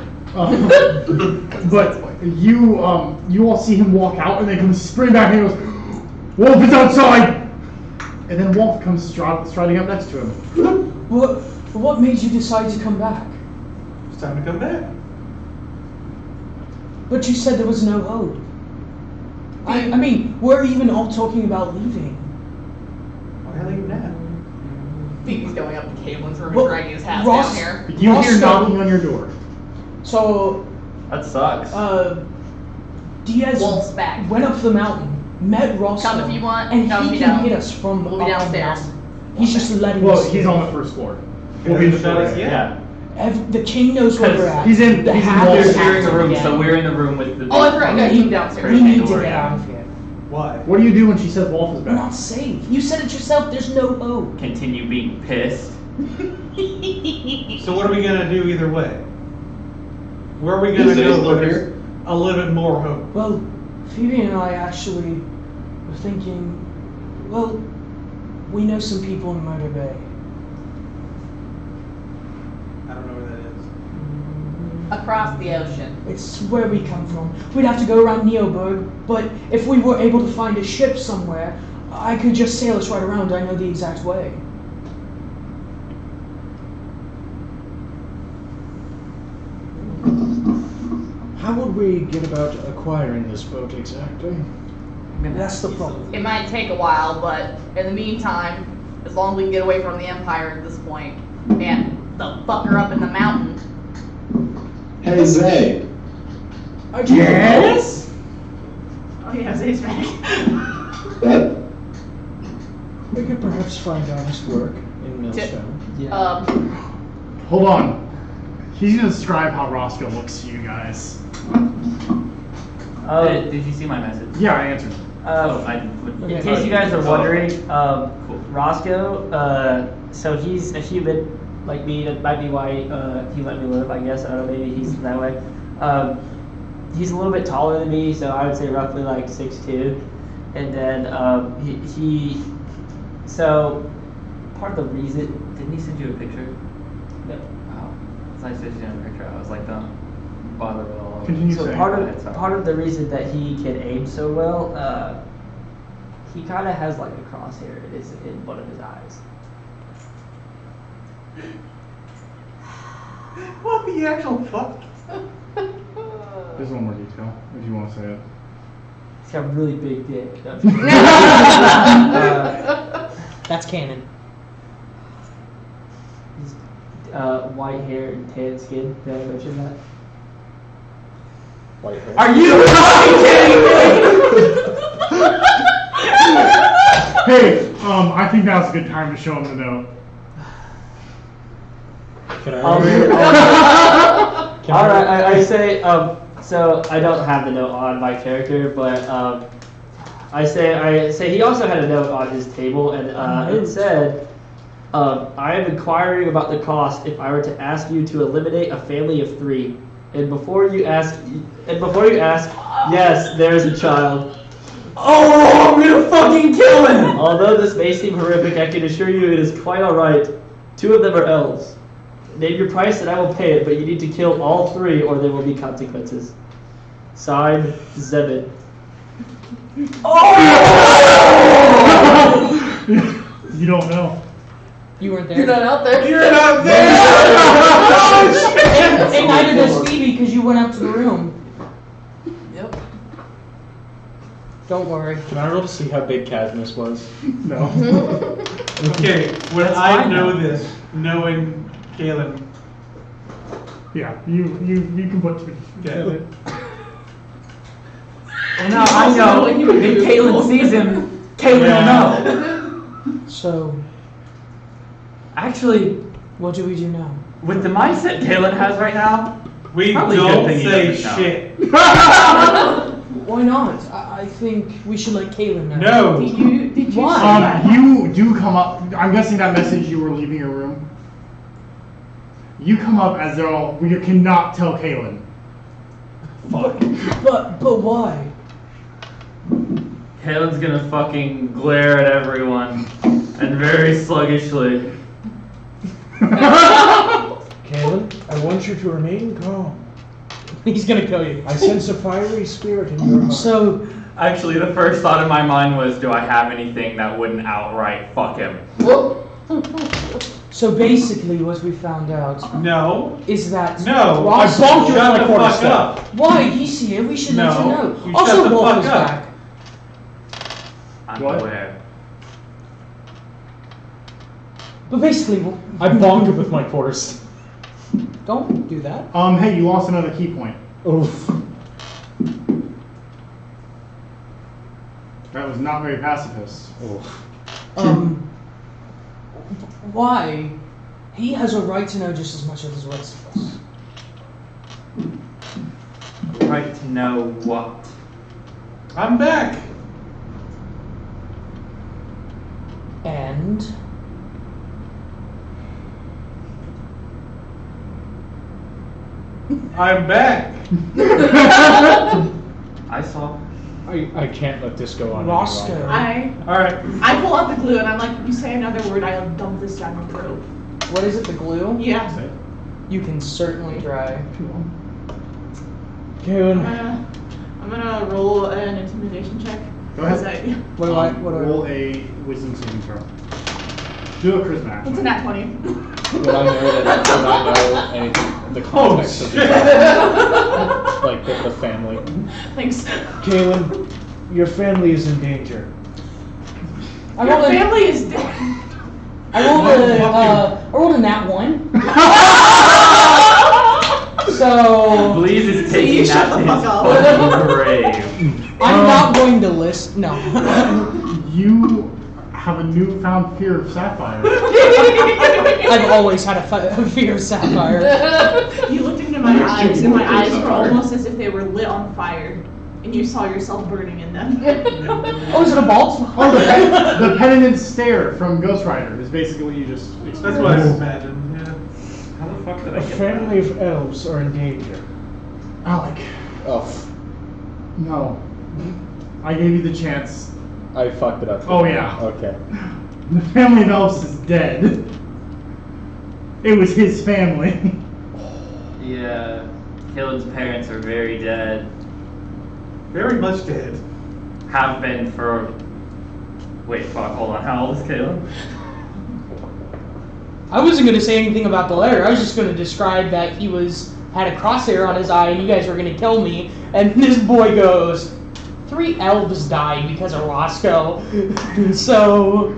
But you all see him walk out, and then comes sprinting back and he goes, "Wolf is outside!" And then Wolf comes striding up next to him. What made you decide to come back? It's time to come back. But you said there was no hope. I mean, we're even all talking about leaving. Why are they leaving now? Phoebe's going up to Caitlin's room Well, and dragging his hat Ross- down here. You hear knocking on your door. So, That sucks. Diaz Wolf's back. went up the mountain, met Ross, Come if you want, and come he if you can don't. hit us from We'll be up on the downstairs. mountain. He's just letting Well, us. he's on the first floor. We'll be in the foyer. Yeah. The king knows where we're at. He's in The half Wolf's is We're in the room, again. so we're in the room with the. Oh, I forgot you guys We- came downstairs. We need to Door, get yeah. out of here. Why? What do you do when she says Wolf is We're not back? safe. You said it yourself. There's no hope. Continue being pissed. So what are we gonna do either way? Where are we You gonna say go still where here? there's a little bit more hope? Well, Phoebe and I actually were thinking, well, we know some people in Murder Bay. I don't know where that is. Across the ocean. It's where we come from. We'd have to go around Neoburg, but if we were able to find a ship somewhere, I could just sail us right around. I know the exact way. How would we get about acquiring this boat exactly? That's the problem. It might take a while, but in the meantime, as long as we can get away from the Empire at this point, and the fucker up in the mountain. Hey, Zay. Yes? Oh yeah, Zay's back. That, We could perhaps find honest work in Millstone. Hold on. He's gonna describe how Roscoe looks to you guys. Did you see my message? Yeah, I answered. In case you guys are wondering, Roscoe, so he's a human like me. That might be why he let me live, I guess. I don't know, maybe he's that way. He's a little bit taller than me, so I would say roughly like 6'2". And then so part of the reason, Didn't he send you a picture? no. Oh, I sent you a picture. I was like, don't bother with all of it. Continue So saying. part of the reason that he can aim so well, he kind of has like a crosshair in one of his eyes. What the actual fuck? There's one more detail, if you want to say it. He's got a really big dick. That's That's canon. he's, white hair and tan skin. Did I mention that? White hair. Are you fucking kidding me? Hey, I think now's a good time to show him the note. Can I? Alright, I say, so I don't have the note on my character, but I say he also had a note on his table, and it said, I am inquiring about the cost if I were to ask you to eliminate a family of 3. And before you ask, yes, there is a child. Oh, I'm gonna fucking kill him! Although this may seem horrific, I can assure you it is quite alright. 2 of them are elves. Name your price and I will pay it, but you need to kill all 3 or there will be consequences. Signed, Zebed. Oh! You don't know. You weren't there. You're not out there. You're not there! And neither does Phoebe because you went up to the room. Yep. Don't worry. Can I roll to see how big Cadmus was? No. Okay, when That's I fine know now. this, knowing Galen, Yeah, you can put 2 together. Well, now I know if Caitlin sees him, Caitlin will know. So, Actually, what do we do now? with the mindset Kalen has right now, we probably a good don't thing he say doesn't know. shit. Why not? I think we should let Kaylin know. No. Did you Why? say that? You do come up. I'm guessing that message you were leaving your room. You come up as they're all. We cannot tell Kaylin. But why? Kalen's gonna fucking glare at everyone and very sluggishly. Kaylin, I want you to remain calm. He's gonna kill you. I sense a fiery spirit in your heart. So, Actually, the first thought in my mind was, do I have anything that wouldn't outright fuck him? so basically, what we found out No. is that No. Ross, I bonked you Shut like the quarter fuck step. up. why? He's here. We should let you No, know. you shut Also, the Wolf fuck is up. back. I'm What? aware. But basically, I bonked him with my quarters. don't do that. Hey, you lost another key point. Oof. That was not very pacifist. Oof. Why? He has a right to know just as much as the rest of us. Right to know what? I'm back. And I'm back. I saw. I can't let this go on any Roscoe. longer. Alright. I pull out the glue and I'm like, if you say another word, I'll dump this down your throat. What is it? The glue? Yeah. You can certainly try. Kaylin, I'm gonna roll an intimidation check. Go ahead. 'Cause I- What do I? What do I? Roll a wisdom saving throw. Do a charisma action. It's a nat 20. Would I know that? Would I know anything? The context of the like the family. Thanks. Kaylin, your family is in danger. I Your rolled a, family is dead. I rolled a nat 1. So Blaze is So you taking shut that the to fuck his up. fucking grave. I'm not going to list. No. You have a newfound fear of Sapphire. I've always had a fear of Sapphire. You looked into my eyes, and my eyes were almost as if they were lit on fire, and you saw yourself burning in them. Oh, is it a vault? Oh, the penitent stare from Ghost Rider is basically what you just experienced. That's what I imagined, yeah. How the fuck did I A get family of elves are in danger. Alec, Oh, no. I gave you the chance. I fucked it up. Oh, yeah. Okay. The family of elves is dead. It was his family. Yeah, Kalen's parents are very dead. Very much dead. Have been for. Wait, fuck, hold on. How old is Kalen? I wasn't going to say anything about the letter. I was just going to describe that he had a crosshair on his eye and you guys were going to kill me. And this boy goes, 3 elves died because of Roscoe. So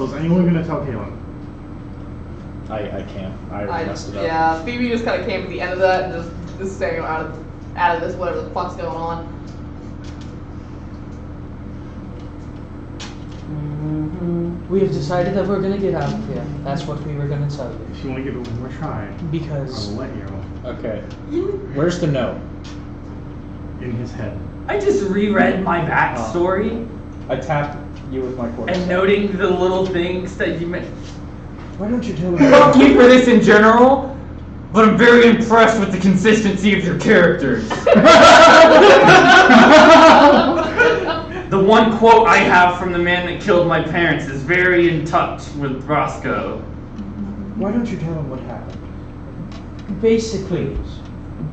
is anyone gonna tell Kaylin? I can't. I already messed it up. Yeah, Phoebe just kind of came to the end of that and just staying out of this, whatever the fuck's going on. we have decided that we're going to get out of here. That's what we were going to tell you. If you want to give it one more try, Because I will let you. Okay. Where's the note? In his head. I just reread my backstory I tapped you with my quarter. and noting the little things that you meant. Why don't you tell me? Fuck you for this in general, but I'm very impressed with the consistency of your characters. The one quote I have from the man that killed my parents is very in touch with Roscoe. Why don't you tell him what happened? basically,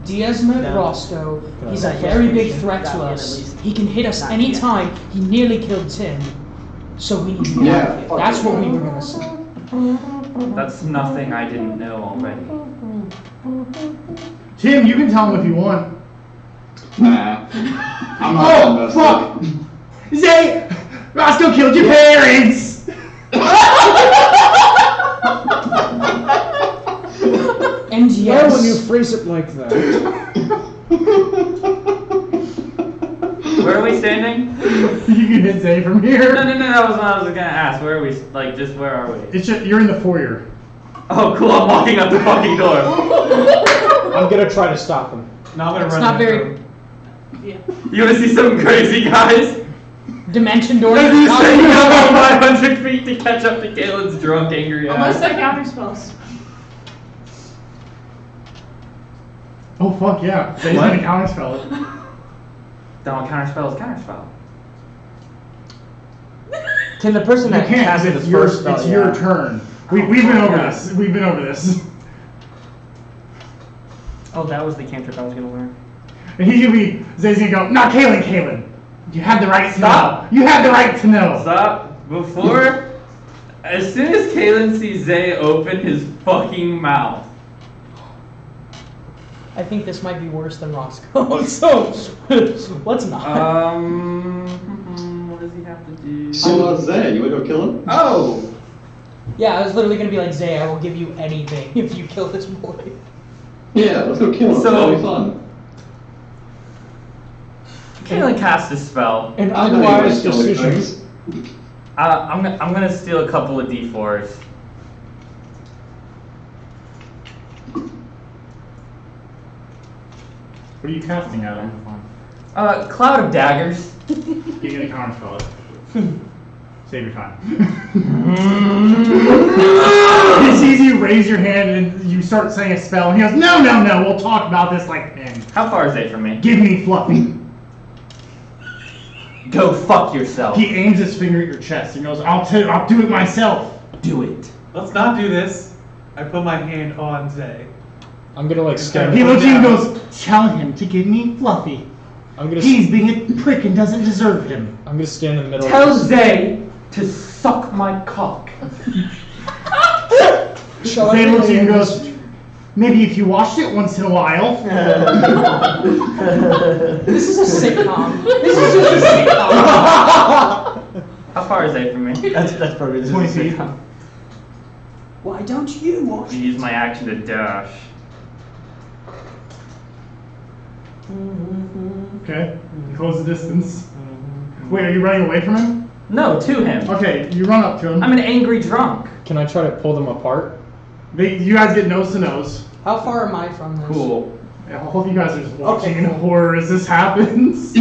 Diaz met Roscoe. He's a very big threat to us. He can hit us anytime. He nearly killed Tim. So we need to get out of here. That's what we were going to say. That's nothing I didn't know already. Tim, you can tell him if you want. Nah. I'm not fuck! Zay! Roscoe killed your parents! And yes. Why when you phrase it like that? Where are we standing? You can hit Zay from here. No, that was what I was gonna ask. Where are we? Like, just where are we? It's just, you're in the foyer. Oh, cool. I'm walking up the fucking door. I'm gonna try to stop him. No, I'm gonna It's run. not very You wanna see something crazy, guys? dimension door. As he's taking up 500 feet to catch up to Caitlin's drunk, angry Unless ass. I counter spells. Oh fuck yeah. Zay's What? gonna counterspell it. Don't counterspell is counterspell. Can the person You that can't, cast it's this your, first spell, it's your turn. We've been over yeah. this. We've been over this. Oh, that was the cantrip I was gonna learn. And he's gonna be, Zay's gonna go, not Kaylin. You had the right to Stop. know. You had the right to know. Stop. Before, as soon as Caitlin sees Zay open his fucking mouth. I think this might be worse than Roscoe. So let's not. What does he have to do? So Zay, you wanna go kill him? Oh! Yeah, I was literally gonna be like, Zay, I will give you anything if you kill this boy. Yeah, let's go kill him. So- That'll be fun. Caitlin cast a spell. An I know you unwise like killing decision. things. I'm gonna steal a couple of D4s. What are you casting at him? Cloud of Daggers. You're gonna counterspell it. Save your time. He sees you raise your hand and you start saying a spell and he goes, no, we'll talk about this like men. How far is Zay from me? Give me Fluffy. Go fuck yourself. He aims his finger at your chest and goes, I'll do it myself. Do it. Let's not do this. I put my hand on Zay. I'm gonna like scan. He looks at you and goes, tell him to give me Fluffy. I'm gonna. He's being a prick and doesn't deserve him. I'm gonna stand in the middle. Tell of this. Zay to suck my cock. Zay looks at you and goes, maybe if you watched it once in a while. This is a sitcom. This is just a sitcom. How far is Zay from me? That's probably the 20 feet. Why don't you watch? Use my action to dash. Okay, you close the distance. Wait, are you running away from him? No, to him. Okay, you run up to him. I'm an angry drunk. Can I try to pull them apart? You guys get nose to nose. How far am I from this? Cool. All of you guys are just watching Okay, in cool. horror as this happens.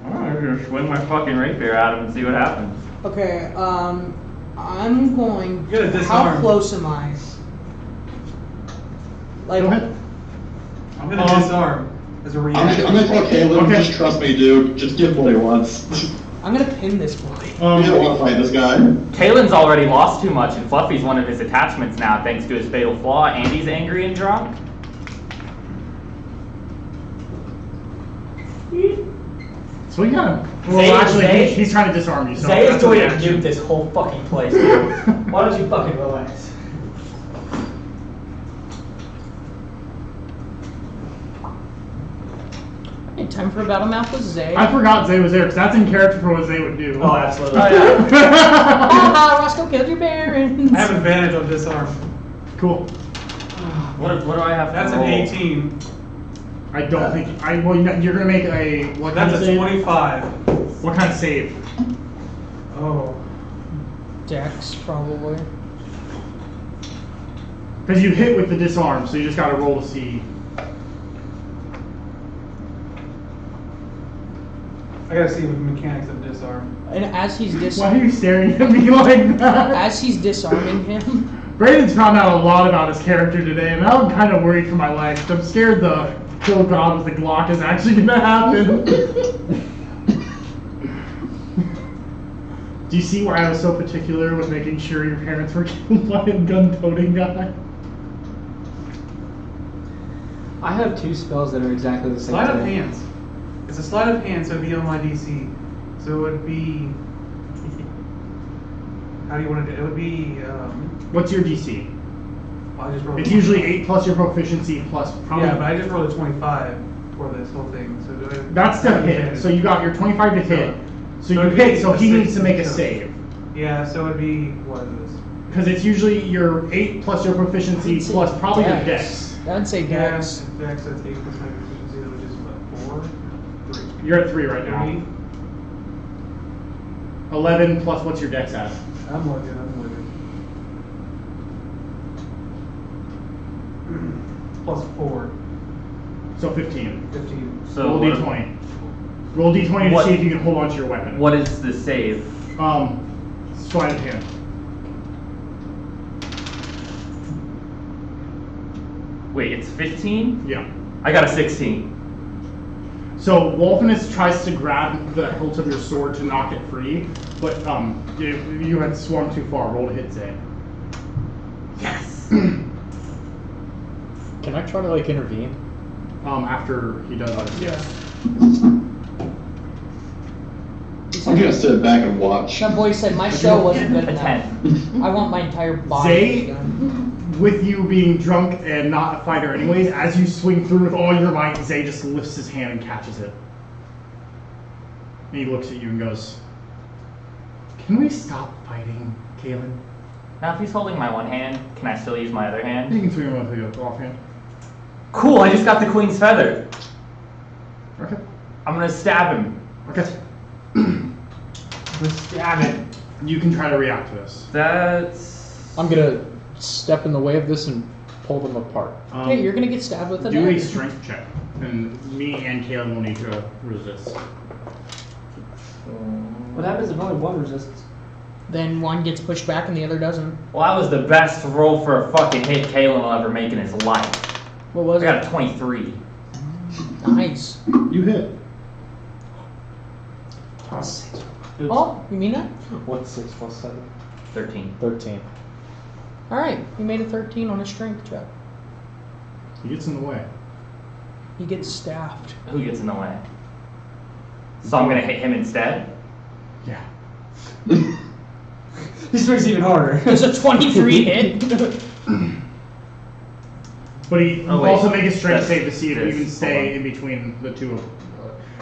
I'm gonna swing my fucking rapier at him and see what happens. Okay, I'm going. You gotta How disarm. close am I? Like, Go ahead. I'm gonna disarm as a I'm reaction. gonna tell Caleb, Okay. just trust me, dude. Just give him what he wants. I'm gonna pin this boy. You don't want to fight this guy. Kaylin's already lost too much, and Fluffy's one of his attachments now, thanks to his fatal flaw, and he's angry and drunk. So he kind of. Well, Zay- actually, Zay- he's trying to disarm you. So Zay is that's a going to reaction. nuke this whole fucking place, dude. Why don't you fucking relax? Hey, time for a battle map with Zay. I forgot Zay was there because that's in character for what Zay would do. Oh, absolutely. Ah, Roscoe killed your parents. I have advantage on disarm. Cool. What do I have to That's an roll? 18. I don't think. Well, you're gonna make a. What kind That's of a save? 25. What kind of save? Oh. Dex, probably. Because you hit with the disarm, so you just gotta roll to see. I gotta see the mechanics of disarm. And as he's Why are you staring at me like that? as he's disarming him, Brayden's found out a lot about his character today, and now I'm kind of worried for my life. I'm scared the kill God with the Glock is actually gonna happen. Do you see why I was so particular with making sure your parents were killed by a gun-toting guy? I have 2 spells that are exactly the same. Sleight of thing. hands. It's a sleight of hand, so it'd be on my DC. So it would be. How do you want to do it? It would be. What's your DC? I just rolled. It's usually 8 plus your proficiency plus probably. Yeah, but I just rolled a 25 for this whole thing. So do I? That's to hit. So you got your 25 to hit. So you it'd hit. be So a he needs to 16, make a so- save. Yeah, so it'd be what is this? Because it's usually your 8 plus your proficiency plus probably your dex. I'd say Yeah, Dex. Dex. That's 8 plus my proficiency, which is what, 4, 3. You're at 3 right now. 11 plus what's your dex at? I'm looking. Plus 4. So 15. 15. So Roll what- d20. Roll d20 to What- see if you can hold on to your weapon. What is the save? Sleight of hand. Wait, it's 15? Yeah. I got a 16. So Wolfinus tries to grab the hilt of your sword to knock it free, but you had swung too far. Roll to hit Zay. Yes. Can I try to like intervene? After he does this, yes. I'm gonna sit back and watch. That boy said my show wasn't good A enough. 10. I want my entire body. Zay, with you being drunk and not a fighter anyways, as you swing through with all your might, Zay just lifts his hand and catches it. And he looks at you and goes, "Can we stop fighting, Kaylin?" Now, if he's holding my one hand, can I still use my other You hand? can swing him with the offhand. Cool, I just got the Queen's Feather. Okay. I'm gonna stab him. Okay. I'm gonna stab him. You can try to react to this. That's... I'm gonna step in the way of this and pull them apart. Hey, you're gonna get stabbed with a Do a dagger. strength check, and me and Kaylin will need to resist. What happens if only one resists? Then one gets pushed back and the other doesn't. Well, that was the best roll for a fucking hit Kalen will ever make in his life. What was I it? got a 23. Nice. You hit. Oh, you mean that? What's 6 plus 7? 13. 13. Alright, he made a 13 on his strength check. He gets in the way. He gets stabbed. Who gets in the way? So I'm gonna hit him instead? Yeah. This makes it even harder. There's a 23 hit. But he Oh, wait. also make a strength That's save to see if you this. can stay in between the two of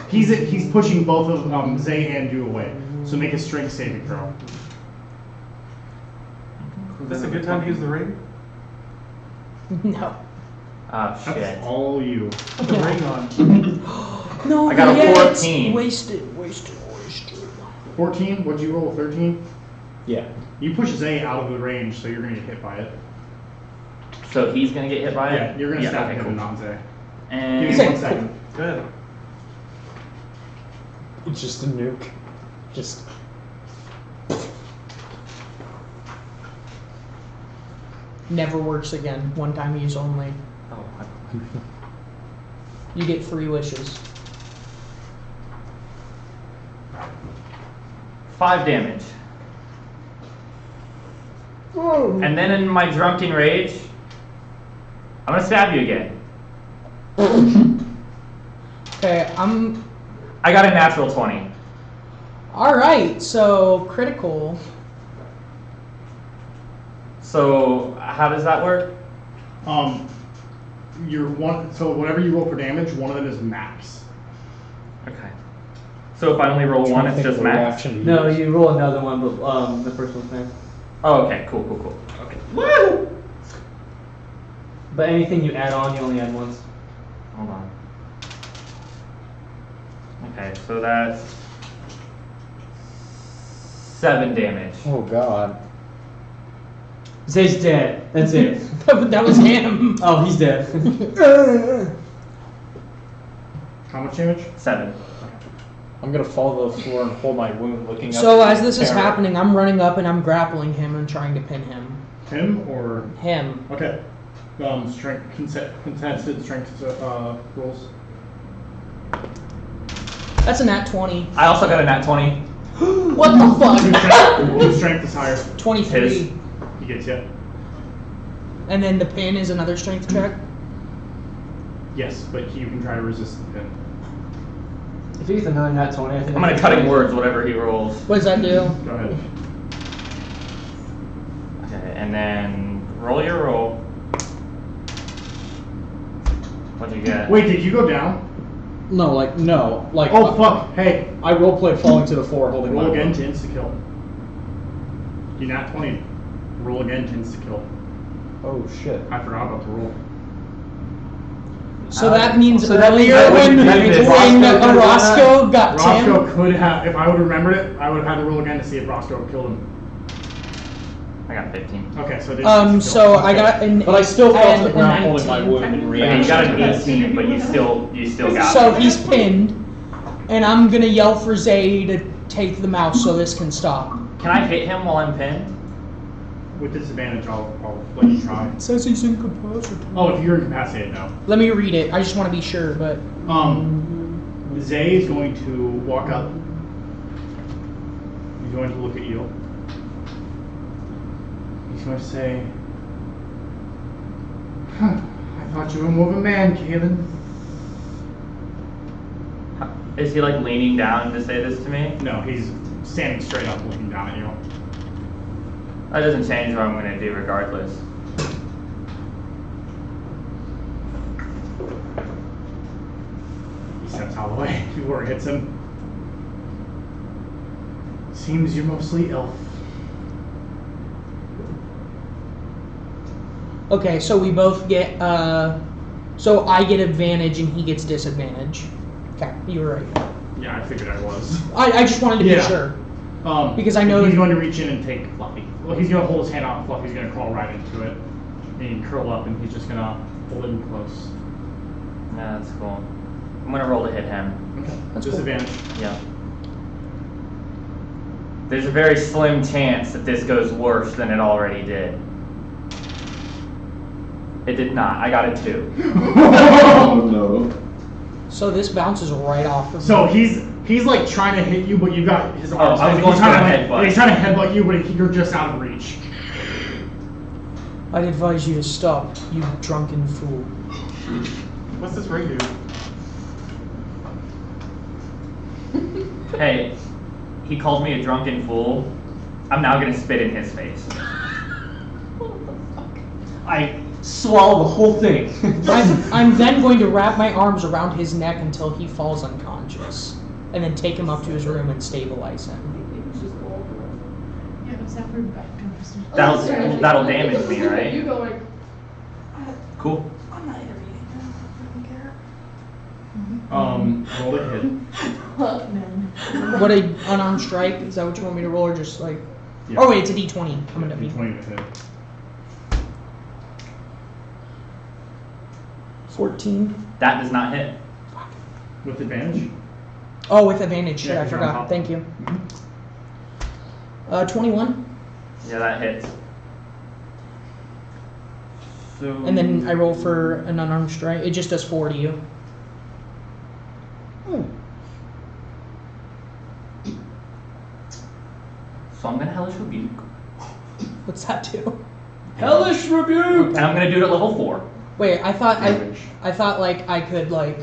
He's pushing both of Zay and you away. So make a strength saving throw. Is this a good time to use the ring? No. Oh, shit. That's all you. Put the ring on. No, I got a yet. 14. Wasted. 14? What'd you roll? 13? Yeah. You push Zay out of the range, so you're gonna get hit by it. So he's gonna get hit by it? Yeah, you're gonna stab okay, him cool. and not Zay. And Give me 1 second. Good. It's just a nuke. Just. Never works again. One time use only. Oh, You get 3 wishes. 5 damage. And then in my drunken rage, I'm gonna stab you again. Okay, I I got a natural 20. Alright, so critical. So how does that work? You're one. So whatever you roll for damage, one of them is max. Okay. So if I only roll one, it's just max? No, you roll another one, but the first one's max. Oh, okay. Cool. Okay. Woo! But anything you add on, you only add once. Hold on. Okay, so that's 7 damage. Oh god. Zay's dead. That's it. That was him. Oh, he's dead. How much damage? 7. I'm gonna fall to the floor and hold my wound, looking up. So at as the this is camera. happening, I'm running up and I'm grappling him and trying to pin him. Him or Him. okay? Strength contested strength rolls. That's a nat 20. I also got a nat 20. What the fuck? Whose strength is higher? 23. His. He gets you. And then the pin is another strength check. Yes, but you can try to resist the pin. If he gets another nat 20, I think. I'm gonna cutting words, whatever he rolls. What does that do? Go ahead. Okay, and then roll your roll. What'd you get? Wait, did you go down? No, like. Oh fuck! Hey, I roleplayed falling to the floor, holding my roll again wound. to insta kill. You nat 20. Roll again to insta kill. Oh shit. I forgot about the roll. So that means so that means earlier that when Roscoe Roscoe got Tim. Roscoe could have, if I would have remembered it, I would have had to roll again to see if Roscoe killed him. I got 15. Okay, so it didn't So I got an. But I still fell to the a ground holding my 19. wound in Okay, you reaction. got an 18, but you still got So me. he's pinned, and I'm gonna yell for Zay to take the mouse so this can stop. Can I hit him while I'm pinned? With disadvantage, I'll let you try. It says he's incapacitated. Oh, if you're incapacitated, no. Let me read it. I just want to be sure, but. Zay is going to walk up. He's going to look at you. He's going to say, huh, I thought you were more of a man, Kaelin. Is he like leaning down to say this to me? No, he's standing straight up looking down at you. That doesn't change what I'm gonna do regardless. He steps out of the way before it hits him. Seems you're mostly elf. Okay, so we both get. So I get advantage and he gets disadvantage. Okay, you were right. Yeah, I figured I was. I just wanted to be sure. Because I know he's going to reach in and take Fluffy. Well, he's going to hold his hand out, and Fluffy's going to crawl right into it. And he can curl up, and he's just going to hold him close. Yeah, that's cool. I'm gonna roll to hit him. Okay. That's Disadvantage. Yeah. There's a very slim chance that this goes worse than it already did. It did not. I got a 2. Oh no. So this bounces right off of So me. he's like trying to hit you, but you've got his arms. I was he's going trying for a to headbutt. He's trying to headbutt you, but you're just out of reach. I'd advise you to stop, you drunken fool. What's this ring do? Hey, he called me a drunken fool. I'm now gonna spit in his face. I swallow the whole thing. I'm then going to wrap my arms around his neck until he falls unconscious, and then take him up to his room and stabilize him. Yeah, is that for back to That'll damage me, right? You go like, Cool. I'm not intervening. I don't care. Roll to hit. Man. What, a unarmed strike? Is that what you want me to roll, or just like? Yeah. Oh wait, it's a D20. I'm gonna be D20 to hit. 14. That does not hit. With advantage? Oh, with advantage. Shit, Yeah, I 'cause you're on forgot. top. Thank you. 21. Yeah, that hits. So. And then I roll for an unarmed strike. It just does 4 to you. So I'm gonna hellish rebuke, What's that do? Hellish rebuke! and I'm gonna do it at level 4. Wait, I thought Damage. I thought like I could like,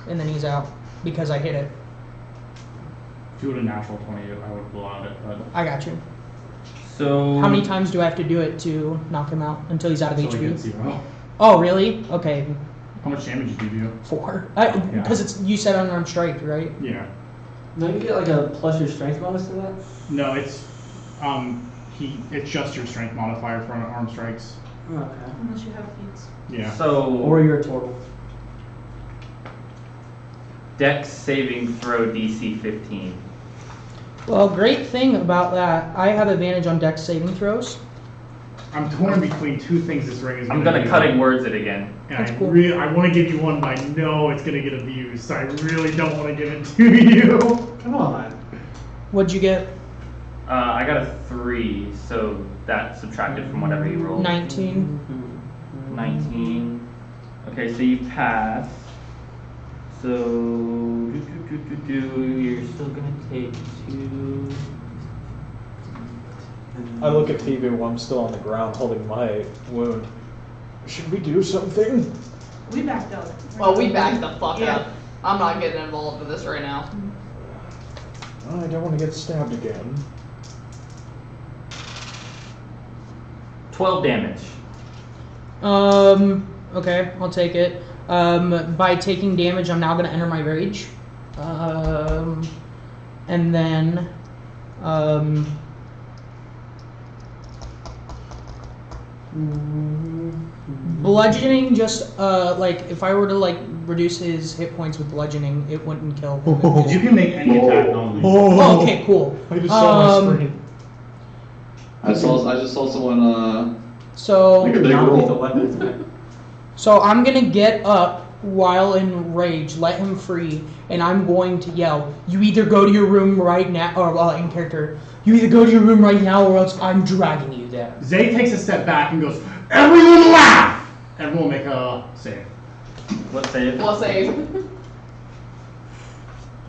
and then he's out because I hit it. If you would a natural 20, I would blow out it, but I got you. So How many times do I have to do it to knock him out until he's out of so he gets HP? 0. Oh, really? Okay, How much damage did you do? 4. Yeah. Because it's you said unarmed strike, right? Yeah. Don't you get like a plus your strength bonus to that? No, it's it's just your strength modifier for arm strikes. Okay. Unless you have feats. Yeah. So Or your total. Dex saving throw DC 15. Well, great thing about that, I have advantage on dex saving throws. I'm torn between two things this ring is I'm gonna gonna do. cutting words it again. And That's I cool. I want to give you one, but I know it's gonna get abused, so I really don't want to give it to you. Come on. What'd you get? I got a 3, so that subtracted from whatever you rolled. 19. 19. Okay, so you pass. So you're still gonna take 2. I look at TV while I'm still on the ground holding my wound. Should we do something? We backed up. Well, we backed the fuck Yeah. up. I'm not getting involved with this right now. I don't want to get stabbed again. 12 damage. Okay, I'll take it. By taking damage, I'm now gonna enter my rage. And then, bludgeoning just, like, if I were to, like, reduce his hit points with bludgeoning, it wouldn't kill him. You can make any attack non-lethal. Oh, okay, cool. I just saw my screen. I just saw someone So, make a big Non-lethal roll. weapon attack. so I'm gonna get up while in rage, let him free, and I'm going to yell, you either go to your room right now, or well, in character, you either go to your room right now or else I'm dragging you there. Zay takes a step back and goes, "Everyone laugh!" Everyone make a save. What save? We'll save.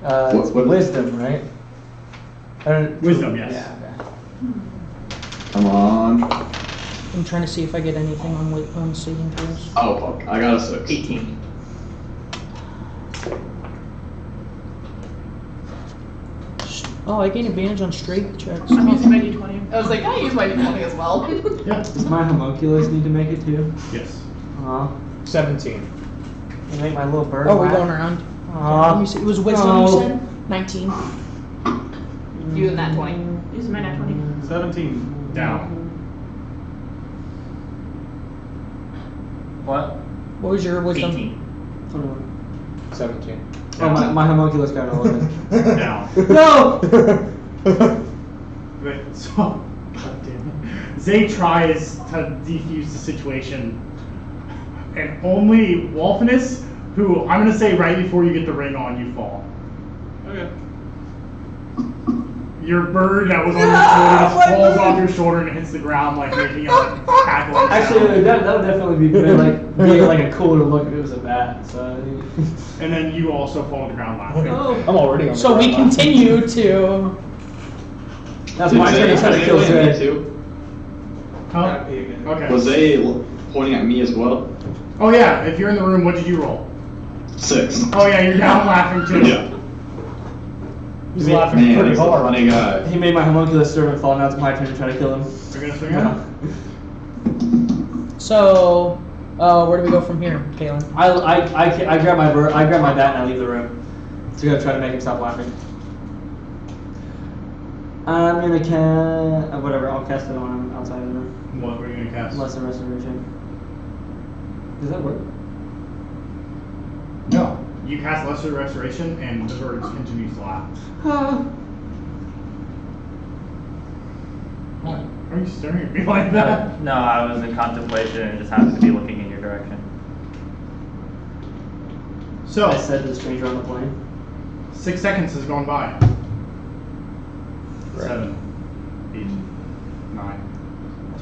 It's What- wisdom, right? Wisdom, yes. Yeah. Okay. Come on. I'm trying to see if I get anything on saving throws. Oh fuck, I got a 6. 18. Oh, I gain advantage on strength checks. I'm using my d20. I was like, can I use my d20 as well? Yeah. Does my homunculus need to make it too? Yes. Aw. 17. You make my little bird Oh, we're laugh. going around. Aw. Let me see. It was wisdom, you No. said? 19. Using that 20. Using my nat 20. 17. Down. What? What was your wisdom? 18. 17. Oh, my homunculus got an 11. Down. No! Wait, so, God damn it. Zay tries to defuse the situation, and only Wolfinus, who I'm gonna say right before you get the ring on, you fall. Okay. Your bird that was on your shoulder falls off your shoulder and hits the ground like making a cackling Actually, sound. that would definitely be like a cooler look if it was a bat. So. And then you also fall to the ground laughing. I'm already on the So we ground. continue to. That's my turn to try to kill Was Zay Zay. too? Huh? Okay. Was Zay pointing at me as well? Oh yeah, if you're in the room, what did you roll? 6. Oh yeah, you're down laughing too. Yeah. He's laughing Man, pretty he's a hard. funny guy. He made my homunculus servant fall. Now it's my turn to try to kill him. You're gonna swing at him? So, where do we go from here, Kalen? I grab my bird, I grab my bat and I leave the room. So I'm gonna try to make him stop laughing. I'm gonna cast whatever. I'll cast it on him outside of the room. What were you gonna cast? Lesson restoration. Does that work? No. You cast Lesser Restoration, and the bird continues to laugh. Why are you staring at me like that? No, I was in contemplation and just happened to be looking in your direction. So, I said to the stranger on the plane. 6 seconds has gone by. Right. 7, 8, 9,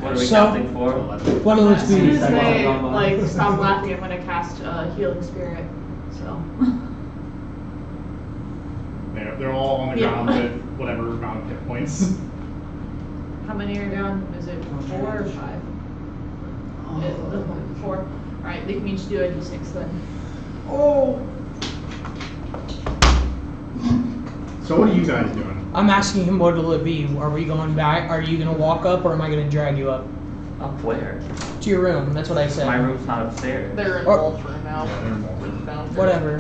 What are we So- counting for? 11. One of those As soon be. as Second they gone by. like stop laughing, I'm gonna cast Healing Spirit. So. They're all on the Yeah. ground with whatever amount of hit points. How many are down? Is it 4 or 5? 4. Alright, they can each do a d6 then. Oh. So what are you guys doing? I'm asking him what will it be. Are we going back? Are you gonna walk up or am I gonna drag you up? Up where? To your room. That's what I said. My room's not upstairs. They're in Or- Wolf's room now. Yeah, they're more. Downstairs. Whatever.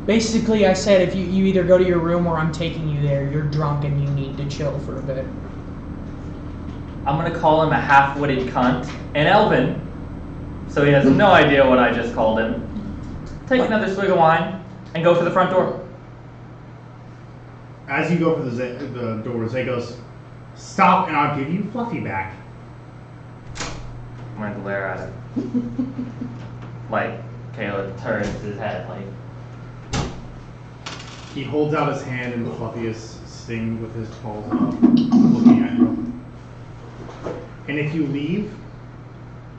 Basically, I said if you either go to your room or I'm taking you there. You're drunk and you need to chill for a bit. I'm gonna call him a half-witted cunt in Elven, so he has no idea what I just called him. Take another swig of wine and go for the front door. As you go for the door, Zay goes, "Stop, and I'll give you Fluffy back." I'm gonna glare at him. Like, Caleb turns his head, like, He holds out his hand, and Fluffy is sitting with his paws up, looking at you. And if you leave,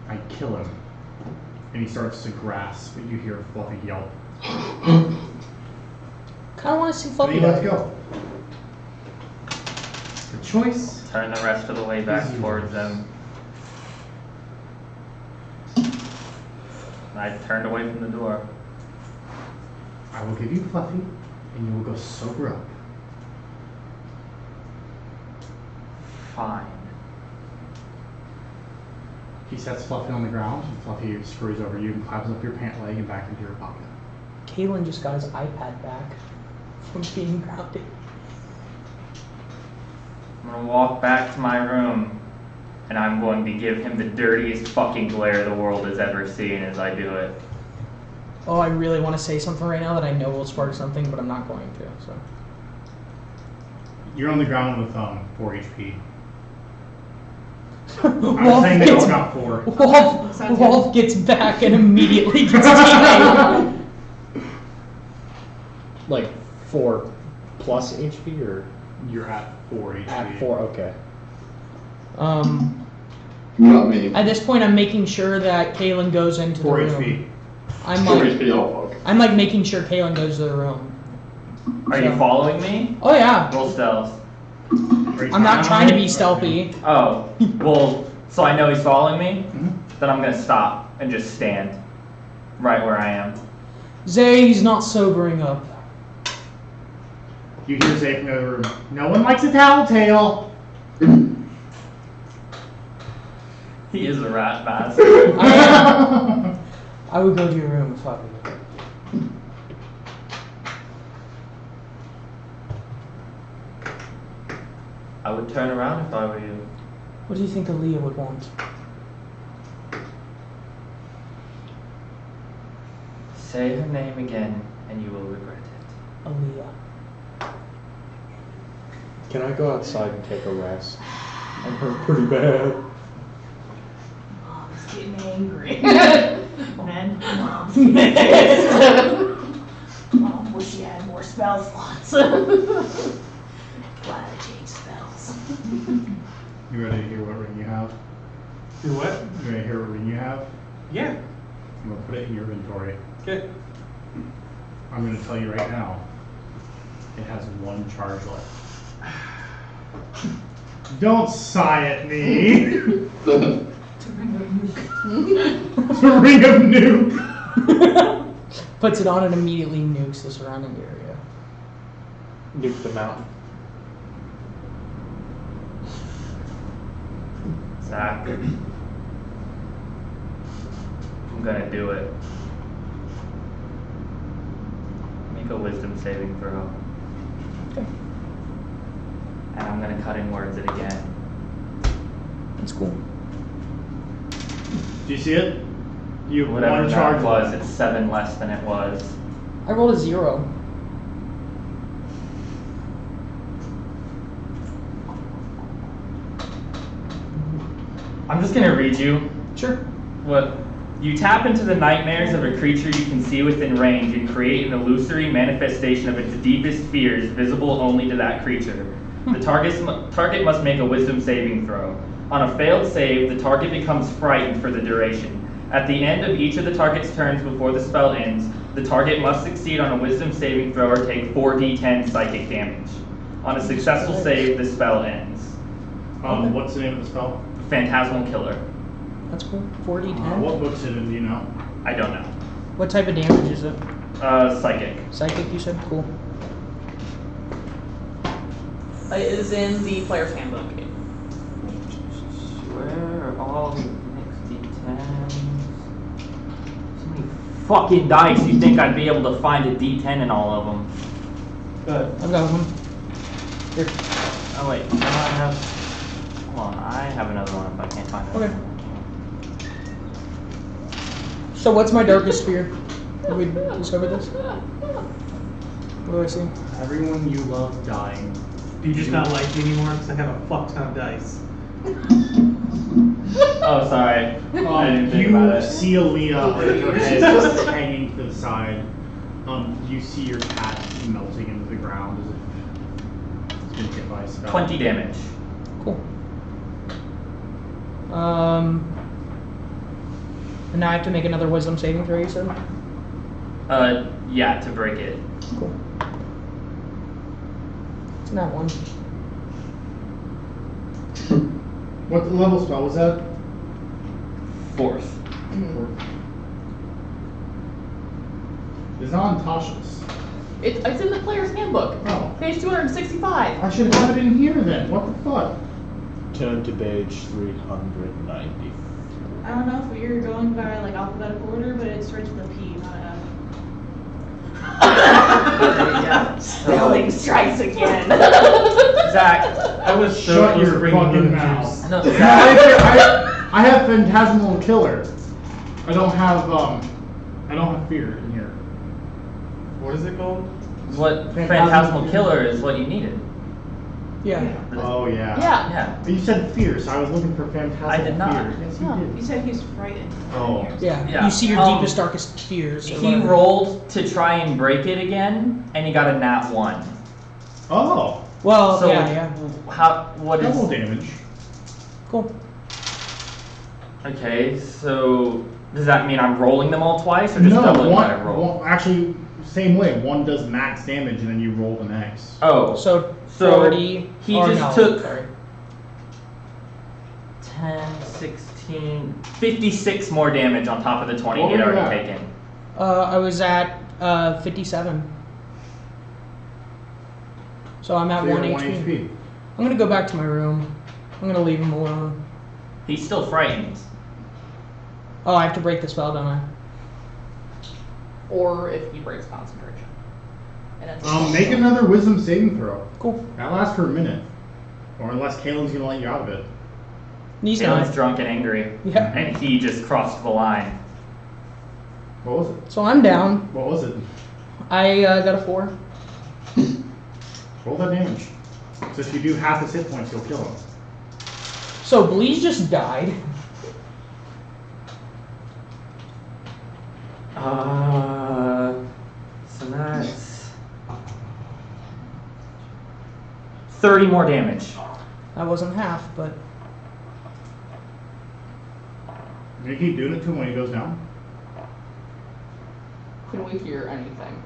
I kill him. And he starts to grasp, but you hear Fluffy yelp. Kind of want to see Fluffy. Then you let go. The choice. turn the rest of the way back towards them. I turned away from the door. I will give you Fluffy, and you will go sober up. Fine. He sets Fluffy on the ground, and Fluffy scurries over you and climbs up your pant leg and back into your pocket. Kalen just got his iPad back from being grounded. I'm gonna walk back to my room, and I'm going to give him the dirtiest fucking glare the world has ever seen as I do it. Oh, I really want to say something right now that I know will spark something, but I'm not going to, so. You're on the ground with 4 HP. Wolf I'm saying they all gets- got 4. Wolf gets back and immediately gets teamed. Like 4 plus HP, or You're at 4 HP. at 4? Okay. Not me. At this point, I'm making sure that Kalen goes into the 4 room. HP. I'm 4 like, HP, oh fuck. I'm like making sure Kalen goes to the room. Are you following me? Oh yeah. Roll stealth. I'm not trying to be stealthy. Oh, well, so I know he's following me? Mhm. Then I'm gonna stop and just stand right where I am. Zay, he's not sobering up. You hear Zay from the other room. No one likes a tattletale. He is a rat bastard. I would go to your room if I were you. I would turn around if I were you. What do you think Aaliyah would want? Say her name again and you will regret it. Aaliyah. Can I go outside and take a rest? I'm hurt pretty bad. Mom's getting angry. Man, Mom's getting pissed. Mom wish she had more spell slots. Glad I changed spells. You ready to hear what ring you have? Do what? You ready to hear what ring you have? Yeah. I'm going to put it in your inventory. Okay. I'm going to tell you right now. It has 1 charge left. Don't sigh at me. To bring a nuke. It's a ring of nuke. Puts it on and immediately nukes the surrounding area. Nuke the mountain. Zach, I'm gonna do it. Make a wisdom saving throw. Okay. And I'm gonna cut in words it again. That's cool. Do you see it? You have Whatever 1 charge that was, left. it's 7 less than it was. I rolled a 0. I'm just gonna read you Sure. what you tap into the nightmares of a creature you can see within range and create an illusory manifestation of its deepest fears visible only to that creature. The target must make a wisdom saving throw. On a failed save, the target becomes frightened for the duration. At the end of each of the target's turns before the spell ends, the target must succeed on a wisdom saving throw or take 4d10 psychic damage. On a successful save, the spell ends. What's the name of the spell? Phantasmal Killer. That's cool. 4d10. What book's it in, do you know? I don't know. What type of damage is it? Psychic. Psychic, you said? Cool. is in the player's handbook. Where are all the next D10s? So many fucking dice. You think I'd be able to find a D10 in all of them? Good. I've got one. Here. Oh wait, no, I have. Hold on, I have another one if I can't find it. Okay. So what's my darkest fear? Did we discover this? What do I see? Everyone you love dying. Do you just not like me anymore? Because I have a fuck ton of dice. Oh, sorry. I didn't think about You it. see Aaliyah, like her head just hanging to the side. You see your cat melting into the ground as if it's been hit by a spell. 20 damage. Cool. And now I have to make another wisdom saving throw, you said? Yeah, to break it. Cool. It's not one. What level spell was that? 4th. It's not on Tasha's. It's in the player's handbook. Oh. Page 265. I should have it in here then. What the fuck? Turn to page 390. I don't know if you're going by like alphabetical order, but it starts with a P, not an F. Spelling strikes again. Zach, I was so Shut close your to bringing fucking in mouth. juice. No, No, Zach. I have Phantasmal Killer. I don't have fear in here. What is it called? What Phantasmal Killer is what you needed. Yeah. Oh yeah. Yeah. But you said fear, so I was looking for Phantasmal I did not. Fear. Yes, you No, did. you said he's frightened. Oh. Yeah. Yeah. You see your Um, deepest, darkest fears. or He whatever. rolled to try and break it again, and he got a nat 1. Oh. Well, So yeah. what is? Double damage. Cool. Okay, so does that mean I'm rolling them all twice, or just No, doubling what I roll? one actually same way. One does max damage and then you roll the next. Oh, So, so 40. he or just no, took sorry. 10, 16, 56 more damage on top of the 20 What he'd were you already at? taken. I was at 57. So I'm at So you're 1 at HP. 1 HP. I'm gonna go back to my room. I'm gonna leave him alone. He's still frightened. Oh, I have to break the spell, don't I? Or if he breaks concentration. And that's Make another wisdom saving throw. Cool. That lasts for a minute. Or unless Kalen's gonna let you out of it. He's Kalen's not. drunk and angry. Yeah. And he just crossed the line. What was it? So I'm down. What was it? I got a 4. Roll that damage. So if you do half his hit points, you'll kill him. So Bleeze just died. So that's 30 more damage. That wasn't half, but You keep doing it to him when he goes down. Can we hear anything?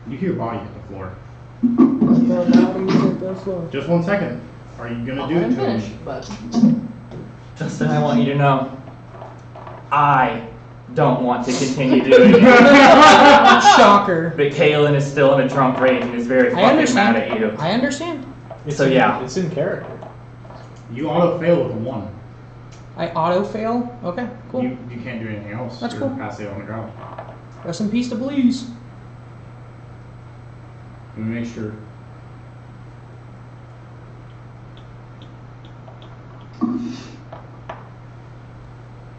You hear your body hit the floor. so. Just 1 second. Are you gonna I'll do let it him to finish, him? but Justin, I want you to know, I don't want to continue doing it. Shocker. But Kalen is still in a drunk rage and is very I fucking understand. mad at you. I understand. So yeah. It's in character. You auto fail with a 1. I auto fail. Okay, cool. You can't do anything else. That's You're cool. passive on the ground. Rest in peace to Bleeze. Let me make sure.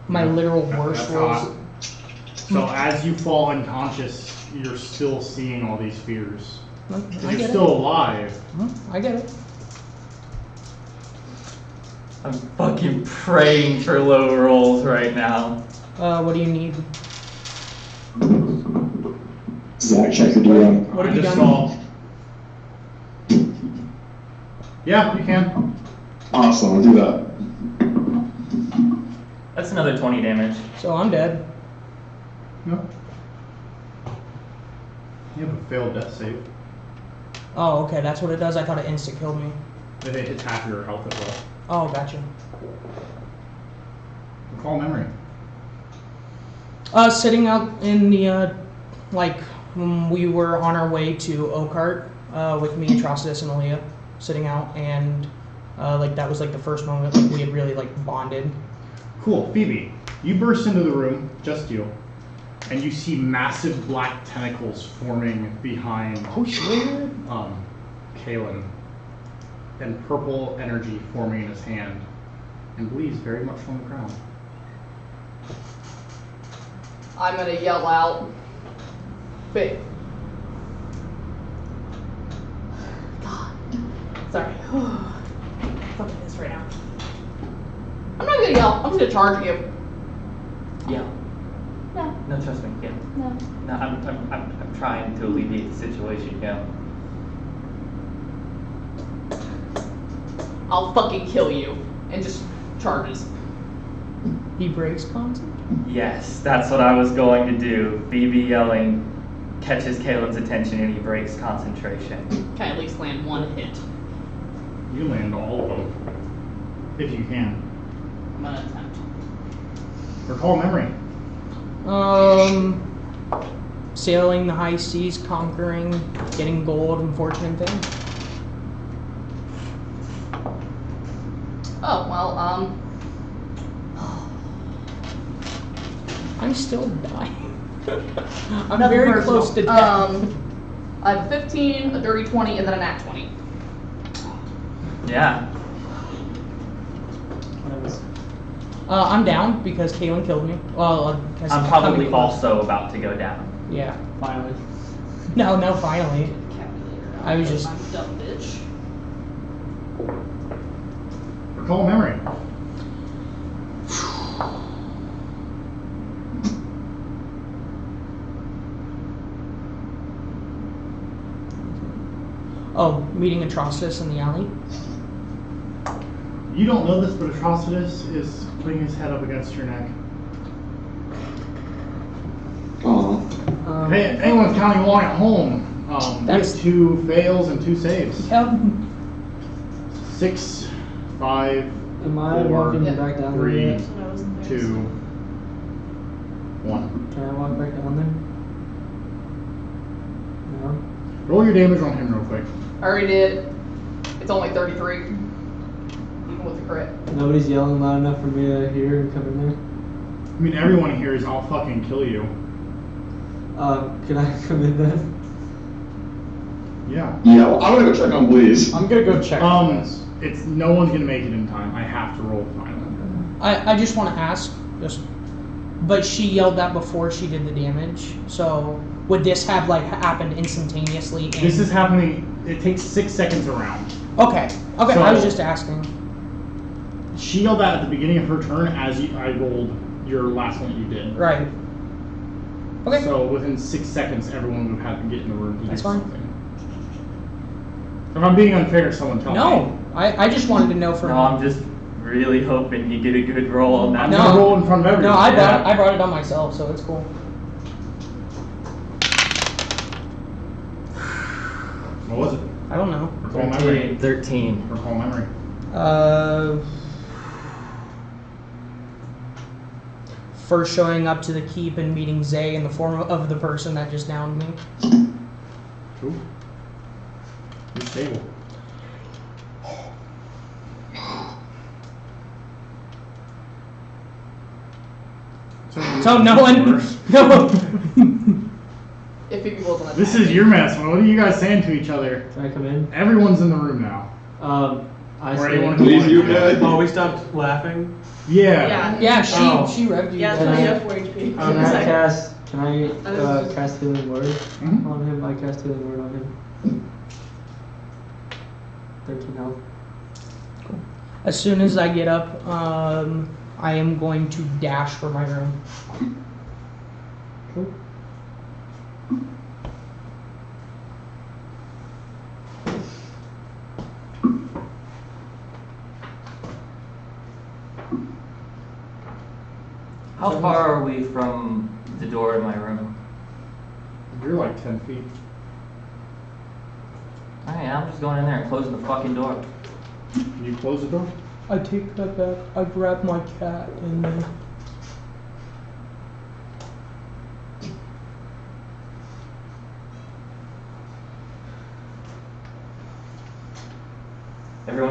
My literal That- worst that's rolls. hot. So as you fall unconscious, you're still seeing all these fears. I You're get still alive. it. I get it. I'm fucking praying for low rolls right now. What do you need? Zach, check your DM. What have I you just done? saw. Yeah, you can. Awesome, I'll do that. That's another 20 damage. So I'm dead. No. You have a failed death save. Oh, okay, that's what it does. I thought it insta killed me. If it hits half your health as well. Oh, gotcha. Recall memory. Sitting out in the like when we were on our way to Oakart with me, Atrocitus, and Aaliyah. sitting out, and like that was like the first moment like we had really like bonded. Cool. Phoebe, you burst into the room, just you, and you see massive black tentacles forming behind Kalen, and purple energy forming in his hand, and bleeds very much from the ground. I'm gonna yell out. Wait. God. Sorry. Fucking this right now. I'm not gonna yell. I'm just gonna charge you. Yeah. No. No, trust me. Yeah. No. No, I'm trying to alleviate the situation. Yeah. I'll fucking kill you. And just charges. He breaks concentration. Yes, that's what I was going to do. Phoebe yelling catches Caelan's attention and he breaks concentration. Can I at least land one hit? You land all of them, if you can. I'm gonna attempt. Recall memory. Sailing the high seas, conquering, getting gold, and fortune and things. Oh, well, I'm still dying. I'm nothing very personal. close to death. I have a 15, a dirty 20, and then a nat 20. Yeah. I'm down because Kaylin killed me. Well, I'm probably also about to go down. Yeah. Finally. No, finally. I was just. I'm dumb bitch. Recall memory. Oh, meeting Atrocitus in the alley. You don't know this, but Atrocitus is putting his head up against your neck. Aw. Hey, anyone's counting along at home. That's- With 2 fails and 2 saves. Yep. 6, 5, Am I 4, walking back down there 3, yet? That's what I was in there. 2, 1. Can I walk back down there? No. Roll your damage on him real quick. I already did. It's only 33. Even with the crit. Nobody's yelling loud enough for me to hear and come in there. I mean, everyone here is I'll fucking kill you. Can I come in then? Yeah. Yeah, well, I'm gonna go check on Bleeze. I'm gonna go check on this. It's no one's gonna make it in time. I have to roll final. I just want to ask, but she yelled that before she did the damage. So would this have like happened instantaneously? This is happening. It takes 6 seconds around. Okay. Okay. So- I was just asking. She yelled that at the beginning of her turn as I rolled your last one that you did. Right. Okay. So within 6 seconds, everyone would have had to get in the room to That's do fine. something. If I'm being unfair, someone tell me. No, I just wanted to know for. No, I'm just really hoping you get a good roll on that. I'm gonna roll in front of everyone. No, I Yeah. brought it on myself, so it's cool. What was it? I don't know. Recall memory. 13. Recall memory. First showing up to the keep and meeting Zay in the form of the person that just downed me. Cool. You're stable. So no one, no. If Phoebe wasn't a This is your mess. What are you guys saying to each other? Can I come in? Everyone's in the room now. I Or say. anyone who Bleeze, wanted you to. okay? Oh, we stopped laughing? Yeah. Yeah, she Oh. revved you. Yeah, Can so I- you have 4 HP. Can I cast? Can I was- cast healing word Mhm. on him? I cast healing word on him. 13 health. As soon as I get up, I am going to dash for my room. Cool. How far are we from the door in my room? You're like 10 feet. Alright, I'm just going in there and closing the fucking door. Can you close the door? I take that back. I grab my cat and then.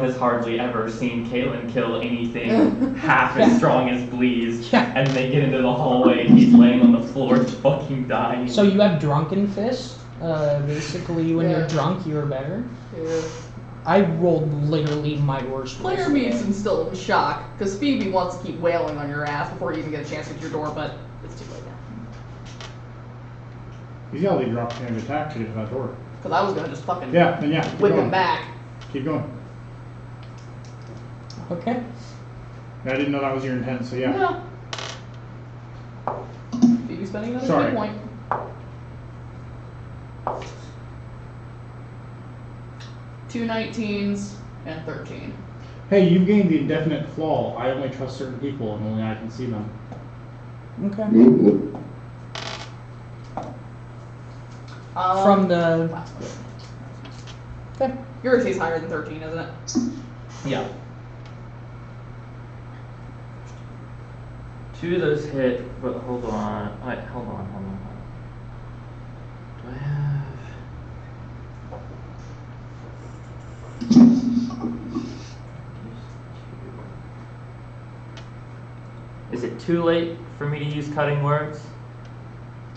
has hardly ever seen Caitlin kill anything half as strong as Bleeze. And they get into the hallway and he's laying on the floor fucking dying. So you have Drunken Fist. Basically, when you're drunk, you're better. Yeah. I rolled literally my worst. Player meets and still in shock, because Phoebe wants to keep wailing on your ass before you even get a chance to get your door, but it's too late now. He's got to leave your opportunity to attack to get to that door. Because I was going to just fucking keep whip going. him back. Keep going. Okay. I didn't know that was your intent, so yeah. No. Phoebe spending another Sorry. key point. Two 19s and 13. Hey, you've gained the indefinite flaw. I only trust certain people and only I can see them. Okay. Ooh. From the. Okay. Your AC's higher than 13, isn't it? Yeah. 2 of those hit, but hold on. Wait, hold on. Do I have... Is it too late for me to use cutting words?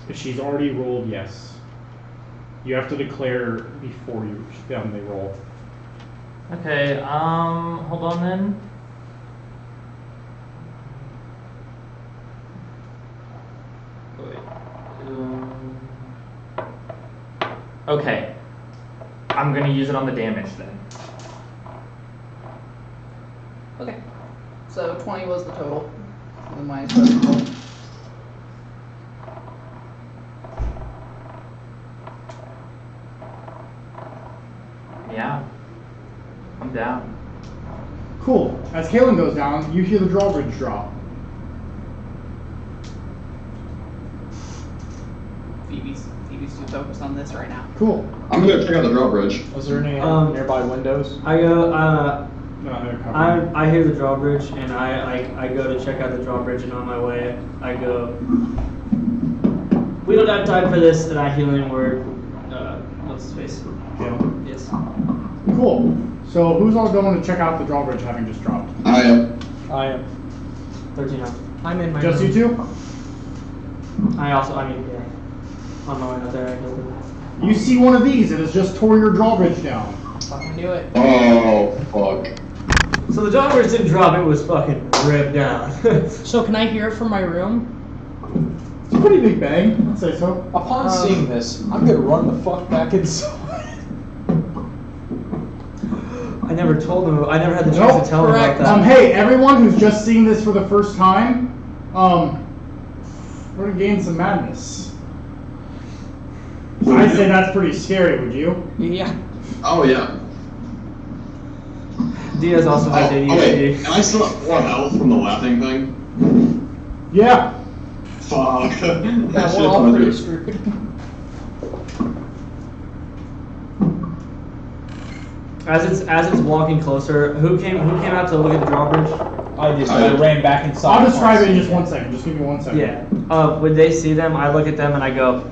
If she's already rolled, yes. You have to declare before they roll. Okay, hold on then. Wait. Okay. I'm gonna use it on the damage then. Okay. So 20 was the total. And then minus 30. Yeah. I'm down. Cool. As Kaylin goes down, you hear the drawbridge drop. Phoebe's too focused on this right now. Cool. I'm gonna check out the drawbridge. Was there any nearby windows? I go. I I hear the drawbridge, and I go to check out the drawbridge, and on my way, I go. We don't have time for this, and I heal in word. What's his face? Yeah. Yes. Cool. So who's all going to check out the drawbridge having just dropped? I am. 13 out. I'm in my Just room. you two? Yeah. On my way out there, I healed him. You see one of these, it has just tore your drawbridge down. Fucking do it. Oh, fuck. So the drawbridge didn't drop, it was fucking ripped down. So can I hear from my room? It's a pretty big bang, I'd say so. Upon seeing this, I'm gonna run the fuck back inside. I never told him, I never had the chance to tell him about that. Hey, everyone who's just seeing this for the first time, we're gonna gain some madness. I'd say that's pretty scary, would you? Yeah. Oh, yeah. Diaz also has ADHD. Wait, and I still have 4 health from the laughing thing? Yeah. Fuck. Yeah, we're all pretty screwed. As it's walking closer, who came out to look at the drawbridge? I ran back inside. I'll describe it in just 1 second. Just give me 1 second. Yeah. When they see them, I look at them and I go,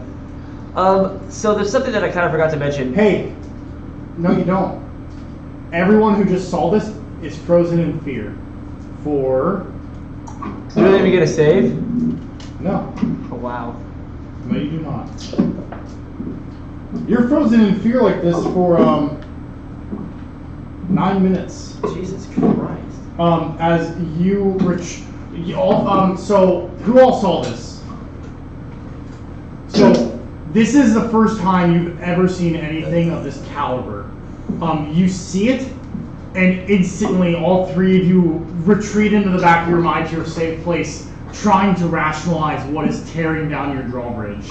so there's something that I kind of forgot to mention. Hey, no you don't. Everyone who just saw this is frozen in fear. For... Do they even get a save? No. Oh, wow. No, you do not. You're frozen in fear like this for, 9 minutes. Jesus Christ. As you so who all saw this? So this is the first time you've ever seen anything of this caliber. You see it, and instantly all 3 of you retreat into the back of your mind to your safe place, trying to rationalize what is tearing down your drawbridge.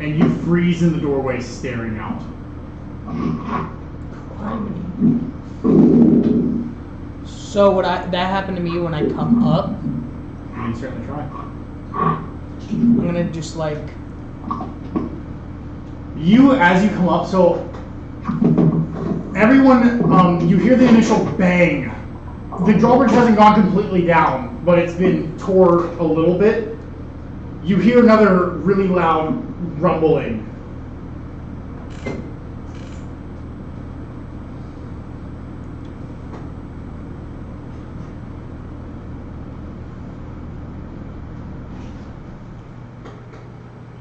And you freeze in the doorway staring out. So that happened to me when I come up? You can certainly try. I'm gonna just like... As you come up, so everyone, you hear the initial bang. The drawbridge hasn't gone completely down, but it's been tore a little bit. You hear another really loud rumbling.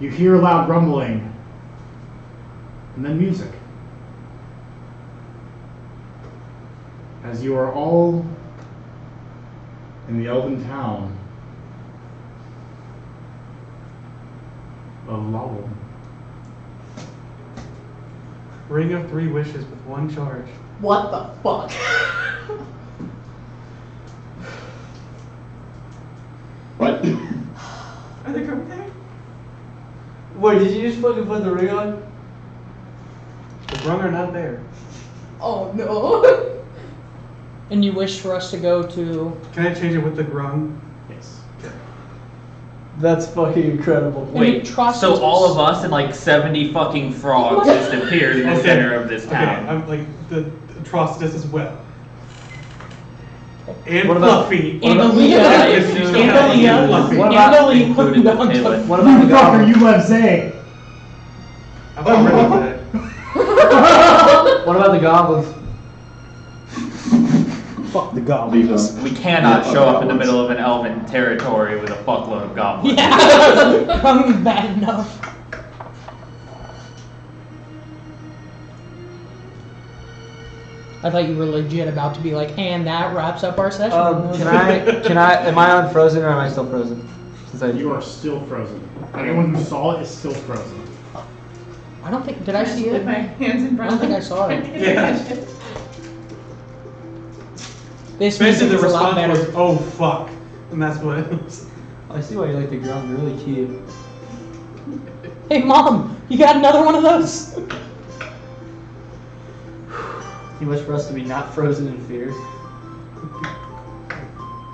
You hear loud rumbling, and then music. As you are all in the elven town of Lowell. Ring of 3 wishes with 1 charge. What the fuck? What? Are they coming there? Wait, did you just fucking put the ring on? The Grung are not there. Oh no. And you wish for us to go to... Can I change it with the Grung? Yes. That's fucking incredible. Wait, so all of us and like 70 fucking frogs just appeared in the center of this town. Okay, I'm like the atrocitus as well. And What about- Fluffy. And about- Aaliyah. I assume And that Aaliyah. included- What And about- Aaliyah. included the Down to- Taylor. What Who about the the fuck are goblins? you left saying? I've already said. What about the goblins? Fuck the Leave goblins. them. We cannot Yeah, show up in the goblins. middle of an elven territory with a fuckload of goblins. Yeah, probably bad enough. I thought you were legit about to be like, and that wraps up our session. Am I unfrozen or am I still frozen? Since You are still frozen. Anyone who saw it is still frozen. I don't think, did I see Put it? my hands in I front don't of think I saw it. Yeah. This Basically, music the is a lot response was, better. "Oh fuck," and that's what it was. I see why you like the ground, they're really cute. Hey mom, you got another one of those? Too much for us to be not frozen in fear.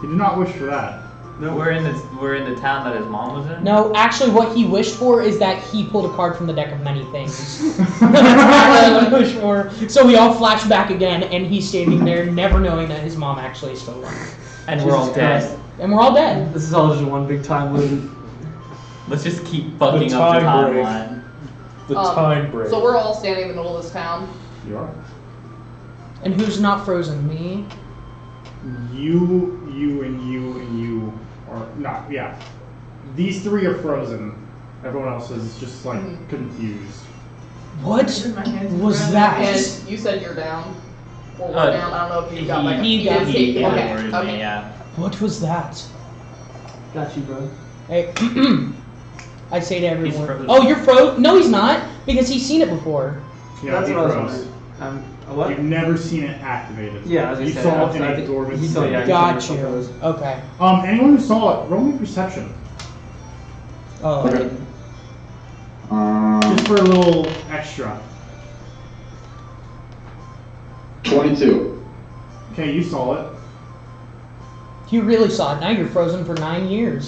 He did not wish for that. No, We're in the town that his mom was in. No, actually what he wished for is that he pulled a card from the deck of many things. That's what he wished for. So we all flash back again and he's standing there never knowing that his mom actually is still alive. And we're all Jesus dead. Christ. And we're all dead. This is all just one big time loop. Let's just keep fucking up the time break. timeline. The time break. So we're all standing in the middle of this town. You are. And who's not frozen? Me? You, and you are not. Yeah. These 3 are frozen. Everyone else is just like confused. What Put my hands in was front of that? And you said you're down. Or we're Uh, down. I don't know if you got back. he You got- did He take- okay. forwarded Okay. me, yeah. What was that? Got you, bro. Hey, I say to everyone. frozen. Oh, you're frozen? No, he's not, because he's seen it before. Yeah, That's he what I was froze. wondering. What? You've never seen it activated. Yeah, as I you said, saw I it in a think- dormant he saw- state. yeah. Got saw you. those. Okay. Anyone who saw it, roll me perception. Oh, Okay. Just for a little extra. 22. Okay, you saw it. you really saw it. Now you're frozen for 9 years.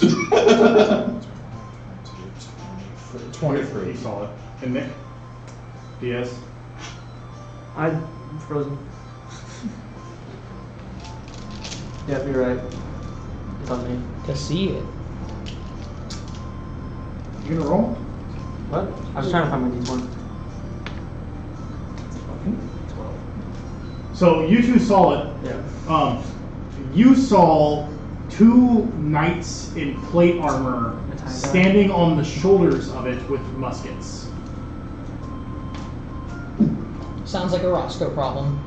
23. You saw it. And Nick? Diaz? I'm frozen. Yeah, you're right. It's on me. To see it. You gonna roll? What? I was trying to find my D20. So you 2 saw it. Yeah. You saw 2 knights in plate armor standing on the shoulders of it with muskets. Sounds like a Roscoe problem.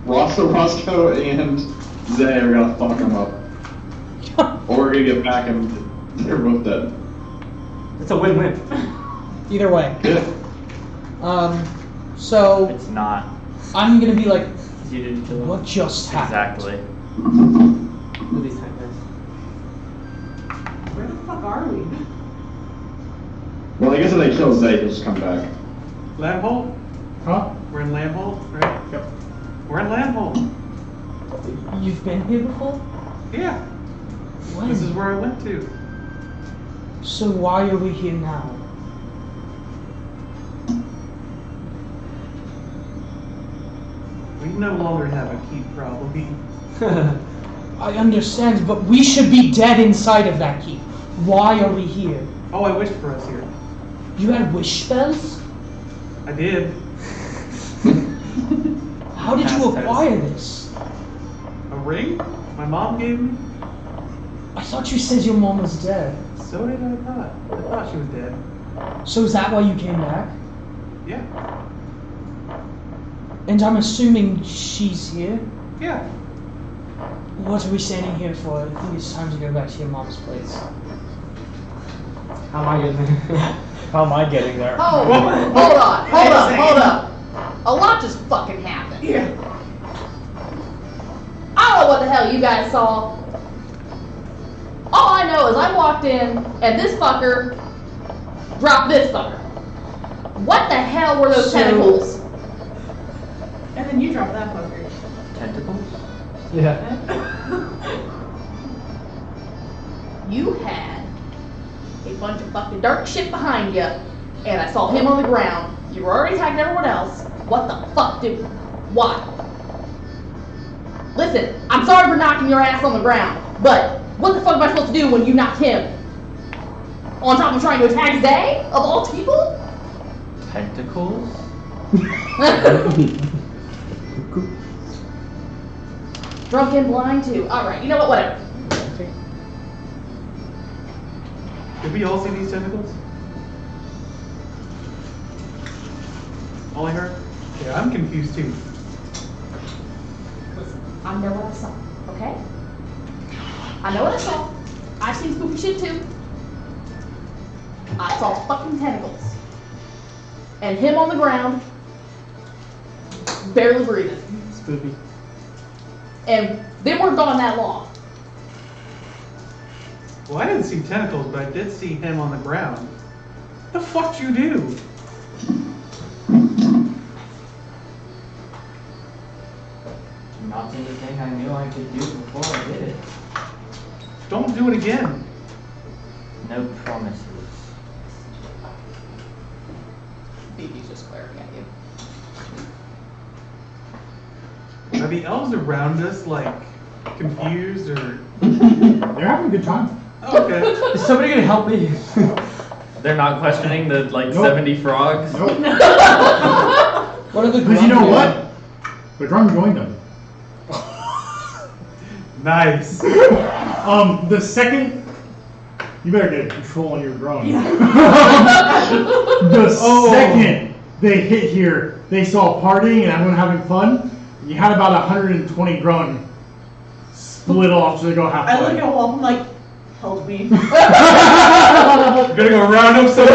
Roscoe and Zay are gonna fuck him up. Or we're gonna get back and they're both dead. It's a win-win. Either way. Yeah. So It's not. I'm gonna be like, You didn't kill him. what just happened? Exactly. Look at these time guys. Where the fuck are we? Well, I guess if they kill Zay, he'll just come back. Lambhold? Huh? We're in Lambhold, right? Yep. We're in Lambhold. You've been here before? Yeah. When? This is where I went to. So why are we here now? We no longer have a keep problem. I understand, but we should be dead inside of that keep. Why are we here? Oh, I wished for us here. You had wish spells? I did. How did you acquire this? A ring? My mom gave me? I thought you said your mom was dead. So did I thought. I thought she was dead. So is that why you came back? Yeah. And I'm assuming she's here? Yeah. What are we standing here for? I think it's time to go back to your mom's place. How am I getting there? How am I getting there? Oh, hold up. A lot just fucking happened. Yeah. I don't know what the hell you guys saw. All I know is I walked in and this fucker dropped this fucker. What the hell were those tentacles? And then you drop that fucker. Tentacles? Yeah. You had a bunch of fucking dark shit behind you, and I saw him on the ground. You were already tagging everyone else. What the fuck why? Listen, I'm sorry for knocking your ass on the ground, but what the fuck am I supposed to do when you knocked him? On top of trying to attack Zay, of all people? Tentacles? Drunk and blind too. Alright, you know what, whatever. Did we all see these tentacles? All I heard? Yeah, I'm confused too. Listen, I know what I saw, okay? I know what I saw. I've seen spooky shit too. I saw fucking tentacles. And him on the ground, barely breathing. Spooky. And they weren't gone that long. Well, I didn't see tentacles, but I did see him on the ground. What the fuck you do? Not anything I knew I could do before I did it. Don't do it again. No promises. BB's just glaring at you. Are the elves around us, like, confused or? They're having a good time. Oh, okay. Is somebody gonna help me? They're not questioning the, like, Nope. 70 frogs? Nope. What are the Because you know grunts what? The drum joined them. Nice. The second, you better get control on your drone. The second they hit here, they saw partying and everyone having fun. You had about 120 grun split off to go have I fun. look at Wolf, I'm like, help me. You're gonna go round up some.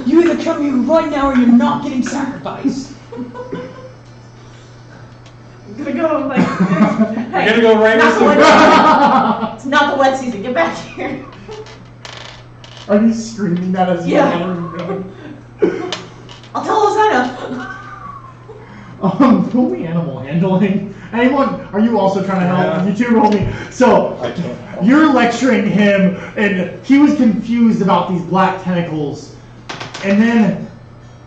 You either come here right now or you're not getting sacrificed. I'm gonna go, like, You're gonna go right not up the some. wet It's not the wet season, get back here. Are you screaming that as Yeah. you're I'll tell Hosanna. roll me animal handling. Anyone, are you also trying to help? Yeah. You two roll me. So, I can't help. you're lecturing him, and he was confused about these black tentacles. And then,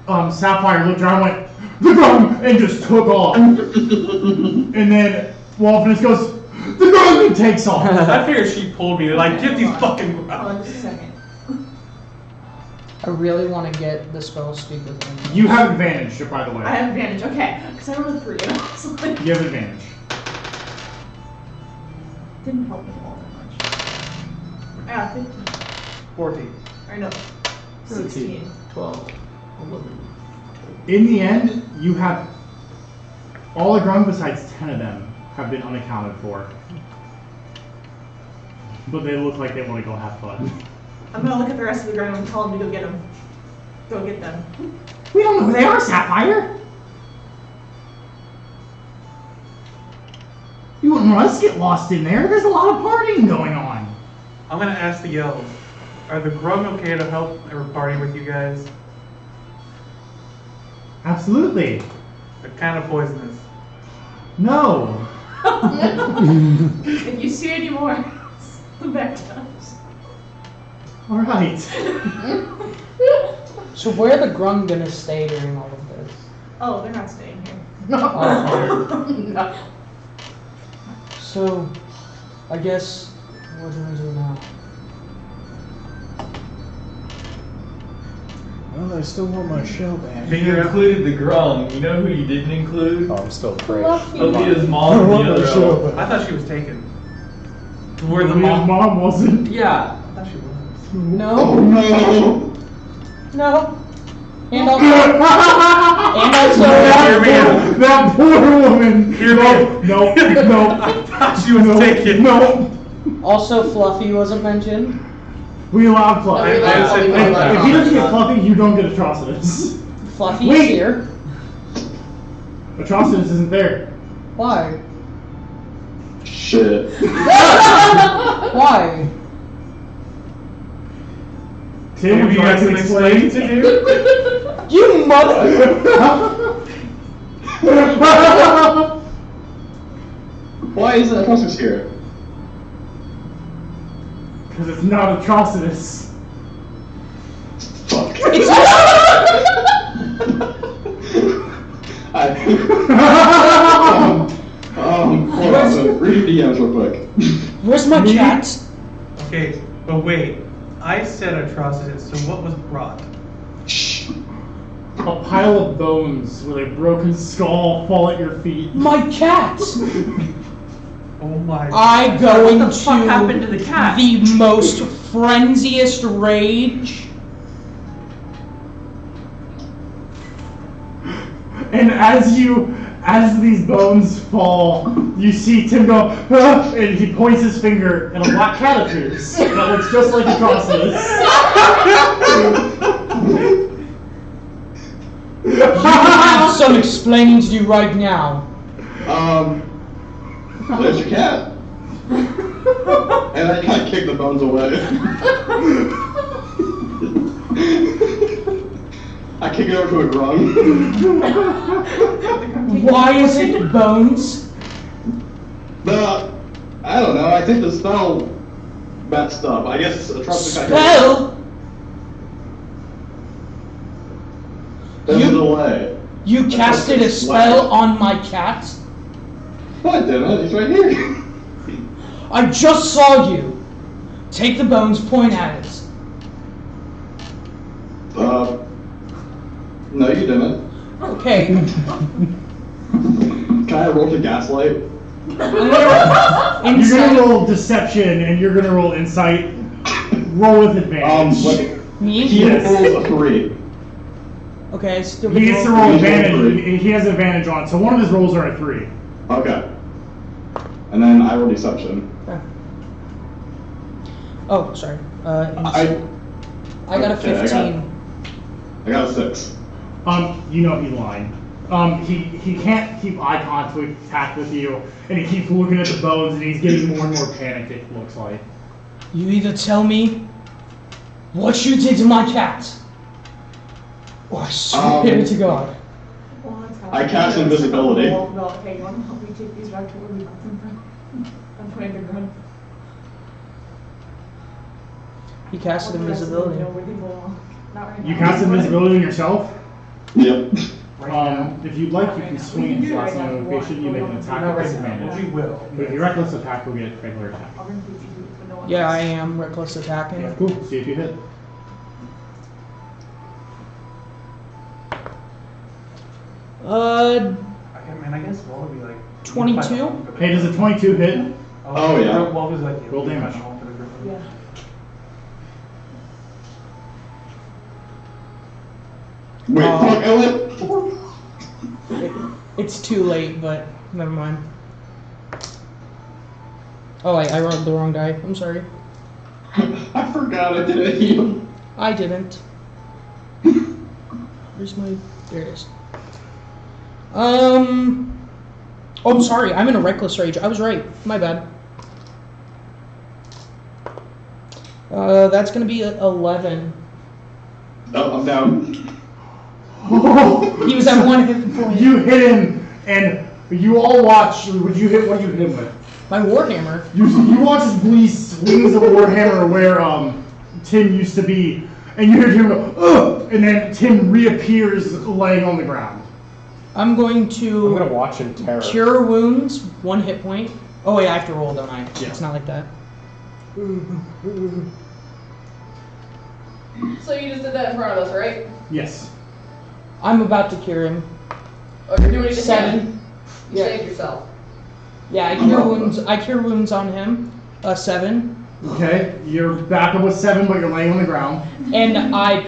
Sapphire looked around and went, "The drum!" and just took off. And then Wolfness goes, "The drum!" and takes off. I figured she pulled me. Like, get these fucking. Hold on just a second. I really want to get the spell speak with him. You have advantage, by the way. I have advantage, okay. Because I rolled a 3 and I was like, You have advantage. didn't help me all that much. 15. 14. Or no, 16. 12. 11. In the end, you have all the grun besides 10 of them have been unaccounted for. But they look like they want to go have fun. I'm gonna look at the rest of the ground and tell them to go get them. Go get them. We don't know who they are, Sapphire. You wouldn't want us to get lost in there. There's a lot of partying going on. I'm gonna ask the elves. Are the grung okay to help or party with you guys? Absolutely. They're kind of poisonous. No. If you see any more, the back times. All right. So where are the grung gonna stay during all of this? Oh, they're not staying here. No. So, I guess, what do we do now? Well, I still want my shell back. You included the grung. You know who you didn't include? Oh, I'm still afraid. Lucky. Olivia's mom and the other elf. I thought she was taken. Where the His mom? mom wasn't. Yeah. I thought she was. No. Oh no! No. And also. And also. Hear me out. That poor woman. Hear me no, out. no, I thought she was no, taken. no. Also, Fluffy wasn't mentioned. We allowed Fluffy. I said If he doesn't get Fluffy, you don't get Atrocitus. Fluffy is Wait. here. Atrocitus isn't there. Why? Shit. Why? Tim, would Maybe you you like got to some explain? explaining to do? You mother. Why is that Atrocitus here? Because it's not Atrocitus. Fuck. It's Hold on, read the DMs real quick. Where's my cat? Okay, but wait. I said Atrocitus, so what was brought? A pile of bones with a broken skull fall at your feet. My cat. Oh my I go What into the fuck happened to the cat? the most frenziest rage. And as these bones fall, you see Tim go, "Ah," and he points his finger, and a black cat appears. That looks just like Atrocitus. You have some explaining to do right now. There's your cat. And I kind of kick the bones away. I kick it over to a grung. Why is it bones? I don't know, I think the spell messed up. I guess Atrocitus Spell? There's a delay. You casted a spell on my cat? No, I didn't. He's right here. I just saw you. Take the bones, point at it. No, you didn't. Okay. Can I roll to gaslight? You're gonna roll deception, and you're gonna roll insight. Roll with advantage. Me? He rolls a 3. Okay, still He gets to roll advantage. He has advantage on it, so one of his rolls are a 3. Okay. And then I roll deception. Oh, sorry. I got a 15. I got a 6. You know he's lying. He can't keep eye contact with you, and he keeps looking at the bones, and he's getting more and more panicked, it looks like. You either tell me what you did to my cat, or I swear to God. I cast invisibility. Hey, you want to help me take these back to where we got them from? I'm putting the gun. He casted invisibility. Not right You now. cast invisibility on yourself? Yep. If you'd like, you can swing do into it last right now time if you location, you want. make an attack Not with right now. disadvantage. We will. But if you reckless attack, you'll get regular attack. I'll bring PG to it, but no one Yeah, else. I am reckless attacking. Yeah, cool. See if you hit. Okay, man, I guess Walt would be like 22? Hey, does a 22 hit? Oh, yeah. Walt was like Roll damage. Yeah. Wait, fuck, I went 4. It's too late, but never mind. Oh wait, I rolled the wrong die. I'm sorry. I forgot I didn't heal. I didn't. Where's my... There it is. Oh, I'm sorry. I'm in a reckless rage. I was right. My bad. That's gonna be 11. Oh, I'm down. He was at 1 hit point. You hit him, and you all watch. What you hit him with? My warhammer. You watch as Lee swings a warhammer where Tim used to be, and you hear him go, ugh! And then Tim reappears laying on the ground. I'm going to I'm gonna watch in terror. cure wounds, 1 hit point. Oh wait, I have to roll, don't I? Yeah. It's not like that. So you just did that in front of us, right? Yes. I'm about to cure him. Oh, you're doing it again. 7. You Yeah. saved yourself. Yeah, I cure wounds. I cure wounds on him. A 7. Okay, you're back up with 7, but you're laying on the ground. And I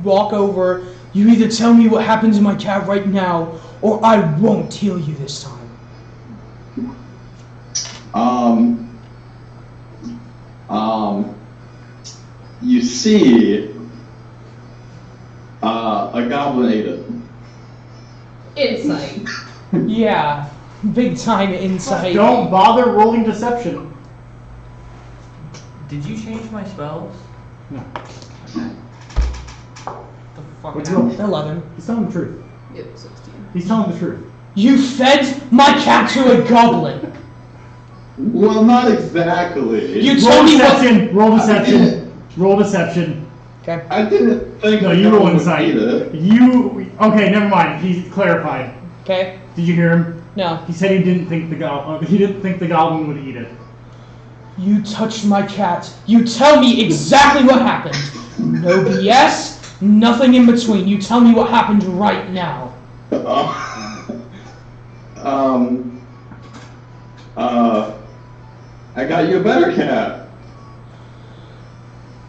walk over. You either tell me what happened to my cat right now, or I won't heal you this time. You see, a goblin ate it. Insight. Yeah, big time insight. Don't bother rolling deception. Did you change my spells? No. Okay. The fuck What's happened? your 11. He's telling the truth. Yep, 16. He's telling the truth. You fed my cat to a goblin. Well, not exactly. You Roll told me what. deception. Roll deception. Roll deception. Okay. I didn't think. No, the you roll goblin would insight. eat it. You. Okay, never mind. He clarified. Okay. Did you hear him? No. He said he didn't think the goblin would eat it. You touched my cat. You tell me exactly what happened. No BS. Nothing in between. You tell me what happened right now. I got you a better cat.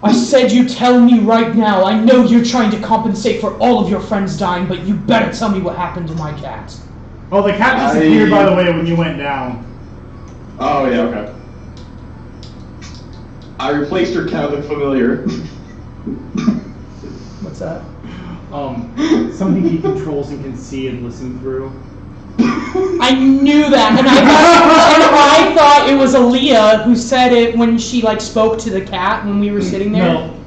I said you tell me right now. I know you're trying to compensate for all of your friends dying, but you better tell me what happened to my cat. Oh, the cat disappeared, by the way, when you went down. Oh, yeah, okay. I replaced your cat with familiar. What's that? Something he controls and can see and listen through. I knew that, and I thought it was Aaliyah who said it when she spoke to the cat when we were sitting there. No.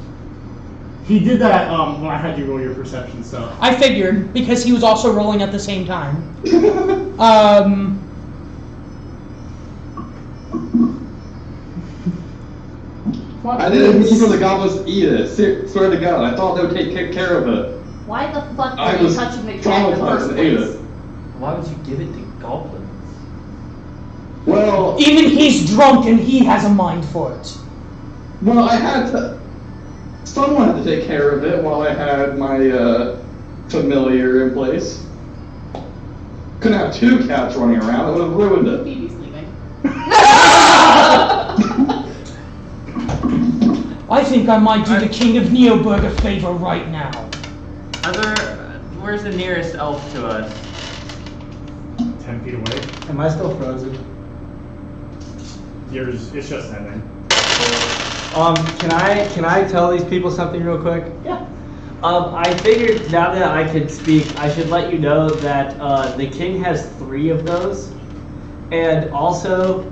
He did that when I had you roll your perception stuff. I figured because he was also rolling at the same time. I didn't mean for the goblins to eat it. Swear to God, I thought they would take care of it. Why the fuck I were you was touching the cat in the traumatized first and ate place? it. Why would you give it to goblins? Well, Even he's drunk and he has a mind for it. well, I had to. Someone had to take care of it while I had my familiar in place. Couldn't have 2 cats running around. That would have ruined it. Phoebe's leaving. I think I might do the King of Neoburg a favor right now. Where's the nearest elf to us? 10 feet away. Am I still frozen? It's just ending. Can I tell these people something real quick? Yeah. I figured now that I can speak, I should let you know that the king has 3 of those, and also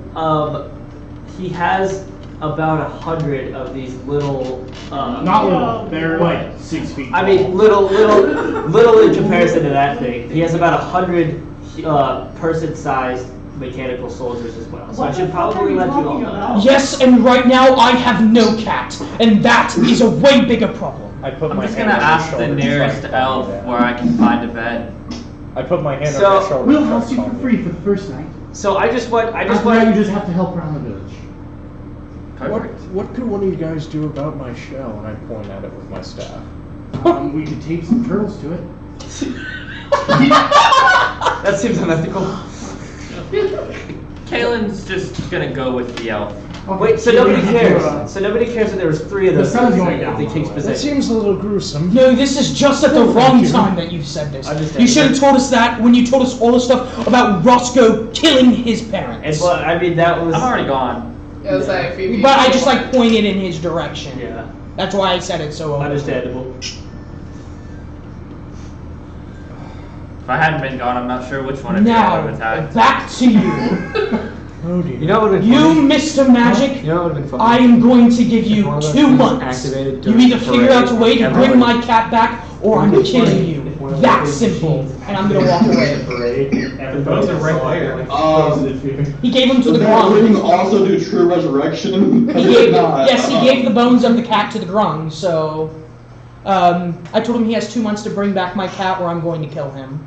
he has about 100 of these little. Not little. They're like 6 feet. I mean, little in comparison to that thing. He has about 100 person-sized mechanical soldiers as well. So I should probably let you all know. Yes, and right now I have no cat, and that is a way bigger problem. I'm just gonna ask the nearest elf where I can find a bed. I put my hand So- on your shoulder. We'll and house you start for calling free for the first night. So I just want. After that, you just have to help around the village. What could one of you guys do about my shell? And I point at it with my staff. We could tape some turtles to it. That seems unethical. Kalen's just gonna go with the elf. Wait, so nobody cares. So nobody cares that there was 3 of The those sun's things going at down, the by king's the way. That position. seems a little gruesome. No, this is just at the wrong time that you've said this. Understand. You should have told us that when you told us all the stuff about Roscoe killing his parents. And well, I mean that was. I'm already gone. I was like, Phoebe. But I just pointed in his direction. Yeah. That's why I said it so. Understandable. If I hadn't been gone, I'm not sure which one of you would Now, have attacked. back to you. Oh dear. You know what would have been You, funny? Mr. Magic, You know what would have been funny? I am going to give If you one of those 2 things months. activated You during either the figure out a way to parade, bring my cat back, or I'm If one of killing the- you. if one of the That things simple. machines And I'm gonna walk away. The bones are right there. He gave him to Does the that ring grung. also do true resurrection? He gave, yes, he gave the bones of the cat to the grung. So, I told him he has 2 months to bring back my cat, or I'm going to kill him.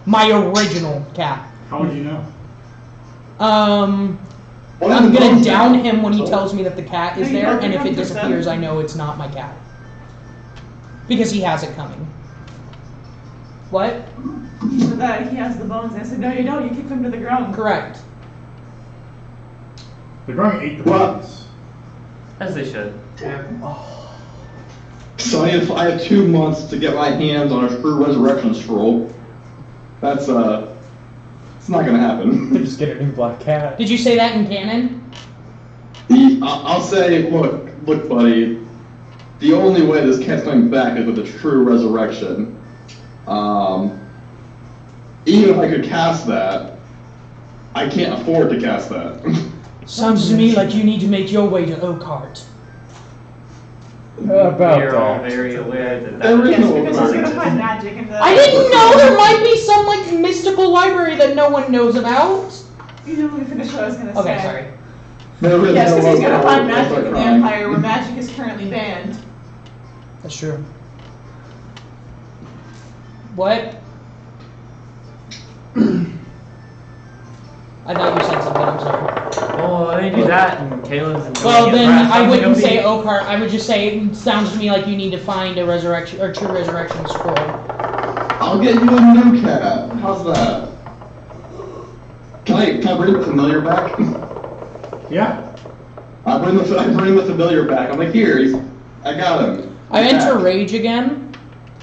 My original cat. How would you know? I'm gonna down him when he tells me that the cat is there, and if it disappears, I know it's not my cat. Because he has it coming. What? He said that he has the bones. And I said, no, you don't. You kick them to the ground. Correct. The grung ate the bones. As they should. Yeah. So I have 2 months to get my hands on a true resurrection scroll. That's it's not gonna happen. Just get a new black cat. Did you say that in canon? I'll say, look, buddy. The only way this cat's coming back is with a true resurrection. Even if I could cast that, I can't afford to cast that. Sounds to me like you need to make your way to Oakhart. About We're all that. very aware that There is Yes, no because he's gonna Oakhart. find magic in the. I didn't know there might be some like mystical library that no one knows about. You didn't let me finish what I was gonna say. Okay, sorry. There is Yes, no because he's gonna Oakhart. find I'll magic start in the crying. Empire where magic is currently banned. That's true. What? I thought you said something, I'm sorry. Oh, they do that, and Caelan's and Well, then I wouldn't say Oakhart. I would just say it sounds to me like you need to find a resurrection or true resurrection scroll. I'll get you a new cat. How's that? Can I bring the familiar back? Yeah. I bring the familiar back. I'm like, here, I got him. I He's enter back. rage again.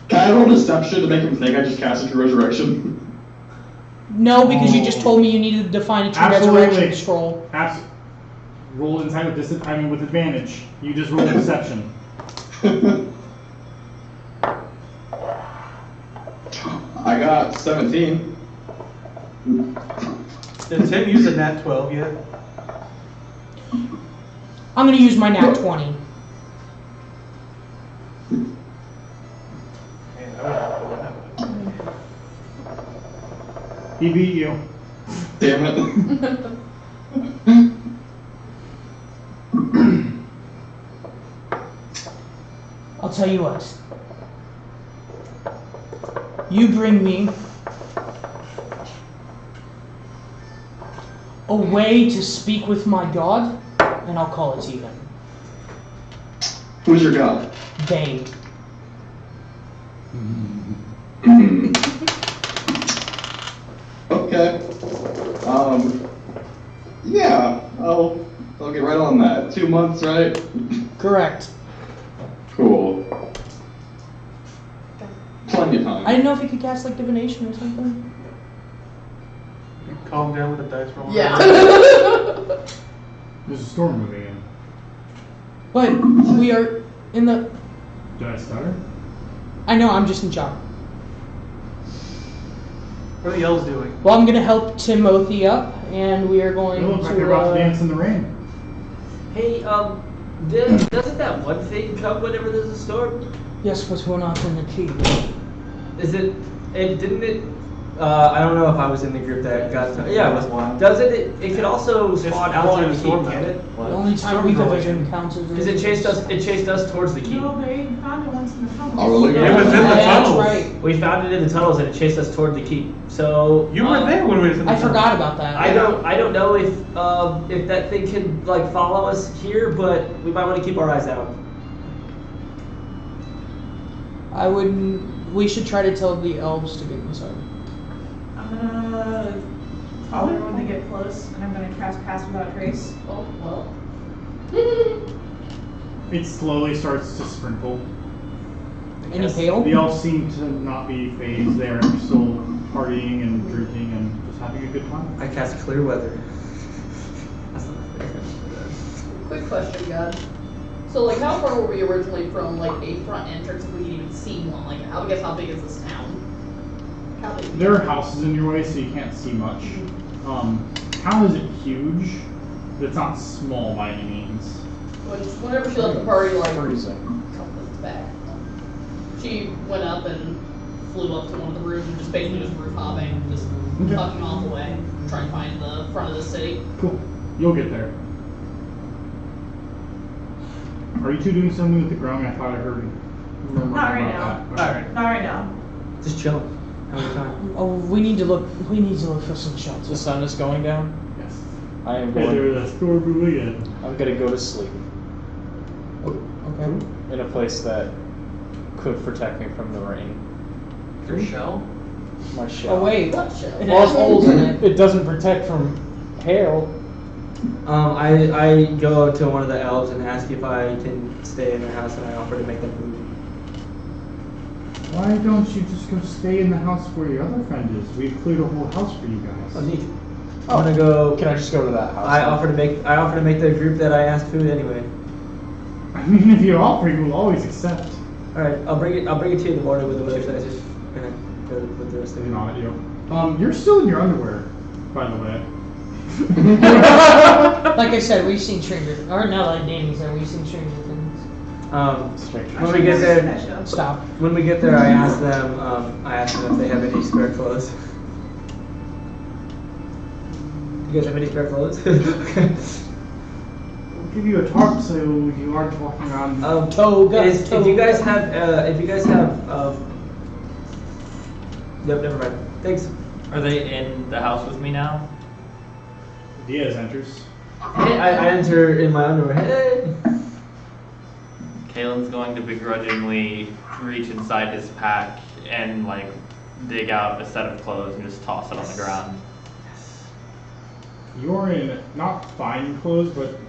Can I roll deception to make him think I just casted true resurrection? No, because you just told me you needed to find a true resurrection scroll. Roll inside with with advantage. You just roll deception. I got 17. Did Tim use a nat 12 yet? I'm gonna use my nat 20. He beat you. Damn it. I'll tell you what. You bring me a way to speak with my god, and I'll call it even. Who's your god? Bane. Okay. Yeah, I'll get right on that. 2 months, right? Correct. Cool. Plenty of time. I didn't know if you could cast like divination or something. You calm down with a dice roll. Yeah. There's a storm moving in. But we are in the. Did I stutter? I know, I'm just in shock. What are the elves doing? Well, I'm gonna help Timothy up, and we are going It looks to. like they're about to dance in the rain. Hey, doesn't that one thing come whenever there's a storm? Yes, but we're not in the keep. Is it? And didn't it? I don't know if I was in the group that got. Yeah, it was one. Doesn't it? It could also spawn outside the keep, can it? The only time we've ever been counted. Because it chased us. It chased us towards the keep. No, they found it once in the tunnels. Oh, really? It was in the That's tunnels. right. We found it in the tunnels and it chased us toward the keep. So You were there when we was in the I tunnels. forgot about that. I don't know if that thing can like follow us here, but we might want to keep our eyes out. I wouldn't. We should try to tell the elves to get inside. I'm gonna tell everyone to get close, and I'm gonna cast Pass Without Trace. Oh, well. It slowly starts to sprinkle. Any hail? The elves seem to not be phased. They're still partying and drinking and just having a good time. I cast clear weather. Quick question, God. So, like, how far were we originally from, like, a front entrance if we could even see one? Like, I guess how big is this town? How big? There are houses in your way, so you can't see much. Town isn't huge, but it's not small by any means. Whenever she left the party, like, Freezing. couple minutes back, she went up and flew up to one of the roofs and just basically just roof hopping, just Okay. tucking off away, trying to find the front of the city. Cool. You'll get there. Are you two doing something with the grung? I thought I heard murmuring Not right about now. that. Okay. Not right now. Just chilling. Having a time. Oh, we need to look. We need to look for some shelter. The sun is going down. Yes. I am Hey, going. there's a storm moving in. I'm gonna go to sleep Okay. in a place that could protect me from the rain. Your shell? My shell. Oh wait, What shell? it has holes in it. It doesn't protect from hail. I go to one of the elves and ask if I can stay in their house, and I offer to make them food. Why don't you just go stay in the house where your other friend is? We've cleared a whole house for you guys. Oh, neat. I'm gonna go. Can I just go to that house? I offer to make the group that I asked food anyway. I mean, if you offer, you will always accept. All right, I'll bring it to you in the morning with the other guys. Just gonna go with the rest of you. Not at you. You're still in your underwear, by the way. Like I said, we've seen Stranger. Or no, like Danny said, we've seen Stranger Things. When we get there, Stop. When we get there, I ask them if they have any spare clothes. You guys have any spare clothes? Okay. We'll give you a tarp so you aren't walking around. If you guys have, Yep, never mind. Thanks. Are they in the house with me now? Diaz enters. Hey, I enter in my underwear. Hey. Kalen's going to begrudgingly reach inside his pack and like dig out a set of clothes and just toss it on the ground. You're in not fine clothes, but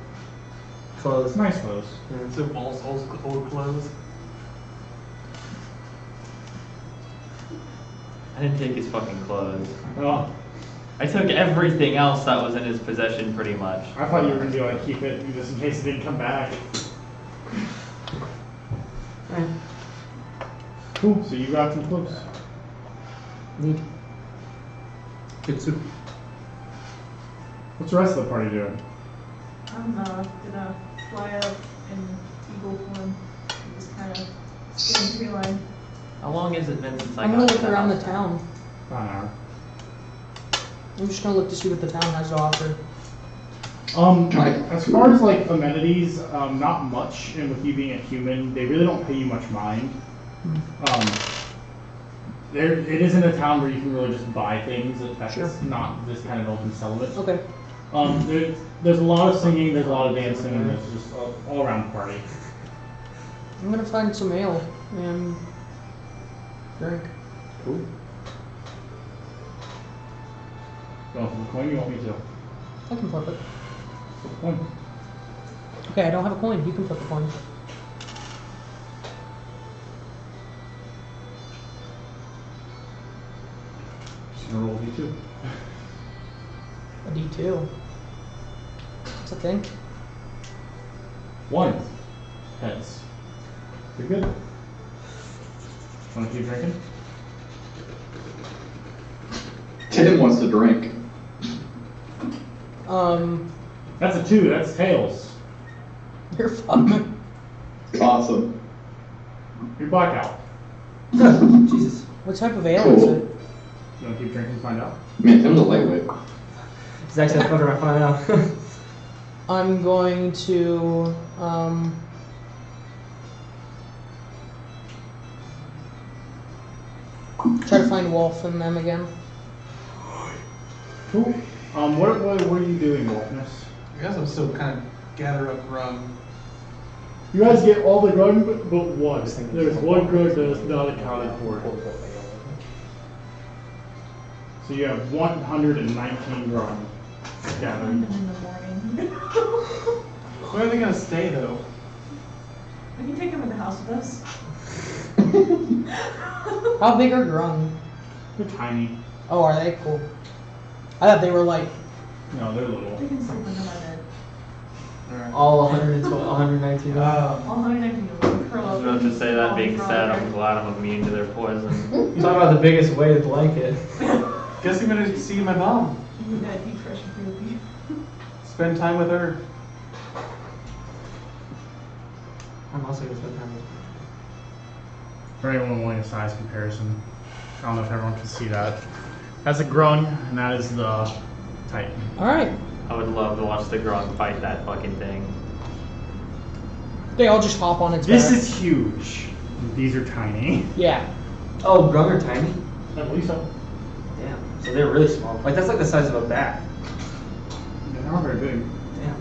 clothes. Nice clothes. So balls, old clothes. I didn't take his fucking clothes. Oh. I took everything else that was in his possession pretty much. I thought you were gonna be like, keep it just in case it didn't come back. Alright. Cool, so you got some clothes. Neat. Good soup. What's the rest of the party doing? I'm gonna fly up in eagle form and just kind of stay in tree line. How long has it been since I I'm got gonna to look that around the house? town. About an hour. I'm just gonna look to see what the town has to offer. As far as like amenities, not much, and with you being a human, they really don't pay you much mind. It isn't a town where you can really just buy things. It's not this kind of open settlement. Okay. There's a lot of singing, there's a lot of dancing, and there's just all around party. I'm gonna find some ale and drink. Cool. You want the coin? You want me to? I can flip it. Flip the coin. Okay, I don't have a coin. You can flip the coin. Just gonna roll D2. A D2. What's the thing? 1. Heads. You're good. Want to keep drinking? Tim wants to drink. That's a 2. That's tails. You're fucked. Awesome. You're blackout. Jesus. What type of ale is it? You want to keep drinking? Find out. Man, Tim's a lightweight. Zach said, "Fuck around, find out." I'm going to try to find Wolf and them again. Cool. What are you doing, Wolfness? I guess I'm still kind of gather up rum. You guys get all the grog, but one. There's one grog that is not accounted for. So you have 119 grog gathered. In the morning. Where are they gonna stay though? We can take them in the house with us. How big are Grung? They're tiny. Oh, are they? Cool. I thought they were like. No, they're little. They can sleep under my bed. All 112, 119. All 119 of them curl I up. was about to say, that being said, I'm glad I'm immune to their poison. You talk about the biggest weighted blanket. Guess I'm gonna see my mom. You need that deep fresh and feel. Spend time with her. I'm also gonna spend time with For anyone wanting a size comparison, I don't know if everyone can see that. That's a grung, and that is the Titan. Alright. I would love to watch the Grung fight that fucking thing. They all just hop on its This back. is huge. These are tiny. Yeah. Oh, Grung are tiny? I believe so. Damn. So they're really small. Like, that's like the size of a bat. They're not very big. Damn.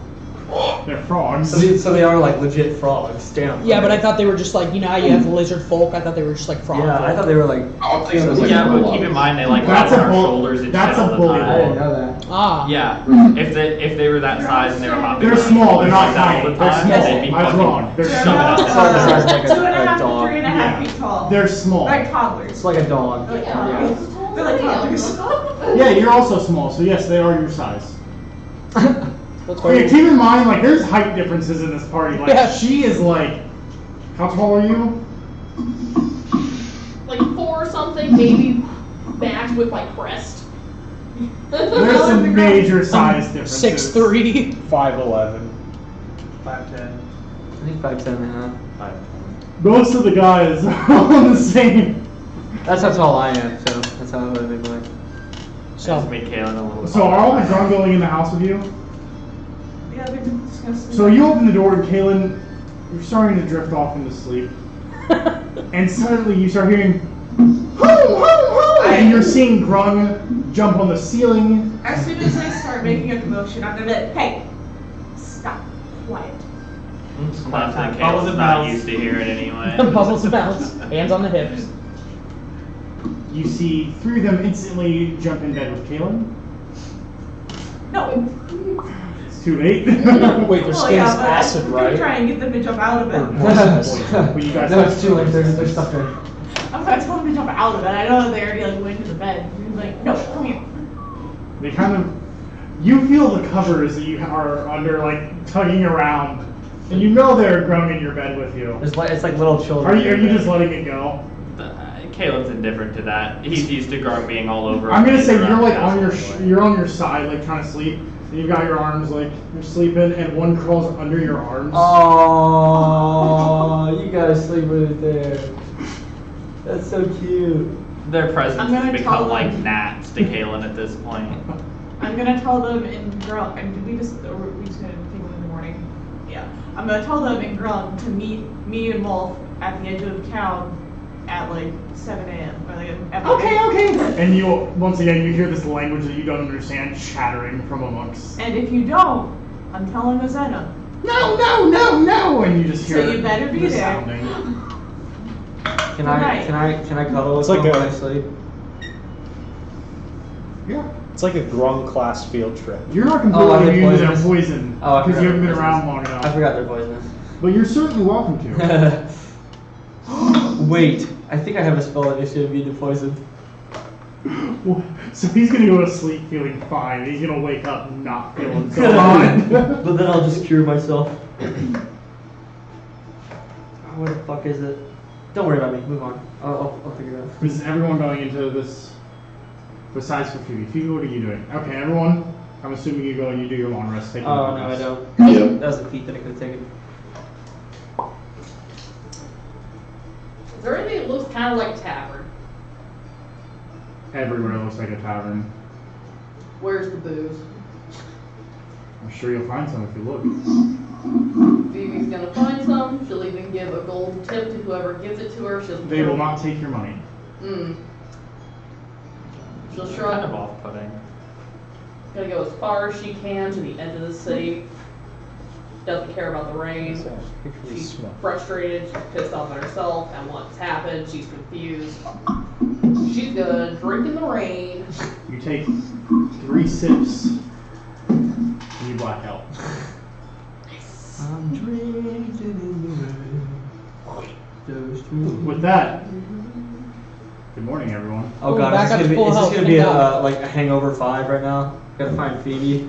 They're frogs. So they are like legit frogs. Damn. Yeah, but I thought they were just like, you know how you have lizard folk? I thought they were just like frog Yeah, folk. I thought they were like. I'll take those like Yeah, but bulldog. keep in mind they like That's ride a on our bull- shoulders and that's shit a all the bully time. I didn't know that. Ah. Yeah, if they were that size and they were hopping They're around small, they're like not that all the tiny. They're time, small. they'd be I was fucking wrong. They're shoving small. out It's like the size of like 2.5 a to dog. 3.5 Yeah. feet tall. They're small. Like toddlers. It's like a dog. They're like Yeah. toddlers. They're like toddlers. Yeah, you're also small, so yes, they are your size. That's Okay, keep in mind, like, there's height differences in this party. Like, Yeah. she is like, how tall are you? Like 4 something, maybe matched with my crest. There's some major size differences. 6'3". 5'11". 5'10". I think 5'10", yeah. Most of the guys are all the same. That's how tall I am, so that's how I would make mine. So just make Kaylin a little. So are all the drunk going in the house with you? Yeah, they're disgusting. So you open the door and Kaylin, you're starting to drift off into sleep. And suddenly you start hearing, home, home, home! And you're seeing Grung jump on the ceiling. As soon as I start making a commotion, I'm gonna hey, stop, quiet. Sometimes Bubbles Kaylin's and not mouths. used to hear it anyway. Bubbles and mouths. Hands on the hips. You see 3 of them instantly jump in bed with Kaylin. No. It's too late. Wait, their Well, skin's yeah, but acid, I'm gonna right? try and get them to jump out of it. But you guys No, have it's too late. They're stuck there. I'm gonna tell them to jump out of it. I know they already like went to the bed. He's like, no, come here. They kind of, you feel the covers that you are under, like tugging around, and you know they're growing in your bed with you. It's like little children. Are you just letting it go? Caitlin's indifferent to that. He's used to Garm being all over. I'm gonna him say around you're like the house on your anyway. you're on your side, like trying to sleep, and you've got your arms like you're sleeping, and one curls under your arms. Oh, you gotta sleep with it there. That's so cute. Their presence I'm gonna has become tell like them. gnats to Caitlin at this point. I'm gonna tell them in Grung, and we just gonna take them in the morning. Yeah. I'm gonna tell them in Grung to meet me and Wolf at the edge of town at like 7 a.m. Or like at Okay. And you once again you hear this language that you don't understand chattering from amongst. And if you don't, I'm telling Azena. No! And you just hear So you better be the there. sounding. Can I cuddle with It's like them when a- I sleep? Yeah. It's like a Grung class field trip. You're not Oh, are completely they immune to their poisonous? poison Oh, I because forgot you haven't been they're around poisonous. long I enough. forgot they're poisonous. But you're certainly welcome to. Wait, I think I have a spell that makes you immune to poison. So he's gonna go to sleep feeling fine. He's gonna wake up not feeling so fine. But then I'll just cure myself. Oh, where the fuck is it? Don't worry about me. Move on. I'll figure it out. Is everyone going into this? Besides for Phoebe. Phoebe, what are you doing? Okay, everyone. I'm assuming you go and you do your long rest. Take your Oh long no, I rest. don't. Yeah. That was a feat that I could have taken. Is there anything that looks kind of like a tavern? Everywhere looks like a tavern. Where's the booze? I'm sure you'll find some if you look. Phoebe's gonna find some. She'll even give a gold tip to whoever gives it to her. They will not take your money. She'll Kind shrug. of off-putting. Gonna go as far as she can to the end of the city. Doesn't care about the rain. She's frustrated. She's pissed off at herself and what's happened. She's confused. She's gonna drink in the rain. You take 3 sips and you black out. I'm drinking in the rain. With that, good morning, everyone. Oh god, back is up this to full gonna health, be, is this gonna be thank God. like a Hangover 5 right now? Gotta find Phoebe.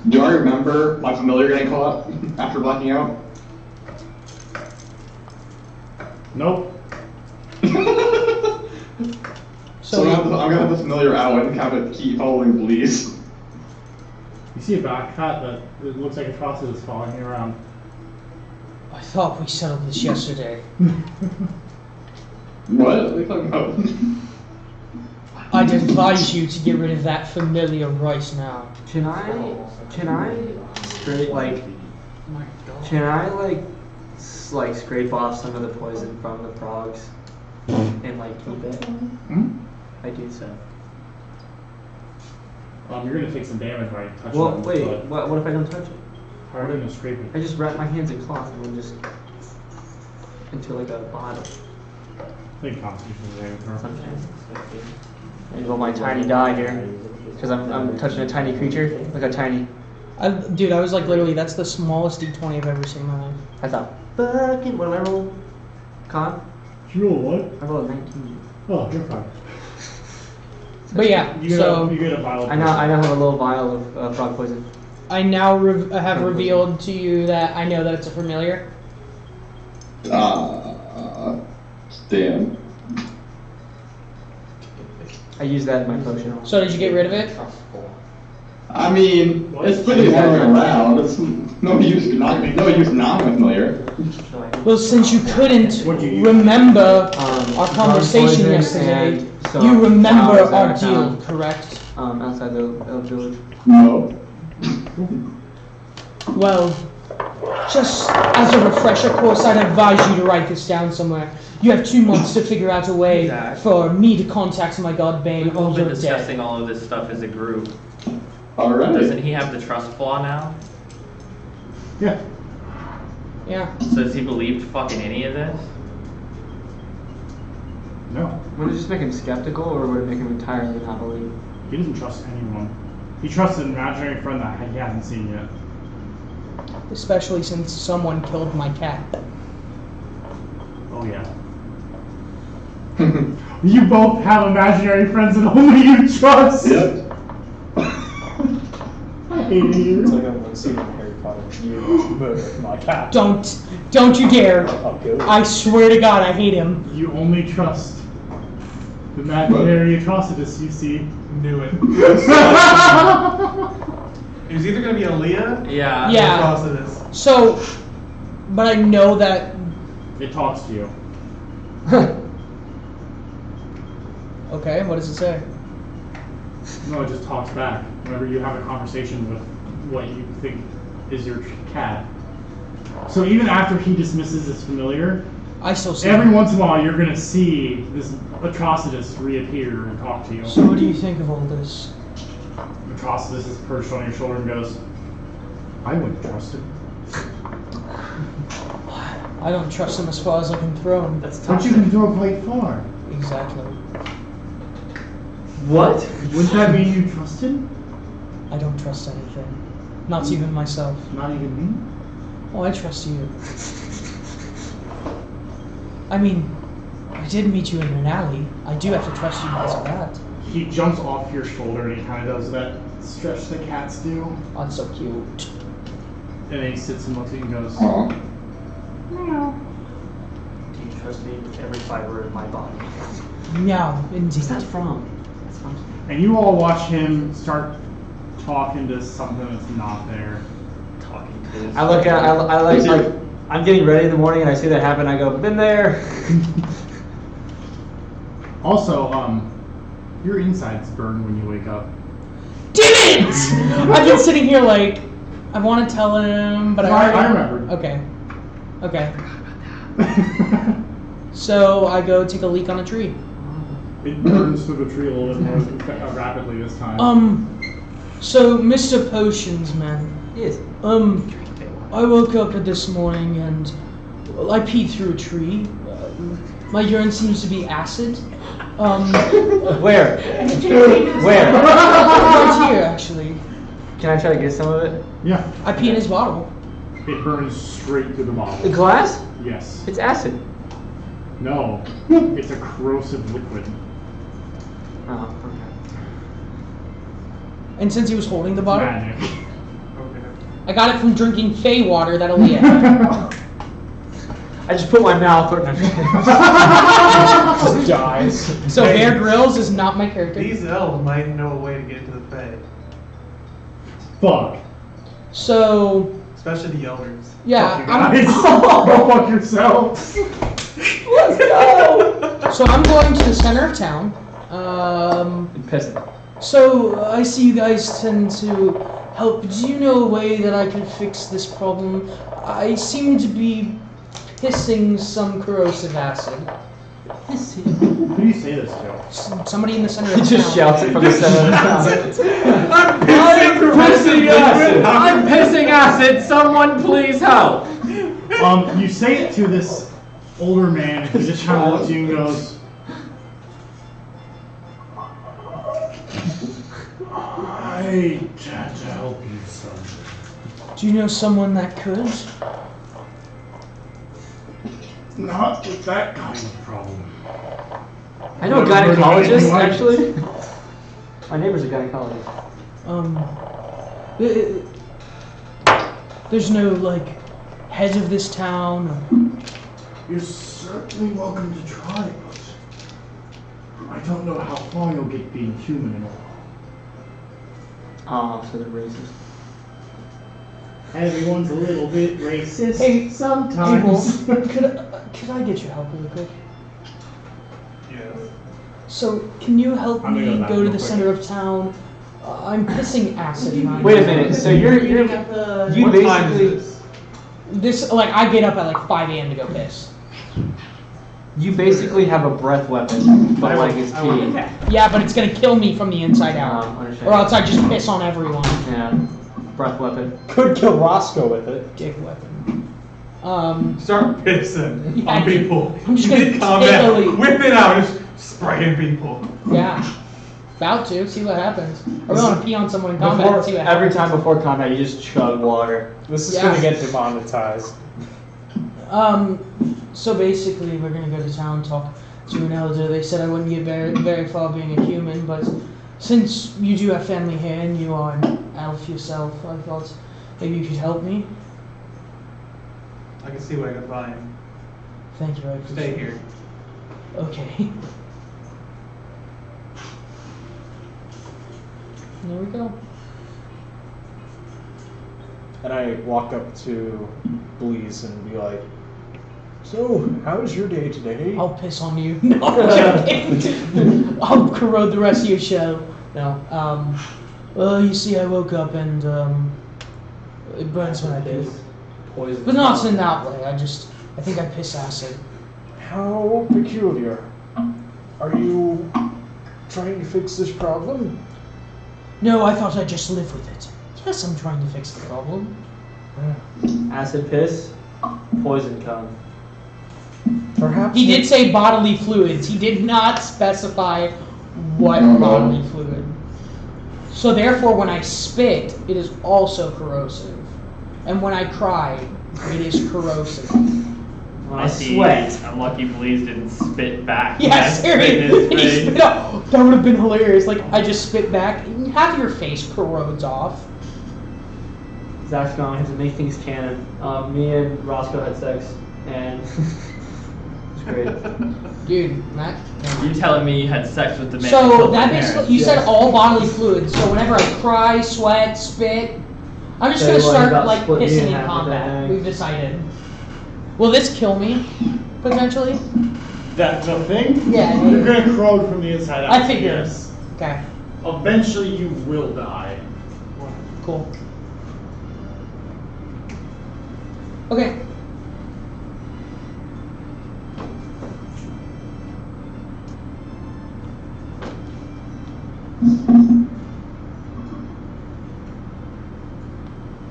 Do I remember my familiar getting caught after blacking out? Nope. So I'm gonna have the familiar out and kind of keep following police. You see a backpack that it looks like a process is following you around. I thought we settled this yesterday. What are you talking about? I'd advise you to get rid of that familiar right now. Can I scrape like scrape off some of the poison from the frogs and like keep it? Hmm? I do so. You're gonna take some damage by touching Well, them. wait. but What if I don't touch it? How are you gonna scrape it? I just wrap my hands in cloth and then just into like a bottle. I think Constitution saving throw. And roll my tiny die here, because I'm touching a tiny creature. Look how tiny. Dude, I was like literally, that's the smallest D20 I've ever seen in my life. I thought. Fucking, what do I roll? Con? Did you roll what? I rolled a 19. Oh, you're fine. But yeah, You get so a vial. I now have a little vial of frog poison. I now have revealed to you that I know that it's a familiar. Damn. I use that in my potion. So did you get rid of it? I mean, it's pretty going around. It's no use not familiar. Well, since you couldn't remember our conversation yesterday, you remember our deal, correct? Outside the village. No. Well, just as a refresher course, I'd advise you to write this down somewhere. You have 2 months to figure out a way for me to contact my god Bane. We've all been you're discussing dead. all of this stuff as a group. Alright. Doesn't he have the trust flaw now? Yeah. Yeah. So does he believe fucking any of this? No. Would it just make him skeptical, or would it make him entirely not believe? He doesn't trust anyone. He trusts an imaginary friend that he hasn't seen yet. Especially since someone killed my cat. Oh yeah. You both have imaginary friends that only you trust. Yep. I hate you. It's like that one scene in Harry Potter. You murdered my cat. Don't you dare! Oh, good. I swear to God, I hate him. You only trust the imaginary atrocitus you see. Knew it. It was either gonna be Aaliyah Yeah. or Yeah. Process. So, but I know that. It talks to you. Okay, what does it say? No, it just talks back. Whenever you have a conversation with what you think is your cat. So even after he dismisses this familiar, I still see every him. once in a while you're gonna see this atrocitus reappear and talk to you. So what do you think of all this? Atrocitus is perched on your shoulder and goes, I wouldn't trust him. I don't trust him as far as I can throw him. That's But you can throw quite far. Exactly. What? Wouldn't that mean you trust him? I don't trust anything. Not even myself. Not even me? Oh, I trust you. I mean, I did meet you in an alley. I do have to trust you because of that. He jumps off your shoulder and he kind of does that stretch that cats do. Oh, that's so cute. And then he sits and looks at you and goes, Meow. Do you trust me with every fiber of my body? Meow, indeed. Where's that from? That's from. and you all watch him start talking to something that's not there. Talking to his I look at, I like, I'm getting ready in the morning and I see that happen. I go, been there. Also, your insides burn when you wake up. Damn it! I've been sitting here like, I want to tell him, but I remembered. Okay. Okay. So I go take a leak on a tree. It burns through the tree a little bit more rapidly this time. So Mr. Potions, man. Yes. I woke up this morning and I peed through a tree. My urine seems to be acid. Where? Where? Right here, actually. Can I try to get some of it? Yeah. I pee in his bottle. It burns straight through the bottle. The glass? Yes. It's acid. No. It's a corrosive liquid. Oh, okay. And since he was holding the bottle, Magic. I got it from drinking Fey water that Aaliyah. I just put my mouth or Just dies. So Bear Grylls is not my character. These elves might know a way to get into the Fae. Fuck. So Especially the elders. yeah, Fuck you guys. Go fuck yourselves. let's go. So I'm going to the center of town. pissing. So I see you guys tend to help. Do you know a way that I can fix this problem? I seem to be pissing some corrosive acid. Who do you say this to? Somebody in the center of He town. just shouts it from the center of town. I'm pissing acid! Someone please help! You say it to this older man who just kind of looks at you and goes, I had to help you, son. Do you know someone that could? Not with that kind of problem. I know a Never heard of anything gynecologist, like actually. My neighbor's a gynecologist. There's no, like, heads of this town? You're certainly welcome to try, but I don't know how far you'll get being human and all. So they're racist. Everyone's a little bit racist Hey, sometimes. Hey, Wolf, could I get your help really quick? Yes. So, can you help I'm me gonna go back go to real the quick. center of town? I'm pissing acid in my Wait a minute. So you're Reading at the. you What time is basically this? This, like, I get up at like 5 a.m. to go piss. you basically have a breath weapon, but like it's I will- key. Okay. Yeah, but it's gonna kill me from the inside out. Understand. Or else I just piss on everyone. Yeah. Breath weapon. Could kill Roscoe with it. Dick weapon. Start pissing Yeah, on people. I'm just You gonna need to calm down. totally- Whip it out, just spraying people. Yeah. About to, see what happens. I really want to pee on someone in combat and see what Every happens. time before combat, you just chug water. This is Yeah. gonna get demonetized. So basically, we're gonna go to town, talk to an elder. They said I wouldn't get very, very far being a human, but since you do have family here and you are an elf yourself, I thought maybe you could help me. I can see what I can find. Thank you, I appreciate Stay it. here. Okay. There we go. And I walk up to Bleeze and be like, "So, how was your day today?" I'll piss on you. No, I'm joking. I'll corrode the rest of your show. No. Well, you see, I woke up and it burns when I do. Poison. But not in that way. I think I piss acid. How peculiar. Are you trying to fix this problem? No, I thought I'd just live with it. Yes, I'm trying to fix the problem. Acid piss, poison cum. Perhaps He did say bodily fluids. He did not specify what bodily fluid. So therefore, when I spit, it is also corrosive. And when I cry, it is corrosive. When I I see. sweat. I'm lucky Bleeze didn't spit back. Yeah, That's seriously. spit in his He face. spit out. That would have been hilarious. Like, I just spit back. Half your face corrodes off. Zach's going to make things canon. Me and Roscoe had sex, and it's great. Dude, Matt. You telling me you had sex with the man? who So killed my that parents? basically, you said all bodily fluids. So whenever I cry, sweat, spit, I'm just Say gonna what start about like split me pissing in in half with combat. that thing? We've decided. Will this kill me? Potentially? That's the thing? Yeah, You're gonna corrode from the inside out. I figure. Yes. Okay, Eventually you will die. cool. Okay.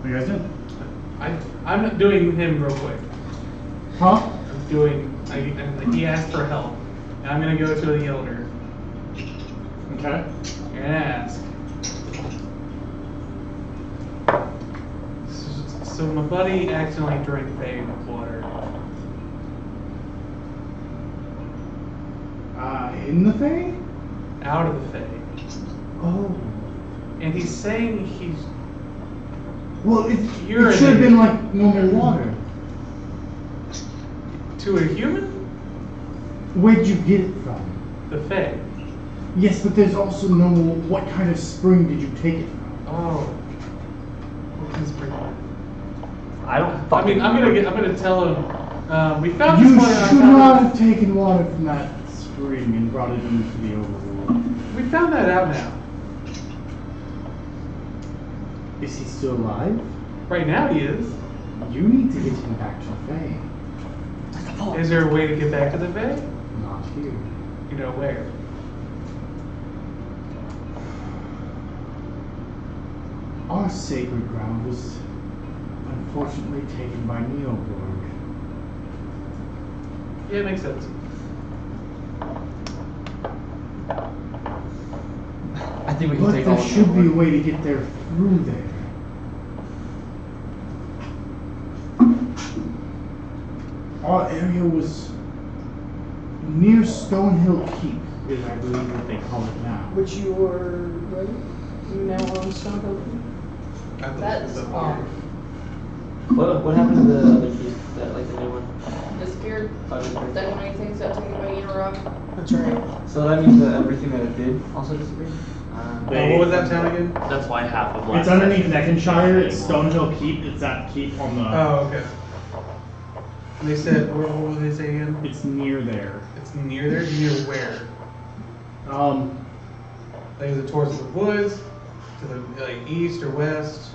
What you guys doing? I'm not doing him real quick. Huh? I'm doing. He asked for help. And I'm gonna go to the elder Okay. and ask. So my buddy accidentally drank Faye water. In the thing? Out of the Fae. Oh. And he's saying he's Well, it Urinated. should have been like normal water. to a human? Where'd you get it from? The Fae. Yes, but there's also normal. What kind of spring did you take it from? Oh. What kind of spring? I don't I fucking mean, I'm gonna tell him. We found You this one in our should town. not have taken water from that spring and brought it into the overworld. We found that out now. Is he still alive? Right now he is. You need to get him back to the Fae. Is there a way to get back to the Fae? Not not here. You know where? Our sacred ground was unfortunately taken by Neoborg. Yeah, it makes sense. I think we can But take all there of should be a them. way to get there through there. Our area was near Stonehill Keep, is I believe what they call it now. Which you were right? You now on Stonehill? I thought That's it was Um, What happened to the other key? That like the new one? disappeared. Oh, disappeared. Then when anything's got taken by Interrupt. That's right. So that means that everything that it did also disappeared? What was that town again? That's why half of It's underneath Neckenshire, it's Stonehill Keep, it's that keep on the... Oh, okay. And they said, what did they say again? It's near there. It's near there? Near where? Like, is it towards the woods? To the, like, east or west?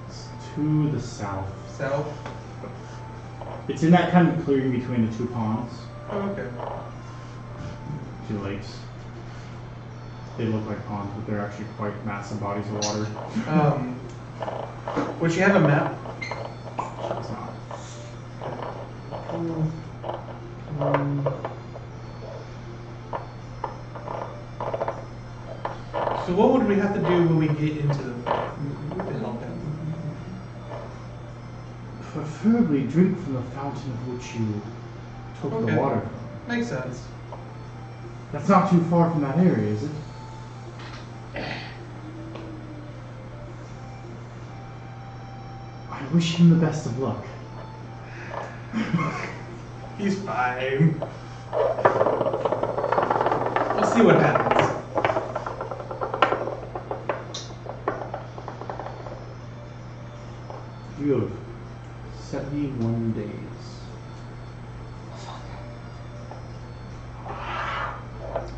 It's to the south. South? It's in that kind of clearing between the two ponds. Oh, okay. Two lakes. They look like ponds, but they're actually quite massive bodies of water. Would she have a map? It's not. So what would we have to do when we get into the... What the hell happened? Preferably drink from the fountain of which you took Okay. the water. Makes sense. That's not too far from that area, is it? I wish him the best of luck. He's fine. We'll see what happens. You have 71 days.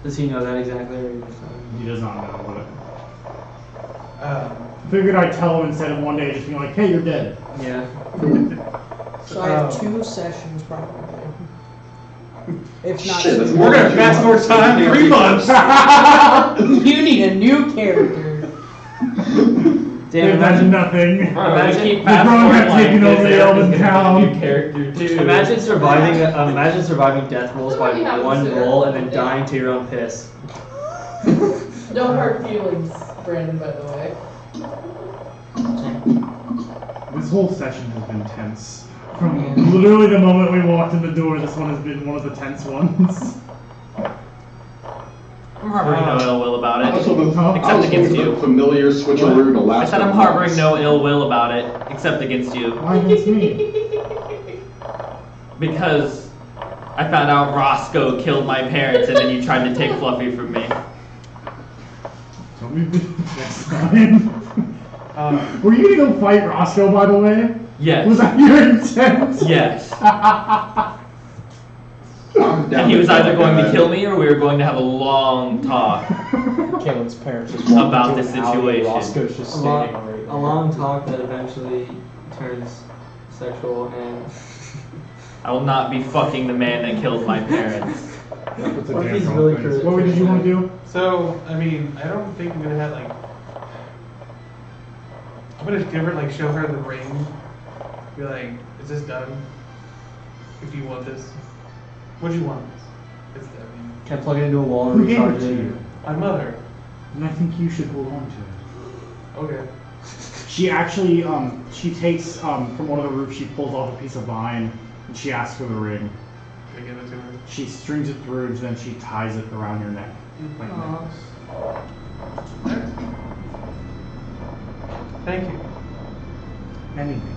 Does he know that exactly? Or you just He does not know, but Um, figured I'd tell him instead of one day just being like, hey, you're dead. Yeah. So I have 2 sessions probably. If not, Shit, that's we're gonna fast forward time 3 months. you need a new character. Damn, That's imagine, nothing. imagine, keep The fast Grog forward have like taken this, over the Eric is Elven gonna be a town. new character too. imagine surviving death rolls by Something happens one to roll her. and then dying to your own piss. No hard feelings, Brandon, by the way. This whole session has been tense. From literally the moment we walked in the door, this one has been one of the tense ones. I'm harboring no ill will about it. Also, Except also against the you. familiar switcheroo to I last. said I'm couple harboring months. no ill will about it, except against you. Why against me? Because I found out Roscoe killed my parents and then you tried to take Fluffy from me. Don't be next time. Were you gonna go fight Roscoe, by the way? Yes. Was that your intent? Yes. I'm down And he was to either going to that. kill me or we were going to have a long talk. Caitlin's parents just walked About into the an alley, situation. Roscoe's just standing right there. A long talk that eventually turns sexual and... I will not be fucking the man that killed my parents. That's a What if damn he's wrong really face. crazy? What did you want to do? So, I mean, I don't think I'm gonna have like. I'm gonna give her like show her the ring. Be like, is this done? If you want this, what do you want? It's I mean, Can I plug it into a wall Who and gave it recharge to it? you? my mother. And I think you should hold on to it. Okay. She actually, she takes, from one of the roofs, she pulls off a piece of vine, and she asks for the ring. I give it to her. She strings it through, and then she ties it around your neck. Like Aw. necklace. Thank you. Anything.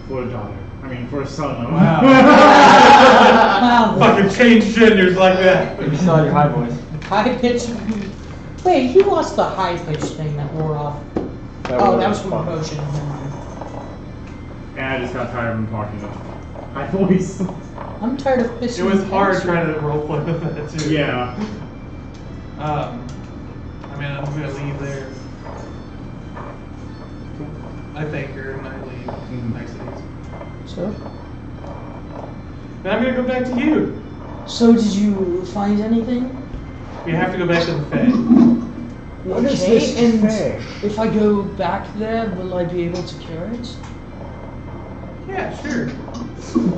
For a daughter. I mean, for a son. Wow. Wow. Fucking change genders like that. You still have your high voice. High pitch. Wait, he lost the high pitch thing that wore off. That was from emotion. And I just got tired of him talking about high voice. I'm tired of pissing. It was hard pants. trying to roleplay with that too. Yeah. I mean, I'm gonna leave there. I thank her and I leave. Nice to meet you. So? Then I'm gonna go back to you. So did you find anything? We have to go back to the Fae. What is Okay, this and Fae? if I go back there, will I be able to cure it? Yeah, sure.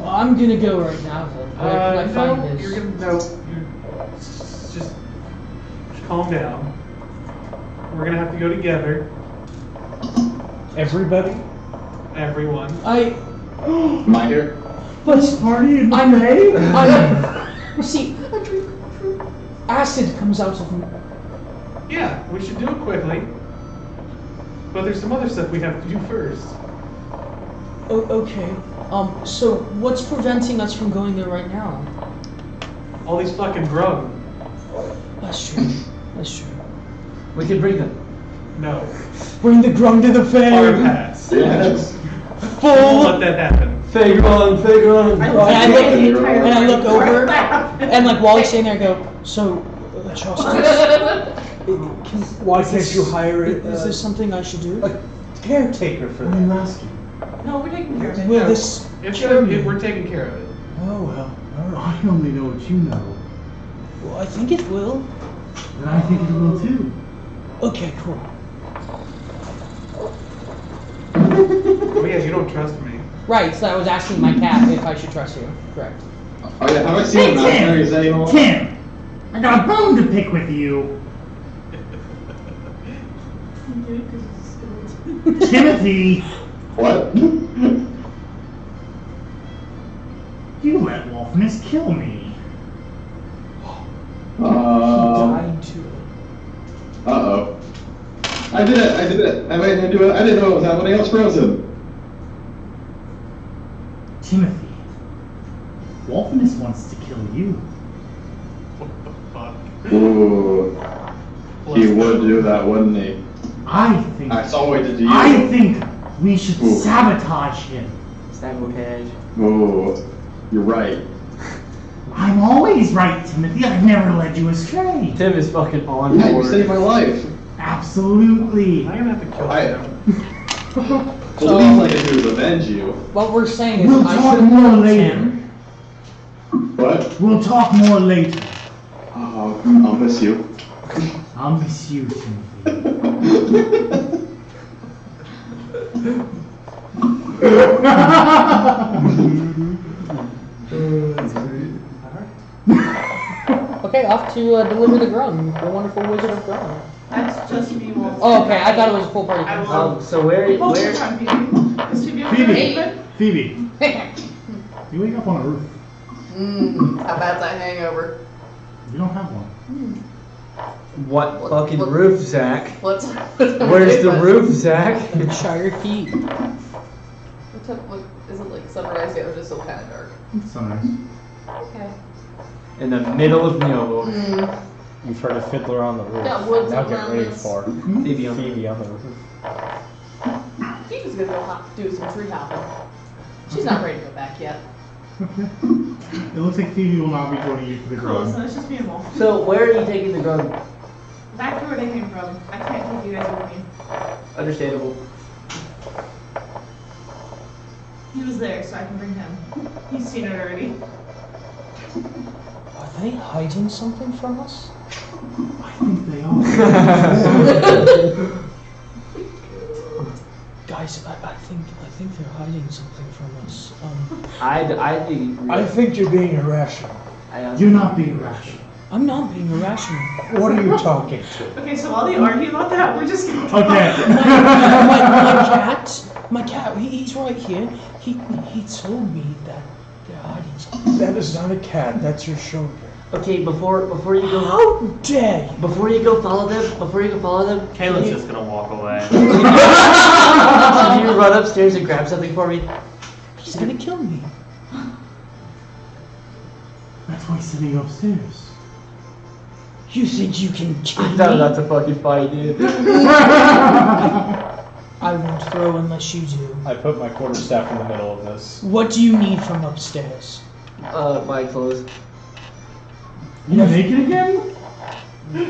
I'm gonna go right now then. Where can I find this? You're just calm down. We're gonna have to go together. Everybody? Everyone. Am I here? But Party in I'm May? see, acid comes out of me. Yeah, we should do it quickly. But there's some other stuff we have to do first. Oh, okay. So what's preventing us from going there right now? All these fucking grub. That's true. That's true. We can bring them. No. Bring the grung to the Fae. Hard pass. Yes. Don't let that happen. Fagron. And I look over, and like while he's sitting there, I go, so, Justice, Why can't you hire it? is this something I should do? a caretaker for What are you that? asking? No, we're taking care of it. Will this If we're taking care of it. Oh well, all right. I only know what you know. Well, I think it will. And I think it will too. Okay, cool. Oh yeah, you don't trust me. Right, so I was asking my cat if I should trust you. Correct. Oh yeah, have I seen the mercenaries anymore? Tim! I got a bone to pick with you. Timothy! What? You let Wolfness kill me. Died to it. Uh-oh. I did it. I made him do it. I didn't know it was happening. I was frozen. Timothy, Wolfness wants to kill you. What the fuck? Ooh. He would do that, wouldn't he? I think I saw what he did to you. I think we should Ooh. sabotage him. Sabotage. Ooh. You're right. I'm always right, Timothy. I've never led you astray. Tim is fucking on Yeah, you board. saved my life. Absolutely. I'm gonna have to kill him. Well, at least like if he would avenge you. What we're saying is We'll I talk should more kill later. Tim. What? We'll talk more later. Oh, I'll miss you. I'll miss you, Timothy. Okay, off to deliver the grung, the wonderful wizard of grung. That's just me, Wolf. Oh, okay, I thought it was a full party. I will. So where? Hold your tongue, Phoebe. Is Phoebe okay? Phoebe. You wake up on a roof. How bad's that hangover? You don't have one. What fucking roof, Zach? What's Where's the roof, Zach? Shire Heat. What is it like sunrise yet, or just still kind of dark? Sunrise. Okay. In the middle of nowhere. You've heard of Fiddler on the Roof. Yeah, woods Now and get ready mountains. for Phoebe on the Phoebe on the Roof. Phoebe's gonna go do some tree hopping. She's not ready to go back yet. Okay. It looks like Phoebe will not be joining you for the Cool, so grove. it's just me and Wolf. So where are you taking the grub? Back to where they came from. I can't take you guys with me. Understandable. He was there, so I can bring him. He's seen it already. Are they hiding something from us? I think they are. Guys, I think they're hiding something from us. I think. I think you're being irrational. You're not being rational. I'm not being irrational. What are you talking to? Okay, so while they argue about that, we're just gonna Okay. My cat, he's right here. He told me that they're hiding something. That is not a cat. That's your shoulder. Okay, before you go. How dare you? Before you go follow them. Caleb's just gonna walk away. Can you run upstairs and grab something for me? He's gonna kill me. That's why he's sitting upstairs. You think you can kill me? No, that's a fucking fight, dude. I won't throw unless you do. I put my quarterstaff in the middle of this. What do you need from upstairs? My clothes. You naked again?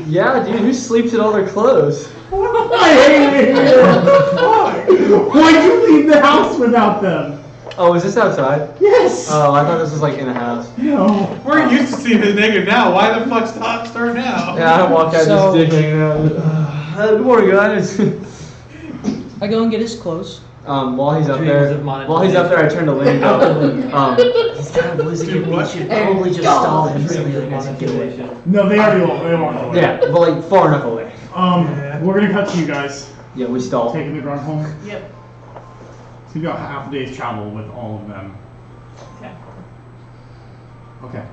Yeah, dude, who sleeps in all their clothes? I hate it here. Why'd you leave the house without them? Oh, is this outside? Yes! Oh, I thought this was like in a house. No. We're used to seeing it naked now. Why the fuck start now? Yeah, I walked out So- just dick hanging out. Good morning, guys. I go and get his clothes. While he's up Dreams there, of monetization. while he's up there, I turn to Lynn and go, He's kind of losing it. We should Hey, probably just God. stall him so the other guys can get away. No, they already walked away. yeah, but like far enough away. We're gonna cut to you guys. Yeah, we stalled. Taking the grunt home. Yep. It's gonna be about half a day's travel with all of them. Okay. Okay.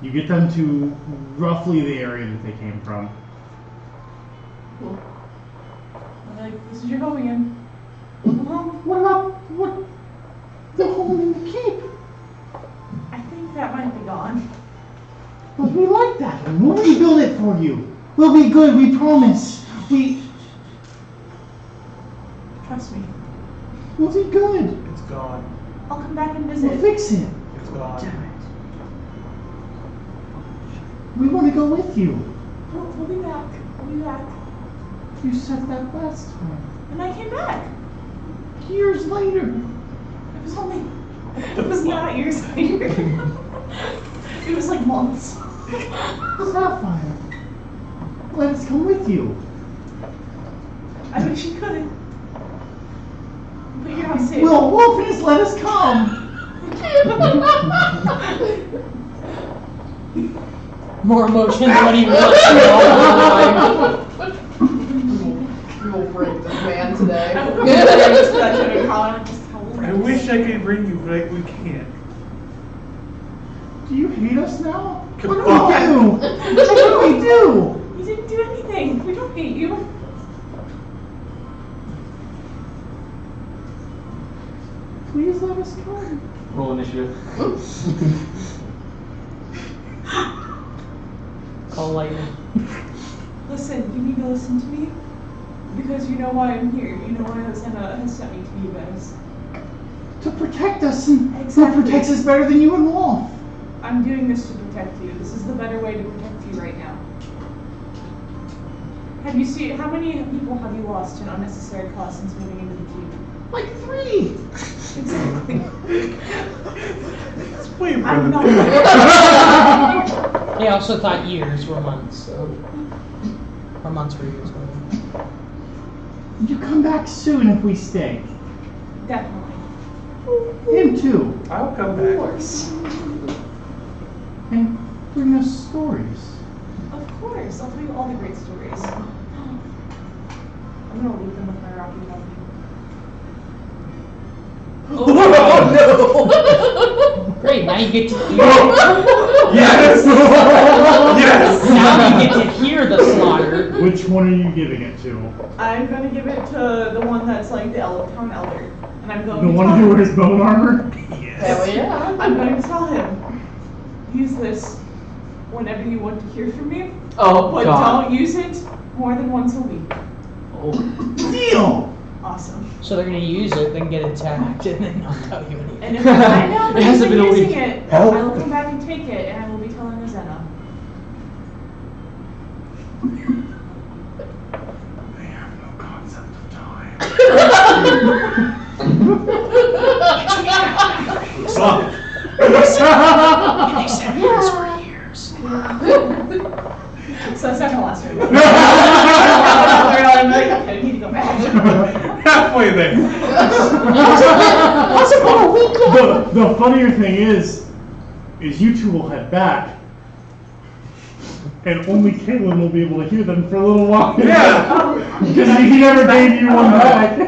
You get them to roughly the area that they came from. Cool. I'm like, this is your home again. Welcome home. What about the home in the keep? I think that might be gone. But we like that one. We'll rebuild it for you. We'll be good, we promise. Trust me. We'll be good. It's gone. I'll come back and We'll visit. fix it. It's gone. We want to go with you. We'll be back. We'll be back. You said that last time. And I came back. Years later. It was only. It was not years later. It was like months. Sapphire. Let us come with you. I wish you couldn't. But you're not safe. Will Wolfness let us come? More emotions. What do you want? We will break this man today. I wish I could bring you, but we can't. Do you hate us now? Come What do on. we do? What do we do? You didn't do anything. We don't hate you. Please let us come. Roll initiative. Call lightning. Listen, you need to listen to me. Because you know why I'm here. You know why Hosanna has sent me to you guys. To protect us, and Exactly. who protects us better than you and Wolf? I'm doing this to protect you. This is the better way to protect you right now. Have you seen, how many people have you lost in unnecessary costs since moving into the keep? Like 3. Exactly. It's way I'm not. They also thought years were months. So. Or months were years. Whatever. You come back soon if we stay. Definitely. Him too. I'll come back. Of course. And bring us stories. Of course. I'll tell you all the great stories. I'm gonna leave them with my Rocky Mountain. Oh no! Great, now you get to hear. Yes! Yes! Now you get to hear the slaughter. Which one are you giving it to? I'm gonna give it to the one that's like the town elder. And I'm going The to one tell who him. wears bone armor? Hell yeah. I'm going to tell him. Use this whenever you want to hear from me. Oh But God. don't use it more than once a week. Deal! Awesome. So they're gonna use it, then get attacked, and then not tell you anything. And if I find out It that hasn't he's been a using week. it, Help. I will come back and take it, and I will be telling Rosanna. They have no concept of time. Stop. They said years for years. So that's not gonna last very long. I'm like, okay, I need to go back. Halfway there. The funnier thing is you two will head back, and only Caitlin will be able to hear them for a little while. Yeah. Because he never gave you one back. I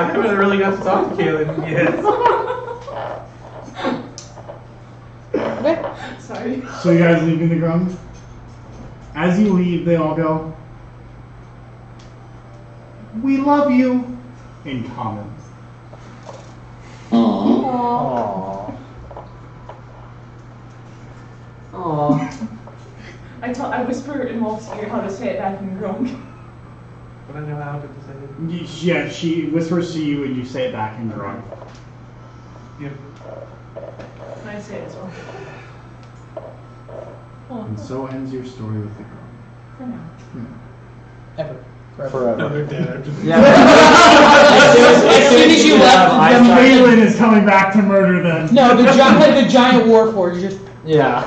haven't really got to talk to Kaylin yet. Sorry. So you guys leaving the ground? As you leave, they all go, "We love you," in common. Aww. Aww. I whisper in Wolf's ear how to say it back in Grunk. But I know how to say it. Yeah, she whispers to you and you say it back in Drunk. Yep. Can I say it as well? And so ends your story with the girl. For now. Ever. Forever. No, they're dead after this. Yeah. As soon as you left, And Galen is coming back to murder them. no, the giant warforged just. Yeah.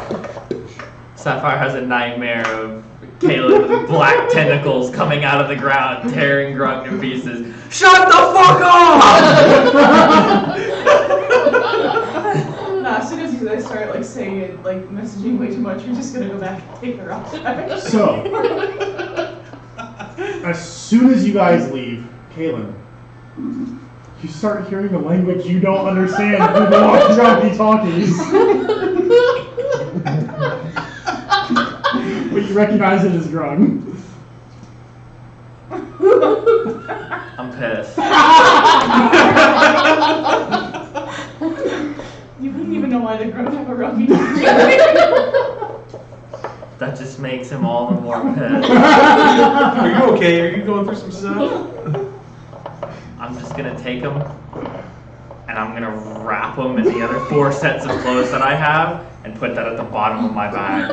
Sapphire has a nightmare of Caleb with black tentacles coming out of the ground, tearing Grung to pieces. Shut the fuck up! Nah, as soon as you guys start like saying it, like messaging way too much, you're just gonna go back and take her off. So, as soon as you guys leave, Kaylin, you start hearing the language you don't understand through the walkie-talkies. But you recognize it as Grung. I'm pissed. You wouldn't even know why the grown have a rugby. That just makes him all the more pissed. Are you okay? Are you going through some stuff? I'm just gonna take him and I'm gonna wrap him in the other 4 sets of clothes that I have and put that at the bottom of my bag.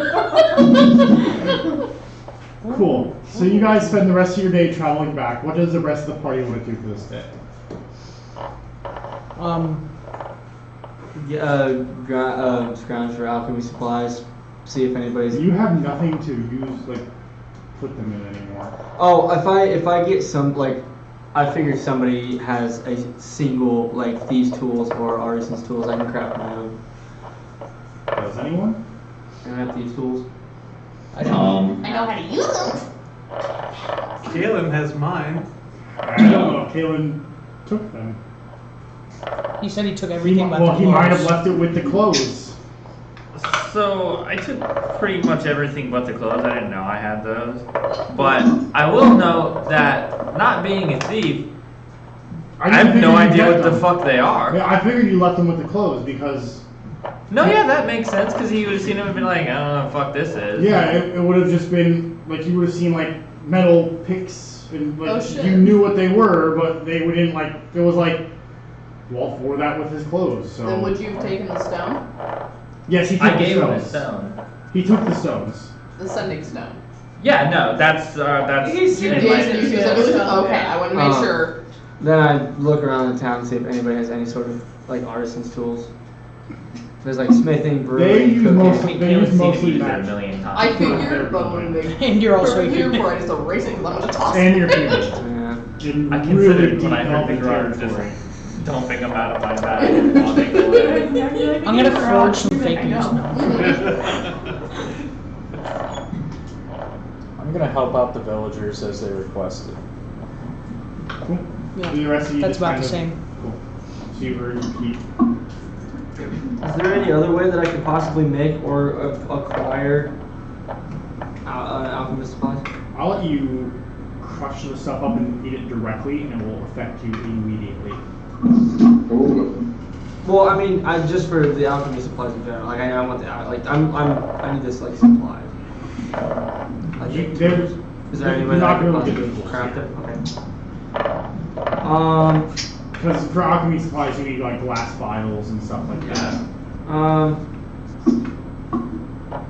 Cool. So you guys spend the rest of your day traveling back. What does the rest of the party want to do for this day? Scrounge for alchemy supplies. See if anybody's. You have nothing to use, like, put them in anymore. Oh, if I get some, like, I figure somebody has a single, like, thieves' tools or artisan's tools. I can craft my own. Does anyone? Can I have thieves' tools? I know how to use them. Kaylin has mine. I don't know. Kaylin took them. He said he took everything but Well, the he might have clothes. left it with the clothes. So I took pretty much everything but the clothes. I didn't know I had those. But I will note that not being a thief, I have no idea what the fuck they are. Yeah, I figured you left them with the clothes because. No, yeah, that makes sense because he would have seen them and been like, I don't know what the fuck this is. Yeah, it would have just been like you would have seen like metal picks and like Oh, shit. you knew what they were, but they wouldn't like. It was like Walt wore that with his clothes. So. Then would you have taken the stone? Yes, he took I the gave him stones. a stone. He took the stones. The sending stone. Yeah, no, that's He's in it my is used as a stone. Okay, I want to make sure. Then I look around the town and see if anybody has any sort of, like, artisan's tools. If there's, like, smithing, They brewing, use cooking. mostly. They use mostly used it a magic. million times. I figured, but when they And you're also here human. for it, I just erase it because I'm gonna toss And it. you're human. Yeah. In I really considered deep when I heard the elven grudge territory. just dumping them out of my bag and walking away. I'm gonna forge some fake I news know. now. I'm gonna help out the villagers as they requested. Cool. Yeah, The rest of you that's just about kind the of- same. Cool. So you were keep. Is there any other way that I could possibly make or acquire alchemist supplies? I'll let you crush the stuff up and eat it directly, and it will affect you immediately. Ooh. Well, I mean, I just for the alchemy supplies in general. Like, I want the like, I need this like supply. Like, There's, is there any you're way that I not could gonna get possibly those craft yet. it? Okay. Because for alchemy supplies, you need like glass vials and stuff like that.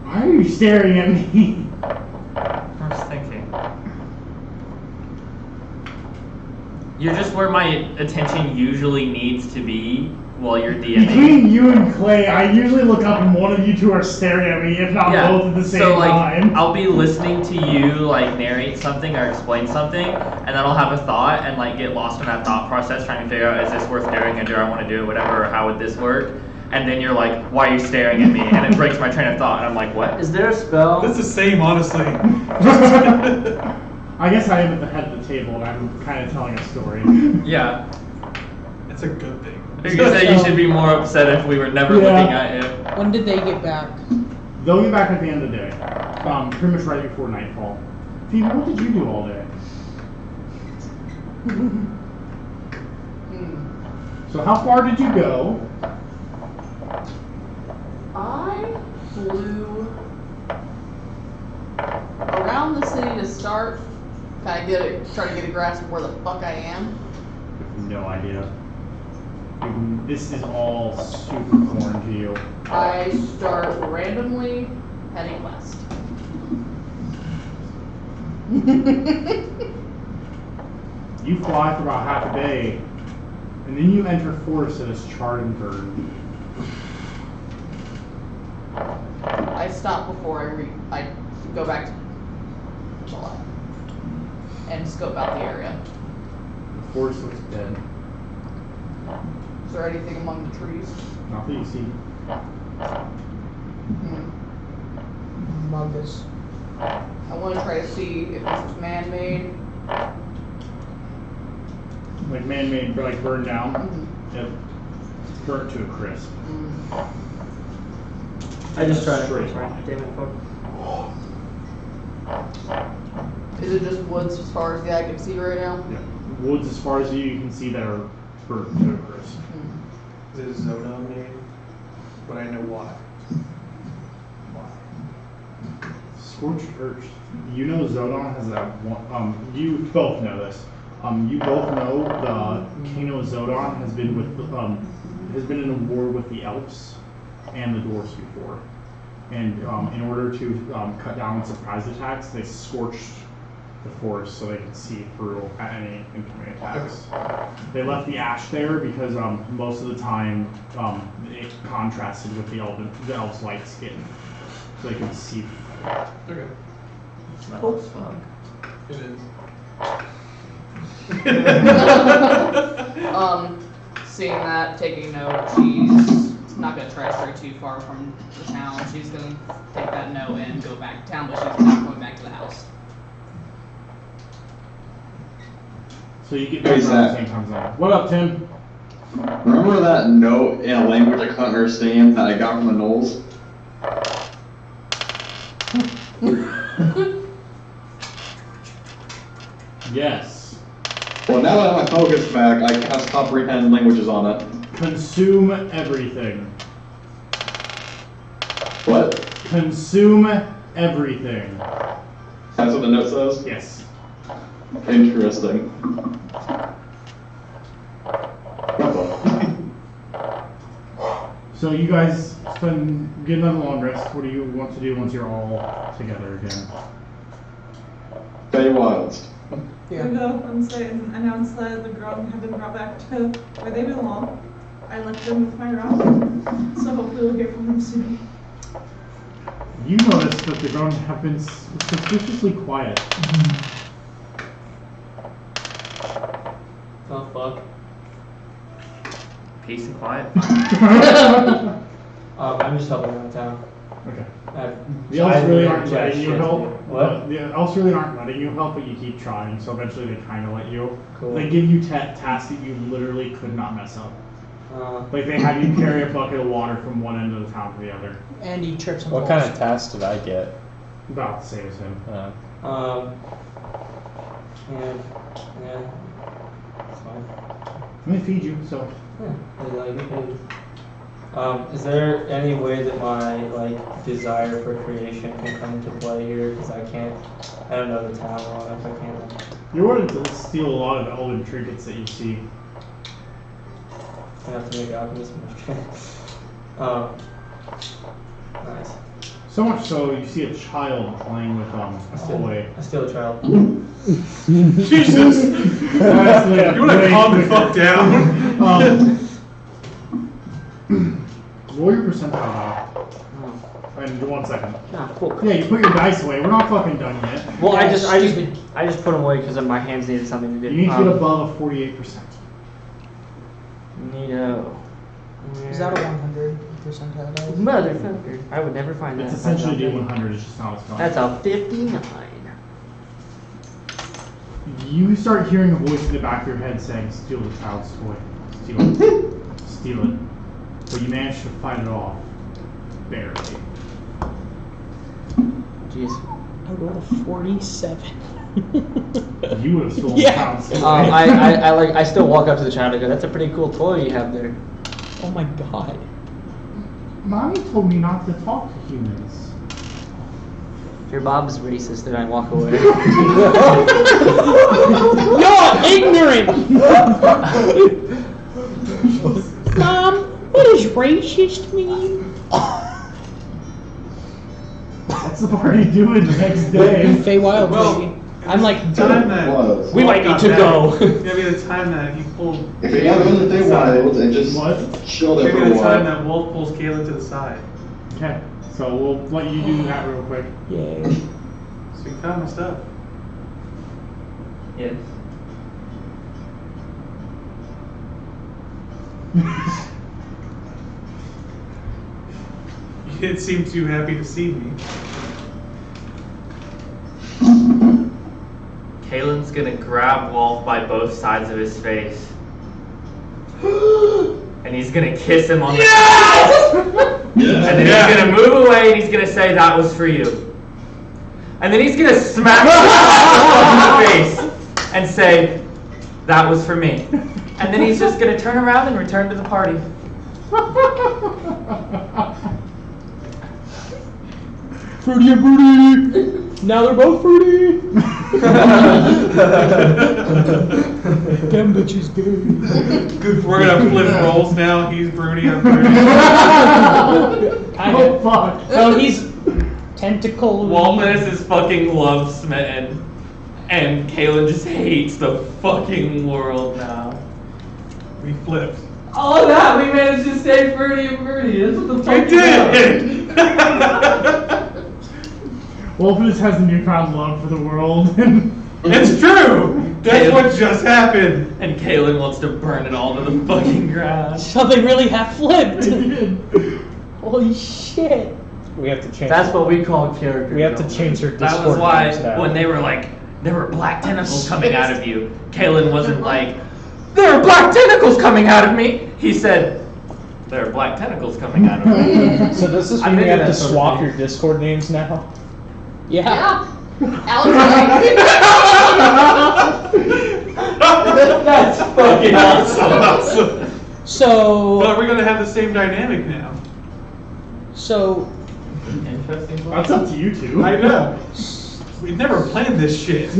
Why are you staring at me? I was thinking. You're just where my attention usually needs to be while you're DMing. Between you and Clay, I usually look up and one of you two are staring at me, if not both at the same so like time. I'll be listening to you like narrate something or explain something, and then I'll have a thought and like get lost in that thought process trying to figure out is this worth doing or do I want to do it, whatever, or how would this work? And then you're like, why are you staring at me? And it breaks my train of thought, and I'm like, what? Is there a spell? That's the same, honestly. I guess I am at the head of the table and I'm kind of telling a story. Yeah. It's a good thing. I was gonna say you should be more upset if we were never looking at you. When did they get back? They'll get back at the end of the day. Pretty much right before nightfall. Phoebe, what did you do all day? So how far did you go? I flew around the city to start. Kind of try to get a grasp of where the fuck I am. No idea. This is all super foreign to you. I start randomly heading west. You fly for about half a day, and then you enter forest that is charred and burned. I stop before I go back to and scope out the area. The forest looks dead. Is there anything among the trees? Not that you see. Muggers. I want to try to see if this is man-made. Like man-made, like burned down. Yep. Burnt to a crisp. I just tried Straight it. Sorry. line. Damn it, fuck. Is it just woods as far as the eye can see right now? Yeah. Woods as far as you can see that are burnt to a crisp. Is it Zodon made? But I know why. Scorched earth. You know Zodon has that one. You both know this. You both know the Kano Zodon has been in a war with the elves and the dwarves before. And in order to cut down on surprise attacks, they scorched the forest so they could see through at any incoming attacks. They left the ash there because most of the time it contrasted with the elves' light skin, so they could see. Okay. Smell as fuck. It is. Seeing that, taking note, she's not going to try to stray too far from the town. She's going to take that note and go back to town, but she's not going back to the house. So you get back around the same time zone. What up, Tim? Remember that note in a language I couldn't understand that I got from the Knolls? Yes. Well, now that I have my focus back, I cast comprehend languages on it. Consume everything. What? Consume everything. That's what the note says? Yes. Interesting. So you guys get another long rest. What do you want to do once you're all together again? Stay wild. Yeah. We go and say and announce that the grog have been brought back to where they belong. I left them with my rock, so hopefully we'll hear from them soon. You notice that the ground have been suspiciously quiet. Oh fuck. Peace and quiet. I'm just helping around town. Okay. The elves really aren't letting you help. What? The elves really aren't letting you help, but you keep trying, so eventually they kind of let you. Cool. They give you tasks that you literally could not mess up. Like they have you carry a bucket of water from one end of the town to the other. And he trips and What falls. kind of task did I get? About the same as him. Yeah, it's fine. Let me feed you, so. Yeah, is there any way that my desire for creation can come into play here? Because I don't know the town well enough. I can't. You're wanting to steal a lot of elven trinkets that you see. I have to make alchemist. Nice. So much so, you see a child playing with a toy. I steal a child. Jesus! You wanna calm the fuck down? Roll your percentile now. And 1 second. Ah, cool. Yeah, you put your dice away. We're not fucking done yet. Well, I just put them away because my hands needed something to do. You need to get above a 48%. Neato. Is that a 100 percentile dice? Motherfucker. I would never find that. It's essentially D100, it's just not as fun. That's a 59. You start hearing a voice in the back of your head saying, steal the child's toy. Steal it. Steal it. But you managed to fight it off. Barely. Jeez. I rolled a 47. You would have stolen the Yeah. child's toy. I still walk up to the child and go, that's a pretty cool toy you have there. Oh my god. Mommy told me not to talk to humans. Your Bob's racist, and I walk away. You're ignorant! Mom, what does racist mean? That's the party doing the next day. Feywild, Well, baby. in I'm like, The time that We might need to go. It's gonna be the time that he pulled. If you want to go to the Deadwood and just chill there It's for gonna be a the time while. that Wolf pulls Kayla to the side. Okay, so we'll let you do that real quick. yay. So you found my stuff. Yes. You didn't seem too happy to see me. Kalen's gonna grab Wolf by both sides of his face. And he's gonna kiss him on the face. And then he's gonna move away and he's gonna say, "That was for you." And then he's gonna smack him on the face and say, "That was for me." And then he's just gonna turn around and return to the party. Fruity and Booty! Now they're both fruity! Damn bitch is gay. We're gonna flip roles now. He's broody, I'm broody. Oh fuck. So he's tentacle. Waltman is fucking love smitten. And Kalen just hates the fucking world now. We flipped. All of that, we managed to stay fruity and fruity. That's what the fuck We did! Wolf just has a newfound love for the world. It's true! That's what just happened! And Kalen wants to burn it all to the fucking ground. So they really have flipped. Holy shit. We have to change. That's what we call character. We have to change her Discord That was why names now. when they were like, there were black tentacles coming out of you, Kalen wasn't like, there are black tentacles coming out of me! He said, there are black tentacles coming out of me. So does this I'm mean we into have to that sort of swap thing. your Discord names now? Yeah. Alex, That's fucking awesome. So. But we're gonna have the same dynamic now. So. Interesting. That's up to you two. I know. We've never planned this shit.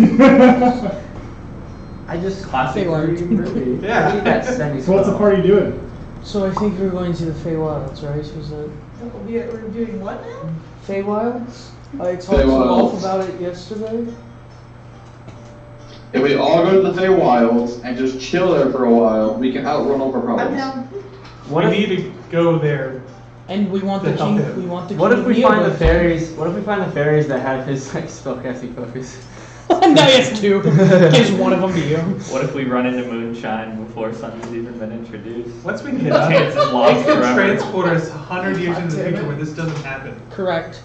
I just Classic fruity and fruity. Yeah. I need that semi. So what's the party doing? So I think we're going to the Feywilds, right? Was that We're doing what now? Feywilds? I talked to Wolf about it yesterday. If we all go to the Feywilds and just chill there for a while, we can outrun all our I'm problems. down. What we if, need to go there. And we want To the help king. him. We want the What king if we Neo find the with- fairies? What if we find the fairies that have his like spellcasting focus? Now he has two. Gives one of them to you. what if we run into moonshine before sun's even been introduced? Once we get The up, chance is lost it could forever. transport us 100 years into the future where this doesn't happen. Correct.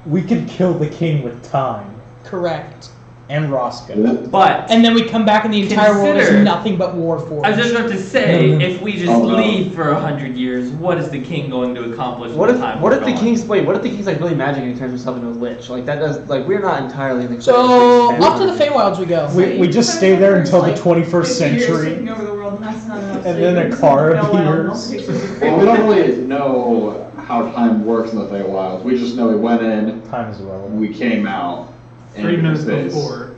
We could kill the king with time Correct. and Roscoe. But And then we come back and the entire world is Consider- nothing but war for I was us. just about to say, if we just Oh, no. leave for 100 years, what is the king going to accomplish What in if the time what we're if the going? king's wait? What if the king's like really magic and he turns himself into a lich? Like that does like we're not entirely in the. So up to the Feywilds we go. We just stay there until the Like, 21st 50 years century. taking over the world, and that's not enough. And So then you a can car send Noel and appears. they'll take some Well, we don't really know how time works in the Feywilds. We just know we went in, Time is irrelevant. we came out, 3 minutes space. before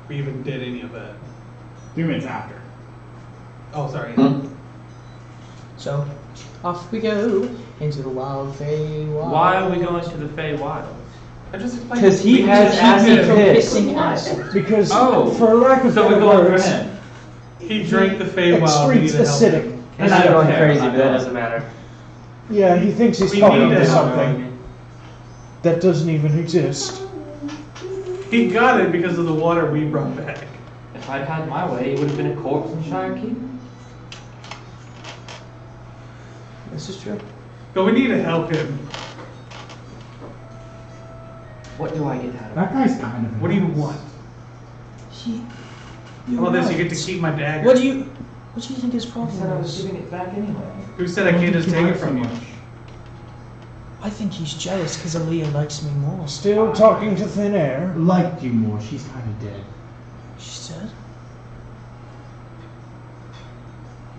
we even did any of that. 3 minutes after. Oh, sorry. So off we go into the wild Feywilds. Why are we going to the Fey Wilds? I just explained. Because he we has just- acid From piss. kissing acid. Because, Oh, for lack of So we're better going for words, him. He drank the Feywild. We need excretes to help acidic. him. He's not going crazy, but that doesn't matter. Yeah, he thinks he's We talking need to to help something that doesn't even exist. He got it because of the water we brought back. If I'd had my way, he would have been a corpse in Shire Keep. This is true. But we need to help him. What do I get out of it? That guy's kind of. What do you want? How about this? You get to keep my dagger. What do you think his I problem said I was is? giving it back anyway. Who said I can't just take it from you? I think he's jealous because Aaliyah likes me more. Still talking to thin air. Liked you more. She's kind of dead. She said.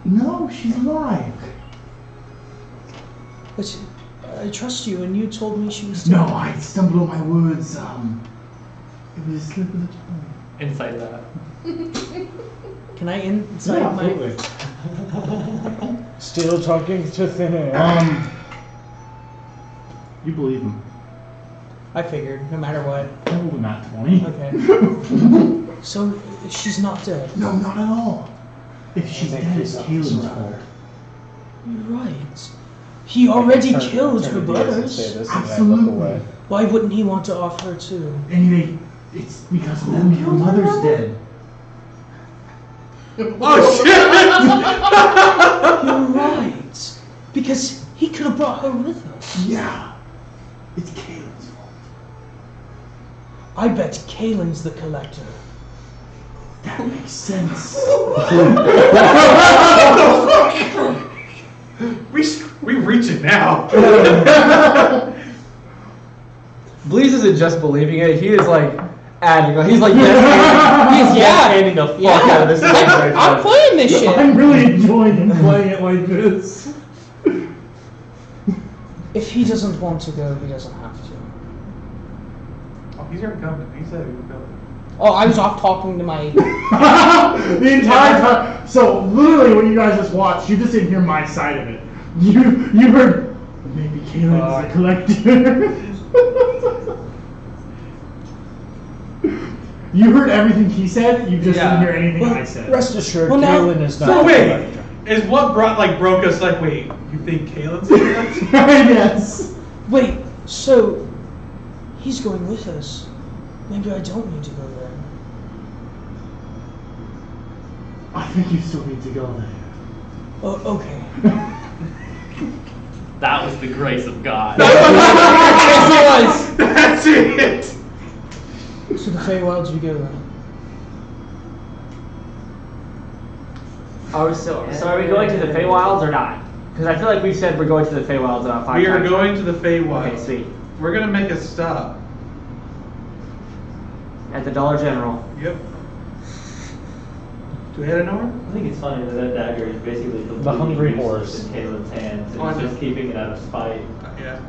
No, she's alive. But I trust you, and you told me she was dead. No, I stumbled on my words. It was a slip of the tongue. Inside that. Can I inside my? Still talking to thin air. You believe him? I figured, no matter what. Oh, not 20. Okay. So, she's not dead. No, not at all. If she's dead, it's Kaylin's fault. You're right. He already killed her Say brothers. this and then look Absolutely. away. Why wouldn't he want to off her too? And it's because of them. Your mother's dead. Oh shit! You're right. Because he could have brought her with us. Yeah. It's Kaylin's fault. I bet Kaylin's the collector. That makes sense. We reach it now. Bleeze isn't just believing it, he is like adding, he's like handing the fuck out of this situation. I'm playing this shit. I'm really enjoying playing it like this. If he doesn't want to go, he doesn't have to. Oh, he's already coming. He said he was coming. Oh, I was off talking to my... The entire time. So literally, when you guys just watched, you just didn't hear my side of it. You heard maybe Kaylin's the collector. You heard everything he said. You just didn't hear anything I said. Rest assured, Well, now- Kaylin is not So the wait, collector. is what broke us like? Wait, you think Kaylin's the collector? Yes. Wait, so... He's going with us. Maybe I don't need to go there. I think you still need to go there. Oh, okay. That was the grace of God. Yes, That's it. So the Feywilds you go then? So are we going to the Feywilds or not? Because I feel like we've said we're going to the Feywilds about 5 We are times. going to the Feywilds. Okay, sweet. We're gonna make a stop. At the Dollar General. Yep. Do we head an hour? I think it's funny that that dagger is basically The hungry completely horse. useless in Kaylin's hands, and Oh, I he's know. just keeping it out of spite. Yeah.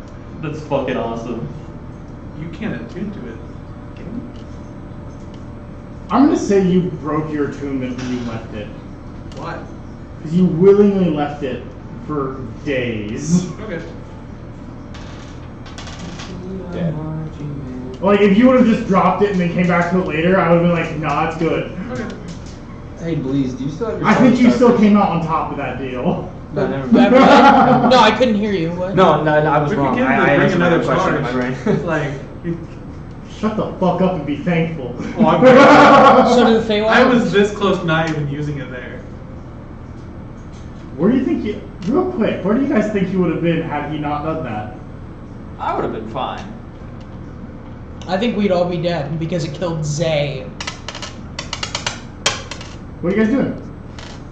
That's fucking awesome. You can't attune to it. Can you? I'm gonna say you broke your attunement when you left it. Why? Because you willingly left it for days. Okay. Dead. Like, if you would have just dropped it and then came back to it later, I would have been like, nah, it's good. Okay. Hey, Bleeze, do you still have your I think you phone still stuck? came out on top of that deal. No, never mind. No, I couldn't hear you. What? No, I was We wrong. could get him I to bring answered my another own question in my charge. brain. Like, Shut the fuck up and be thankful. oh, I'm So do the Feywilds? I was this close, not even using it there. Where do you think real quick, where do you guys think you would have been had he not done that? I would have been fine. I think we'd all be dead because it killed Zay. What are you guys doing?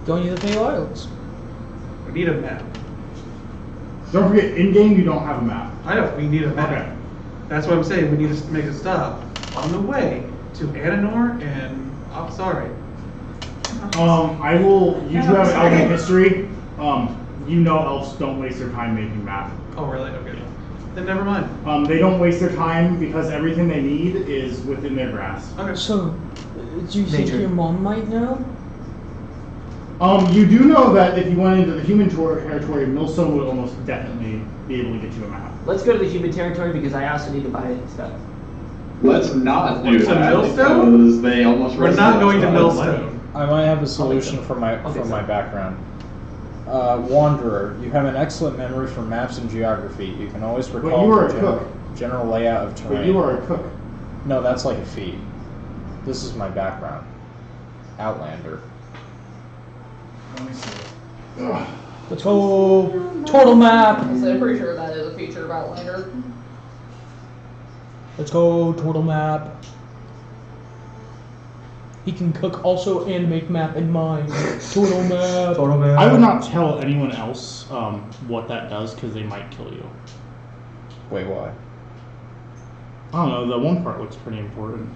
Going to the Feywilds. We need a map. Don't forget, in game you don't have a map. I know, we need a map. Okay. That's what I'm saying, we need to make a stop on the way to Ananor and Apsari. I will. You do have elven history. You know elves don't waste their time making map. Oh, really? Okay. Then never mind. They don't waste their time because everything they need is within their grasp. Okay. So, do you think Nature. your mom might know? You do know that if you went into the human territory, Millstone would almost definitely be able to get you a map. Let's go to the human territory because I also need to buy stuff. Let's not do To that Millstone? because they almost We're arrested not us going to for Millstone. I might have a solution so. from my I'll think so. background. Wanderer, you have an excellent memory for maps and geography. You can always recall you are the a cook. general layout of terrain. But you are a cook. No, that's like a feat. This is my background. Outlander. Let me see. The total map. So I'm pretty sure that is a feature of Outlander. Let's go, total map. He can cook also and make map in mine. Total map. Total man. I would not tell anyone else what that does because they might kill you. Wait, why? I don't know. The one part looks pretty important.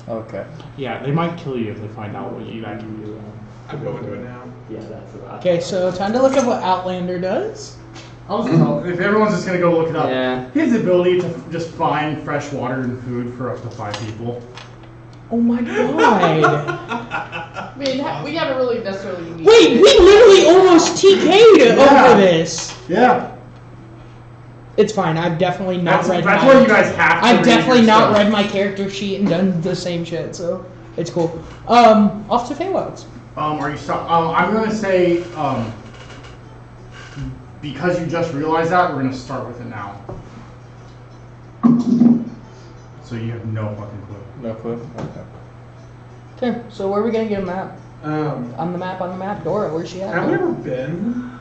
Okay. Yeah, they might kill you if they find out what you actually do. I'm going to it now. Yeah, that's what I Okay, so time to look at what Outlander does. If everyone's just gonna go look it up, Yeah. he has the ability to just find fresh water and food for up to 5 people. Oh my god. I mean, we haven't really necessarily used Wait, we literally almost TK'd Yeah. over this. Yeah. It's fine. I've definitely not read. That's where you guys have to. I've definitely your not stuff. read my character sheet and done the same shit, so it's cool. Off to Feywilds. Are you stuck? I'm gonna say, because you just realized that, we're gonna start with it now. So you have no fucking clue. No clue? Okay. Okay, so where are we gonna get a map? On the map. Dora, where's she at? Have we ever been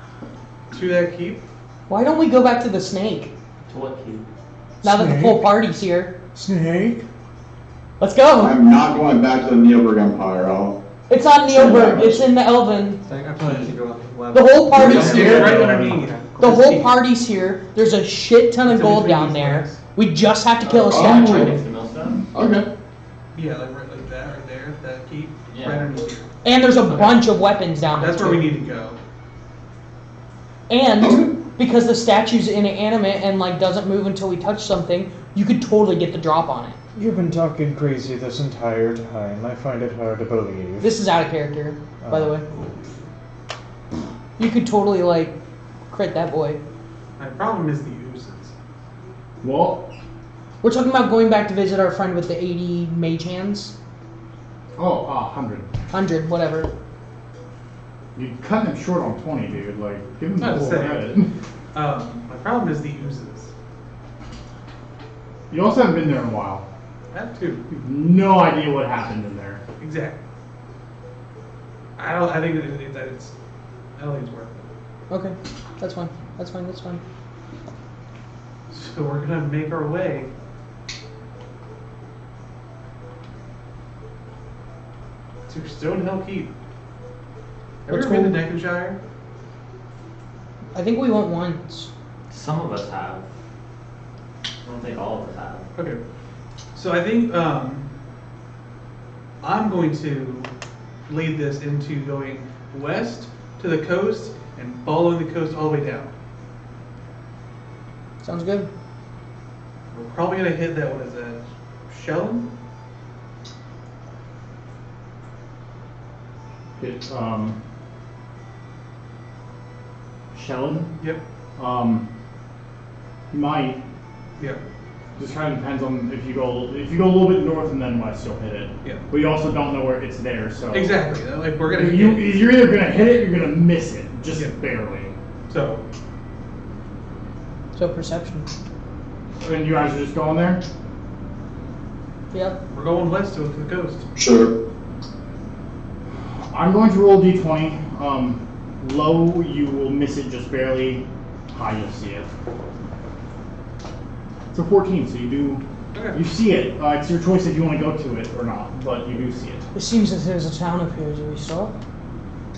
to that keep? Why don't we go back to the snake? To what keep? Now that the Snake? full party's here. Snake? Let's go! I'm not going back to the Neoberg Empire. It's not Neoberg, it's in the Elven. I probably need to go up. The whole party's It's here. right underneath. The whole party's here. There's a shit ton of gold down there. We just have to kill a statue. Right next to Millstone? Okay. Yeah, like that right there, that keep, Yeah. right underneath here. And there's a bunch of weapons down there. That's where we too. need to go. And because the statue's inanimate and like doesn't move until we touch something, you could totally get the drop on it. You've been talking crazy this entire time. I find it hard to believe. This is out of character, by the way. You could totally like crit that boy. My problem is the oozes. Well, We're talking about going back to visit our friend with the 80 mage hands. 100. 100, whatever. You cut him short on 20, dude. Like, give him the Not whole saying. credit. My problem is the oozes. You also haven't been there in a while. That too. You have no idea what happened in there. Exactly. I don't think it's worth it. Okay, that's fine. That's fine. So we're gonna make our way to Stonehill Keep. Have Let's you ever been go. to Neckenshire? I think we went once. Some of us have. I don't think all of us have. Okay. So I think I'm going to lead this into going west to the coast and following the coast all the way down. Sounds good. We're probably gonna hit that, what is that, Shellin? It, Shellen? Yep. You might. Yep. Just kind of depends on if you go a little bit north and then west, you'll hit it. Yeah. But you also don't know where it's there, so. Exactly. Like we're gonna You're hit. either gonna hit it, or you're gonna miss it, just barely. So. So perception. And you guys are just going there? Yep. We're going west to the coast. Sure. I'm going to roll d20. Low, you will miss it just barely. High, you'll see it. It's a 14, so you do. Okay. You see it. It's your choice if you want to go to it or not, but you do see it. It seems that there's a town up here. Do we stop?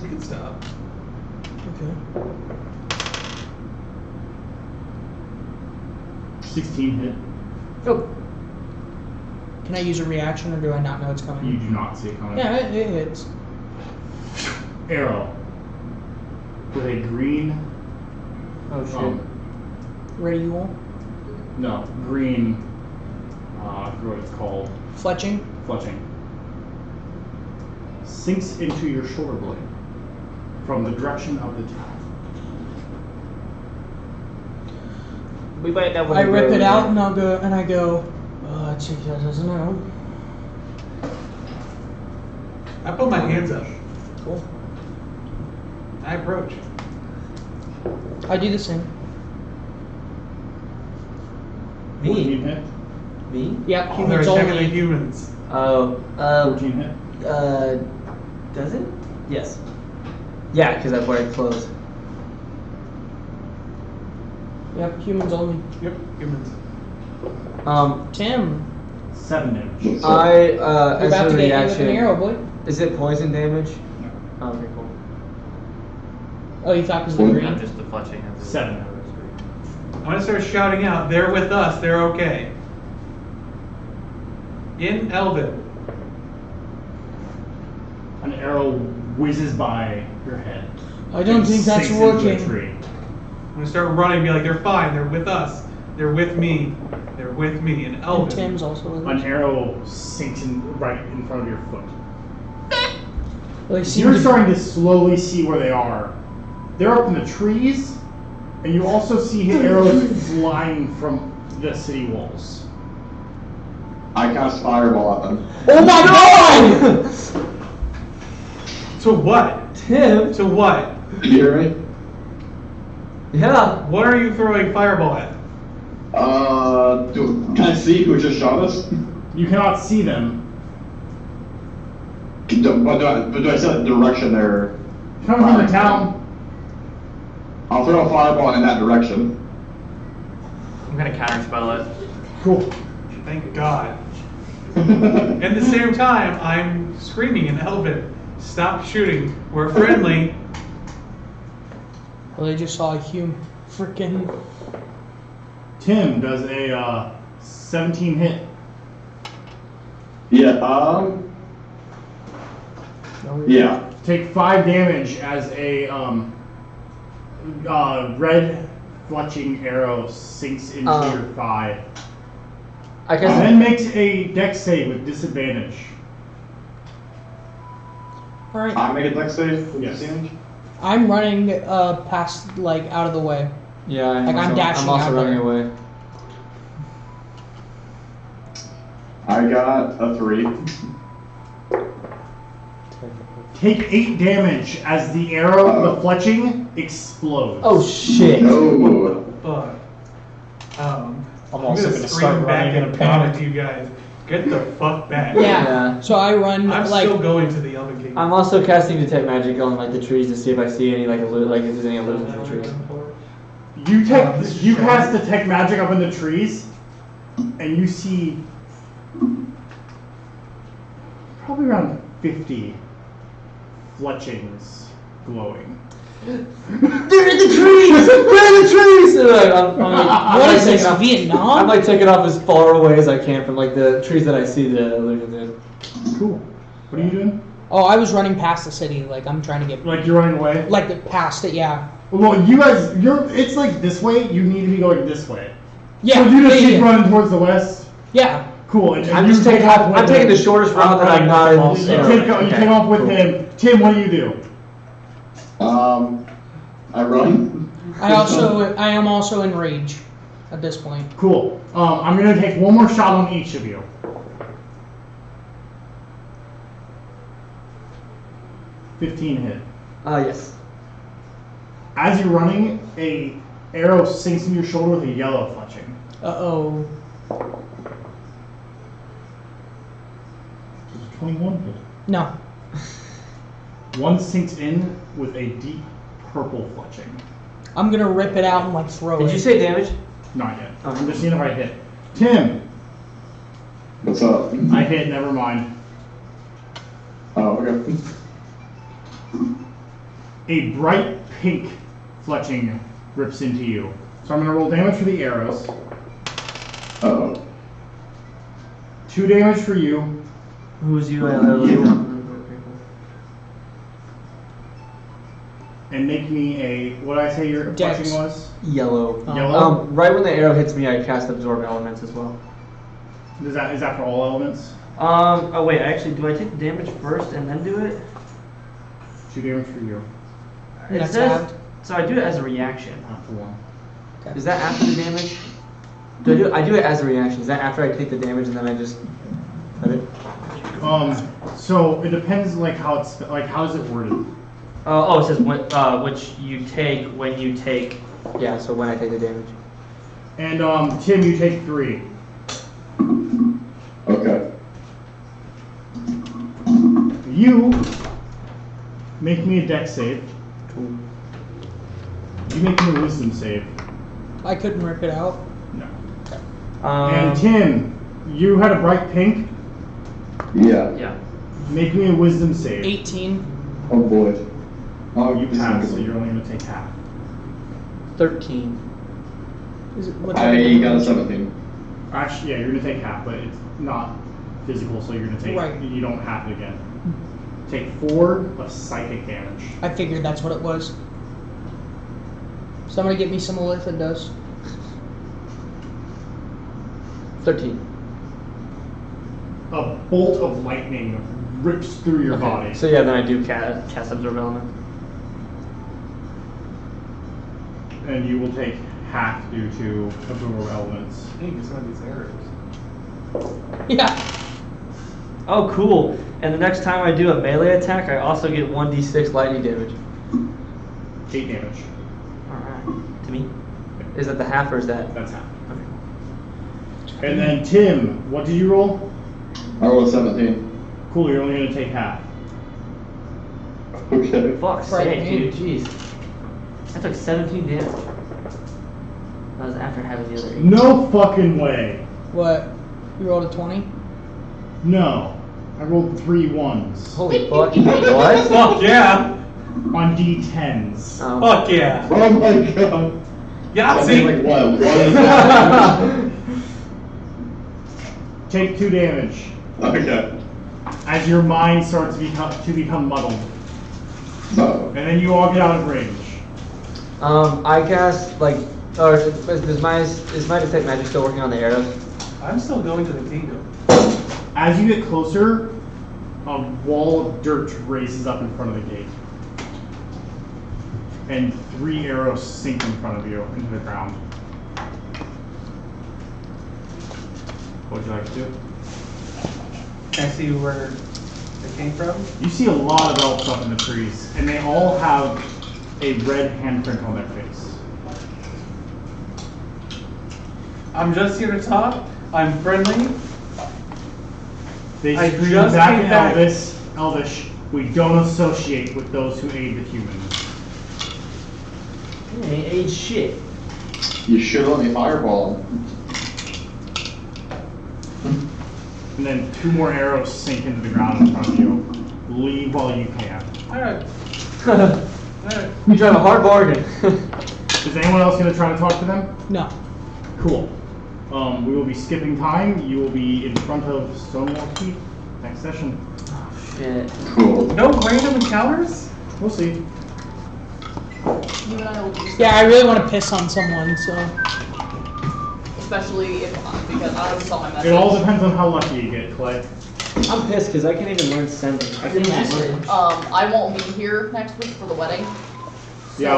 We can stop. Okay. 16 hit. Oh. Can I use a reaction or do I not know it's coming? You do not see it coming. Yeah, it hits. Arrow. With a green. Oh shit. Ready you all? No, green. I forget what it's called. Fletching? Fletching. Sinks into your shoulder blade from the direction of the town. We might know when I to rip go it out there. and I go, check that doesn't know. I put my hands up. Cool. I approach. I do the same. 14 hit. Me? Yep, Oh, humans they're attacking the only. humans. Oh, 14 hit. does it? Yes. Yeah, because I've wearing clothes. Yep, humans only. Yep, humans. Tim, 7 damage. you're about to get hit with an arrow, boy. Is it poison damage? No. Oh, okay, cool. Oh, you thought it was the Not green? just the fletching of the 7. I'm gonna start shouting out, they're with us, they're okay. In Elven. An arrow whizzes by your head. I don't and think that's sinks into a working. tree. I'm gonna start running and be like, they're fine, they're with us. They're with me. They're with me in And Elven. Tim's also with An us. arrow sinks right in front of your foot. Well, they seem You're to- starting to slowly see where they are. They're up in the trees, And you also see arrows flying from the city walls. I cast fireball at them. Oh my god! So what? Tim. So what? Did you hear me? Yeah. What are you throwing fireball at? Can I see who just shot us? You cannot see them. But do I see the direction they're Coming from the town. I'll throw a fireball in that direction. I'm gonna counterspell it. Cool. Thank God. At the same time, I'm screaming in Elven, stop shooting. We're friendly. Well, they just saw a human freaking. Tim does a 17 hit. Yeah, yeah. Take 5 damage as a red fletching arrow sinks into your thigh. I guess. And then makes a dex save with disadvantage. Alright. I make a dex save with Yes. disadvantage? I'm running past, like, out of the way. Yeah, I'm dashing I'm also out running there. away. I got a 3. Take 8 damage as the arrow, the fletching, explodes. Oh shit. No. Fuck. I'm I'm also gonna gonna scream start back running in and a pound at panic. you guys. Get the fuck back. Yeah. So I run, I'm like. still going to the Elven King. I'm also casting detect magic on like the trees to see if I see any like if there's any illusions in the trees. You cast detect magic up in the trees, and you see probably around 50 fletchings glowing. They're in the trees! They're in the trees! And What is this, Vietnam? I'm like taking off as far away as I can from like the trees that I see the illusions in. Cool. What are you doing? Oh, I was running past the city. Like, I'm trying to get. Like you're running away? Like, past it, yeah. Well, it's like this way. You need to be going this way. Yeah. So you just yeah, keep yeah. running towards the west. Yeah. Cool. And I'm you just taking. take off with I'm taking him. the shortest route that I'm not. You take off with him. Tim, what do you do? I run. I am also in rage at this point. Cool. I'm gonna take one more shot on each of you. $15 hit. Yes. As you're running, a arrow sinks in your shoulder with a yellow fletching. Uh-oh. 21 hit. No. One sinks in with a deep purple fletching. I'm gonna rip it out and like throw it. Did you say damage? Not yet. I'm just seeing if I hit. Tim! What's up? I hit, never mind. Oh, okay. A bright pink fletching rips into you. So I'm gonna roll damage for the arrows. Uh-oh. 2 damage for you. Who's you? And make me a, what did I say your Dex. fletching was? Yellow. Yellow? Right when the arrow hits me, I cast absorb elements as well. Is that for all elements? Oh wait, actually, do I take the damage first and then do it? 2 damage for you. It That's says, halved. so I do it as a reaction. After 1. Okay. Is that after the damage? I do it as a reaction. Is that after I take the damage and then I just cut it? So it depends like how it's like how is it worded? It says which you take when you take. Yeah, so when I take the damage. And Tim, you take 3. Okay. You make me a dex save. You make me a wisdom save. I couldn't rip it out. No. And Tim, you had a bright pink. Yeah. Yeah. Make me a wisdom save. 18. Oh boy. Oh, you passed, so you're only going to take half. 13. Is it, what's I got a 17. Actually, yeah, you're going to take half, but it's not physical, so you're going to take. Right. You don't have it again. Take 4 of psychic damage. I figured that's what it was. Somebody get me some Olitha dust. 13. A bolt of lightning rips through your body. So yeah, then I do cast absorb element. and you will take half due to absorb elements. Hey, get some of these arrows. Yeah. Oh, cool. And the next time I do a melee attack, I also get 1d6 lightning damage. 8 damage. Alright. To me? Is that the half or is that? That's half. Okay. And then Tim, what did you roll? I rolled 17. Cool, you're only gonna take half. Okay. Fuck's sake, dude. Jeez. I took 17 damage. That was after having the other 8. No fucking way. What? You rolled a 20? No. I rolled 3 1s. Holy fuck. What? Fuck yeah! On D10s. Fuck yeah! Oh my god. Yahtzee! Like what? What is that? Take 2 damage. Okay. As your mind starts to become muddled. No. And then you all get out of range. I guess, like, or is my detect magic still working on the arrows? I'm still going to the kingdom. As you get closer, a wall of dirt raises up in front of the gate. And 3 arrows sink in front of you into the ground. What would you like to do? Can I see where they came from? You see a lot of elves up in the trees, and they all have a red handprint on their face. I'm just here to talk. I'm friendly. They I scream just back came in back. Elvish, we don't associate with those who aid the humans. They ain't age shit. You should let me fireball him. And then 2 more arrows sink into the ground in front of you. Leave while you can. Alright. You drive a hard bargain. Is anyone else going to try to talk to them? No. Cool. We will be skipping time. You will be in front of Stonewall Keep next session. Oh, shit. Cool. No random encounters? We'll see. You and I will do Yeah, I really want to piss on someone, so. especially if because I already saw my message. It all depends on how lucky you get, Clay. I'm pissed because I can't even learn sending. I can't even learn. I won't be here next week for the wedding. Yeah.